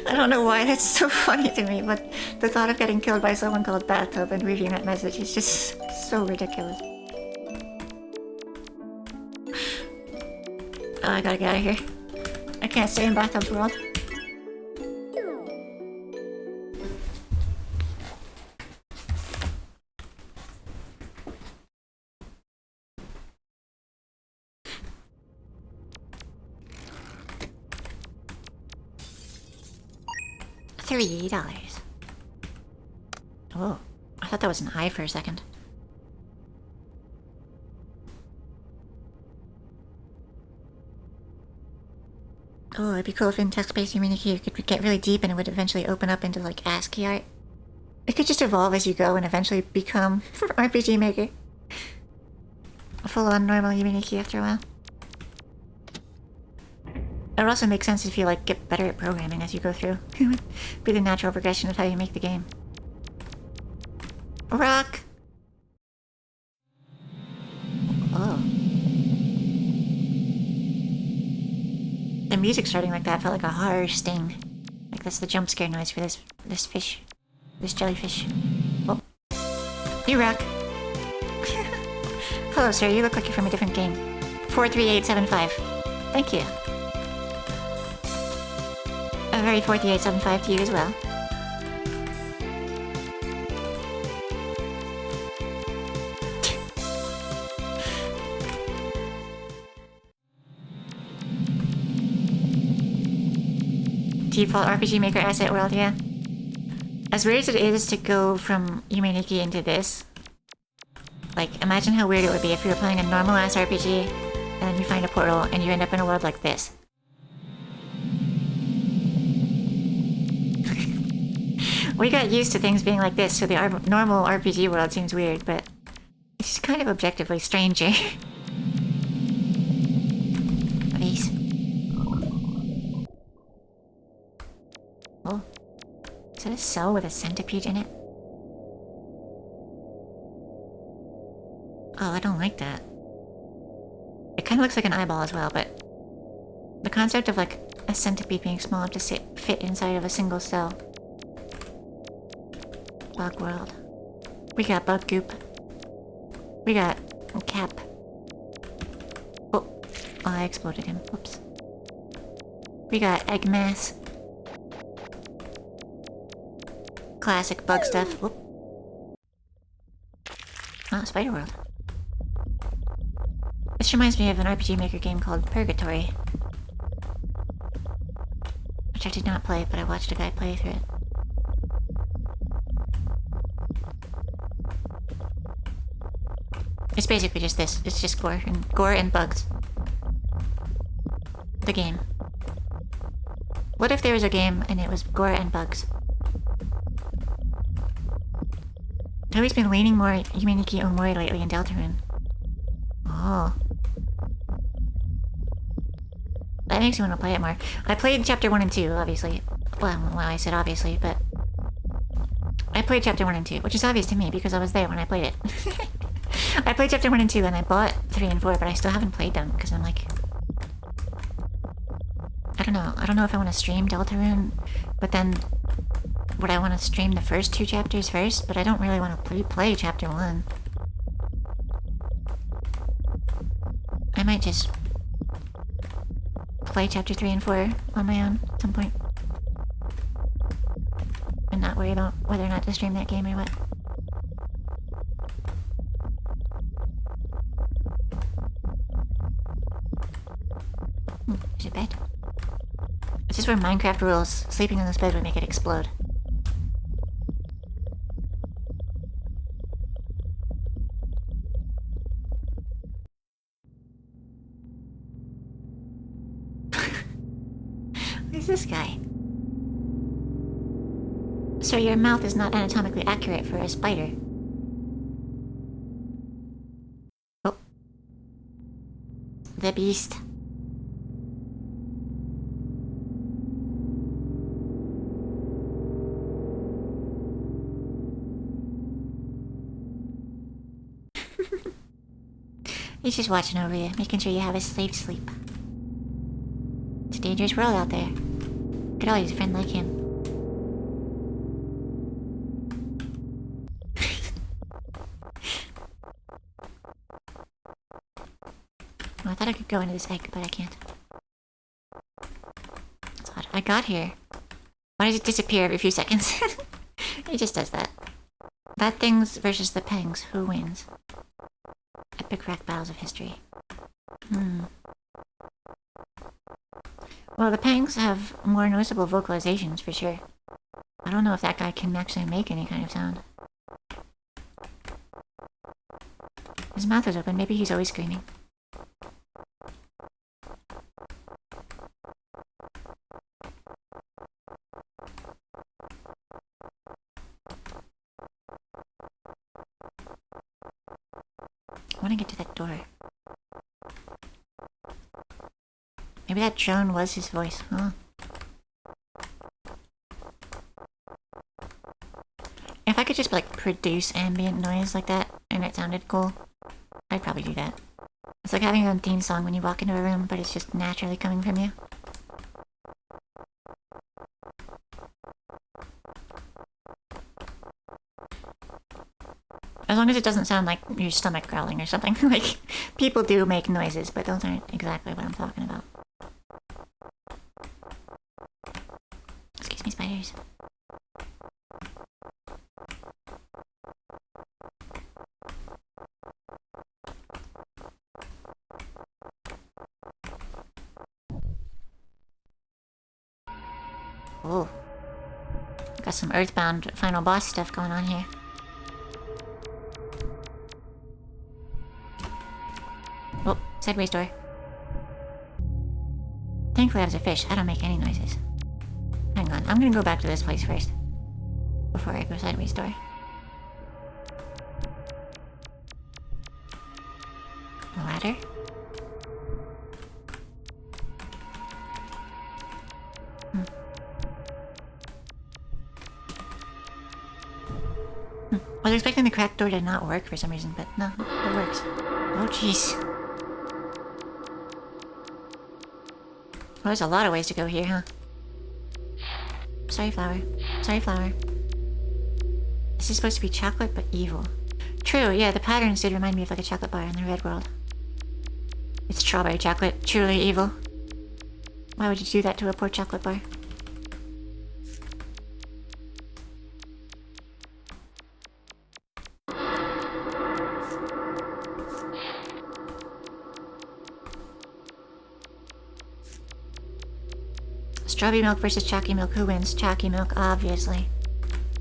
I don't know why that's so funny to me, but the thought of getting killed by someone called Bathtub and reading that message is just so ridiculous. Oh, I gotta get out of here. I can't stay in Bathtubs World. $3. Oh, I thought that was an I for a second. Oh, it'd be cool if in text-based Yume you could get really deep and it would eventually open up into like ASCII art. It could just evolve as you go and eventually become RPG Maker. A full-on normal Yume after a while. It would also make sense if you like get better at programming as you go through. It would be the natural progression of how you make the game. Rock! Oh. The music starting like that felt like a harsh sting. Like that's the jump scare noise for this fish. This jellyfish. Oh. You rock! Hello sir, you look like you're from a different game. 43875. Thank you. A very 43875 to you as well. Default RPG Maker Asset World, yeah. As weird as it is to go from Yume into this, like, imagine how weird it would be if you were playing a normal-ass RPG, and then you find a portal, and you end up in a world like this. We got used to things being like this, so the normal RPG world seems weird, but it's kind of objectively stranger. Please. Oh. Is that a cell with a centipede in it? Oh, I don't like that. It kind of looks like an eyeball as well, but the concept of like a centipede being small enough to fit inside of a single cell. Bug world. We got bug goop. We got cap. Oh, I exploded him. Whoops. We got egg mass. Classic bug stuff. Whoop. Oh, Spider World. This reminds me of an RPG Maker game called Purgatory, which I did not play, but I watched a guy play through it. It's basically just this. It's just gore and bugs. The game. What if there was a game and it was gore and bugs? I've always been leaning more Yume Omori lately in Deltarune. Oh. That makes me want to play it more. I played Chapter 1 and 2, obviously. Well, I said obviously, but... I played Chapter 1 and 2, which is obvious to me because I was there when I played it. I played Chapter 1 and 2 and I bought 3 and 4, but I still haven't played them because I'm like... I don't know. I don't know if I want to stream Deltarune, but then... Would I want to stream the first 2 chapters first? But I don't really want to play Chapter 1. I might just... play Chapter 3 and 4 on my own at some point. not worry about whether or not to stream that game or what. There's a bed. Is this where Minecraft rules? Sleeping in this bed would make it explode. Who's this guy? Sir, your mouth is not anatomically accurate for a spider. Oh. The beast. He's just watching over you, making sure you have a safe sleep. It's a dangerous world out there. Could always use a friend like him. Well, I thought I could go into this egg, but I can't. That's odd. I got here. Why does it disappear every few seconds? It just does that. Bad things versus the Pengs. Who wins? Epic rap battles of history. Well, the Pengs have more noticeable vocalizations, for sure. I don't know if that guy can actually make any kind of sound. His mouth is open. Maybe he's always screaming. I want to get to that door. Maybe that drone was his voice, huh? If I could just, like, produce ambient noise like that, and it sounded cool, I'd probably do that. It's like having your own theme song when you walk into a room, but it's just naturally coming from you. As long as it doesn't sound like your stomach growling or something. Like, people do make noises, but those aren't exactly what I'm talking about. Excuse me, spiders. Oh. Got some Earthbound final boss stuff going on here. Oh, sideways door. Thankfully I was a fish. I don't make any noises. Hang on, I'm gonna go back to this place first. Before I go sideways door. A ladder? I was expecting the cracked door to not work for some reason, but no, it works. Oh jeez. Well, there's a lot of ways to go here, huh? Sorry, flower. Sorry, flower. This is supposed to be chocolate, but evil. True, yeah, the patterns did remind me of like a chocolate bar in the red world. It's strawberry chocolate, truly evil. Why would you do that to a poor chocolate bar? Strawberry milk versus chalky milk. Who wins? Chalky milk, obviously.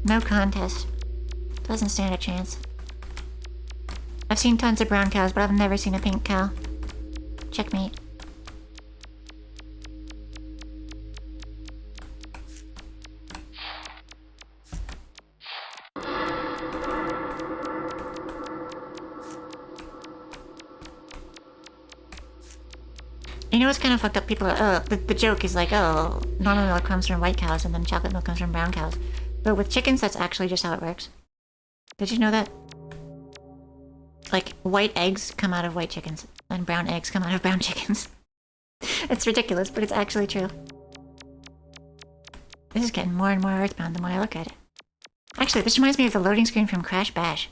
No contest. Doesn't stand a chance. I've seen tons of brown cows, but I've never seen a pink cow. Checkmate. You know what's kind of fucked up? People are, the joke is like, oh, normal milk comes from white cows and then chocolate milk comes from brown cows. But with chickens, that's actually just how it works. Did you know that? Like, white eggs come out of white chickens, and brown eggs come out of brown chickens. It's ridiculous, but it's actually true. This is getting more and more Earthbound the more I look at it. Actually, this reminds me of the loading screen from Crash Bash.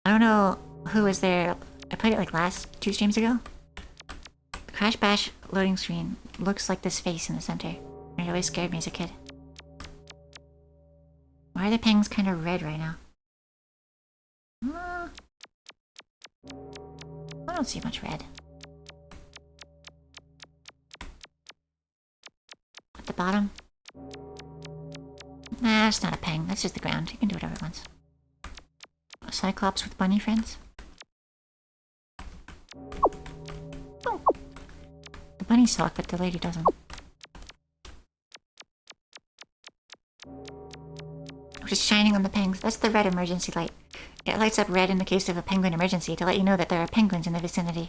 I don't know who was there. I played it like two streams ago. The Crash Bash loading screen looks like this face in the center. It always scared me as a kid. Why are the pengs kind of red right now? I don't see much red. At the bottom? Nah, it's not a peng. That's just the ground. You can do whatever it wants. A Cyclops with bunny friends? Oh. The bunnies talk, but the lady doesn't. Which is shining on the penguins. That's the red emergency light. It lights up red in the case of a penguin emergency to let you know that there are penguins in the vicinity.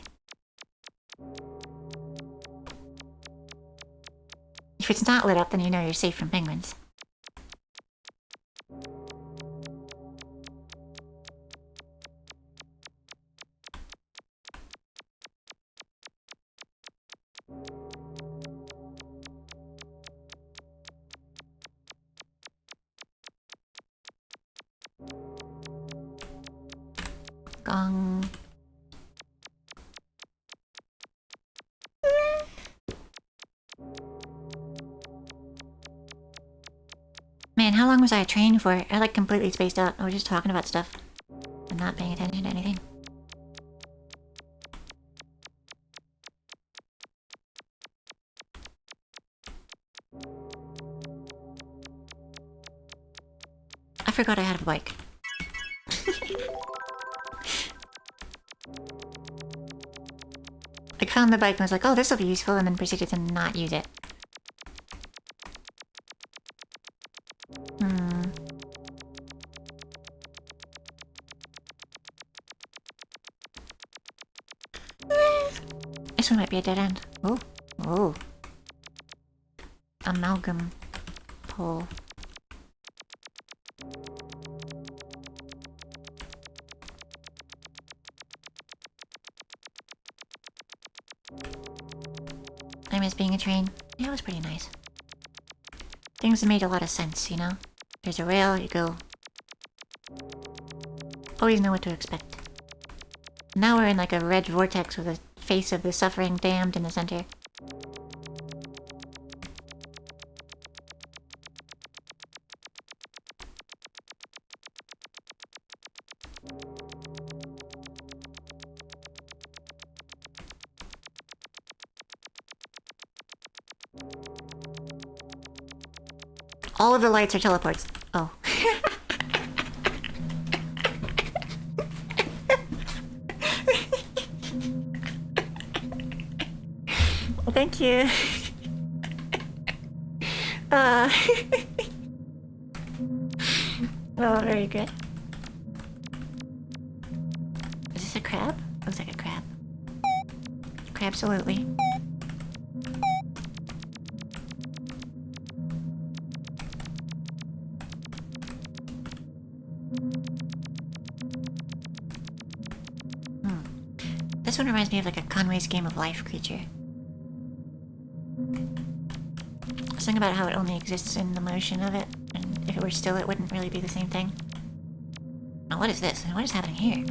If it's not lit up, then you know you're safe from penguins. Gong. Man, how long was I trained for? I like completely spaced out. I was just talking about stuff and not paying attention to anything. I forgot I had a bike. I found the bike and was like, oh, this will be useful, and then proceeded to not use it. This one might be a dead end. Oh. Oh. Amalgam pole. I miss being a train. Yeah, it was pretty nice. Things made a lot of sense, you know? There's a rail, you go. Always know what to expect. Now we're in like a red vortex with a face of the suffering damned in the center. All of the lights are teleports. Oh. Thank you. Oh, very good. Is this a crab? Looks like a crab. Crabsolutely. This one reminds me of like a Conway's Game of Life creature. Something about how it only exists in the motion of it, and if it were still, it wouldn't really be the same thing. Now, what is this? What is happening here?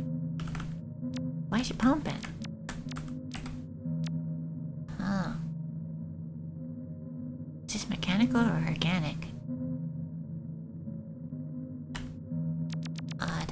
Why is she pumping? Huh. Is this mechanical or organic? Odd.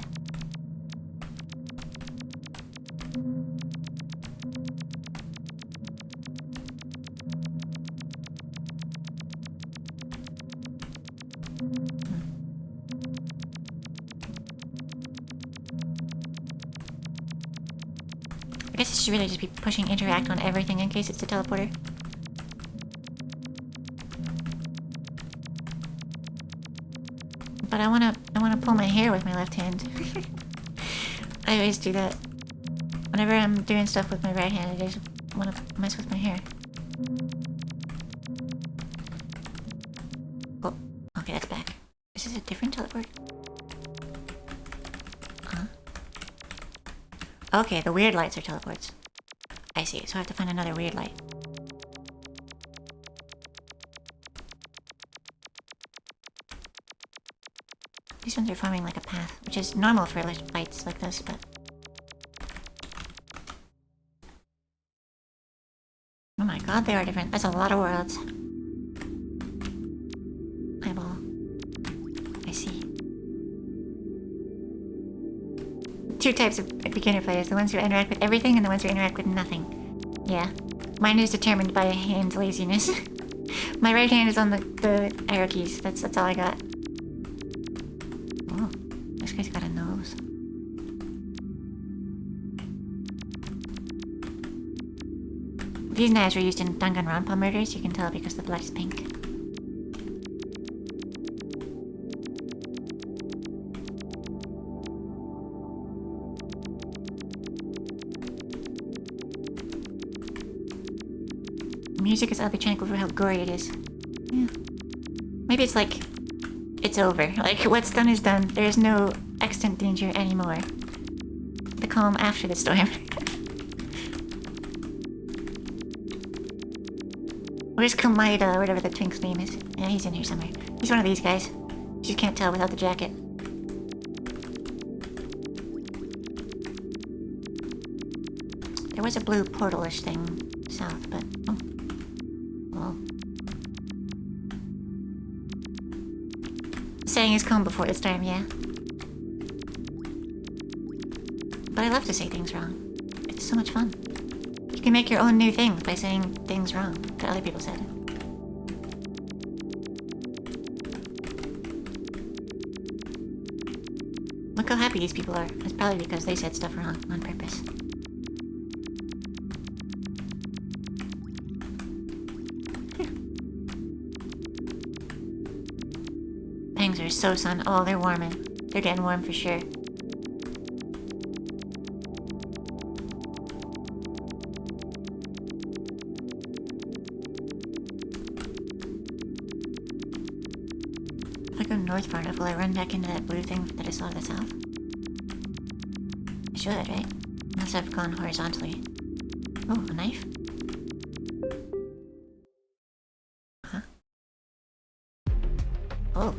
I guess it should really just be pushing interact on everything in case it's a teleporter. But I wanna pull my hair with my left hand. I always do that. Whenever I'm doing stuff with my right hand, I just wanna mess with my hair. Oh, okay, that's back. Is this a different teleport? Huh? Okay, the weird lights are teleports. I see, so I have to find another weird light. These ones are forming like a path, which is normal for lights like this, but... Oh my god, they are different. That's a lot of worlds. Eyeball. I see. two types of beginner players: the ones who interact with everything and the ones who interact with nothing. Yeah, mine is determined by hand laziness. My right hand is on the arrow keys. That's all I got. Oh, this guy's got a nose. These knives were used in Danganronpa murders. You can tell because the blood is pink. Music is oddly tranquil for how gory it is. Yeah. Maybe it's like, it's over. Like, what's done is done. There's no extant danger anymore. The calm after the storm. Where's Kaeda, or whatever the twink's name is? Yeah, he's in here somewhere. He's one of these guys. You just can't tell without the jacket. There was a blue portal-ish thing south, but... Oh. Well. Saying is calm before this time, yeah. But I love to say things wrong. It's so much fun. You can make your own new thing by saying things wrong that other people said. Look how happy these people are. It's probably because they said stuff wrong on purpose. Pangs are so sun. Oh, they're warming. They're getting warm for sure. If I go north far enough, will I run back into that blue thing that I saw to the south? I should, right? Unless I've gone horizontally. Oh, a knife? Huh? Oh.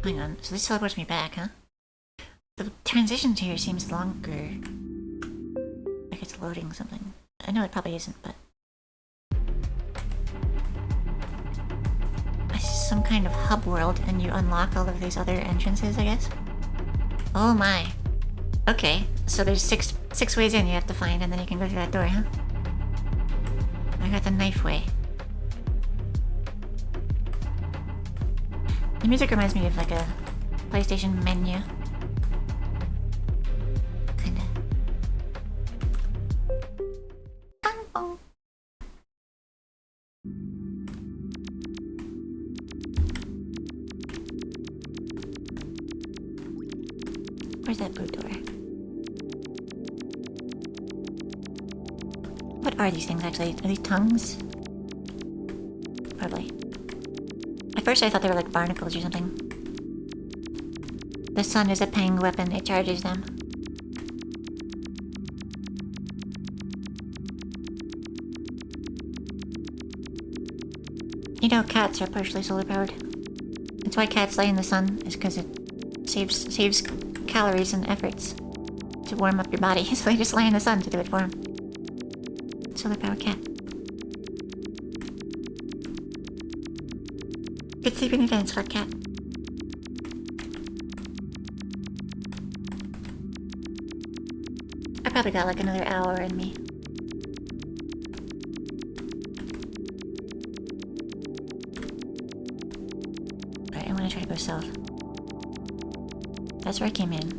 Hang on, so this teleports me back, huh? The transition to here seems longer. Like it's loading something. I know it probably isn't, but... This is some kind of hub world, and you unlock all of these other entrances, I guess? Oh my. Okay, so there's six ways in you have to find, and then you can go through that door, huh? I got the knife way. The music reminds me of like a PlayStation menu. Kinda. Bang bong. Where's that blue door? What are these things actually? Are these tongues? Probably. At first I thought they were like barnacles or something. The sun is a pang weapon, it charges them. You know, cats are partially solar powered. That's why cats lay in the sun, is because it saves calories and efforts to warm up your body. So they just lay in the sun to do it for them. Solar powered cat. Good sleep in advance, fat cat. I probably got like another hour in me. Alright, I'm gonna try to go south. That's where I came in.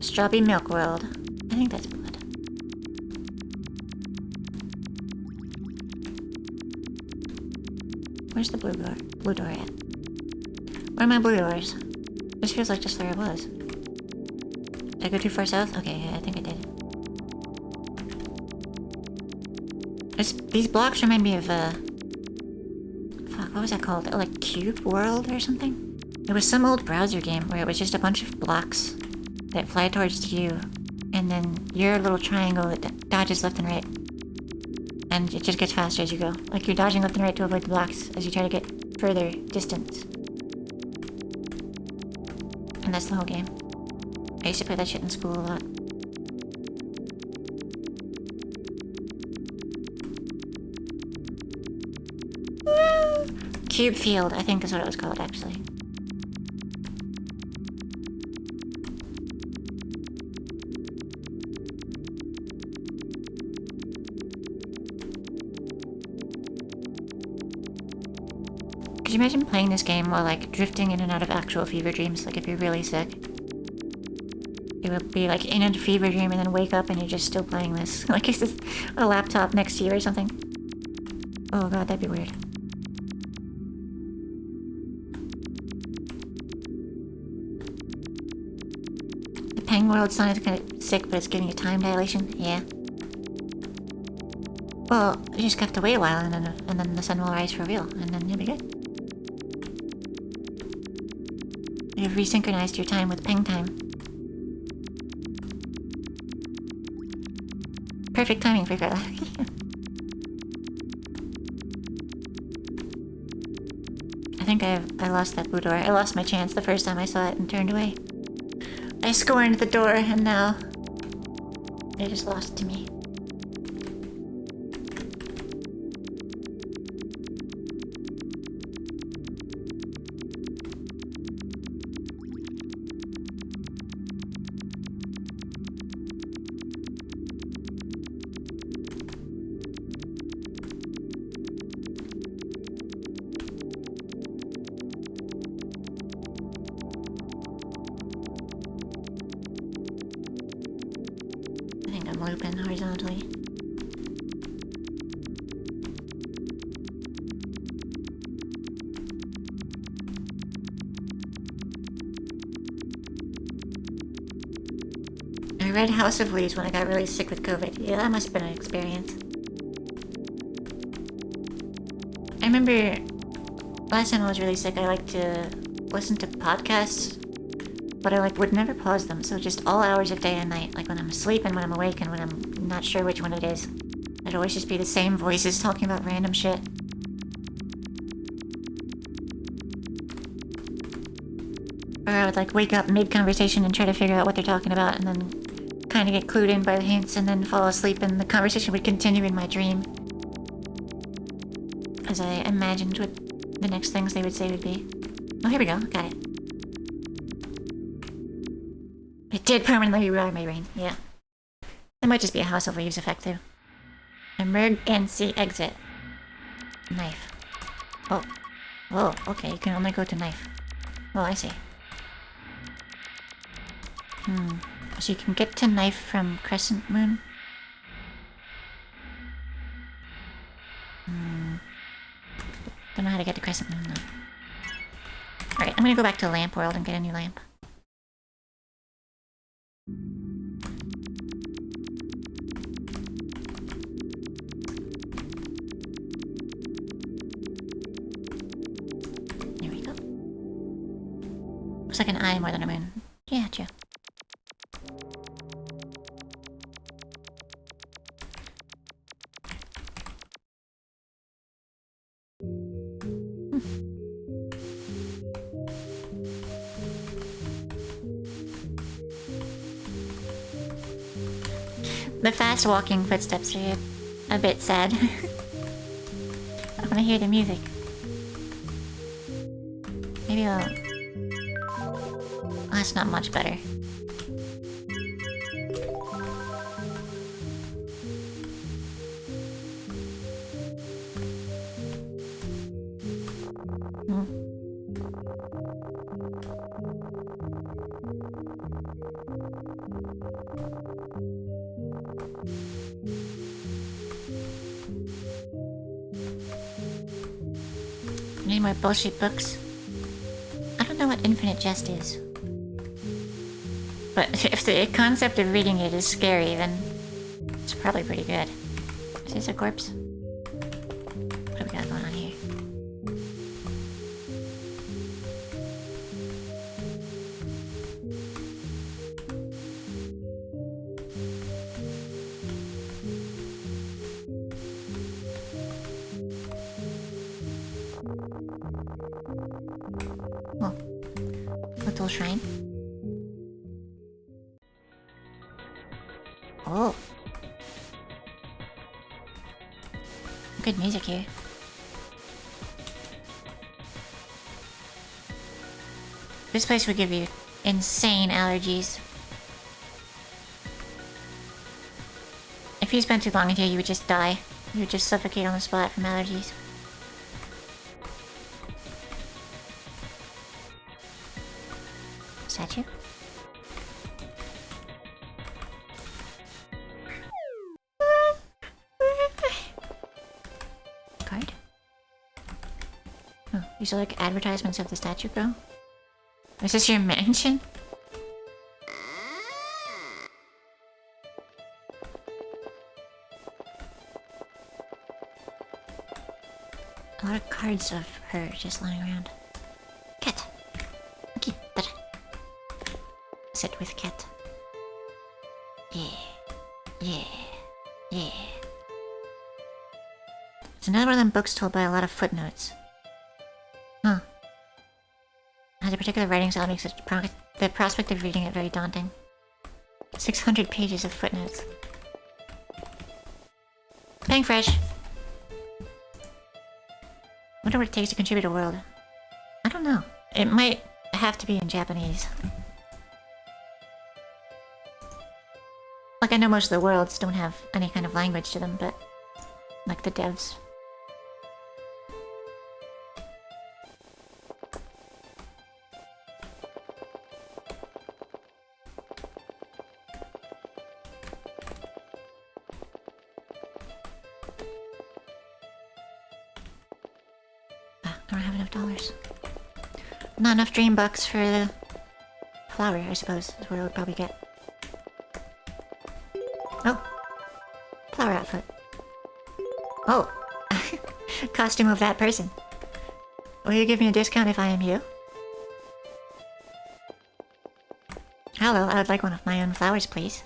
Strawberry Milk World. I think that's blood. Where's the blue door at? Where are my blue doors? This feels like just where I was. Did I go too far south? Okay, yeah, I think I did. These blocks remind me of, fuck, what was that called? Oh, like Cube World or something? It was some old browser game where it was just a bunch of blocks that fly towards you, and then your little triangle that dodges left and right. And it just gets faster as you go. Like you're dodging left and right to avoid the blocks as you try to get further distance. And that's the whole game. I used to play that shit in school a lot. Woo! Cube Field, I think is what it was called, actually. Could you imagine playing this game while, like, drifting in and out of actual fever dreams? Like, if you're really sick. You would be, like, in a fever dream and then wake up and you're just still playing this. Like, is this a laptop next to you or something? Oh god, that'd be weird. The Peng World sounded kind of sick, but it's giving you time dilation. Yeah. Well, you just have to wait a while and then the sun will rise for real, and then you'll be good. You've resynchronized your time with Peng time. Perfect timing for that. I think I lost that blue door. I lost my chance the first time I saw it and turned away. I scorned the door and now they just lost to me. Looping horizontally. I read House of Leaves when I got really sick with COVID. Yeah, that must have been an experience. I remember last time I was really sick, I liked to listen to podcasts, but I would never pause them, so just all hours of day and night, like when I'm asleep and when I'm awake and when I'm not sure which one it is. It'd always just be the same voices talking about random shit. Or I would wake up mid-conversation and try to figure out what they're talking about and then kind of get clued in by the hints and then fall asleep and the conversation would continue in my dream. As I imagined what the next things they would say would be. Oh, here we go. Got it. It did permanently rewire my brain, yeah. That might just be a House of Leaves effect, too. Emergency exit. Knife. Oh. Oh, okay, you can only go to knife. Oh, I see. So you can get to knife from Crescent Moon? Don't know how to get to Crescent Moon, though. Alright, I'm gonna go back to Lamp World and get a new lamp. There we go. Looks like an eye more than a moon. Yeah, true. The fast walking footsteps are a bit sad. I wanna hear the music. Maybe I'll... Oh, that's not much better. Need more bullshit books. I don't know what Infinite Jest is. But if the concept of reading it is scary, then it's probably pretty good. Is this a corpse? What do we got going on here? Oh. Little shrine. Oh. Good music here. This place would give you insane allergies. If you spent too long in here, you would just die. You would just suffocate on the spot from allergies. Statue? Card? Oh, these are like advertisements of the statue, bro? Is this your mansion? A lot of cards of her just lying around. Cat. Okay, better. Sit with cat. Yeah. Yeah. Yeah. It's another one of them books told by a lot of footnotes. Huh. Has a particular writing style makes it the prospect of reading it very daunting. 600 pages of footnotes. Paying fresh. Wonder what it takes to contribute a world. I don't know. It might have to be in Japanese. Like, I know most of the worlds don't have any kind of language to them, but... like the devs. I don't have enough dollars. Not enough dream bucks for the flower, I suppose, is what I would probably get. Oh. Flower outfit. Oh. Costume of that person. Will you give me a discount if I am you? Hello, I would like one of my own flowers, please.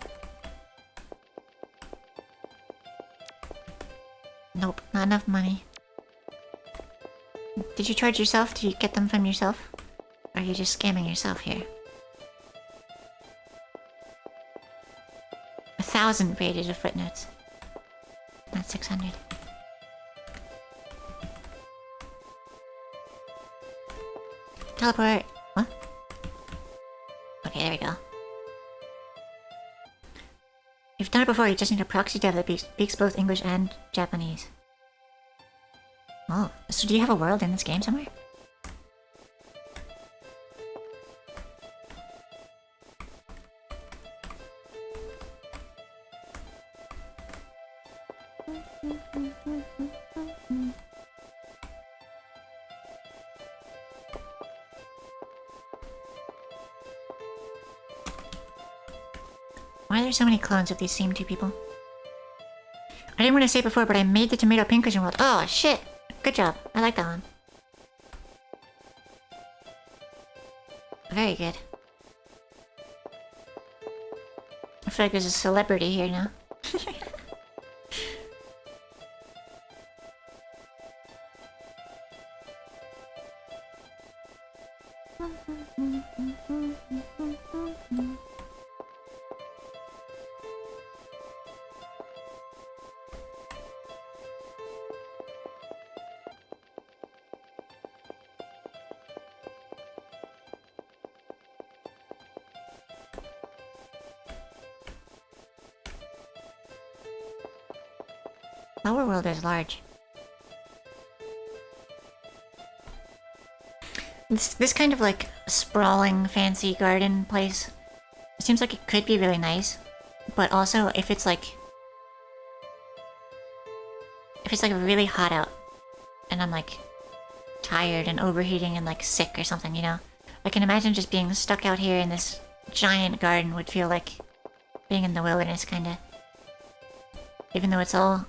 Nope, not enough money. Did you charge yourself? Did you get them from yourself? Or are you just scamming yourself here? 1,000 pages of footnotes. Not 600. Teleport! What? Okay, there we go. You've done it before, you just need a proxy dev that speaks both English and Japanese. Oh, so do you have a world in this game somewhere? Why are there so many clones of these same two people? I didn't want to say it before, but I made the tomato pincushion world. Oh, shit! Good job. I like that one. Very good. I feel like there's a celebrity here now. Our world is large. This kind of like sprawling fancy garden place, it seems like it could be really nice, but also if it's like really hot out and I'm like tired and overheating and like sick or something, you know, I can imagine just being stuck out here in this giant garden would feel like being in the wilderness, kinda. Even though it's all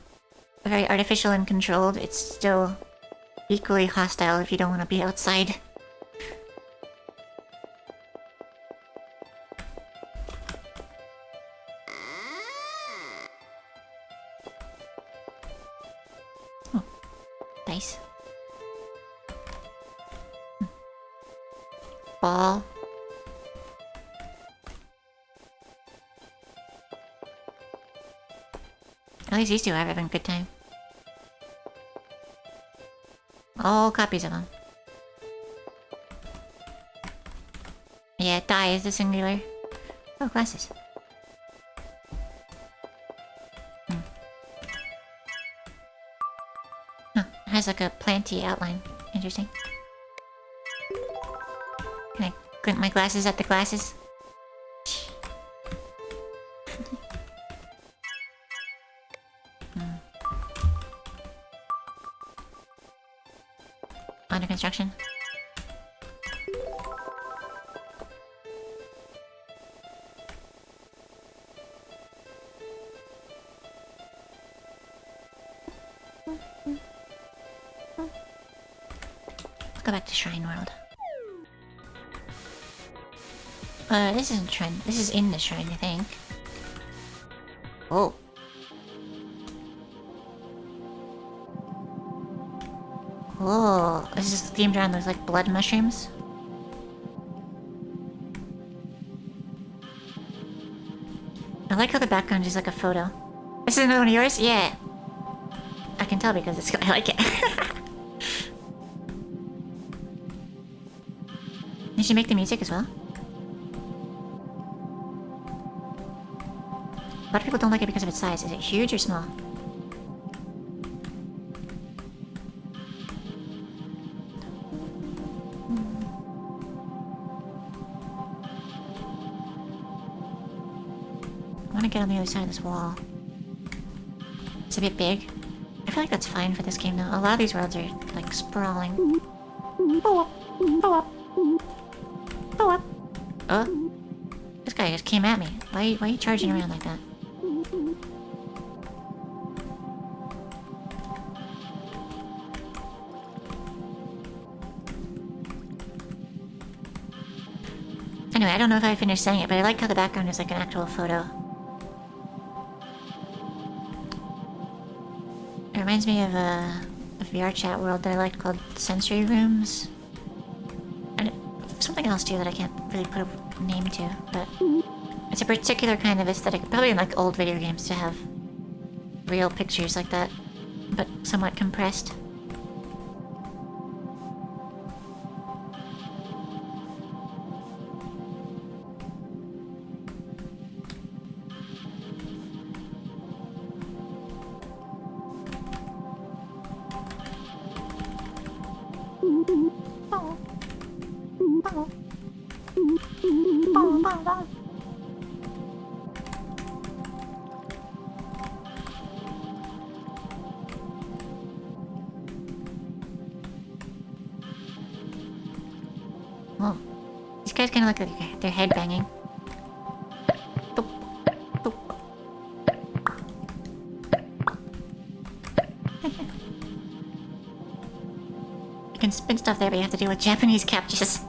very artificial and controlled, it's still equally hostile if you don't want to be outside. Oh, dice. Ball. At least these two are having a good time. All copies of them. Yeah, die is the singular. Oh, glasses. Huh, it has like a planty outline. Interesting. Can I glint my glasses at the glasses? Under construction. Let's go back to Shrine World. This isn't Shrine. This is in the Shrine, I think. Oh. Oh, this is themed around those like blood mushrooms. I like how the background is like a photo. This is another one of yours? Yeah. I can tell because it's I like it. Did she make the music as well? A lot of people don't like it because of its size. Is it huge or small? I want to get on the other side of this wall. It's a bit big. I feel like that's fine for this game though. A lot of these worlds are like sprawling. Go up! Go up! Go up! Oh? This guy just came at me. Why are you charging around like that? Anyway, I don't know if I finished saying it, but I like how the background is like an actual photo. It reminds me of a VR chat world that I liked called Sensory Rooms. And something else too that I can't really put a name to, but it's a particular kind of aesthetic, probably in like old video games to have real pictures like that, but somewhat compressed. Whoa. These guys kind of look like they're headbanging. Boop. Boop. You can spin stuff there, but you have to deal with Japanese captchas.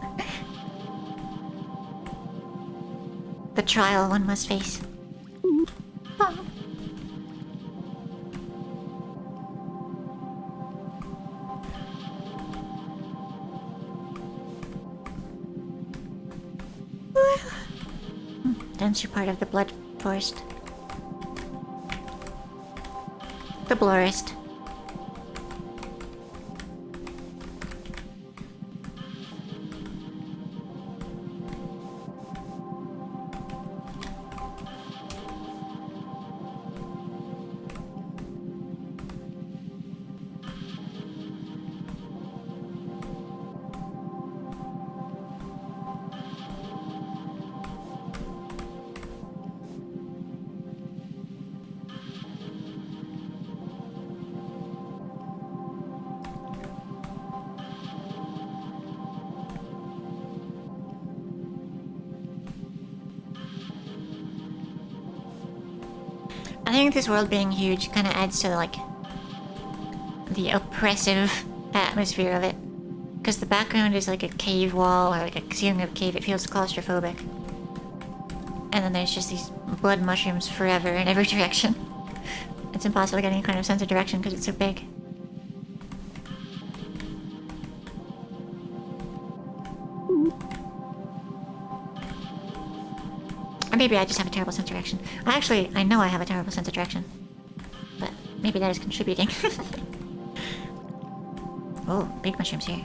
The trial one must face. Denser part of the blood forest. The blurist. I think this world being huge kind of adds to like the oppressive atmosphere of it, because the background is like a cave wall or like a ceiling of a cave. It feels claustrophobic, and then there's just these blood mushrooms forever in every direction. It's impossible to get any kind of sense of direction because it's so big. Or maybe I just have a terrible sense of direction. I know I have a terrible sense of direction. But maybe that is contributing. Oh, big mushrooms here.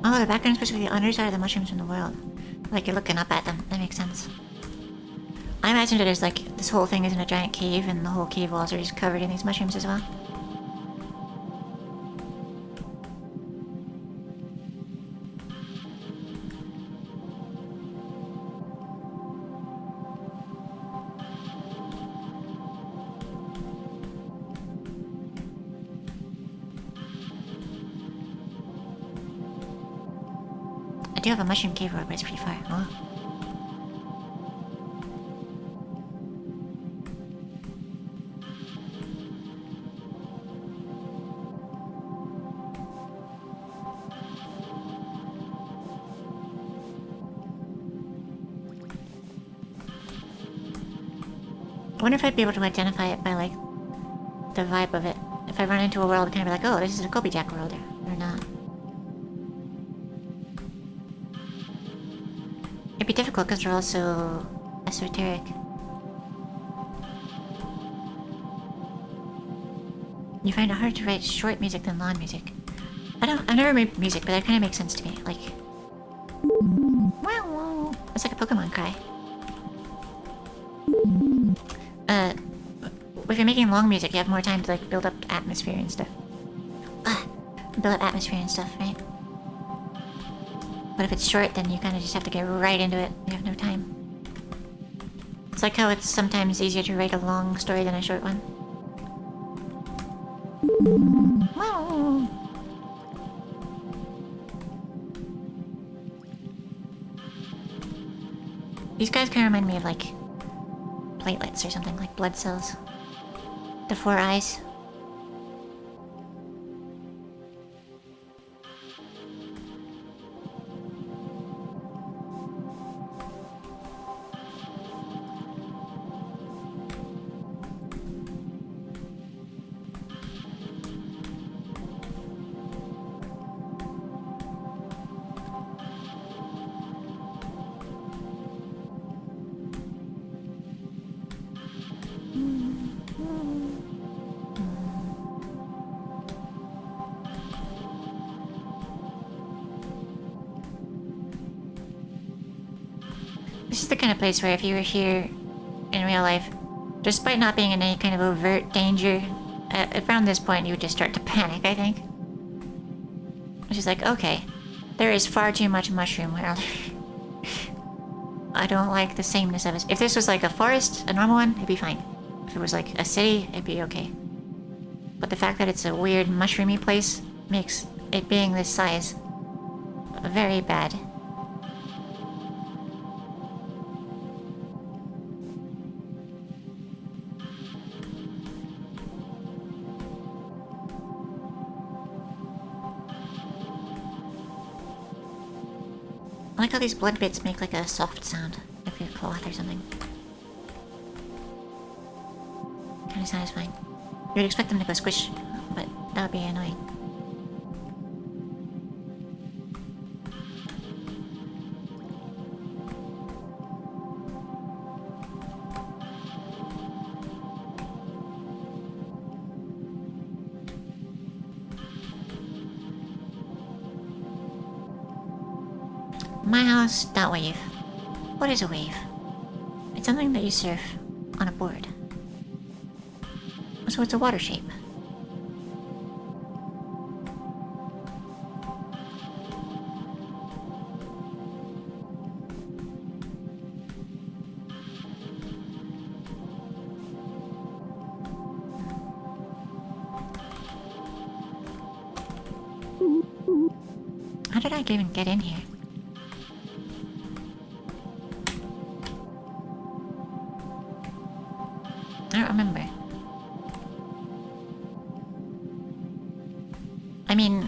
Oh, the background's supposed to be the underside of the mushrooms in the world. Like you're looking up at them. That makes sense. I imagine that there's like, this whole thing is in a giant cave and the whole cave walls are just covered in these mushrooms as well. I do have a mushroom cave road, but it's pretty far. Oh. I wonder if I'd be able to identify it by, like, the vibe of it. If I run into a world, I'd kind of be like, oh, this is a Kobe Jack world, or not. It'd be difficult because they're also esoteric. You find it harder to write short music than long music. I've never made music, but that kind of makes sense to me. Like, wow, it's like a Pokemon cry. If you're making long music, you have more time to like build up atmosphere and stuff. Build up atmosphere and stuff, right? But if it's short, then you kind of just have to get right into it. You have no time. It's like how it's sometimes easier to write a long story than a short one. Wow. These guys kind of remind me of like platelets or something, like blood cells. The 4 eyes. This is the kind of place where if you were here in real life, despite not being in any kind of overt danger, around this point you would just start to panic, I think. Which is like, okay, there is far too much mushroom world. I don't like the sameness of it. If this was like a forest, a normal one, it'd be fine. If it was like a city, it'd be okay. But the fact that it's a weird mushroomy place makes it being this size very bad. I like how these blood bits make like a soft sound, like a cloth or something. Kind of satisfying. You'd expect them to go squish, but that would be annoying. My house, dot wave. What is a wave? It's something that you surf on a board. So it's a water shape. How did I even get in here? I don't remember. I mean,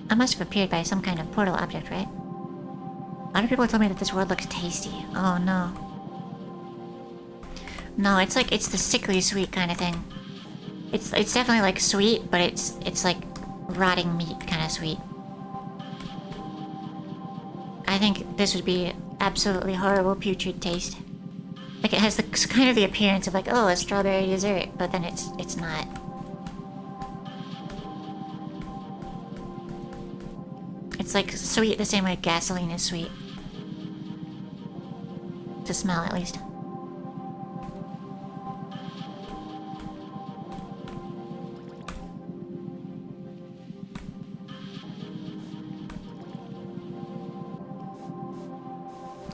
I must have appeared by some kind of portal object, right? A lot of people told me that this world looks tasty. Oh no. No, it's like, it's the sickly sweet kind of thing. It's definitely like sweet, but it's like rotting meat kind of sweet. I think this would be absolutely horrible, putrid taste. Like it has the kind of the appearance of like, oh, a strawberry dessert, but then it's not. It's like sweet the same way gasoline is sweet. To smell, at least.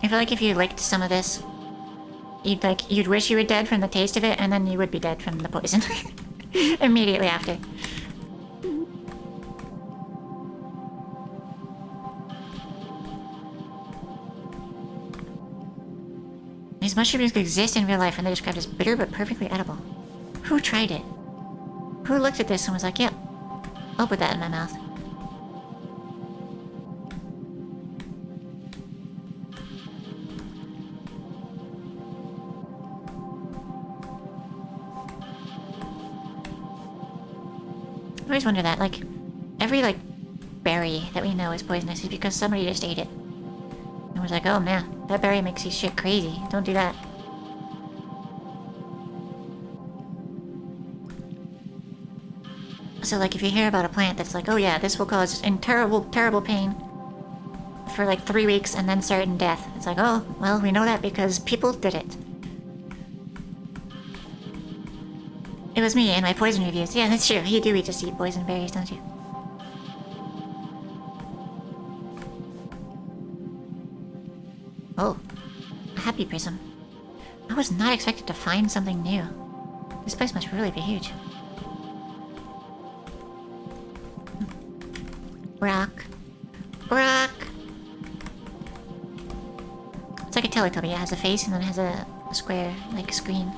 I feel like if you licked some of this, you'd wish you were dead from the taste of it, and then you would be dead from the poison. Immediately after. These mushrooms exist in real life and they're described as bitter but perfectly edible. Who tried it? Who looked at this and was like, yep, I'll put that in my mouth. I always wonder that, like, every, like, berry that we know is poisonous is because somebody just ate it. And was like, oh man, that berry makes you shit crazy. Don't do that. So, like, if you hear about a plant that's like, oh yeah, this will cause terrible, terrible pain for like 3 weeks and then certain death. It's like, oh, well, we know that because people did it. It was me and my poison reviews. Yeah, that's true. You do just eat poison berries, don't you? Oh, a happy prism. I was not expected to find something new. This place must really be huge. Rock. Rock! It's like a Teletubby. It has a face and then it has a square, like, screen.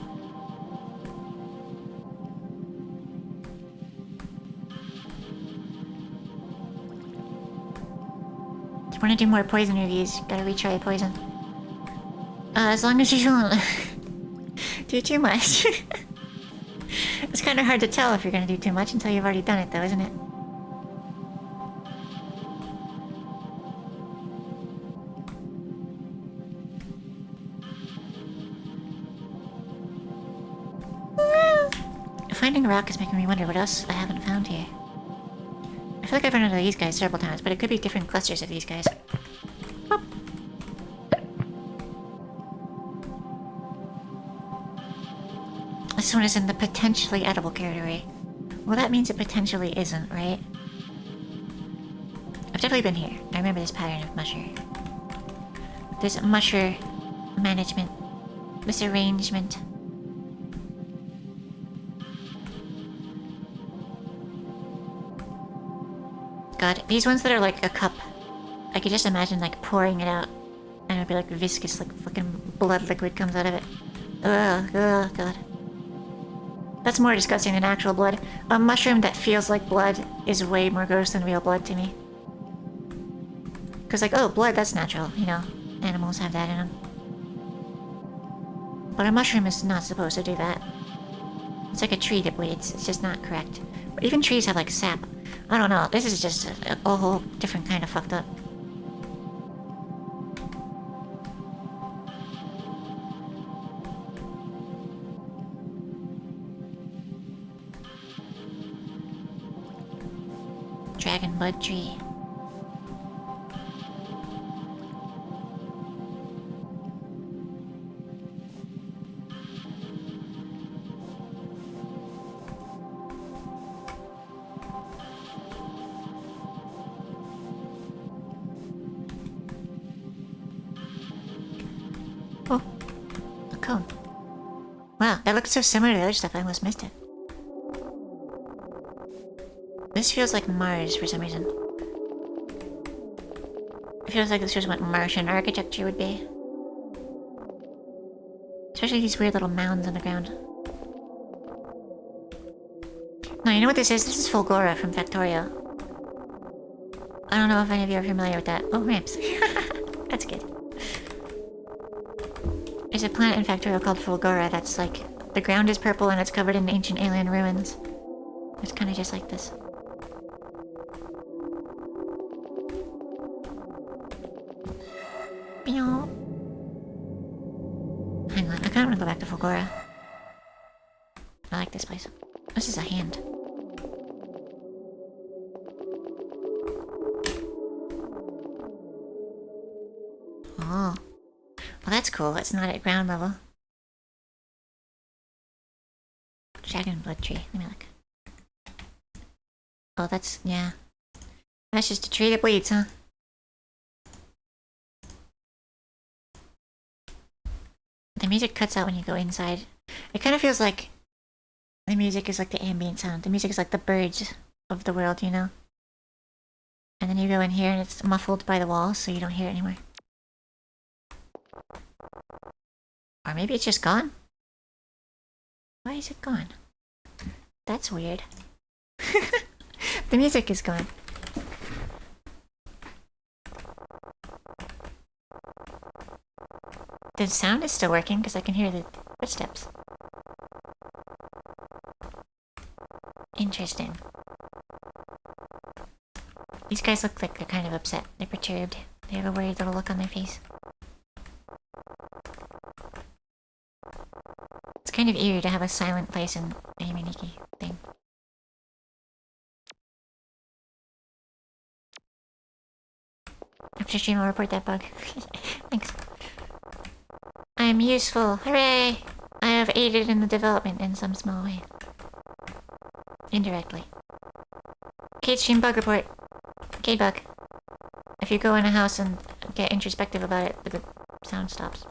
If you want to do more poison reviews, gotta retry poison. As long as you don't do too much. It's kind of hard to tell if you're gonna do too much until you've already done it, though, isn't it? Finding a rock is making me wonder what else I haven't found here. I feel like I've run into these guys several times, but it could be different clusters of these guys. Oh. This one is in the potentially edible category. Well, that means it potentially isn't, right? I've definitely been here. I remember this pattern of mushroom. This mushroom management. This arrangement. God, these ones that are like a cup, I could just imagine like pouring it out and it'd be like viscous, like fucking blood liquid comes out of it. Ugh, God. That's more disgusting than actual blood. A mushroom that feels like blood is way more gross than real blood to me. Cause like, oh, blood, that's natural, you know. Animals have that in them. But a mushroom is not supposed to do that. It's like a tree that bleeds, it's just not correct. But even trees have like sap. I don't know, this is just a whole different kind of fucked up. Dragon bud tree. Wow, that looks so similar to the other stuff, I almost missed it. This feels like Mars for some reason. It feels like this is what Martian architecture would be. Especially these weird little mounds on the ground. No, you know what this is? This is Fulgora from Factorio. I don't know if any of you are familiar with that. Oh, ramps. That's good. There's a planet in Factorio called Fulgora that's like... The ground is purple and it's covered in ancient alien ruins. It's kind of just like this. Hang on, I kind of want to go back to Fulgora. I like this place. This is a hand. That's cool. It's not at ground level. Dragon blood tree. Let me look. Oh, that's... yeah. That's just a tree that bleeds, huh? The music cuts out when you go inside. It kind of feels like the music is like the ambient sound. The music is like the birds of the world, you know? And then you go in here and it's muffled by the wall, so you don't hear it anymore. Or maybe it's just gone? Why is it gone? That's weird. The music is gone. The sound is still working because I can hear the footsteps. Interesting. These guys look like they're kind of upset. They're perturbed. They have a worried little look on their face. It's kind of eerie to have a silent place in a Yume thing. After stream, I'll report that bug. Thanks. I am useful. Hooray! I have aided in the development in some small way. Indirectly. Kaed stream bug report. Kaed bug. If you go in a house and get introspective about it, the sound stops.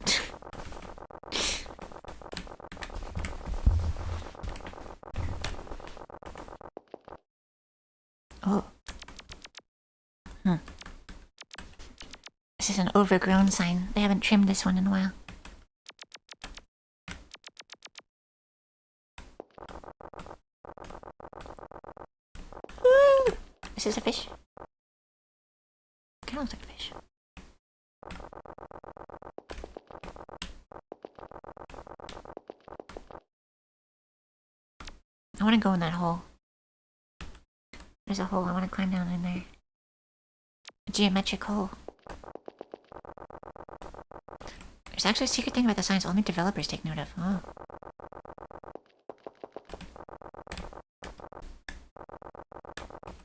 Oh. This is an overgrown sign. They haven't trimmed this one in a while. Woo! Is this a fish? Kind of looks like a fish. I want to go in that hole. There's a hole. I want to climb down in there. A geometric hole. There's actually a secret thing about the signs only developers take note of. Oh.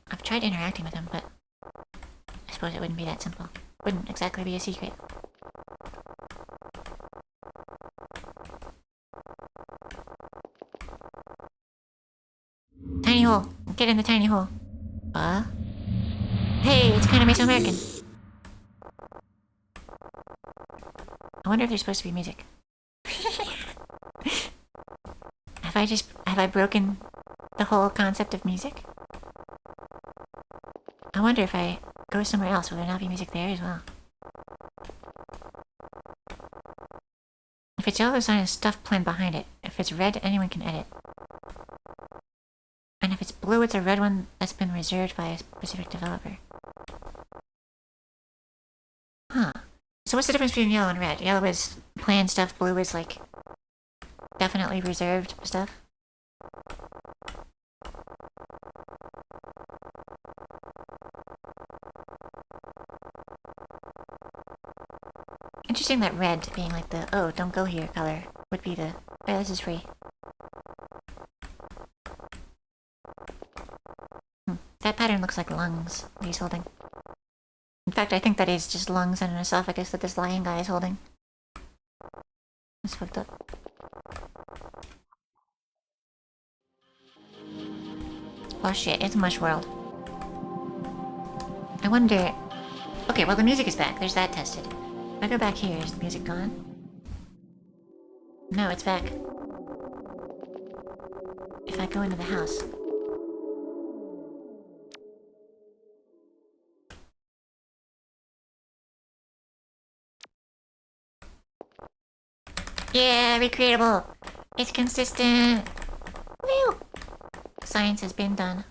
I've tried interacting with them, but I suppose it wouldn't be that simple. Wouldn't exactly be a secret. Tiny hole. Get in the tiny hole. Hey, it's kind of Mesoamerican. I wonder if there's supposed to be music. Have I broken the whole concept of music? I wonder if I go somewhere else, will there not be music there as well? If it's yellow, sign of stuff planned behind it. If it's red, anyone can edit. And if it's blue, it's a red one that's been reserved by a specific developer. Huh. So what's the difference between yellow and red? Yellow is planned stuff, blue is like definitely reserved stuff. Interesting that red being like the, oh, don't go here color would be the, oh, this is free. That pattern looks like lungs that he's holding. In fact, I think that is just lungs and an esophagus that this lion guy is holding. That's fucked up. Oh shit, it's Mush World. I wonder... Okay, well the music is back. There's that tested. If I go back here, is the music gone? No, it's back. If I go into the house... Yeah, recreatable! It's consistent! Woo! Science has been done.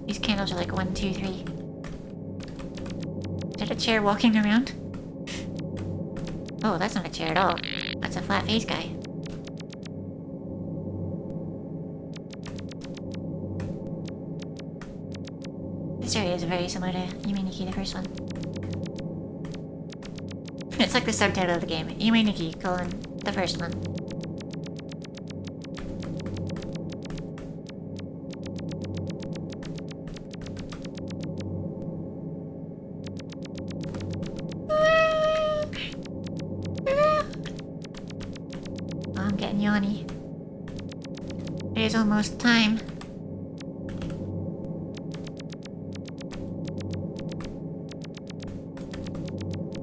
These candles are like 1, 2, 3. Is that a chair walking around? Oh, that's not a chair at all. That's a flat face guy. This area is very similar to Yume Nikki, the first one. It's like the subtitle of the game. Yume Nikki, the first one. I'm getting yawny. It is almost time.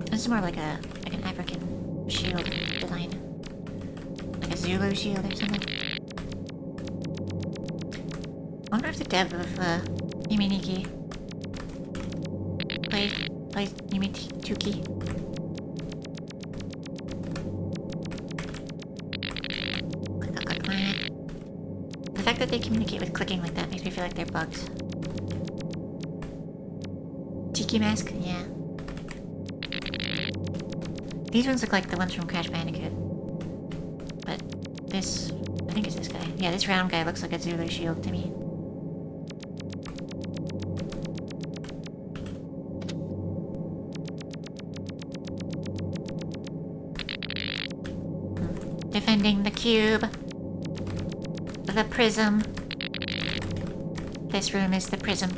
This is more like an African shield design. Like a Zulu shield or something. I wonder if the dev of Yume Nikki plays Yume Tuki. Click on it. The fact that they communicate with clicking like that makes me feel like they're bugs. Tiki mask? Yeah. These ones look like the ones from Crash Bandicoot. But this... I think it's this guy. Yeah, this round guy looks like a Zulu shield to me. Defending the cube. The prism. This room is the prison.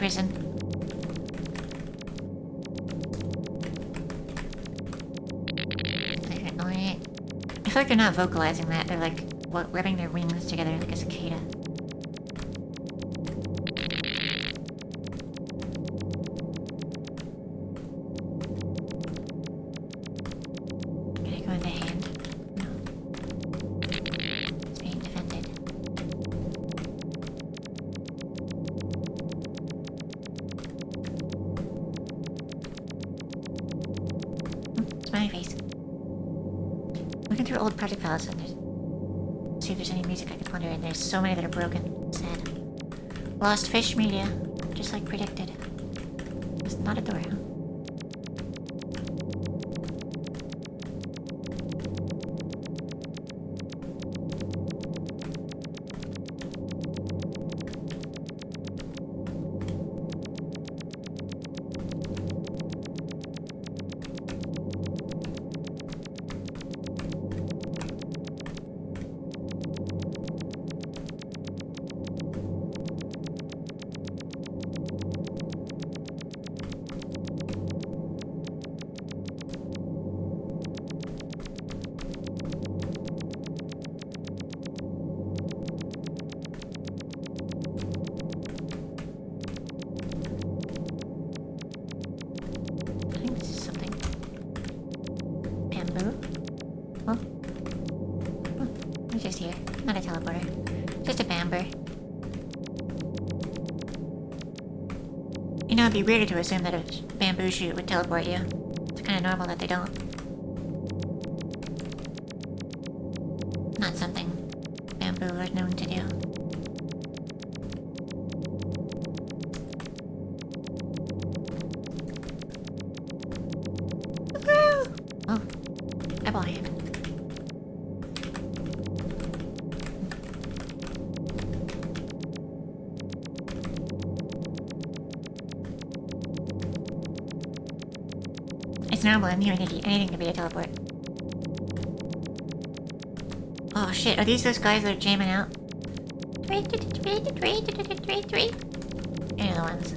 I feel like they're not vocalizing that. They're like rubbing their wings together like a cicada. Can I go in the hand? No. It's being defended. Smiley face. Looking through old project files and see if there's any music I can plunder in. There's so many that are broken. Sad. Lost fish media. Just like predicted. It's not a door, huh? It'd be weirder to assume that a bamboo shoot would teleport you. It's kind of normal that they don't. Not something bamboo are known to do. Oh, eyeball hand. It's normal in Yume Nikki. Anything can be a teleport. Oh shit, are these those guys that are jamming out? Any of the ones.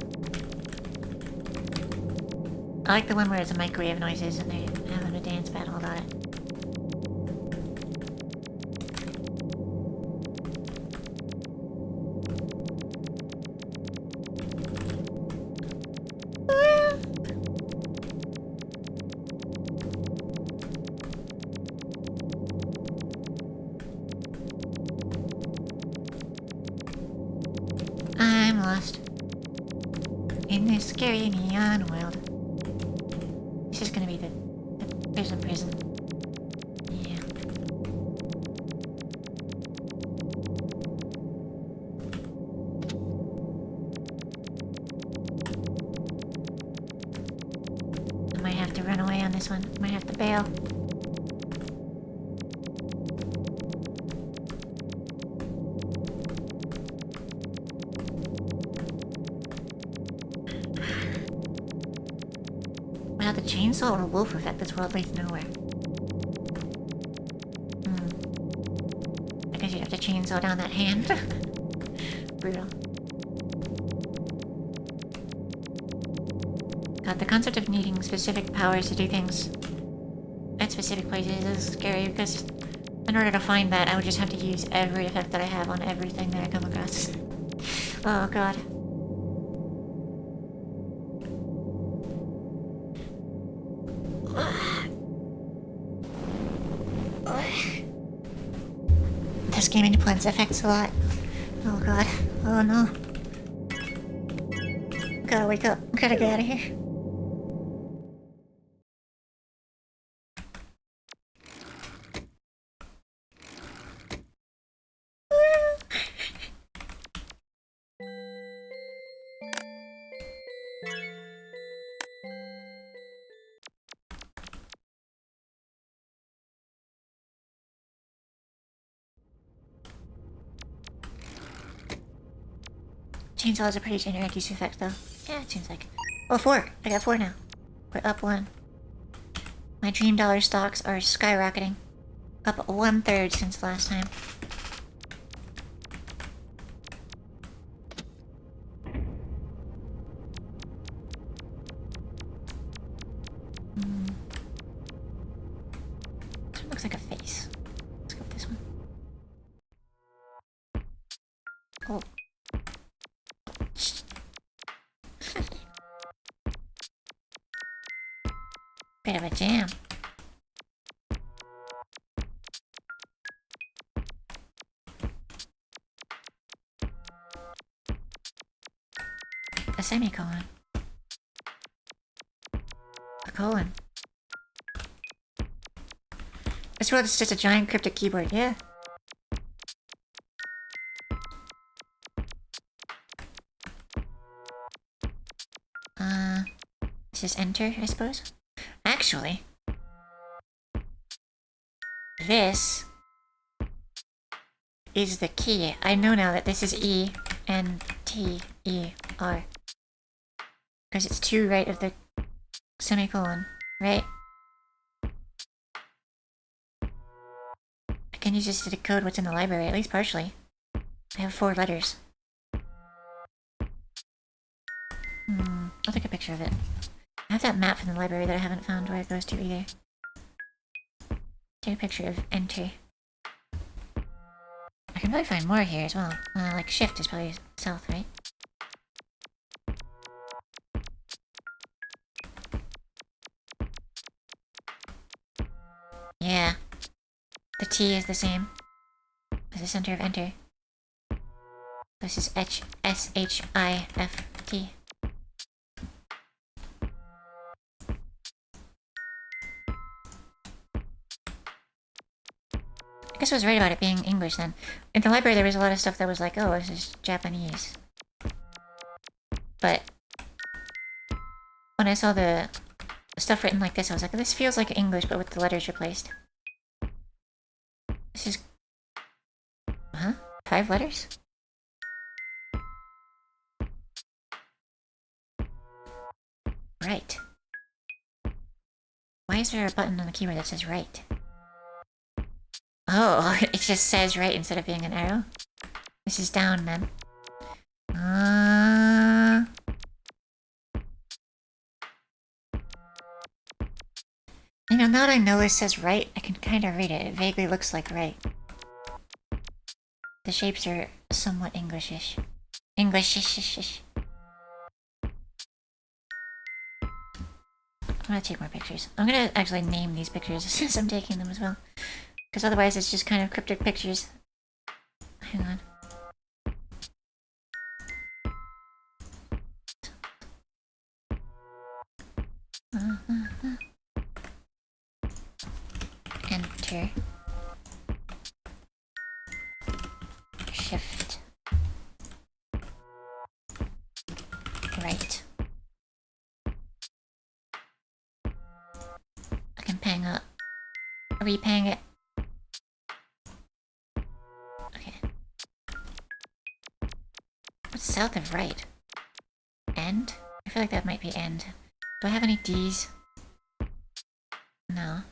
I like the one where it's a microwave noises and they're having a dance battle about it. In this scary neon world. This is gonna be the prison. Yeah. I might have to run away on this one. Might have to bail. The chainsaw or a wolf effect, this world leads nowhere. I guess you'd have to chainsaw down that hand. Brutal. God, the concept of needing specific powers to do things at specific places is scary because In order to find that, I would just have to use every effect that I have on everything that I come across. Oh god. This game implements effects a lot. Oh god. Oh no. Gotta wake up. Gotta get out of here. Chainsaw is a pretty generic use effect though. Yeah, it seems like. Oh, 4. I got 4 now. We're up 1. My dream dollar stocks are skyrocketing. Up 1/3 since last time. This one looks like a face. Let's go with this one. Oh. Bit of a jam. A semicolon. A colon. This world is just a giant cryptic keyboard, yeah. Just enter, I suppose? Actually, this is the key. I know now that this is E-N-T-E-R. Because it's to right of the semicolon, right? I can use this to decode what's in the library, at least partially. I have 4 letters. I'll take a picture of it. I have that map from the library that I haven't found where it goes to either. Take a picture of enter. I can probably find more here as well. Like shift is probably south, right? Yeah. The T is the same as the center of enter. This is S-H-I-F-T. I guess I was right about it being English then. In the library there was a lot of stuff that was like, oh, this is Japanese. But when I saw the stuff written like this, I was like, this feels like English but with the letters replaced. This is... Huh? 5 letters? Right. Why is there a button on the keyboard that says right? Oh, it just says right instead of being an arrow? This is down then. You know, now that I know it says right, I can kind of read it. It vaguely looks like right. The shapes are somewhat Englishish. Englishish. I'm gonna take more pictures. I'm gonna actually name these pictures since I'm taking them as well. Because otherwise it's just kind of cryptic pictures. Hang on. Enter. Shift. Right. I can pang up. Repang it. Okay. What's south of right? End? I feel like that might be end. Do I have any D's? No.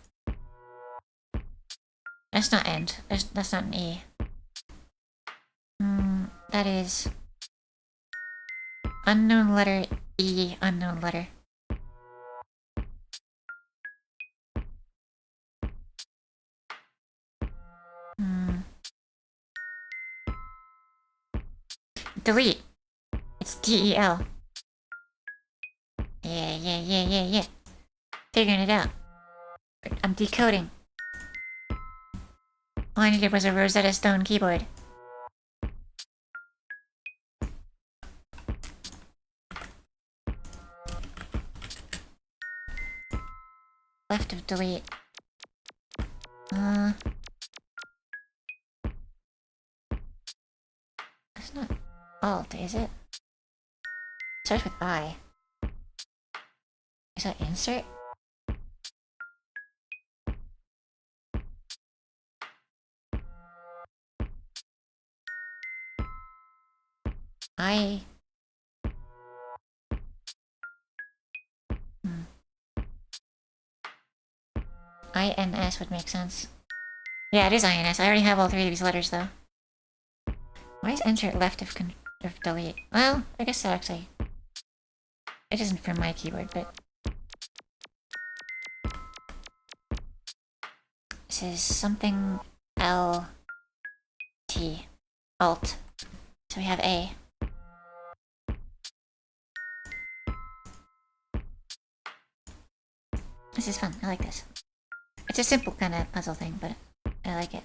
That's not end. That's not an E. That is... unknown letter E, unknown letter. Delete. It's DEL. Yeah. Figuring it out. I'm decoding. All I needed was a Rosetta Stone keyboard. Left of delete. That's not Alt, is it? Starts with I. Is that insert? I... INS would make sense. Yeah, it is INS. I already have all three of these letters, though. Why is insert left of delete? Well, I guess that actually... It isn't from my keyboard, but... This is something L... T. Alt. So we have A. This is fun. I like this. It's a simple kind of puzzle thing, but I like it.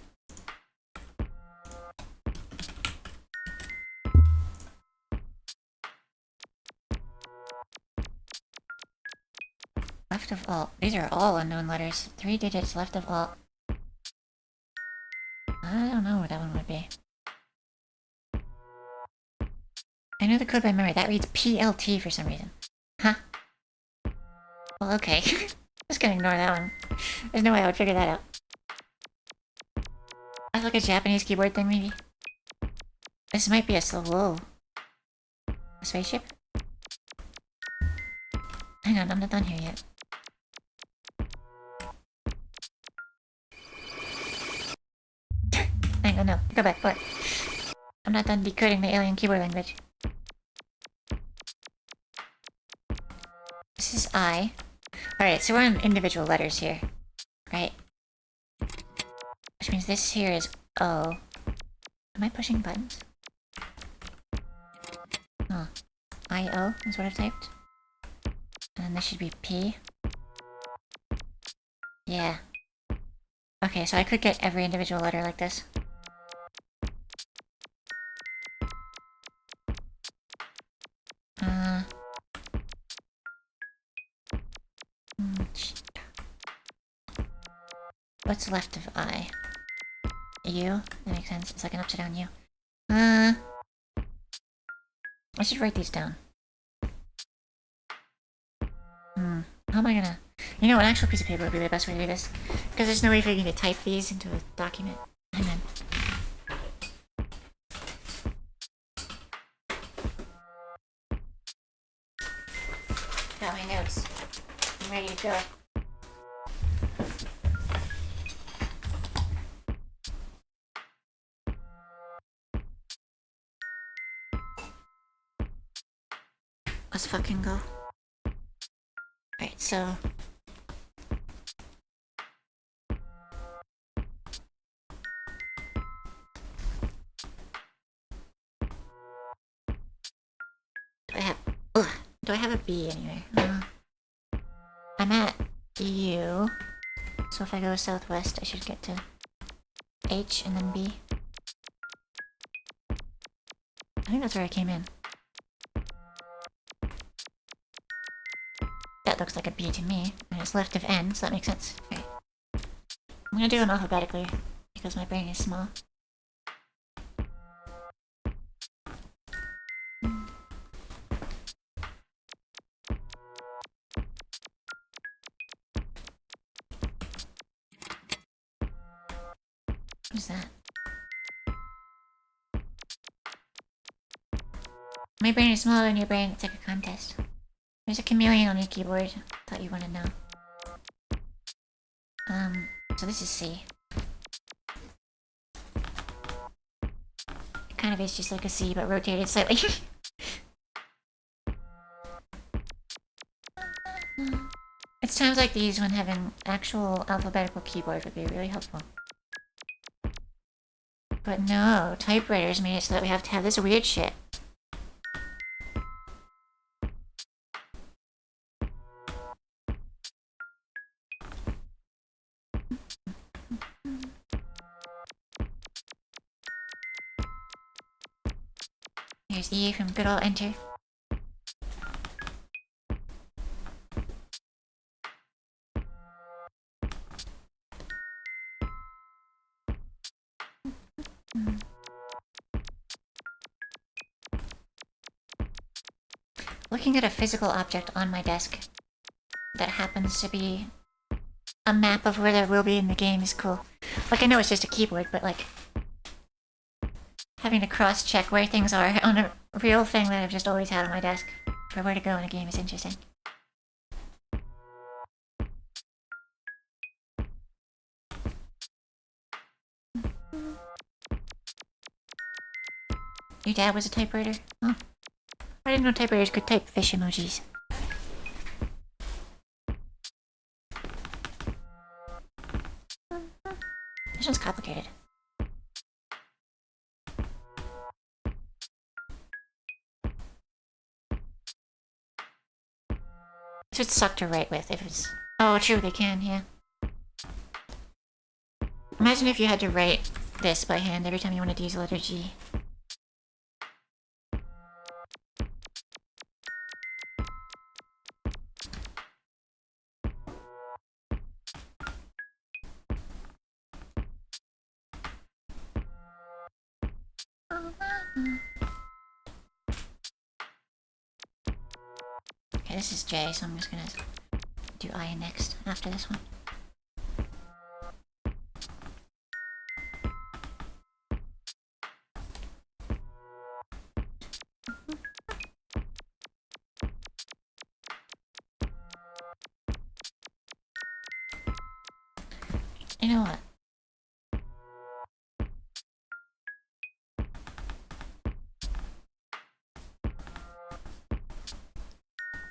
Left of Alt. These are all unknown letters. 3 digits left of Alt. I don't know what that one would be. I know the code by memory. That reads PLT for some reason. Huh? Well, okay. Just gonna ignore that one. There's no way I would figure that out. That's like a Japanese keyboard thing, maybe? This might be a whoa. A spaceship? Hang on, I'm not done here yet. Hang on, no. Go back, what? I'm not done decoding the alien keyboard language. This is I. Alright, so we're on individual letters here. Right? Which means this here is O. Am I pushing buttons? Oh. I-O is what I've typed. And then this should be P. Yeah. Okay, so I could get every individual letter like this. What's left of I? U? That makes sense. It's like an upside down U. I should write these down. How am I gonna... You know, an actual piece of paper would be the best way to do this. Because there's no way for you to type these into a document. Hang on. Got my notes. I'm ready to go. Let's fucking go. Right, so... Do I have a B anywhere? I'm at U. So if I go southwest, I should get to H and then B. I think that's where I came in. That looks like a B to me. And it's left of N, so that makes sense. Okay. I'm gonna do them alphabetically, because my brain is small. What's that? My brain is smaller than your brain. It's like a contest. There's a chameleon on your keyboard. Thought you wanted to know. So this is C. It kind of is just like a C, but rotated slightly. It's times like these when having actual alphabetical keyboard would be really helpful. But no, typewriters made it so that we have to have this weird shit. Here's E from good old enter. Looking at a physical object on my desk that happens to be a map of where there will be in the game is cool. Like, I know it's just a keyboard, but like having to cross-check where things are on a real thing that I've just always had on my desk for where to go in a game is interesting. Your dad was a typewriter? Oh. I didn't know typewriters could type fish emojis. This one's complicated. This would suck to write with if it's... Oh, true, they can, yeah. Imagine if you had to write this by hand every time you wanted to use the letter G. Okay, this is J, so I'm just gonna do I next after this one. You know what?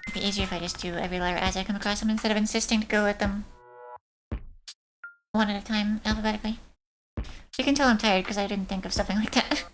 It'd be easier if I just do every letter as I come across them instead of insisting to go at them one at a time alphabetically. You can tell I'm tired because I didn't think of something like that.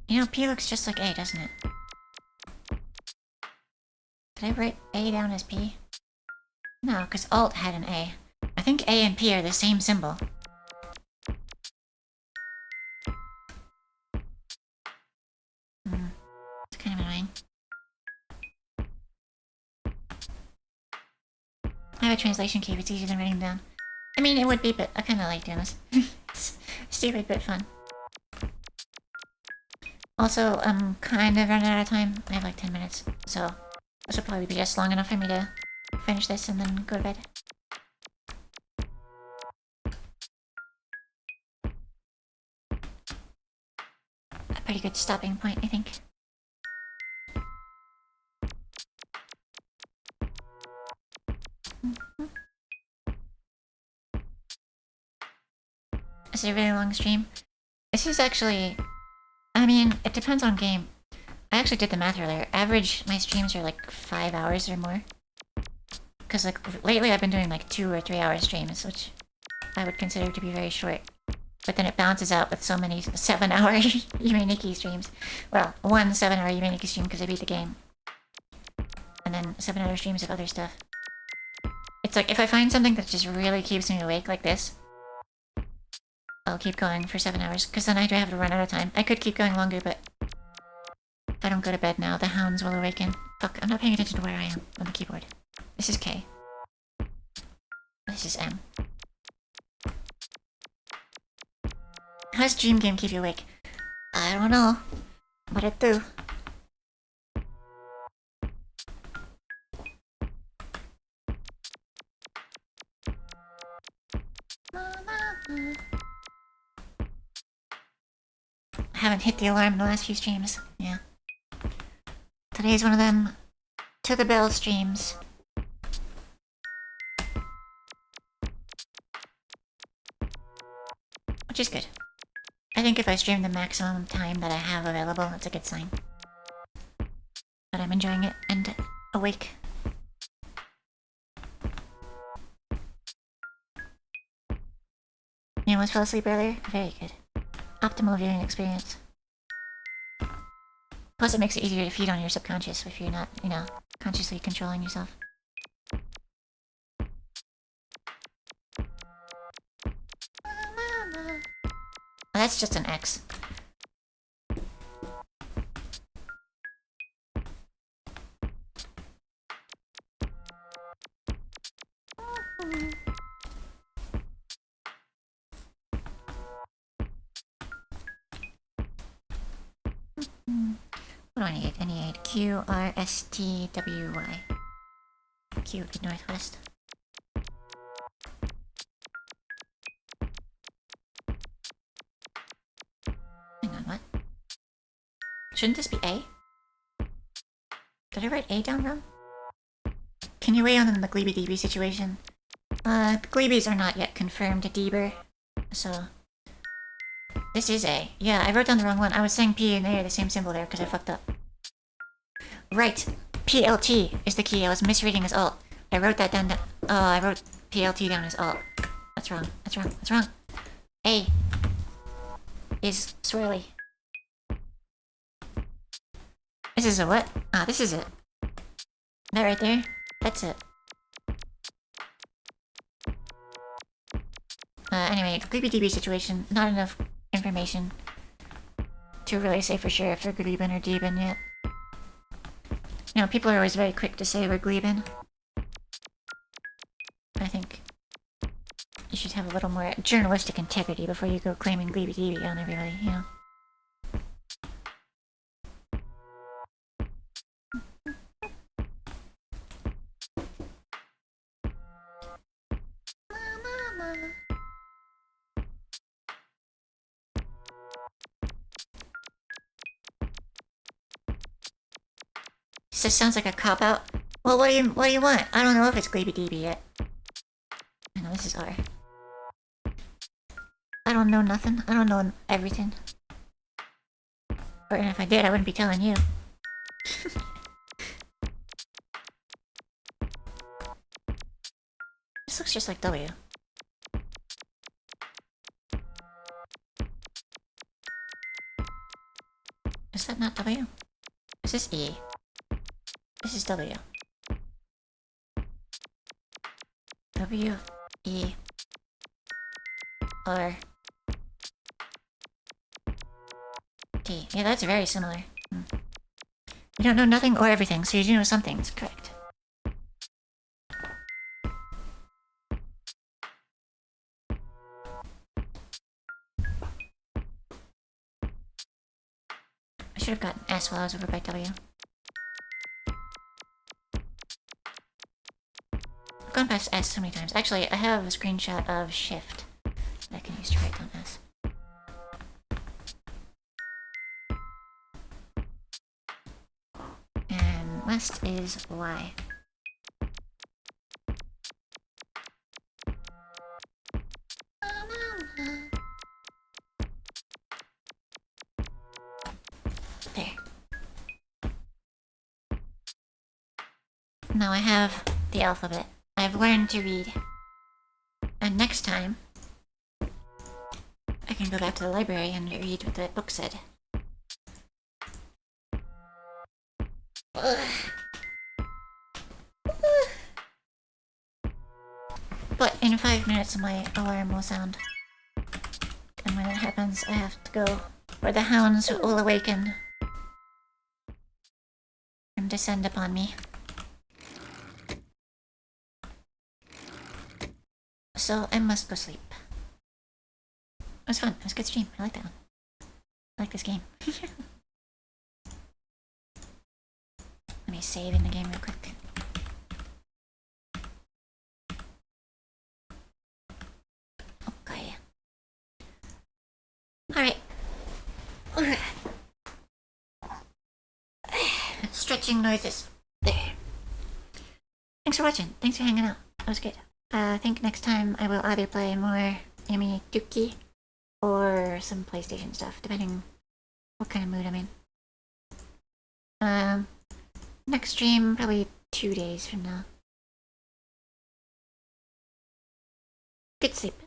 You know, P looks just like A, doesn't it? Did I write A down as P? No, because Alt had an A. I think A and P are the same symbol. It's kind of annoying. I have a translation key, it's easier than writing down. I mean, it would be, but I kind of like doing this. It's stupid, but fun. Also, I'm kind of running out of time. I have like 10 minutes, so this will probably be just long enough for me to finish this and then go to bed. A pretty good stopping point, I think. This is a really long stream. This is actually... I mean, it depends on game. I actually did the math earlier. Average, my streams are like 5 hours or more. Because like, lately I've been doing like 2 or 3 hour streams, which I would consider to be very short. But then it balances out with so many 7 hour Yume Nikki streams. Well, one 7 hour Yume Nikki stream because I beat the game. And then 7 hour streams of other stuff. It's like, if I find something that just really keeps me awake like this, I'll keep going for 7 hours, because then I do have to run out of time. I could keep going longer, but if I don't go to bed now, the hounds will awaken. Fuck, I'm not paying attention to where I am on the keyboard. This is K. This is M. How does Dream Game keep you awake? I don't know, but it do. haven't hit the alarm in the last few streams. Yeah. Today's one of them to the bell streams. Which is good. I think if I stream the maximum time that I have available, that's a good sign. But I'm enjoying it and awake. You almost fell asleep earlier? Very good. Optimal viewing experience. Plus it makes it easier to feed on your subconscious if you're not, you know, consciously controlling yourself. Oh, that's just an X. What do I need? I need Q, R, S, T, W, Y. Q would be northwest. Hang on, what? Shouldn't this be A? Did I write A down wrong? Can you weigh in on the Gleeby DB situation? Gleebies are not yet confirmed to Deber, so... This is A. Yeah, I wrote down the wrong one. I was saying P and A are the same symbol there because I fucked up. Right! PLT is the key. I was misreading as alt. I wrote that down. I wrote PLT down as alt. That's wrong. That's wrong. That's wrong. A is swirly. This is a what? Ah, this is it. That right there? That's it. Anyway, Gleeby DB situation. Not enough information to really say for sure if we're Gleebin or Deebin yet. You know, people are always very quick to say we're Gleebin. I think you should have a little more journalistic integrity before you go claiming Gleeby DB on everybody, you know? This sounds like a cop-out. Well, what do you want? I don't know if it's Gleeby DB yet. I know this is R. I don't know nothing. I don't know everything. Or if I did, I wouldn't be telling you. This looks just like W. Is that not W? Is this E? This is W. W, E, R, T. Yeah, that's very similar. You don't know nothing or everything, so you do know something. That's correct. I should have gotten S while I was over by W. I've gone past S so many times. Actually, I have a screenshot of Shift that I can use to write down S. And west is Y. There. Now I have the alphabet. I've learned to read. And next time, I can go back to the library and read what the book said. But in 5 minutes my alarm will sound. And when it happens, I have to go where the hounds will awaken and descend upon me. So I must go sleep. It was fun. It was a good stream. I like that one. I like this game. Let me save in the game real quick. Okay. Alright. stretching noises. There. Thanks for watching. Thanks for hanging out. That was good. I think next time I will either play more Yume Tuki or some PlayStation stuff, depending what kind of mood I'm in. Next stream, probably 2 days from now. Good sleep.